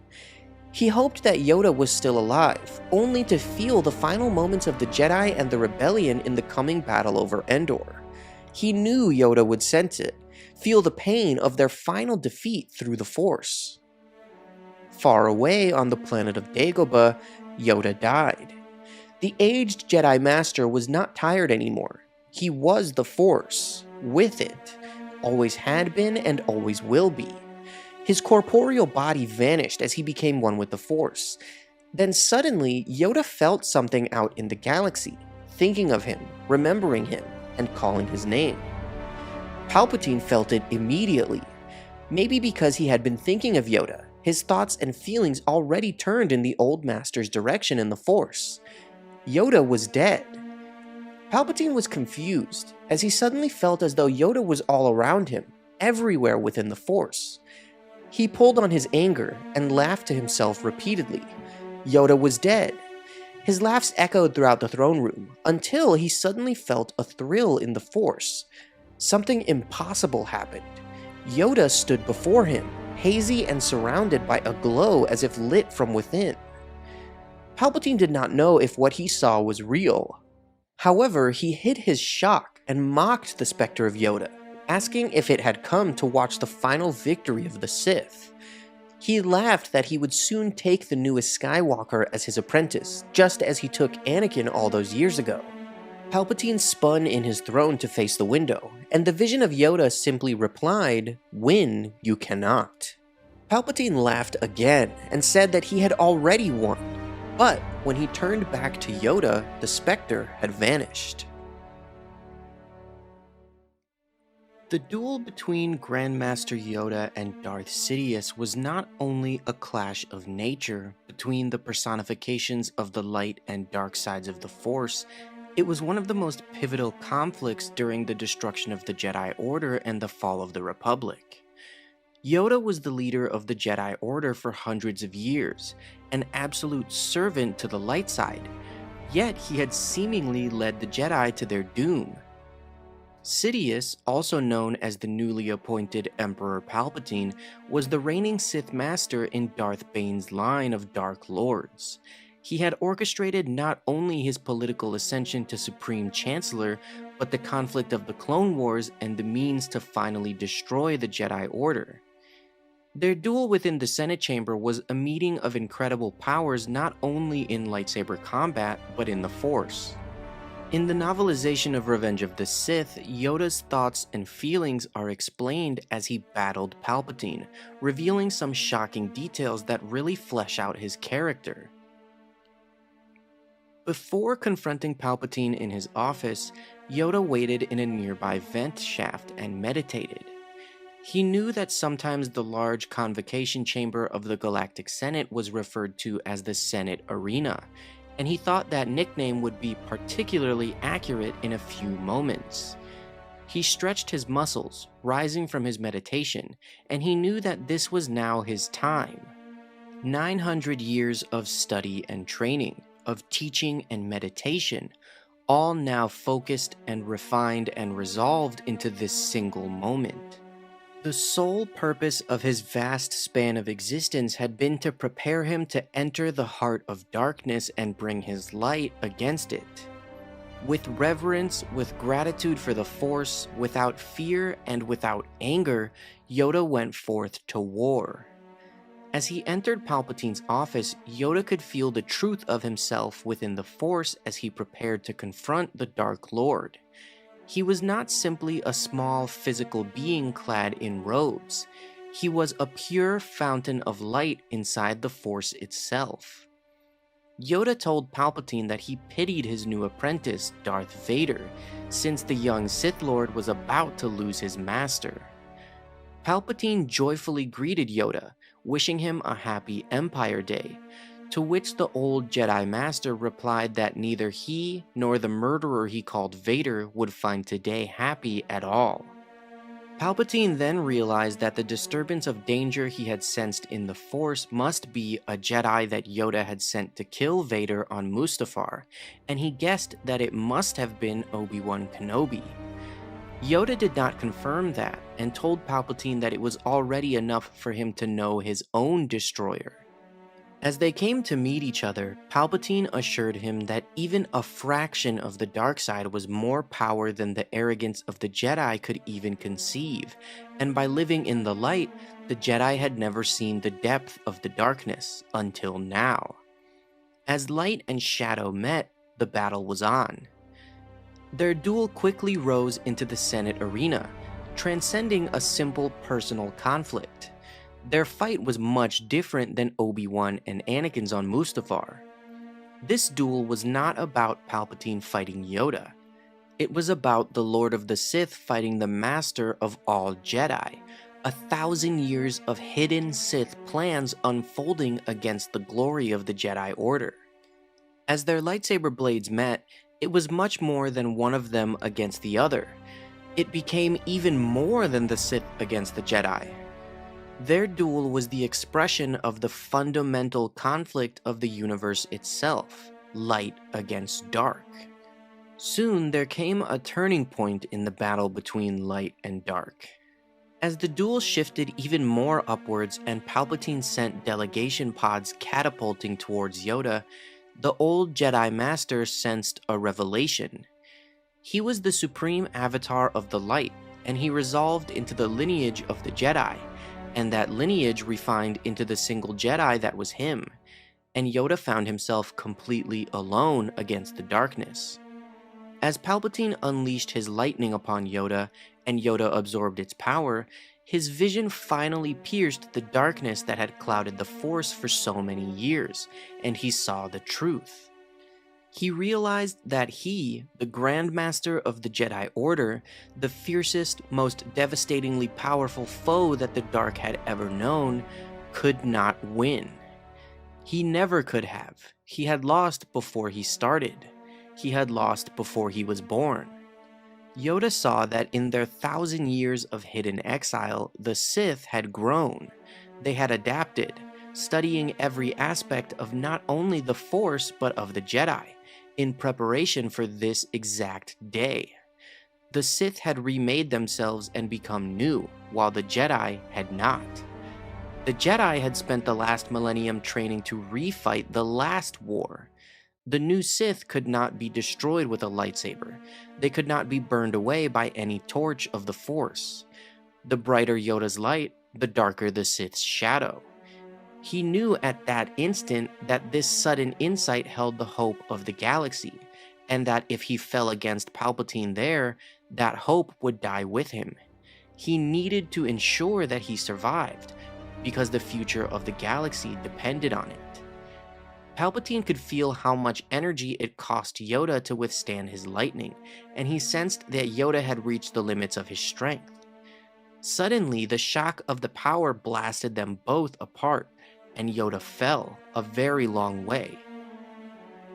He hoped that Yoda was still alive, only to feel the final moments of the Jedi and the rebellion in the coming battle over Endor. He knew Yoda would sense it, feel the pain of their final defeat through the Force. Far away on the planet of Dagobah, Yoda died. The aged Jedi Master was not tired anymore. He was the Force, with it, always had been and always will be. His corporeal body vanished as he became one with the Force. Then suddenly, Yoda felt something out in the galaxy, thinking of him, remembering him, and calling his name. Palpatine felt it immediately. Maybe because he had been thinking of Yoda, his thoughts and feelings already turned in the old master's direction in the Force. Yoda was dead. Palpatine was confused, as he suddenly felt as though Yoda was all around him, everywhere within the Force. He pulled on his anger and laughed to himself repeatedly. Yoda was dead. His laughs echoed throughout the throne room, until he suddenly felt a thrill in the Force. Something impossible happened. Yoda stood before him, hazy and surrounded by a glow as if lit from within. Palpatine did not know if what he saw was real. However, he hid his shock and mocked the specter of Yoda, asking if it had come to watch the final victory of the Sith. He laughed that he would soon take the newest Skywalker as his apprentice, just as he took Anakin all those years ago. Palpatine spun in his throne to face the window, and the vision of Yoda simply replied, "Win you cannot." Palpatine laughed again and said that he had already won, but when he turned back to Yoda, the specter had vanished. The duel between Grandmaster Yoda and Darth Sidious was not only a clash of nature between the personifications of the light and dark sides of the Force, it was one of the most pivotal conflicts during the destruction of the Jedi Order and the fall of the Republic. Yoda was the leader of the Jedi Order for hundreds of years, an absolute servant to the light side, yet he had seemingly led the Jedi to their doom. Sidious, also known as the newly appointed Emperor Palpatine, was the reigning Sith Master in Darth Bane's line of Dark Lords. He had orchestrated not only his political ascension to Supreme Chancellor, but the conflict of the Clone Wars and the means to finally destroy the Jedi Order. Their duel within the Senate Chamber was a meeting of incredible powers not only in lightsaber combat, but in the Force. In the novelization of Revenge of the Sith, Yoda's thoughts and feelings are explained as he battled Palpatine, revealing some shocking details that really flesh out his character. Before confronting Palpatine in his office, Yoda waited in a nearby vent shaft and meditated. He knew that sometimes the large convocation chamber of the Galactic Senate was referred to as the Senate Arena, and he thought that nickname would be particularly accurate in a few moments. He stretched his muscles, rising from his meditation, and he knew that this was now his time. 900 years of study and training, of teaching and meditation, all now focused and refined and resolved into this single moment. The sole purpose of his vast span of existence had been to prepare him to enter the heart of darkness and bring his light against it. With reverence, with gratitude for the Force, without fear and without anger, Yoda went forth to war. As he entered Palpatine's office, Yoda could feel the truth of himself within the Force as he prepared to confront the Dark Lord. He was not simply a small physical being clad in robes. He was a pure fountain of light inside the Force itself. Yoda told Palpatine that he pitied his new apprentice, Darth Vader, since the young Sith Lord was about to lose his master. Palpatine joyfully greeted Yoda, wishing him a happy Empire Day, to which the old Jedi Master replied that neither he nor the murderer he called Vader would find today happy at all. Palpatine then realized that the disturbance of danger he had sensed in the Force must be a Jedi that Yoda had sent to kill Vader on Mustafar, and he guessed that it must have been Obi-Wan Kenobi. Yoda did not confirm that, and told Palpatine that it was already enough for him to know his own destroyer. As they came to meet each other, Palpatine assured him that even a fraction of the dark side was more power than the arrogance of the Jedi could even conceive, and by living in the light, the Jedi had never seen the depth of the darkness until now. As light and shadow met, the battle was on. Their duel quickly rose into the Senate arena, transcending a simple personal conflict. Their fight was much different than Obi-Wan and Anakin's on Mustafar. This duel was not about Palpatine fighting Yoda. It was about the Lord of the Sith fighting the Master of all Jedi, 1,000 years of hidden Sith plans unfolding against the glory of the Jedi Order. As their lightsaber blades met, it was much more than one of them against the other. It became even more than the Sith against the Jedi. Their duel was the expression of the fundamental conflict of the universe itself, light against dark. Soon there came a turning point in the battle between light and dark. As the duel shifted even more upwards and Palpatine sent delegation pods catapulting towards Yoda, the old Jedi Master sensed a revelation. He was the supreme avatar of the light, and he resolved into the lineage of the Jedi, and that lineage refined into the single Jedi that was him, and Yoda found himself completely alone against the darkness. As Palpatine unleashed his lightning upon Yoda, and Yoda absorbed its power, his vision finally pierced the darkness that had clouded the Force for so many years, and he saw the truth. He realized that he, the Grand Master of the Jedi Order, the fiercest, most devastatingly powerful foe that the Dark had ever known, could not win. He never could have. He had lost before he started. He had lost before he was born. Yoda saw that in their 1,000 years of hidden exile, the Sith had grown. They had adapted, studying every aspect of not only the Force but of the Jedi, in preparation for this exact day. The Sith had remade themselves and become new, while the Jedi had not. The Jedi had spent the last millennium training to refight the last war. The new Sith could not be destroyed with a lightsaber. They could not be burned away by any torch of the Force. The brighter Yoda's light, the darker the Sith's shadow. He knew at that instant that this sudden insight held the hope of the galaxy, and that if he fell against Palpatine there, that hope would die with him. He needed to ensure that he survived, because the future of the galaxy depended on it. Palpatine could feel how much energy it cost Yoda to withstand his lightning, and he sensed that Yoda had reached the limits of his strength. Suddenly, the shock of the power blasted them both apart, and Yoda fell a very long way.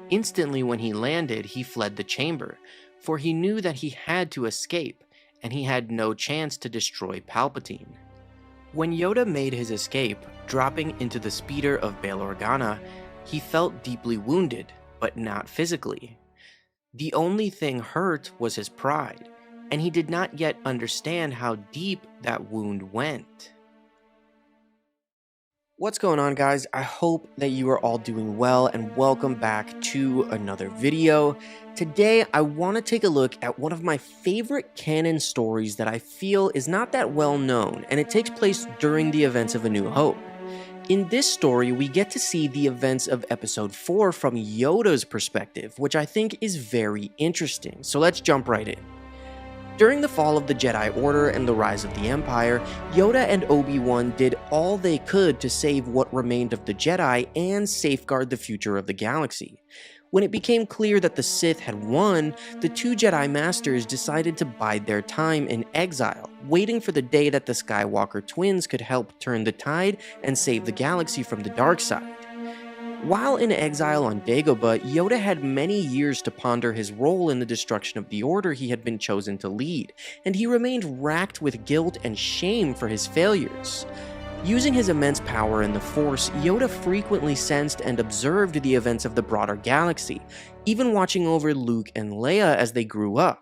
Instantly when he landed, he fled the chamber, for he knew that he had to escape, and he had no chance to destroy Palpatine. When Yoda made his escape, dropping into the speeder of Bail Organa, he felt deeply wounded, but not physically. The only thing hurt was his pride, and he did not yet understand how deep that wound went. What's going on, guys? I hope that you are all doing well, and welcome back to another video. Today, I want to take a look at one of my favorite canon stories that I feel is not that well known, and it takes place during the events of A New Hope. In this story, we get to see the events of Episode 4 from Yoda's perspective, which I think is very interesting, so let's jump right in. During the fall of the Jedi Order and the rise of the Empire, Yoda and Obi-Wan did all they could to save what remained of the Jedi and safeguard the future of the galaxy. When it became clear that the Sith had won, the two Jedi Masters decided to bide their time in exile, waiting for the day that the Skywalker twins could help turn the tide and save the galaxy from the dark side. While in exile on Dagobah, Yoda had many years to ponder his role in the destruction of the Order he had been chosen to lead, and he remained racked with guilt and shame for his failures. Using his immense power in the Force, Yoda frequently sensed and observed the events of the broader galaxy, even watching over Luke and Leia as they grew up.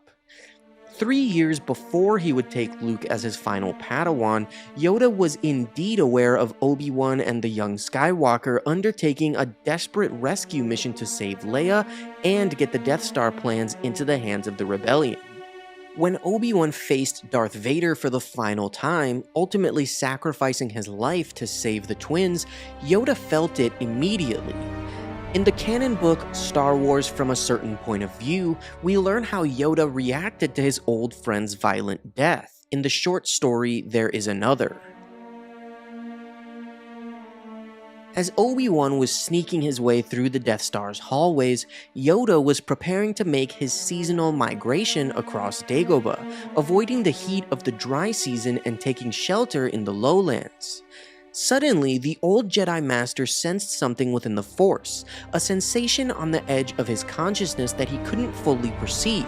3 years before he would take Luke as his final Padawan, Yoda was indeed aware of Obi-Wan and the young Skywalker undertaking a desperate rescue mission to save Leia and get the Death Star plans into the hands of the rebellion. When Obi-Wan faced Darth Vader for the final time, ultimately sacrificing his life to save the twins, Yoda felt it immediately. In the canon book, Star Wars from a Certain Point of View, we learn how Yoda reacted to his old friend's violent death. In the short story, There Is Another. As Obi-Wan was sneaking his way through the Death Star's hallways, Yoda was preparing to make his seasonal migration across Dagobah, avoiding the heat of the dry season and taking shelter in the lowlands. Suddenly, the old Jedi Master sensed something within the Force, a sensation on the edge of his consciousness that he couldn't fully perceive.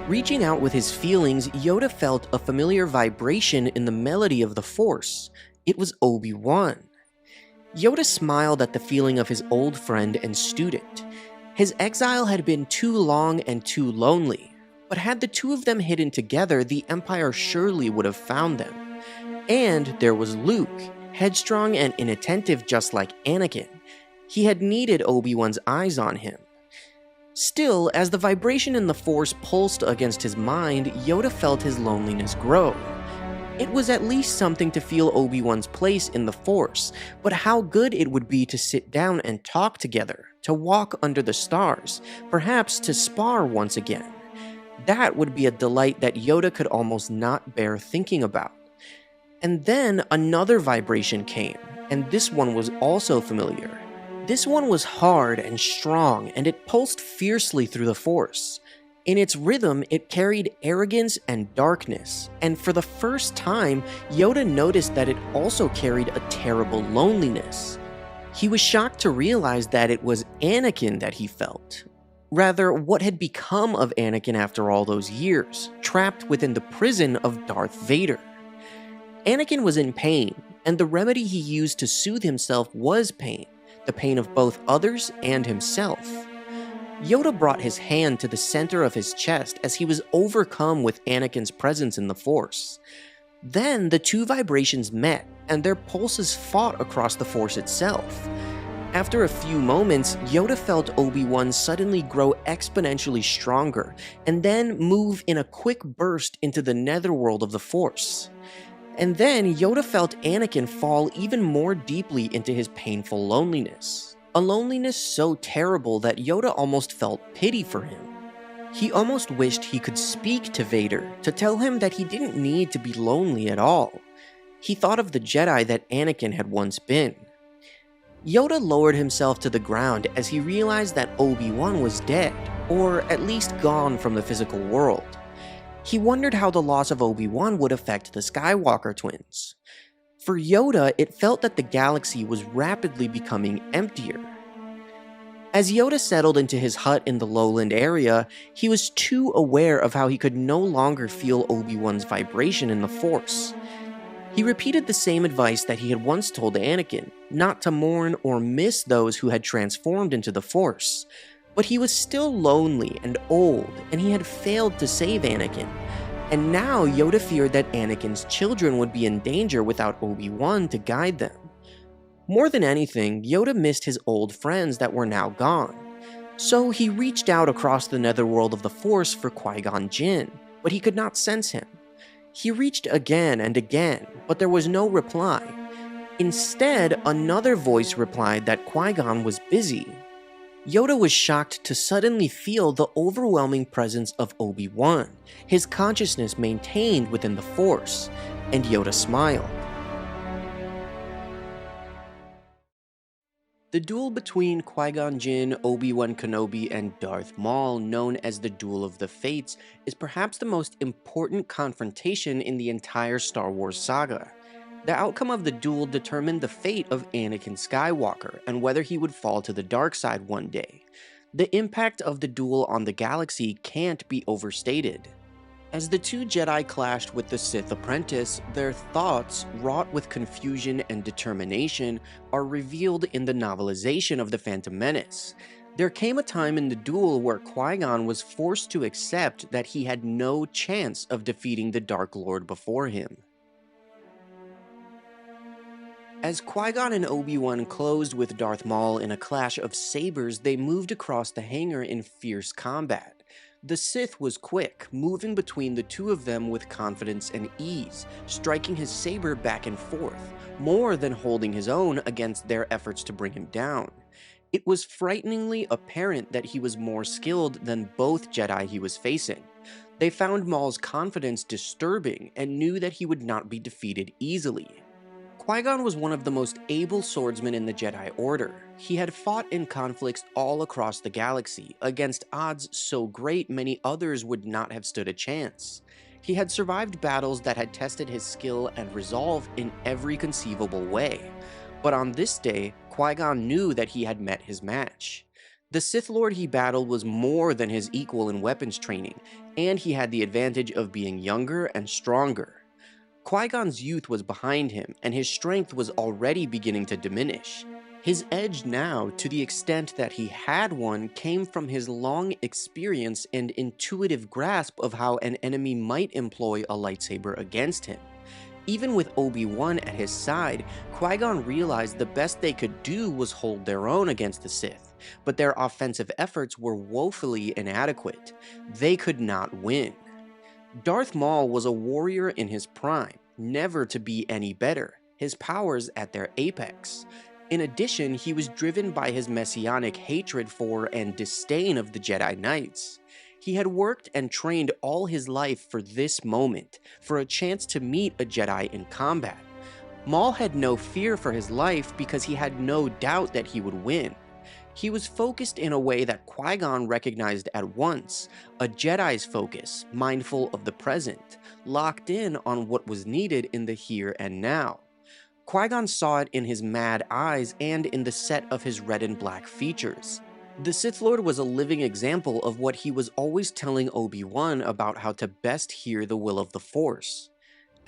Reaching out with his feelings, Yoda felt a familiar vibration in the melody of the Force. It was Obi-Wan. Yoda smiled at the feeling of his old friend and student. His exile had been too long and too lonely, but had the two of them hidden together, the Empire surely would have found them. And there was Luke, headstrong and inattentive just like Anakin. He had needed Obi-Wan's eyes on him. Still, as the vibration in the Force pulsed against his mind, Yoda felt his loneliness grow. It was at least something to feel Obi-Wan's place in the Force, but how good it would be to sit down and talk together, to walk under the stars, perhaps to spar once again. That would be a delight that Yoda could almost not bear thinking about. And then another vibration came, and this one was also familiar. This one was hard and strong, and it pulsed fiercely through the Force. In its rhythm, it carried arrogance and darkness, and for the first time, Yoda noticed that it also carried a terrible loneliness. He was shocked to realize that it was Anakin that he felt. Rather, what had become of Anakin after all those years, trapped within the prison of Darth Vader. Anakin was in pain, and the remedy he used to soothe himself was pain, the pain of both others and himself. Yoda brought his hand to the center of his chest as he was overcome with Anakin's presence in the Force. Then the two vibrations met, and their pulses fought across the Force itself. After a few moments, Yoda felt Obi-Wan suddenly grow exponentially stronger, and then move in a quick burst into the netherworld of the Force. And then Yoda felt Anakin fall even more deeply into his painful loneliness. A loneliness so terrible that Yoda almost felt pity for him. He almost wished he could speak to Vader to tell him that he didn't need to be lonely at all. He thought of the Jedi that Anakin had once been. Yoda lowered himself to the ground as he realized that Obi-Wan was dead, or at least gone from the physical world. He wondered how the loss of Obi-Wan would affect the Skywalker twins. For Yoda, it felt that the galaxy was rapidly becoming emptier. As Yoda settled into his hut in the lowland area, he was too aware of how he could no longer feel Obi-Wan's vibration in the Force. He repeated the same advice that he had once told Anakin, not to mourn or miss those who had transformed into the Force. But he was still lonely and old, and he had failed to save Anakin. And now Yoda feared that Anakin's children would be in danger without Obi-Wan to guide them. More than anything, Yoda missed his old friends that were now gone. So he reached out across the netherworld of the Force for Qui-Gon Jinn, but he could not sense him. He reached again and again, but there was no reply. Instead, another voice replied that Qui-Gon was busy. Yoda was shocked to suddenly feel the overwhelming presence of Obi-Wan, his consciousness maintained within the Force, and Yoda smiled. The duel between Qui-Gon Jinn, Obi-Wan Kenobi, and Darth Maul, known as the Duel of the Fates, is perhaps the most important confrontation in the entire Star Wars saga. The outcome of the duel determined the fate of Anakin Skywalker and whether he would fall to the dark side one day. The impact of the duel on the galaxy can't be overstated. As the two Jedi clashed with the Sith apprentice, their thoughts, wrought with confusion and determination, are revealed in the novelization of The Phantom Menace. There came a time in the duel where Qui-Gon was forced to accept that he had no chance of defeating the Dark Lord before him. As Qui-Gon and Obi-Wan closed with Darth Maul in a clash of sabers, they moved across the hangar in fierce combat. The Sith was quick, moving between the two of them with confidence and ease, striking his saber back and forth, more than holding his own against their efforts to bring him down. It was frighteningly apparent that he was more skilled than both Jedi he was facing. They found Maul's confidence disturbing and knew that he would not be defeated easily. Qui-Gon was one of the most able swordsmen in the Jedi Order. He had fought in conflicts all across the galaxy, against odds so great many others would not have stood a chance. He had survived battles that had tested his skill and resolve in every conceivable way. But on this day, Qui-Gon knew that he had met his match. The Sith Lord he battled was more than his equal in weapons training, and he had the advantage of being younger and stronger. Qui-Gon's youth was behind him, and his strength was already beginning to diminish. His edge now, to the extent that he had one, came from his long experience and intuitive grasp of how an enemy might employ a lightsaber against him. Even with Obi-Wan at his side, Qui-Gon realized the best they could do was hold their own against the Sith, but their offensive efforts were woefully inadequate. They could not win. Darth Maul was a warrior in his prime, never to be any better, his powers at their apex. In addition, he was driven by his messianic hatred for and disdain of the Jedi Knights. He had worked and trained all his life for this moment, for a chance to meet a Jedi in combat. Maul had no fear for his life because he had no doubt that he would win. He was focused in a way that Qui-Gon recognized at once, a Jedi's focus, mindful of the present, locked in on what was needed in the here and now. Qui-Gon saw it in his mad eyes and in the set of his red and black features. The Sith Lord was a living example of what he was always telling Obi-Wan about how to best hear the will of the Force.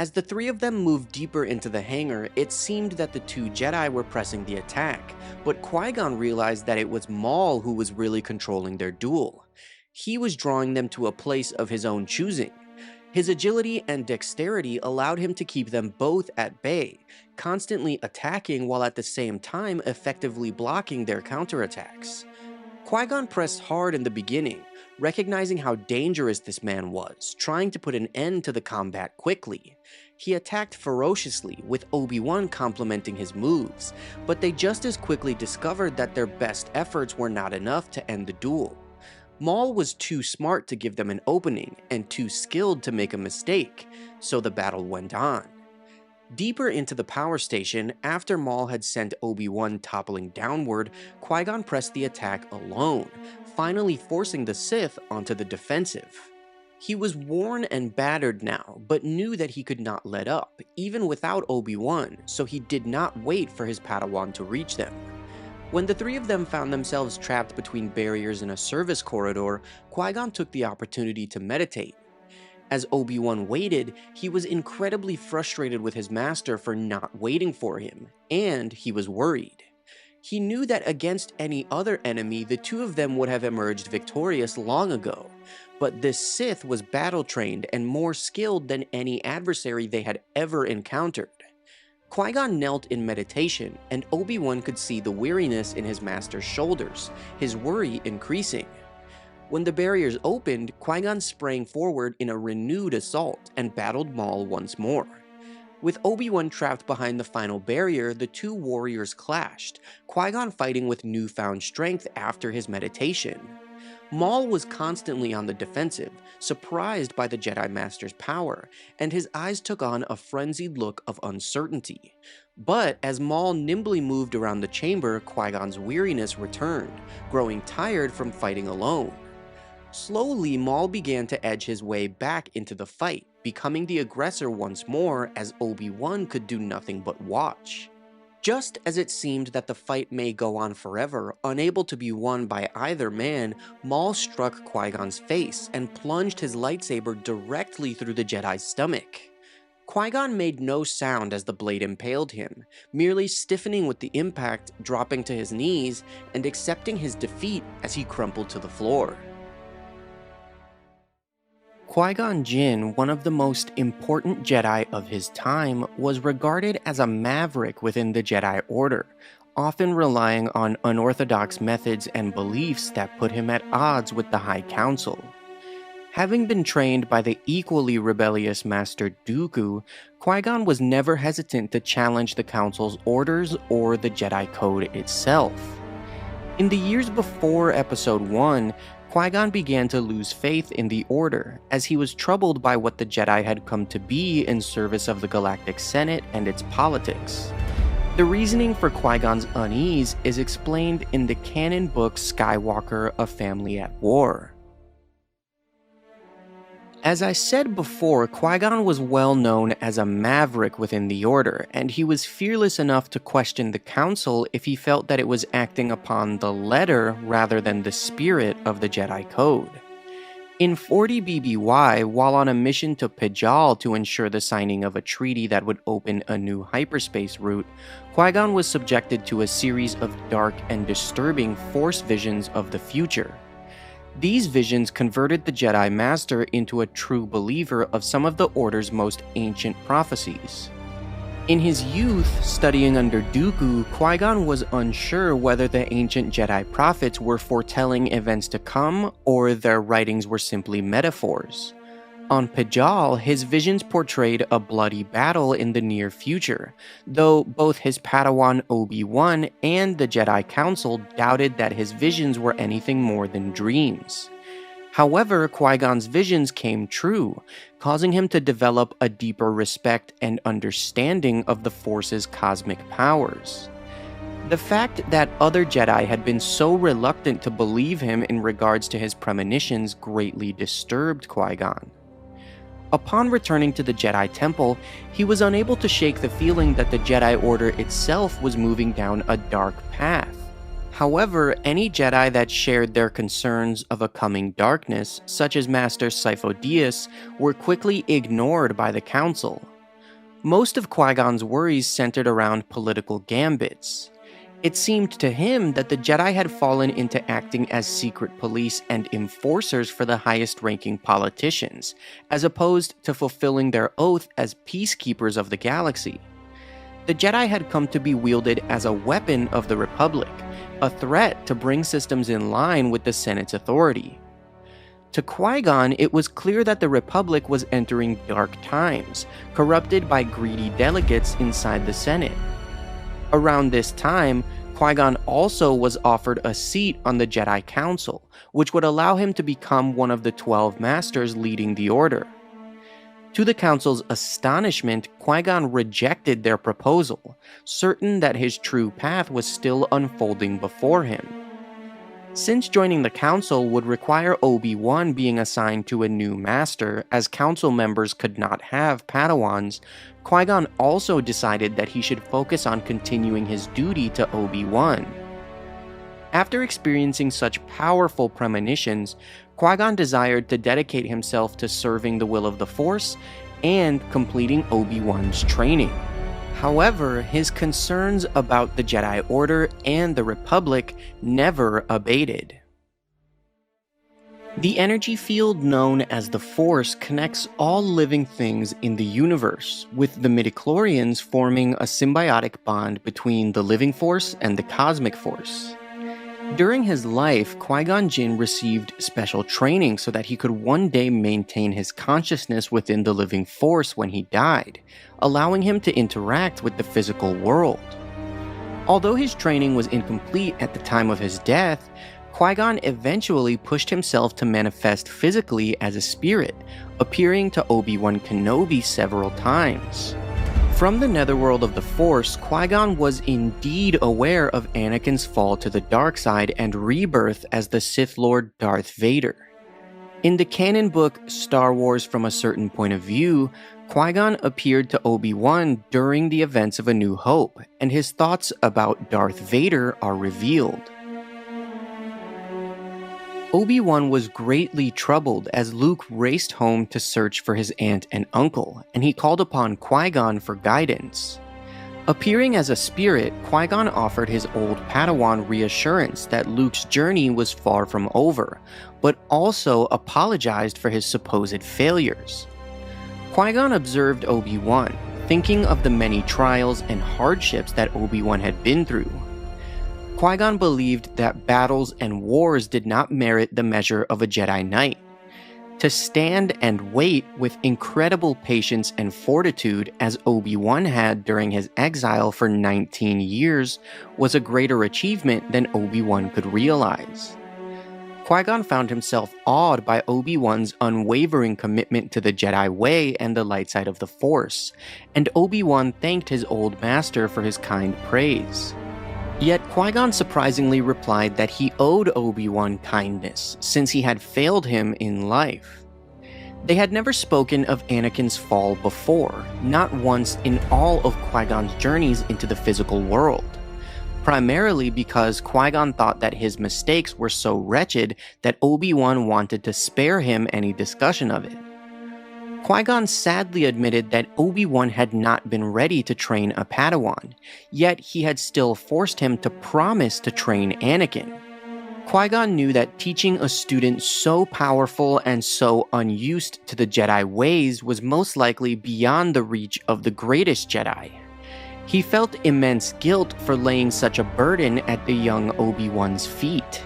As the three of them moved deeper into the hangar, it seemed that the two Jedi were pressing the attack, but Qui-Gon realized that it was Maul who was really controlling their duel. He was drawing them to a place of his own choosing. His agility and dexterity allowed him to keep them both at bay, constantly attacking while at the same time effectively blocking their counterattacks. Qui-Gon pressed hard in the beginning, recognizing how dangerous this man was, trying to put an end to the combat quickly. He attacked ferociously, with Obi-Wan complimenting his moves, but they just as quickly discovered that their best efforts were not enough to end the duel. Maul was too smart to give them an opening, and too skilled to make a mistake, so the battle went on. Deeper into the power station, after Maul had sent Obi-Wan toppling downward, Qui-Gon pressed the attack alone, finally forcing the Sith onto the defensive. He was worn and battered now, but knew that he could not let up, even without Obi-Wan, so he did not wait for his Padawan to reach them. When the three of them found themselves trapped between barriers in a service corridor, Qui-Gon took the opportunity to meditate. As Obi-Wan waited, he was incredibly frustrated with his master for not waiting for him, and he was worried. He knew that against any other enemy, the two of them would have emerged victorious long ago, but this Sith was battle-trained and more skilled than any adversary they had ever encountered. Qui-Gon knelt in meditation, and Obi-Wan could see the weariness in his master's shoulders, his worry increasing. When the barriers opened, Qui-Gon sprang forward in a renewed assault and battled Maul once more. With Obi-Wan trapped behind the final barrier, the two warriors clashed, Qui-Gon fighting with newfound strength after his meditation. Maul was constantly on the defensive, surprised by the Jedi Master's power, and his eyes took on a frenzied look of uncertainty. But as Maul nimbly moved around the chamber, Qui-Gon's weariness returned, growing tired from fighting alone. Slowly, Maul began to edge his way back into the fight, becoming the aggressor once more as Obi-Wan could do nothing but watch. Just as it seemed that the fight may go on forever, unable to be won by either man, Maul struck Qui-Gon's face and plunged his lightsaber directly through the Jedi's stomach. Qui-Gon made no sound as the blade impaled him, merely stiffening with the impact, dropping to his knees, and accepting his defeat as he crumpled to the floor. Qui-Gon Jinn, one of the most important Jedi of his time, was regarded as a maverick within the Jedi Order, often relying on unorthodox methods and beliefs that put him at odds with the High Council. Having been trained by the equally rebellious Master Dooku, Qui-Gon was never hesitant to challenge the Council's orders or the Jedi Code itself. In the years before Episode 1, Qui-Gon began to lose faith in the Order, as he was troubled by what the Jedi had come to be in service of the Galactic Senate and its politics. The reasoning for Qui-Gon's unease is explained in the canon book Skywalker: A Family at War. As I said before, Qui-Gon was well known as a maverick within the Order, and he was fearless enough to question the Council if he felt that it was acting upon the letter rather than the spirit of the Jedi Code. In 40 BBY, while on a mission to Pijal to ensure the signing of a treaty that would open a new hyperspace route, Qui-Gon was subjected to a series of dark and disturbing Force visions of the future. These visions converted the Jedi Master into a true believer of some of the Order's most ancient prophecies. In his youth, studying under Dooku, Qui-Gon was unsure whether the ancient Jedi prophets were foretelling events to come, or their writings were simply metaphors. On Pijal, his visions portrayed a bloody battle in the near future, though both his Padawan Obi-Wan and the Jedi Council doubted that his visions were anything more than dreams. However, Qui-Gon's visions came true, causing him to develop a deeper respect and understanding of the Force's cosmic powers. The fact that other Jedi had been so reluctant to believe him in regards to his premonitions greatly disturbed Qui-Gon. Upon returning to the Jedi Temple, he was unable to shake the feeling that the Jedi Order itself was moving down a dark path. However, any Jedi that shared their concerns of a coming darkness, such as Master Sifo-Dyas, were quickly ignored by the Council. Most of Qui-Gon's worries centered around political gambits. It seemed to him that the Jedi had fallen into acting as secret police and enforcers for the highest-ranking politicians, as opposed to fulfilling their oath as peacekeepers of the galaxy. The Jedi had come to be wielded as a weapon of the Republic, a threat to bring systems in line with the Senate's authority. To Qui-Gon, it was clear that the Republic was entering dark times, corrupted by greedy delegates inside the Senate. Around this time, Qui-Gon also was offered a seat on the Jedi Council, which would allow him to become one of the 12 Masters leading the Order. To the Council's astonishment, Qui-Gon rejected their proposal, certain that his true path was still unfolding before him. Since joining the Council would require Obi-Wan being assigned to a new Master, as Council members could not have Padawans, Qui-Gon also decided that he should focus on continuing his duty to Obi-Wan. After experiencing such powerful premonitions, Qui-Gon desired to dedicate himself to serving the will of the Force and completing Obi-Wan's training. However, his concerns about the Jedi Order and the Republic never abated. The energy field known as the Force connects all living things in the universe, with the midichlorians forming a symbiotic bond between the living force and the cosmic force. During his life, Qui-Gon Jinn received special training so that he could one day maintain his consciousness within the living force when he died, allowing him to interact with the physical world. Although his training was incomplete at the time of his death, Qui-Gon eventually pushed himself to manifest physically as a spirit, appearing to Obi-Wan Kenobi several times. From the netherworld of the Force, Qui-Gon was indeed aware of Anakin's fall to the dark side and rebirth as the Sith Lord Darth Vader. In the canon book Star Wars from a Certain Point of View, Qui-Gon appeared to Obi-Wan during the events of A New Hope, and his thoughts about Darth Vader are revealed. Obi-Wan was greatly troubled as Luke raced home to search for his aunt and uncle, and he called upon Qui-Gon for guidance. Appearing as a spirit, Qui-Gon offered his old Padawan reassurance that Luke's journey was far from over, but also apologized for his supposed failures. Qui-Gon observed Obi-Wan, thinking of the many trials and hardships that Obi-Wan had been through. Qui-Gon believed that battles and wars did not merit the measure of a Jedi Knight. To stand and wait with incredible patience and fortitude as Obi-Wan had during his exile for 19 years was a greater achievement than Obi-Wan could realize. Qui-Gon found himself awed by Obi-Wan's unwavering commitment to the Jedi way and the light side of the Force, and Obi-Wan thanked his old master for his kind praise. Yet Qui-Gon surprisingly replied that he owed Obi-Wan kindness, since he had failed him in life. They had never spoken of Anakin's fall before, not once in all of Qui-Gon's journeys into the physical world, primarily because Qui-Gon thought that his mistakes were so wretched that Obi-Wan wanted to spare him any discussion of it. Qui-Gon sadly admitted that Obi-Wan had not been ready to train a Padawan, yet he had still forced him to promise to train Anakin. Qui-Gon knew that teaching a student so powerful and so unused to the Jedi ways was most likely beyond the reach of the greatest Jedi. He felt immense guilt for laying such a burden at the young Obi-Wan's feet.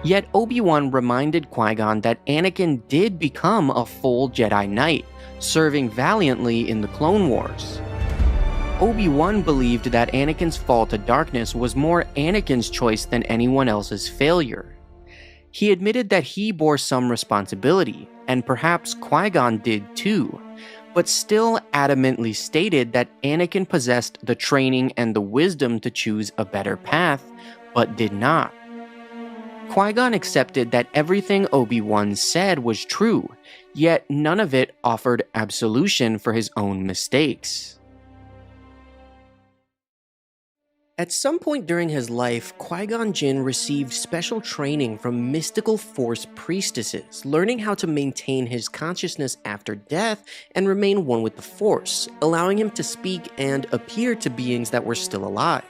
Yet Obi-Wan reminded Qui-Gon that Anakin did become a full Jedi Knight, serving valiantly in the Clone Wars. Obi-Wan believed that Anakin's fall to darkness was more Anakin's choice than anyone else's failure. He admitted that he bore some responsibility, and perhaps Qui-Gon did too, but still adamantly stated that Anakin possessed the training and the wisdom to choose a better path, but did not. Qui-Gon accepted that everything Obi-Wan said was true, yet none of it offered absolution for his own mistakes. At some point during his life, Qui-Gon Jinn received special training from mystical Force priestesses, learning how to maintain his consciousness after death and remain one with the Force, allowing him to speak and appear to beings that were still alive.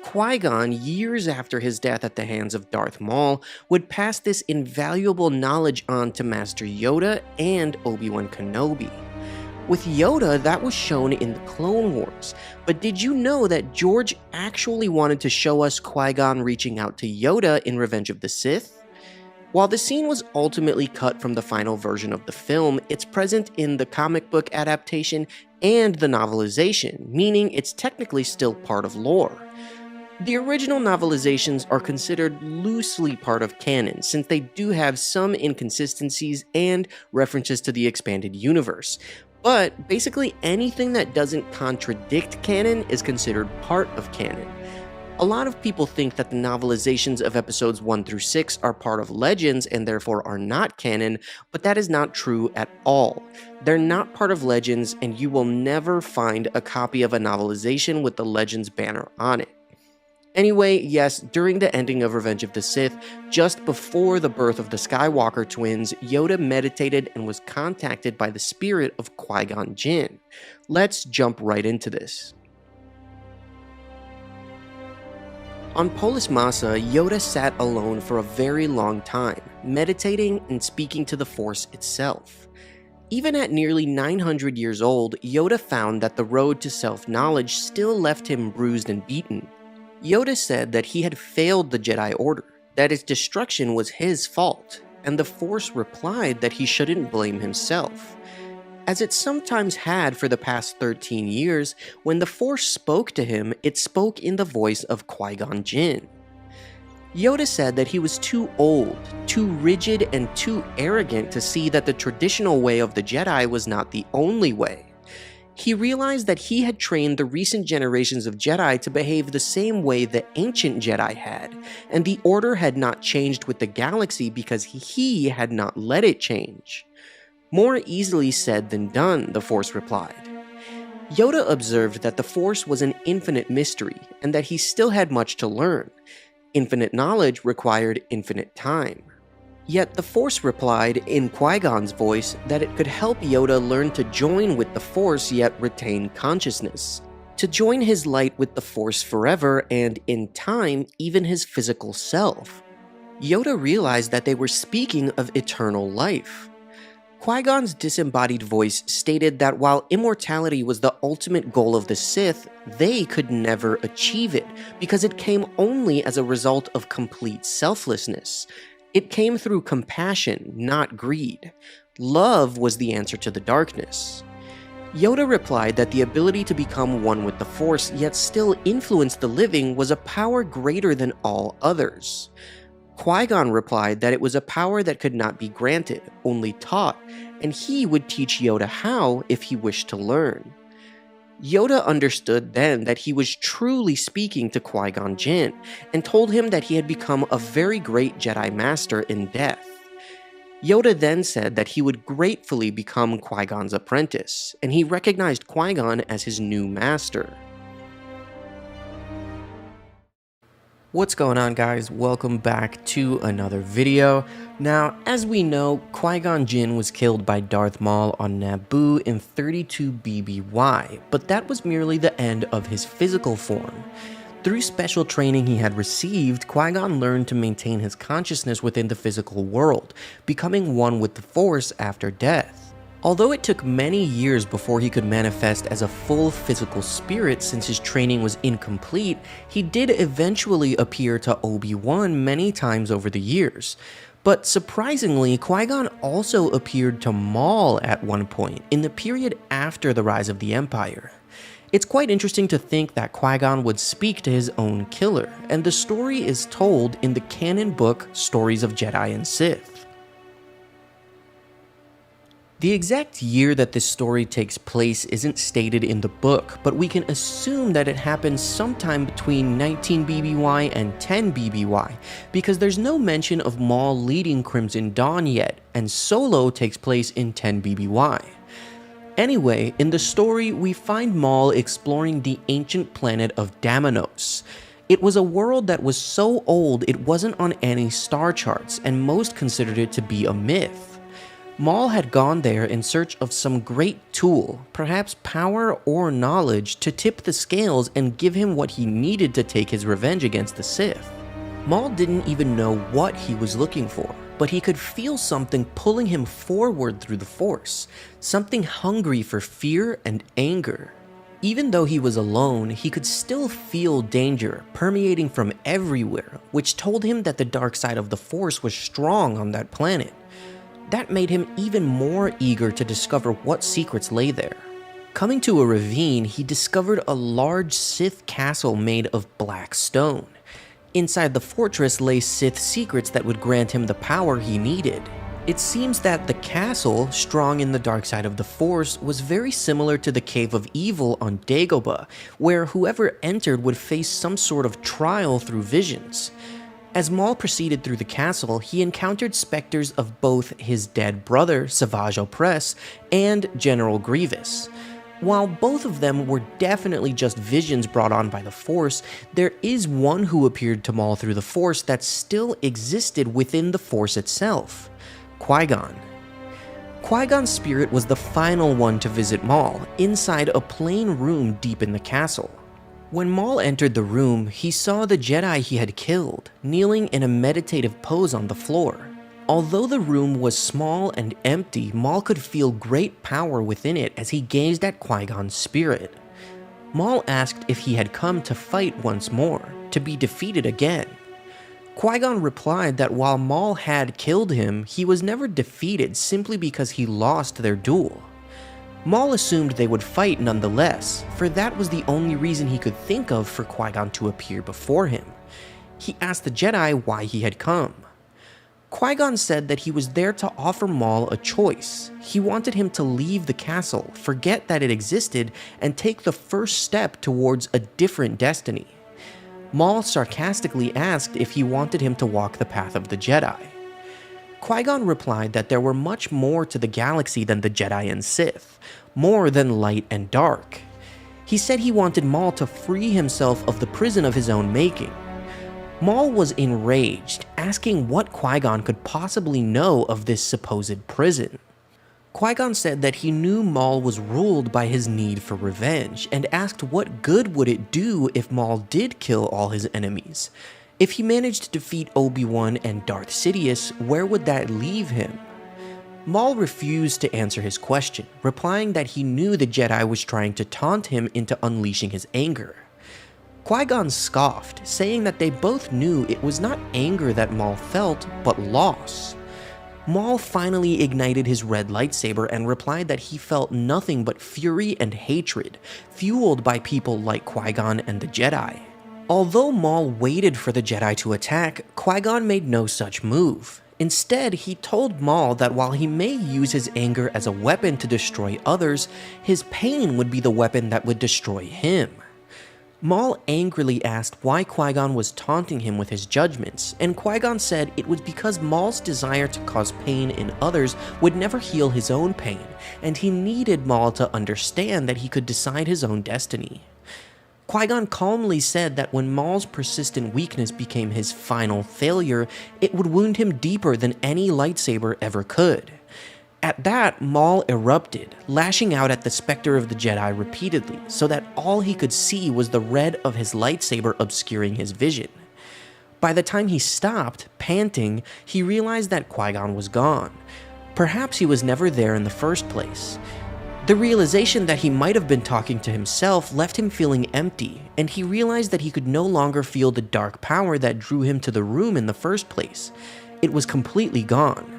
Qui-Gon, years after his death at the hands of Darth Maul, would pass this invaluable knowledge on to Master Yoda and Obi-Wan Kenobi. With Yoda, that was shown in the Clone Wars, but did you know that George actually wanted to show us Qui-Gon reaching out to Yoda in Revenge of the Sith? While the scene was ultimately cut from the final version of the film, it's present in the comic book adaptation and the novelization, meaning it's technically still part of lore. The original novelizations are considered loosely part of canon, since they do have some inconsistencies and references to the expanded universe. But basically anything that doesn't contradict canon is considered part of canon. A lot of people think that the novelizations of episodes 1 through 6 are part of Legends and therefore are not canon, but that is not true at all. They're not part of Legends, and you will never find a copy of a novelization with the Legends banner on it. Anyway, yes, during the ending of Revenge of the Sith, just before the birth of the Skywalker twins, Yoda meditated and was contacted by the spirit of Qui-Gon Jinn. Let's jump right into this. On Polis Massa, Yoda sat alone for a very long time, meditating and speaking to the Force itself. Even at nearly 900 years old, Yoda found that the road to self-knowledge still left him bruised and beaten. Yoda said that he had failed the Jedi Order, that its destruction was his fault, and the Force replied that he shouldn't blame himself. As it sometimes had for the past 13 years, when the Force spoke to him, it spoke in the voice of Qui-Gon Jinn. Yoda said that he was too old, too rigid, and too arrogant to see that the traditional way of the Jedi was not the only way. He realized that he had trained the recent generations of Jedi to behave the same way the ancient Jedi had, and the Order had not changed with the galaxy because he had not let it change. More easily said than done, the Force replied. Yoda observed that the Force was an infinite mystery, and that he still had much to learn. Infinite knowledge required infinite time. Yet the Force replied, in Qui-Gon's voice, that it could help Yoda learn to join with the Force yet retain consciousness. To join his light with the Force forever and, in time, even his physical self. Yoda realized that they were speaking of eternal life. Qui-Gon's disembodied voice stated that while immortality was the ultimate goal of the Sith, they could never achieve it, because it came only as a result of complete selflessness. It came through compassion, not greed. Love was the answer to the darkness. Yoda replied that the ability to become one with the Force yet still influence the living was a power greater than all others. Qui-Gon replied that it was a power that could not be granted, only taught, and he would teach Yoda how if he wished to learn. Yoda understood then that he was truly speaking to Qui-Gon Jinn, and told him that he had become a very great Jedi Master in death. Yoda then said that he would gratefully become Qui-Gon's apprentice, and he recognized Qui-Gon as his new master. What's going on, guys? Welcome back to another video. Now, as we know, Qui-Gon Jinn was killed by Darth Maul on Naboo in 32 BBY, but that was merely the end of his physical form. Through special training he had received, Qui-Gon learned to maintain his consciousness within the physical world, becoming one with the Force after death. Although it took many years before he could manifest as a full physical spirit since his training was incomplete, he did eventually appear to Obi-Wan many times over the years. But surprisingly, Qui-Gon also appeared to Maul at one point, in the period after the rise of the Empire. It's quite interesting to think that Qui-Gon would speak to his own killer, and the story is told in the canon book Stories of Jedi and Sith. The exact year that this story takes place isn't stated in the book, but we can assume that it happened sometime between 19 BBY and 10 BBY, because there's no mention of Maul leading Crimson Dawn yet, and Solo takes place in 10 BBY. Anyway, in the story, we find Maul exploring the ancient planet of Geonosis. It was a world that was so old it wasn't on any star charts, and most considered it to be a myth. Maul had gone there in search of some great tool, perhaps power or knowledge, to tip the scales and give him what he needed to take his revenge against the Sith. Maul didn't even know what he was looking for, but he could feel something pulling him forward through the Force, something hungry for fear and anger. Even though he was alone, he could still feel danger permeating from everywhere, which told him that the dark side of the Force was strong on that planet. That made him even more eager to discover what secrets lay there. Coming to a ravine, he discovered a large Sith castle made of black stone. Inside the fortress lay Sith secrets that would grant him the power he needed. It seems that the castle, strong in the dark side of the Force, was very similar to the Cave of Evil on Dagobah, where whoever entered would face some sort of trial through visions. As Maul proceeded through the castle, he encountered specters of both his dead brother, Savage Opress, and General Grievous. While both of them were definitely just visions brought on by the Force, there is one who appeared to Maul through the Force that still existed within the Force itself. Qui-Gon. Qui-Gon's spirit was the final one to visit Maul, inside a plain room deep in the castle. When Maul entered the room, he saw the Jedi he had killed, kneeling in a meditative pose on the floor. Although the room was small and empty, Maul could feel great power within it as he gazed at Qui-Gon's spirit. Maul asked if he had come to fight once more, to be defeated again. Qui-Gon replied that while Maul had killed him, he was never defeated simply because he lost their duel. Maul assumed they would fight nonetheless, for that was the only reason he could think of for Qui-Gon to appear before him. He asked the Jedi why he had come. Qui-Gon said that he was there to offer Maul a choice. He wanted him to leave the castle, forget that it existed, and take the first step towards a different destiny. Maul sarcastically asked if he wanted him to walk the path of the Jedi. Qui-Gon replied that there were much more to the galaxy than the Jedi and Sith, more than light and dark. He said he wanted Maul to free himself of the prison of his own making. Maul was enraged, asking what Qui-Gon could possibly know of this supposed prison. Qui-Gon said that he knew Maul was ruled by his need for revenge, and asked what good would it do if Maul did kill all his enemies. If he managed to defeat Obi-Wan and Darth Sidious, where would that leave him? Maul refused to answer his question, replying that he knew the Jedi was trying to taunt him into unleashing his anger. Qui-Gon scoffed, saying that they both knew it was not anger that Maul felt, but loss. Maul finally ignited his red lightsaber and replied that he felt nothing but fury and hatred, fueled by people like Qui-Gon and the Jedi. Although Maul waited for the Jedi to attack, Qui-Gon made no such move. Instead, he told Maul that while he may use his anger as a weapon to destroy others, his pain would be the weapon that would destroy him. Maul angrily asked why Qui-Gon was taunting him with his judgments, and Qui-Gon said it was because Maul's desire to cause pain in others would never heal his own pain, and he needed Maul to understand that he could decide his own destiny. Qui-Gon calmly said that when Maul's persistent weakness became his final failure, it would wound him deeper than any lightsaber ever could. At that, Maul erupted, lashing out at the specter of the Jedi repeatedly, so that all he could see was the red of his lightsaber obscuring his vision. By the time he stopped, panting, he realized that Qui-Gon was gone. Perhaps he was never there in the first place. The realization that he might have been talking to himself left him feeling empty, and he realized that he could no longer feel the dark power that drew him to the room in the first place. It was completely gone.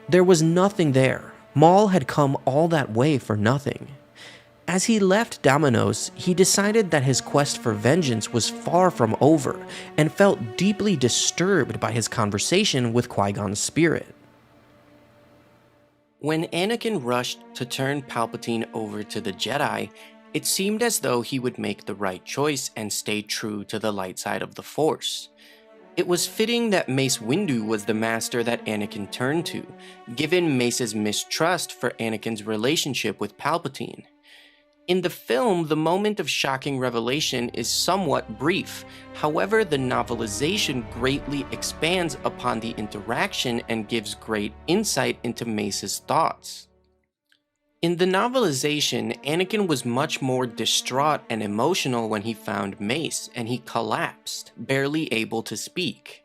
There was nothing there. Maul had come all that way for nothing. As he left Geonosis, he decided that his quest for vengeance was far from over, and felt deeply disturbed by his conversation with Qui-Gon's spirit. When Anakin rushed to turn Palpatine over to the Jedi, it seemed as though he would make the right choice and stay true to the light side of the Force. It was fitting that Mace Windu was the master that Anakin turned to, given Mace's mistrust for Anakin's relationship with Palpatine. In the film, the moment of shocking revelation is somewhat brief. However, the novelization greatly expands upon the interaction and gives great insight into Mace's thoughts. In the novelization, Anakin was much more distraught and emotional when he found Mace, and he collapsed, barely able to speak.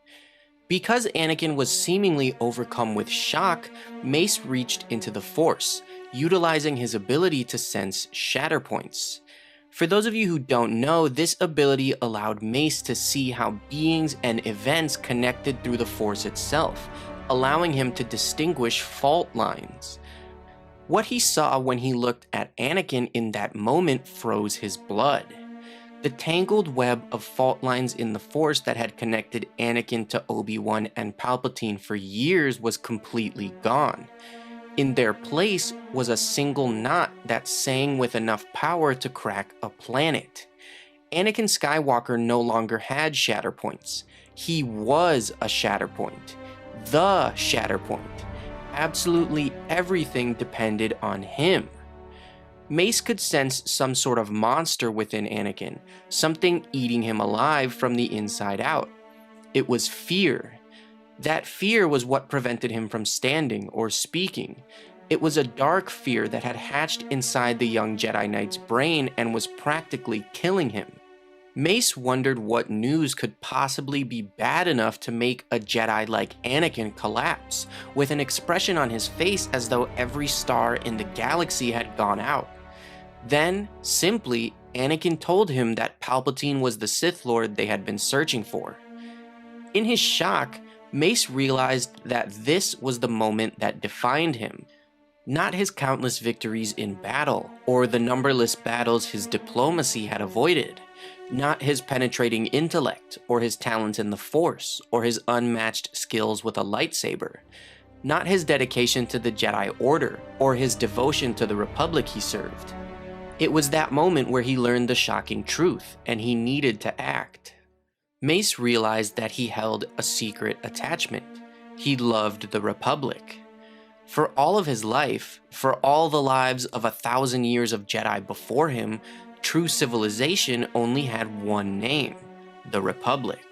Because Anakin was seemingly overcome with shock, Mace reached into the Force, utilizing his ability to sense shatter points. For those of you who don't know, this ability allowed Mace to see how beings and events connected through the Force itself, allowing him to distinguish fault lines. What he saw when he looked at Anakin in that moment froze his blood. The tangled web of fault lines in the Force that had connected Anakin to Obi-Wan and Palpatine for years was completely gone. In their place was a single knot that sang with enough power to crack a planet. Anakin Skywalker no longer had shatter points. He was a shatter point. The shatter point. Absolutely everything depended on him. Mace could sense some sort of monster within Anakin, something eating him alive from the inside out. It was fear. That fear was what prevented him from standing or speaking. It was a dark fear that had hatched inside the young Jedi Knight's brain and was practically killing him. Mace wondered what news could possibly be bad enough to make a Jedi like Anakin collapse, with an expression on his face as though every star in the galaxy had gone out. Then, simply, Anakin told him that Palpatine was the Sith Lord they had been searching for. In his shock, Mace realized that this was the moment that defined him. Not his countless victories in battle, or the numberless battles his diplomacy had avoided. Not his penetrating intellect, or his talent in the Force, or his unmatched skills with a lightsaber. Not his dedication to the Jedi Order, or his devotion to the Republic he served. It was that moment where he learned the shocking truth, and he needed to act. Mace realized that he held a secret attachment. He loved the Republic. For all of his life, for all the lives of 1,000 years of Jedi before him, true civilization only had one name: the Republic.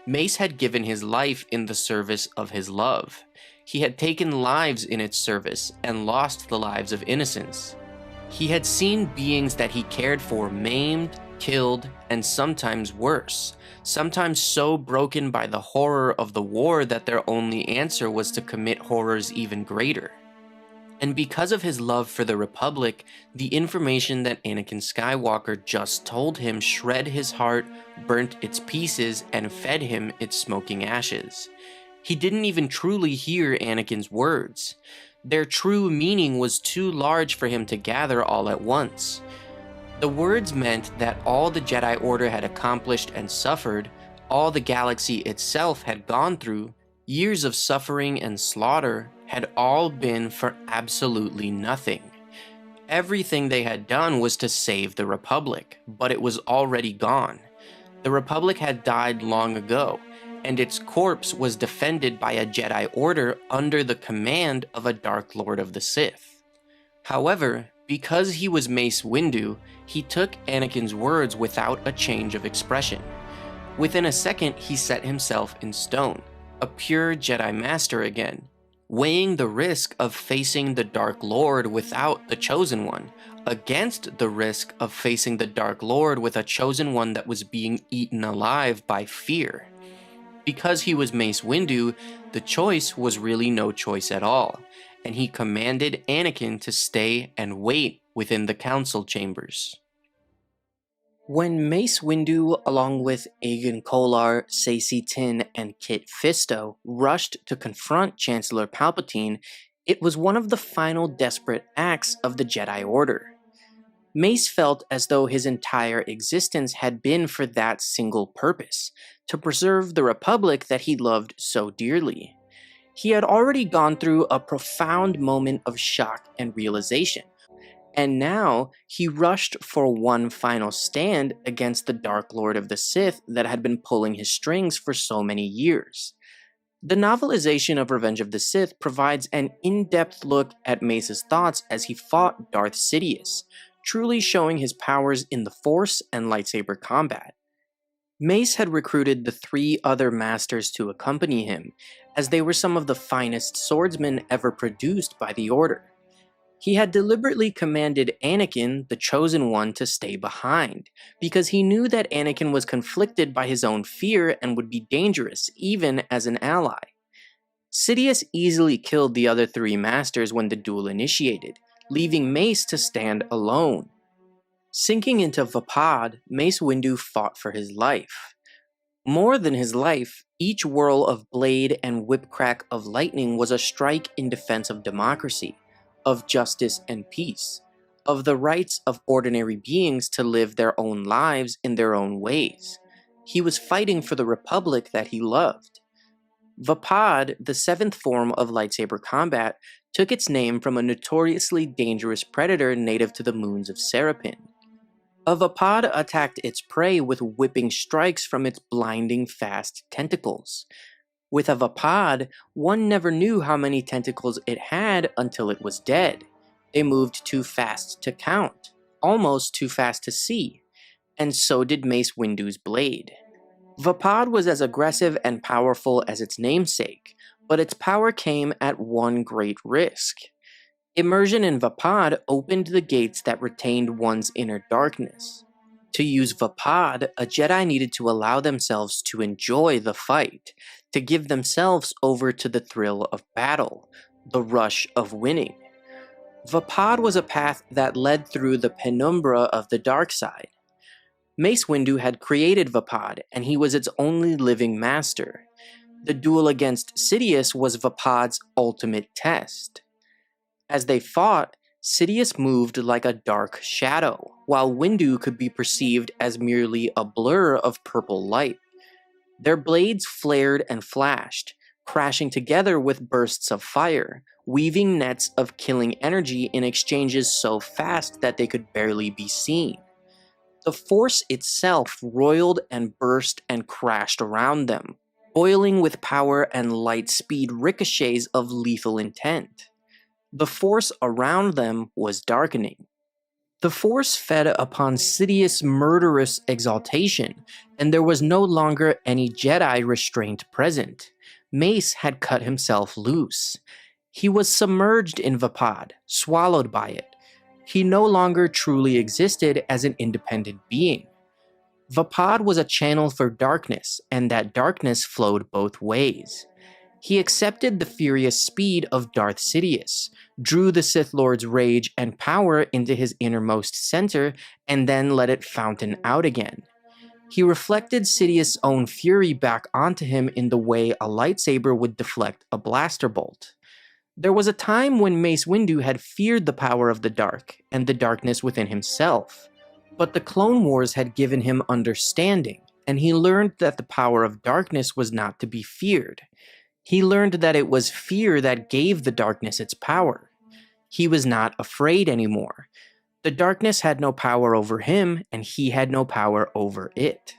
Mace had given his life in the service of his love. He had taken lives in its service and lost the lives of innocents. He had seen beings that he cared for maimed, killed, and sometimes worse, sometimes so broken by the horror of the war that their only answer was to commit horrors even greater. And because of his love for the Republic, the information that Anakin Skywalker just told him shred his heart, burnt its pieces, and fed him its smoking ashes. He didn't even truly hear Anakin's words. Their true meaning was too large for him to gather all at once. The words meant that all the Jedi Order had accomplished and suffered, all the galaxy itself had gone through, years of suffering and slaughter, had all been for absolutely nothing. Everything they had done was to save the Republic, but it was already gone. The Republic had died long ago, and its corpse was defended by a Jedi Order under the command of a Dark Lord of the Sith. However, because he was Mace Windu, he took Anakin's words without a change of expression. Within a second, he set himself in stone, a pure Jedi Master again, weighing the risk of facing the Dark Lord without the Chosen One, against the risk of facing the Dark Lord with a Chosen One that was being eaten alive by fear. Because he was Mace Windu, the choice was really no choice at all, and he commanded Anakin to stay and wait within the council chambers. When Mace Windu, along with Aegon Kolar, Saesee Tiin, and Kit Fisto, rushed to confront Chancellor Palpatine, it was one of the final desperate acts of the Jedi Order. Mace felt as though his entire existence had been for that single purpose, to preserve the Republic that he loved so dearly. He had already gone through a profound moment of shock and realization, and now he rushed for one final stand against the Dark Lord of the Sith that had been pulling his strings for so many years. The novelization of Revenge of the Sith provides an in-depth look at Mace's thoughts as he fought Darth Sidious, truly showing his powers in the Force and lightsaber combat. Mace had recruited the 3 other masters to accompany him, as they were some of the finest swordsmen ever produced by the Order. He had deliberately commanded Anakin, the Chosen One, to stay behind, because he knew that Anakin was conflicted by his own fear and would be dangerous, even as an ally. Sidious easily killed the other 3 masters when the duel initiated, leaving Mace to stand alone. Sinking into Vapad, Mace Windu fought for his life. More than his life, each whirl of blade and whip-crack of lightning was a strike in defense of democracy, of justice and peace, of the rights of ordinary beings to live their own lives in their own ways. He was fighting for the republic that he loved. Vapad, the 7th form of lightsaber combat, took its name from a notoriously dangerous predator native to the moons of Serapin. A Vapad attacked its prey with whipping strikes from its blinding fast tentacles. With a Vapad, one never knew how many tentacles it had until it was dead. They moved too fast to count, almost too fast to see, and so did Mace Windu's blade. Vapad was as aggressive and powerful as its namesake, but its power came at one great risk. Immersion in Vapad opened the gates that retained one's inner darkness. To use Vapad, a Jedi needed to allow themselves to enjoy the fight, to give themselves over to the thrill of battle, the rush of winning. Vapad was a path that led through the penumbra of the dark side. Mace Windu had created Vapad, and he was its only living master. The duel against Sidious was Vapad's ultimate test. As they fought, Sidious moved like a dark shadow, while Windu could be perceived as merely a blur of purple light. Their blades flared and flashed, crashing together with bursts of fire, weaving nets of killing energy in exchanges so fast that they could barely be seen. The Force itself roiled and burst and crashed around them, boiling with power and light speed ricochets of lethal intent. The Force around them was darkening. The Force fed upon Sidious' murderous exaltation, and there was no longer any Jedi restraint present. Mace had cut himself loose. He was submerged in Vapad, swallowed by it. He no longer truly existed as an independent being. Vapad was a channel for darkness, and that darkness flowed both ways. He accepted the furious speed of Darth Sidious, drew the Sith Lord's rage and power into his innermost center, and then let it fountain out again. He reflected Sidious' own fury back onto him in the way a lightsaber would deflect a blaster bolt. There was a time when Mace Windu had feared the power of the dark and the darkness within himself, but the Clone Wars had given him understanding, and he learned that the power of darkness was not to be feared. He learned that it was fear that gave the darkness its power. He was not afraid anymore. The darkness had no power over him, and he had no power over it.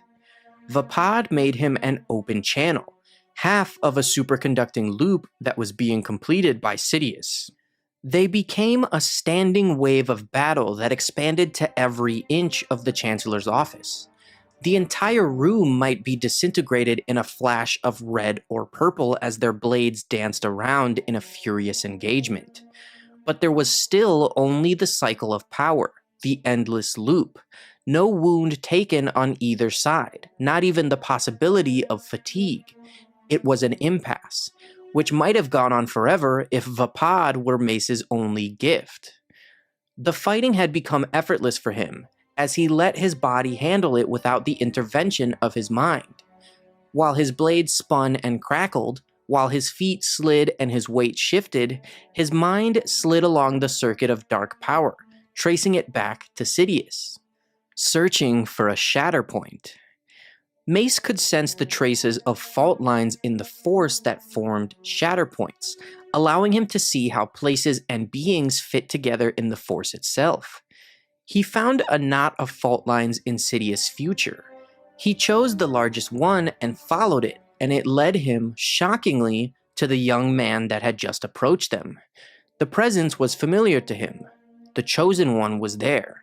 Vapad made him an open channel, half of a superconducting loop that was being completed by Sidious. They became a standing wave of battle that expanded to every inch of the Chancellor's office. The entire room might be disintegrated in a flash of red or purple as their blades danced around in a furious engagement. But there was still only the cycle of power, the endless loop. No wound taken on either side, not even the possibility of fatigue. It was an impasse, which might have gone on forever if Vapad were Mace's only gift. The fighting had become effortless for him, as he let his body handle it without the intervention of his mind. While his blade spun and crackled, while his feet slid and his weight shifted, his mind slid along the circuit of dark power, tracing it back to Sidious, searching for a shatter point. Mace could sense the traces of fault lines in the Force that formed shatter points, allowing him to see how places and beings fit together in the Force itself. He found a knot of fault lines in Sidious' future. He chose the largest one and followed it, and it led him, shockingly, to the young man that had just approached them. The presence was familiar to him. The chosen one was there.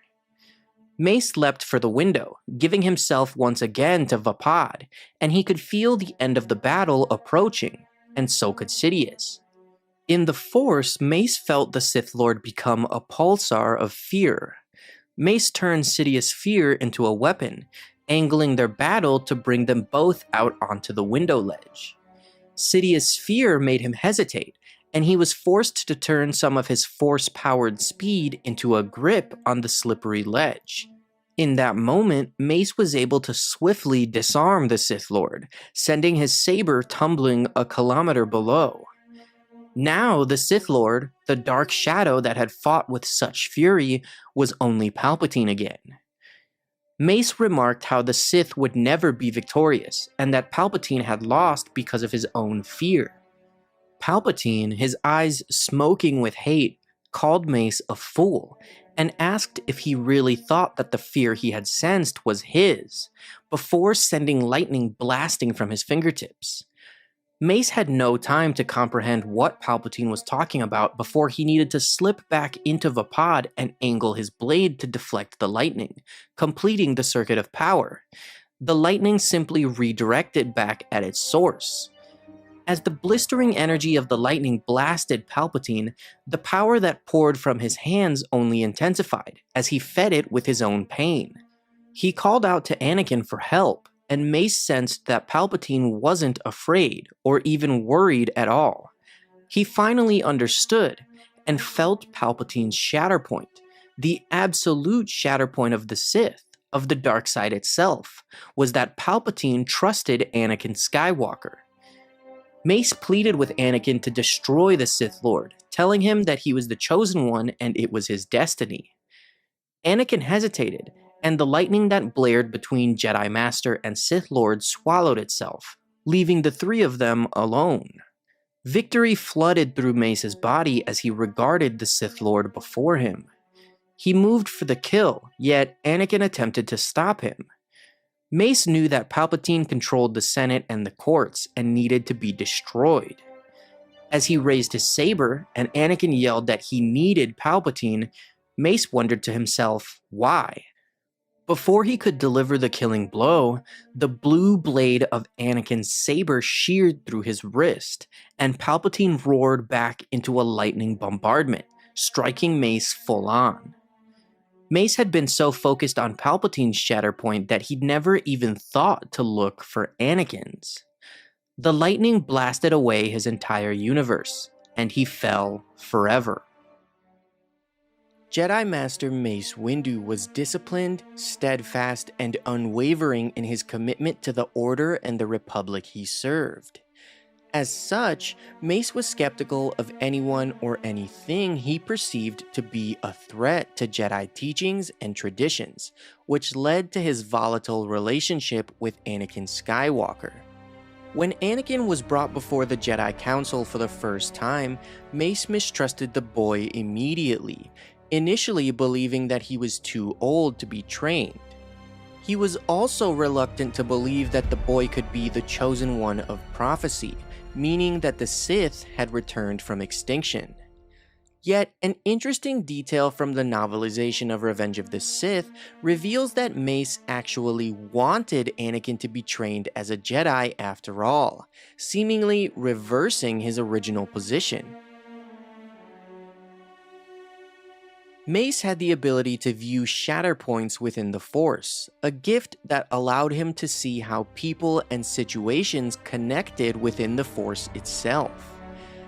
Mace leapt for the window, giving himself once again to Vapad, and he could feel the end of the battle approaching, and so could Sidious. In the Force, Mace felt the Sith Lord become a pulsar of fear. Mace turned Sidious' fear into a weapon, angling their battle to bring them both out onto the window ledge. Sidious' fear made him hesitate, and he was forced to turn some of his Force-powered speed into a grip on the slippery ledge. In that moment, Mace was able to swiftly disarm the Sith Lord, sending his saber tumbling a kilometer below. Now, the Sith Lord, the dark shadow that had fought with such fury, was only Palpatine again. Mace remarked how the Sith would never be victorious, and that Palpatine had lost because of his own fear. Palpatine, his eyes smoking with hate, called Mace a fool, and asked if he really thought that the fear he had sensed was his, before sending lightning blasting from his fingertips. Mace had no time to comprehend what Palpatine was talking about before he needed to slip back into Vapad and angle his blade to deflect the lightning, completing the circuit of power. The lightning simply redirected back at its source. As the blistering energy of the lightning blasted Palpatine, the power that poured from his hands only intensified, as he fed it with his own pain. He called out to Anakin for help, and Mace sensed that Palpatine wasn't afraid, or even worried at all. He finally understood, and felt Palpatine's shatterpoint, the absolute shatterpoint of the Sith, of the dark side itself, was that Palpatine trusted Anakin Skywalker. Mace pleaded with Anakin to destroy the Sith Lord, telling him that he was the chosen one and it was his destiny. Anakin hesitated, and the lightning that blared between Jedi Master and Sith Lord swallowed itself, leaving the three of them alone. Victory flooded through Mace's body as he regarded the Sith Lord before him. He moved for the kill, yet Anakin attempted to stop him. Mace knew that Palpatine controlled the Senate and the courts and needed to be destroyed. As he raised his saber and Anakin yelled that he needed Palpatine, Mace wondered to himself, why? Before he could deliver the killing blow, the blue blade of Anakin's saber sheared through his wrist, and Palpatine roared back into a lightning bombardment, striking Mace full on. Mace had been so focused on Palpatine's shatterpoint that he'd never even thought to look for Anakin's. The lightning blasted away his entire universe, and he fell forever. Jedi Master Mace Windu was disciplined, steadfast, and unwavering in his commitment to the Order and the Republic he served. As such, Mace was skeptical of anyone or anything he perceived to be a threat to Jedi teachings and traditions, which led to his volatile relationship with Anakin Skywalker. When Anakin was brought before the Jedi Council for the first time, Mace mistrusted the boy immediately, initially believing that he was too old to be trained. He was also reluctant to believe that the boy could be the chosen one of prophecy, meaning that the Sith had returned from extinction. Yet, an interesting detail from the novelization of Revenge of the Sith reveals that Mace actually wanted Anakin to be trained as a Jedi after all, seemingly reversing his original position. Mace had the ability to view shatterpoints within the Force, a gift that allowed him to see how people and situations connected within the Force itself.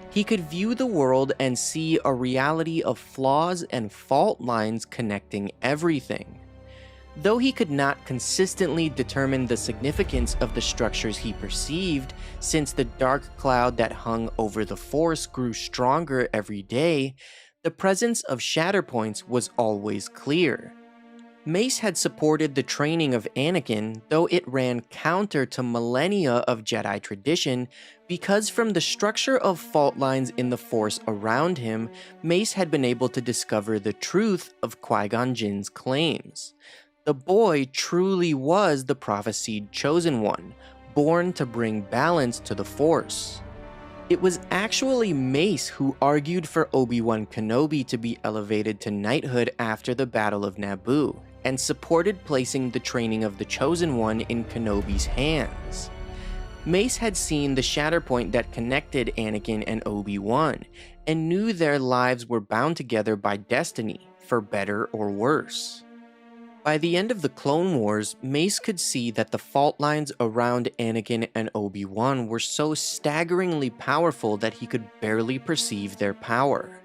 He could view the world and see a reality of flaws and fault lines connecting everything. Though he could not consistently determine the significance of the structures he perceived, since the dark cloud that hung over the Force grew stronger every day, the presence of shatterpoints was always clear. Mace had supported the training of Anakin, though it ran counter to millennia of Jedi tradition, because from the structure of fault lines in the Force around him, Mace had been able to discover the truth of Qui-Gon Jinn's claims. The boy truly was the prophesied chosen one, born to bring balance to the Force. It was actually Mace who argued for Obi-Wan Kenobi to be elevated to knighthood after the Battle of Naboo, and supported placing the training of the Chosen One in Kenobi's hands. Mace had seen the Shatterpoint that connected Anakin and Obi-Wan, and knew their lives were bound together by destiny, for better or worse. By the end of the Clone Wars, Mace could see that the fault lines around Anakin and Obi-Wan were so staggeringly powerful that he could barely perceive their power.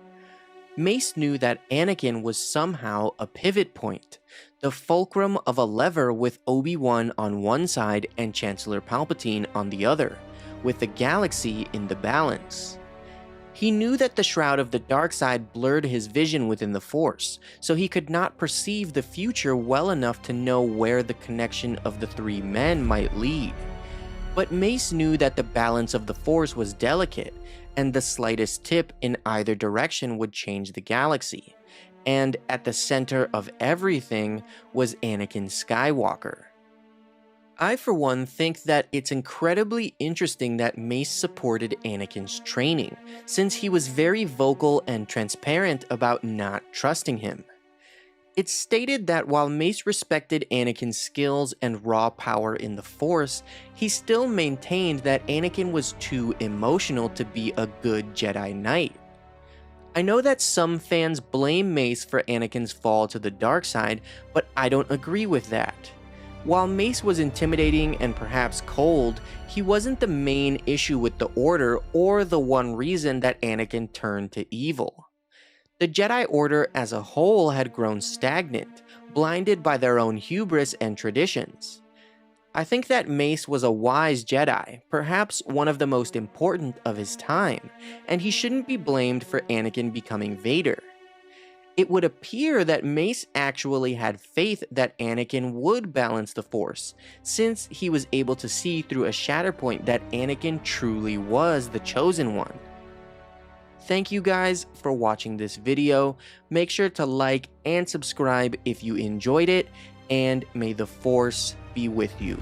Mace knew that Anakin was somehow a pivot point, the fulcrum of a lever with Obi-Wan on one side and Chancellor Palpatine on the other, with the galaxy in the balance. He knew that the Shroud of the Dark Side blurred his vision within the Force, so he could not perceive the future well enough to know where the connection of the three men might lead. But Mace knew that the balance of the Force was delicate, and the slightest tip in either direction would change the galaxy. And at the center of everything was Anakin Skywalker. I, for one, think that it's incredibly interesting that Mace supported Anakin's training, since he was very vocal and transparent about not trusting him. It's stated that while Mace respected Anakin's skills and raw power in the Force, he still maintained that Anakin was too emotional to be a good Jedi Knight. I know that some fans blame Mace for Anakin's fall to the dark side, but I don't agree with that. While Mace was intimidating and perhaps cold, he wasn't the main issue with the Order or the one reason that Anakin turned to evil. The Jedi Order as a whole had grown stagnant, blinded by their own hubris and traditions. I think that Mace was a wise Jedi, perhaps one of the most important of his time, and he shouldn't be blamed for Anakin becoming Vader. It would appear that Mace actually had faith that Anakin would balance the Force, since he was able to see through a Shatterpoint that Anakin truly was the Chosen One. Thank you guys for watching this video. Make sure to like and subscribe if you enjoyed it, and may the Force be with you.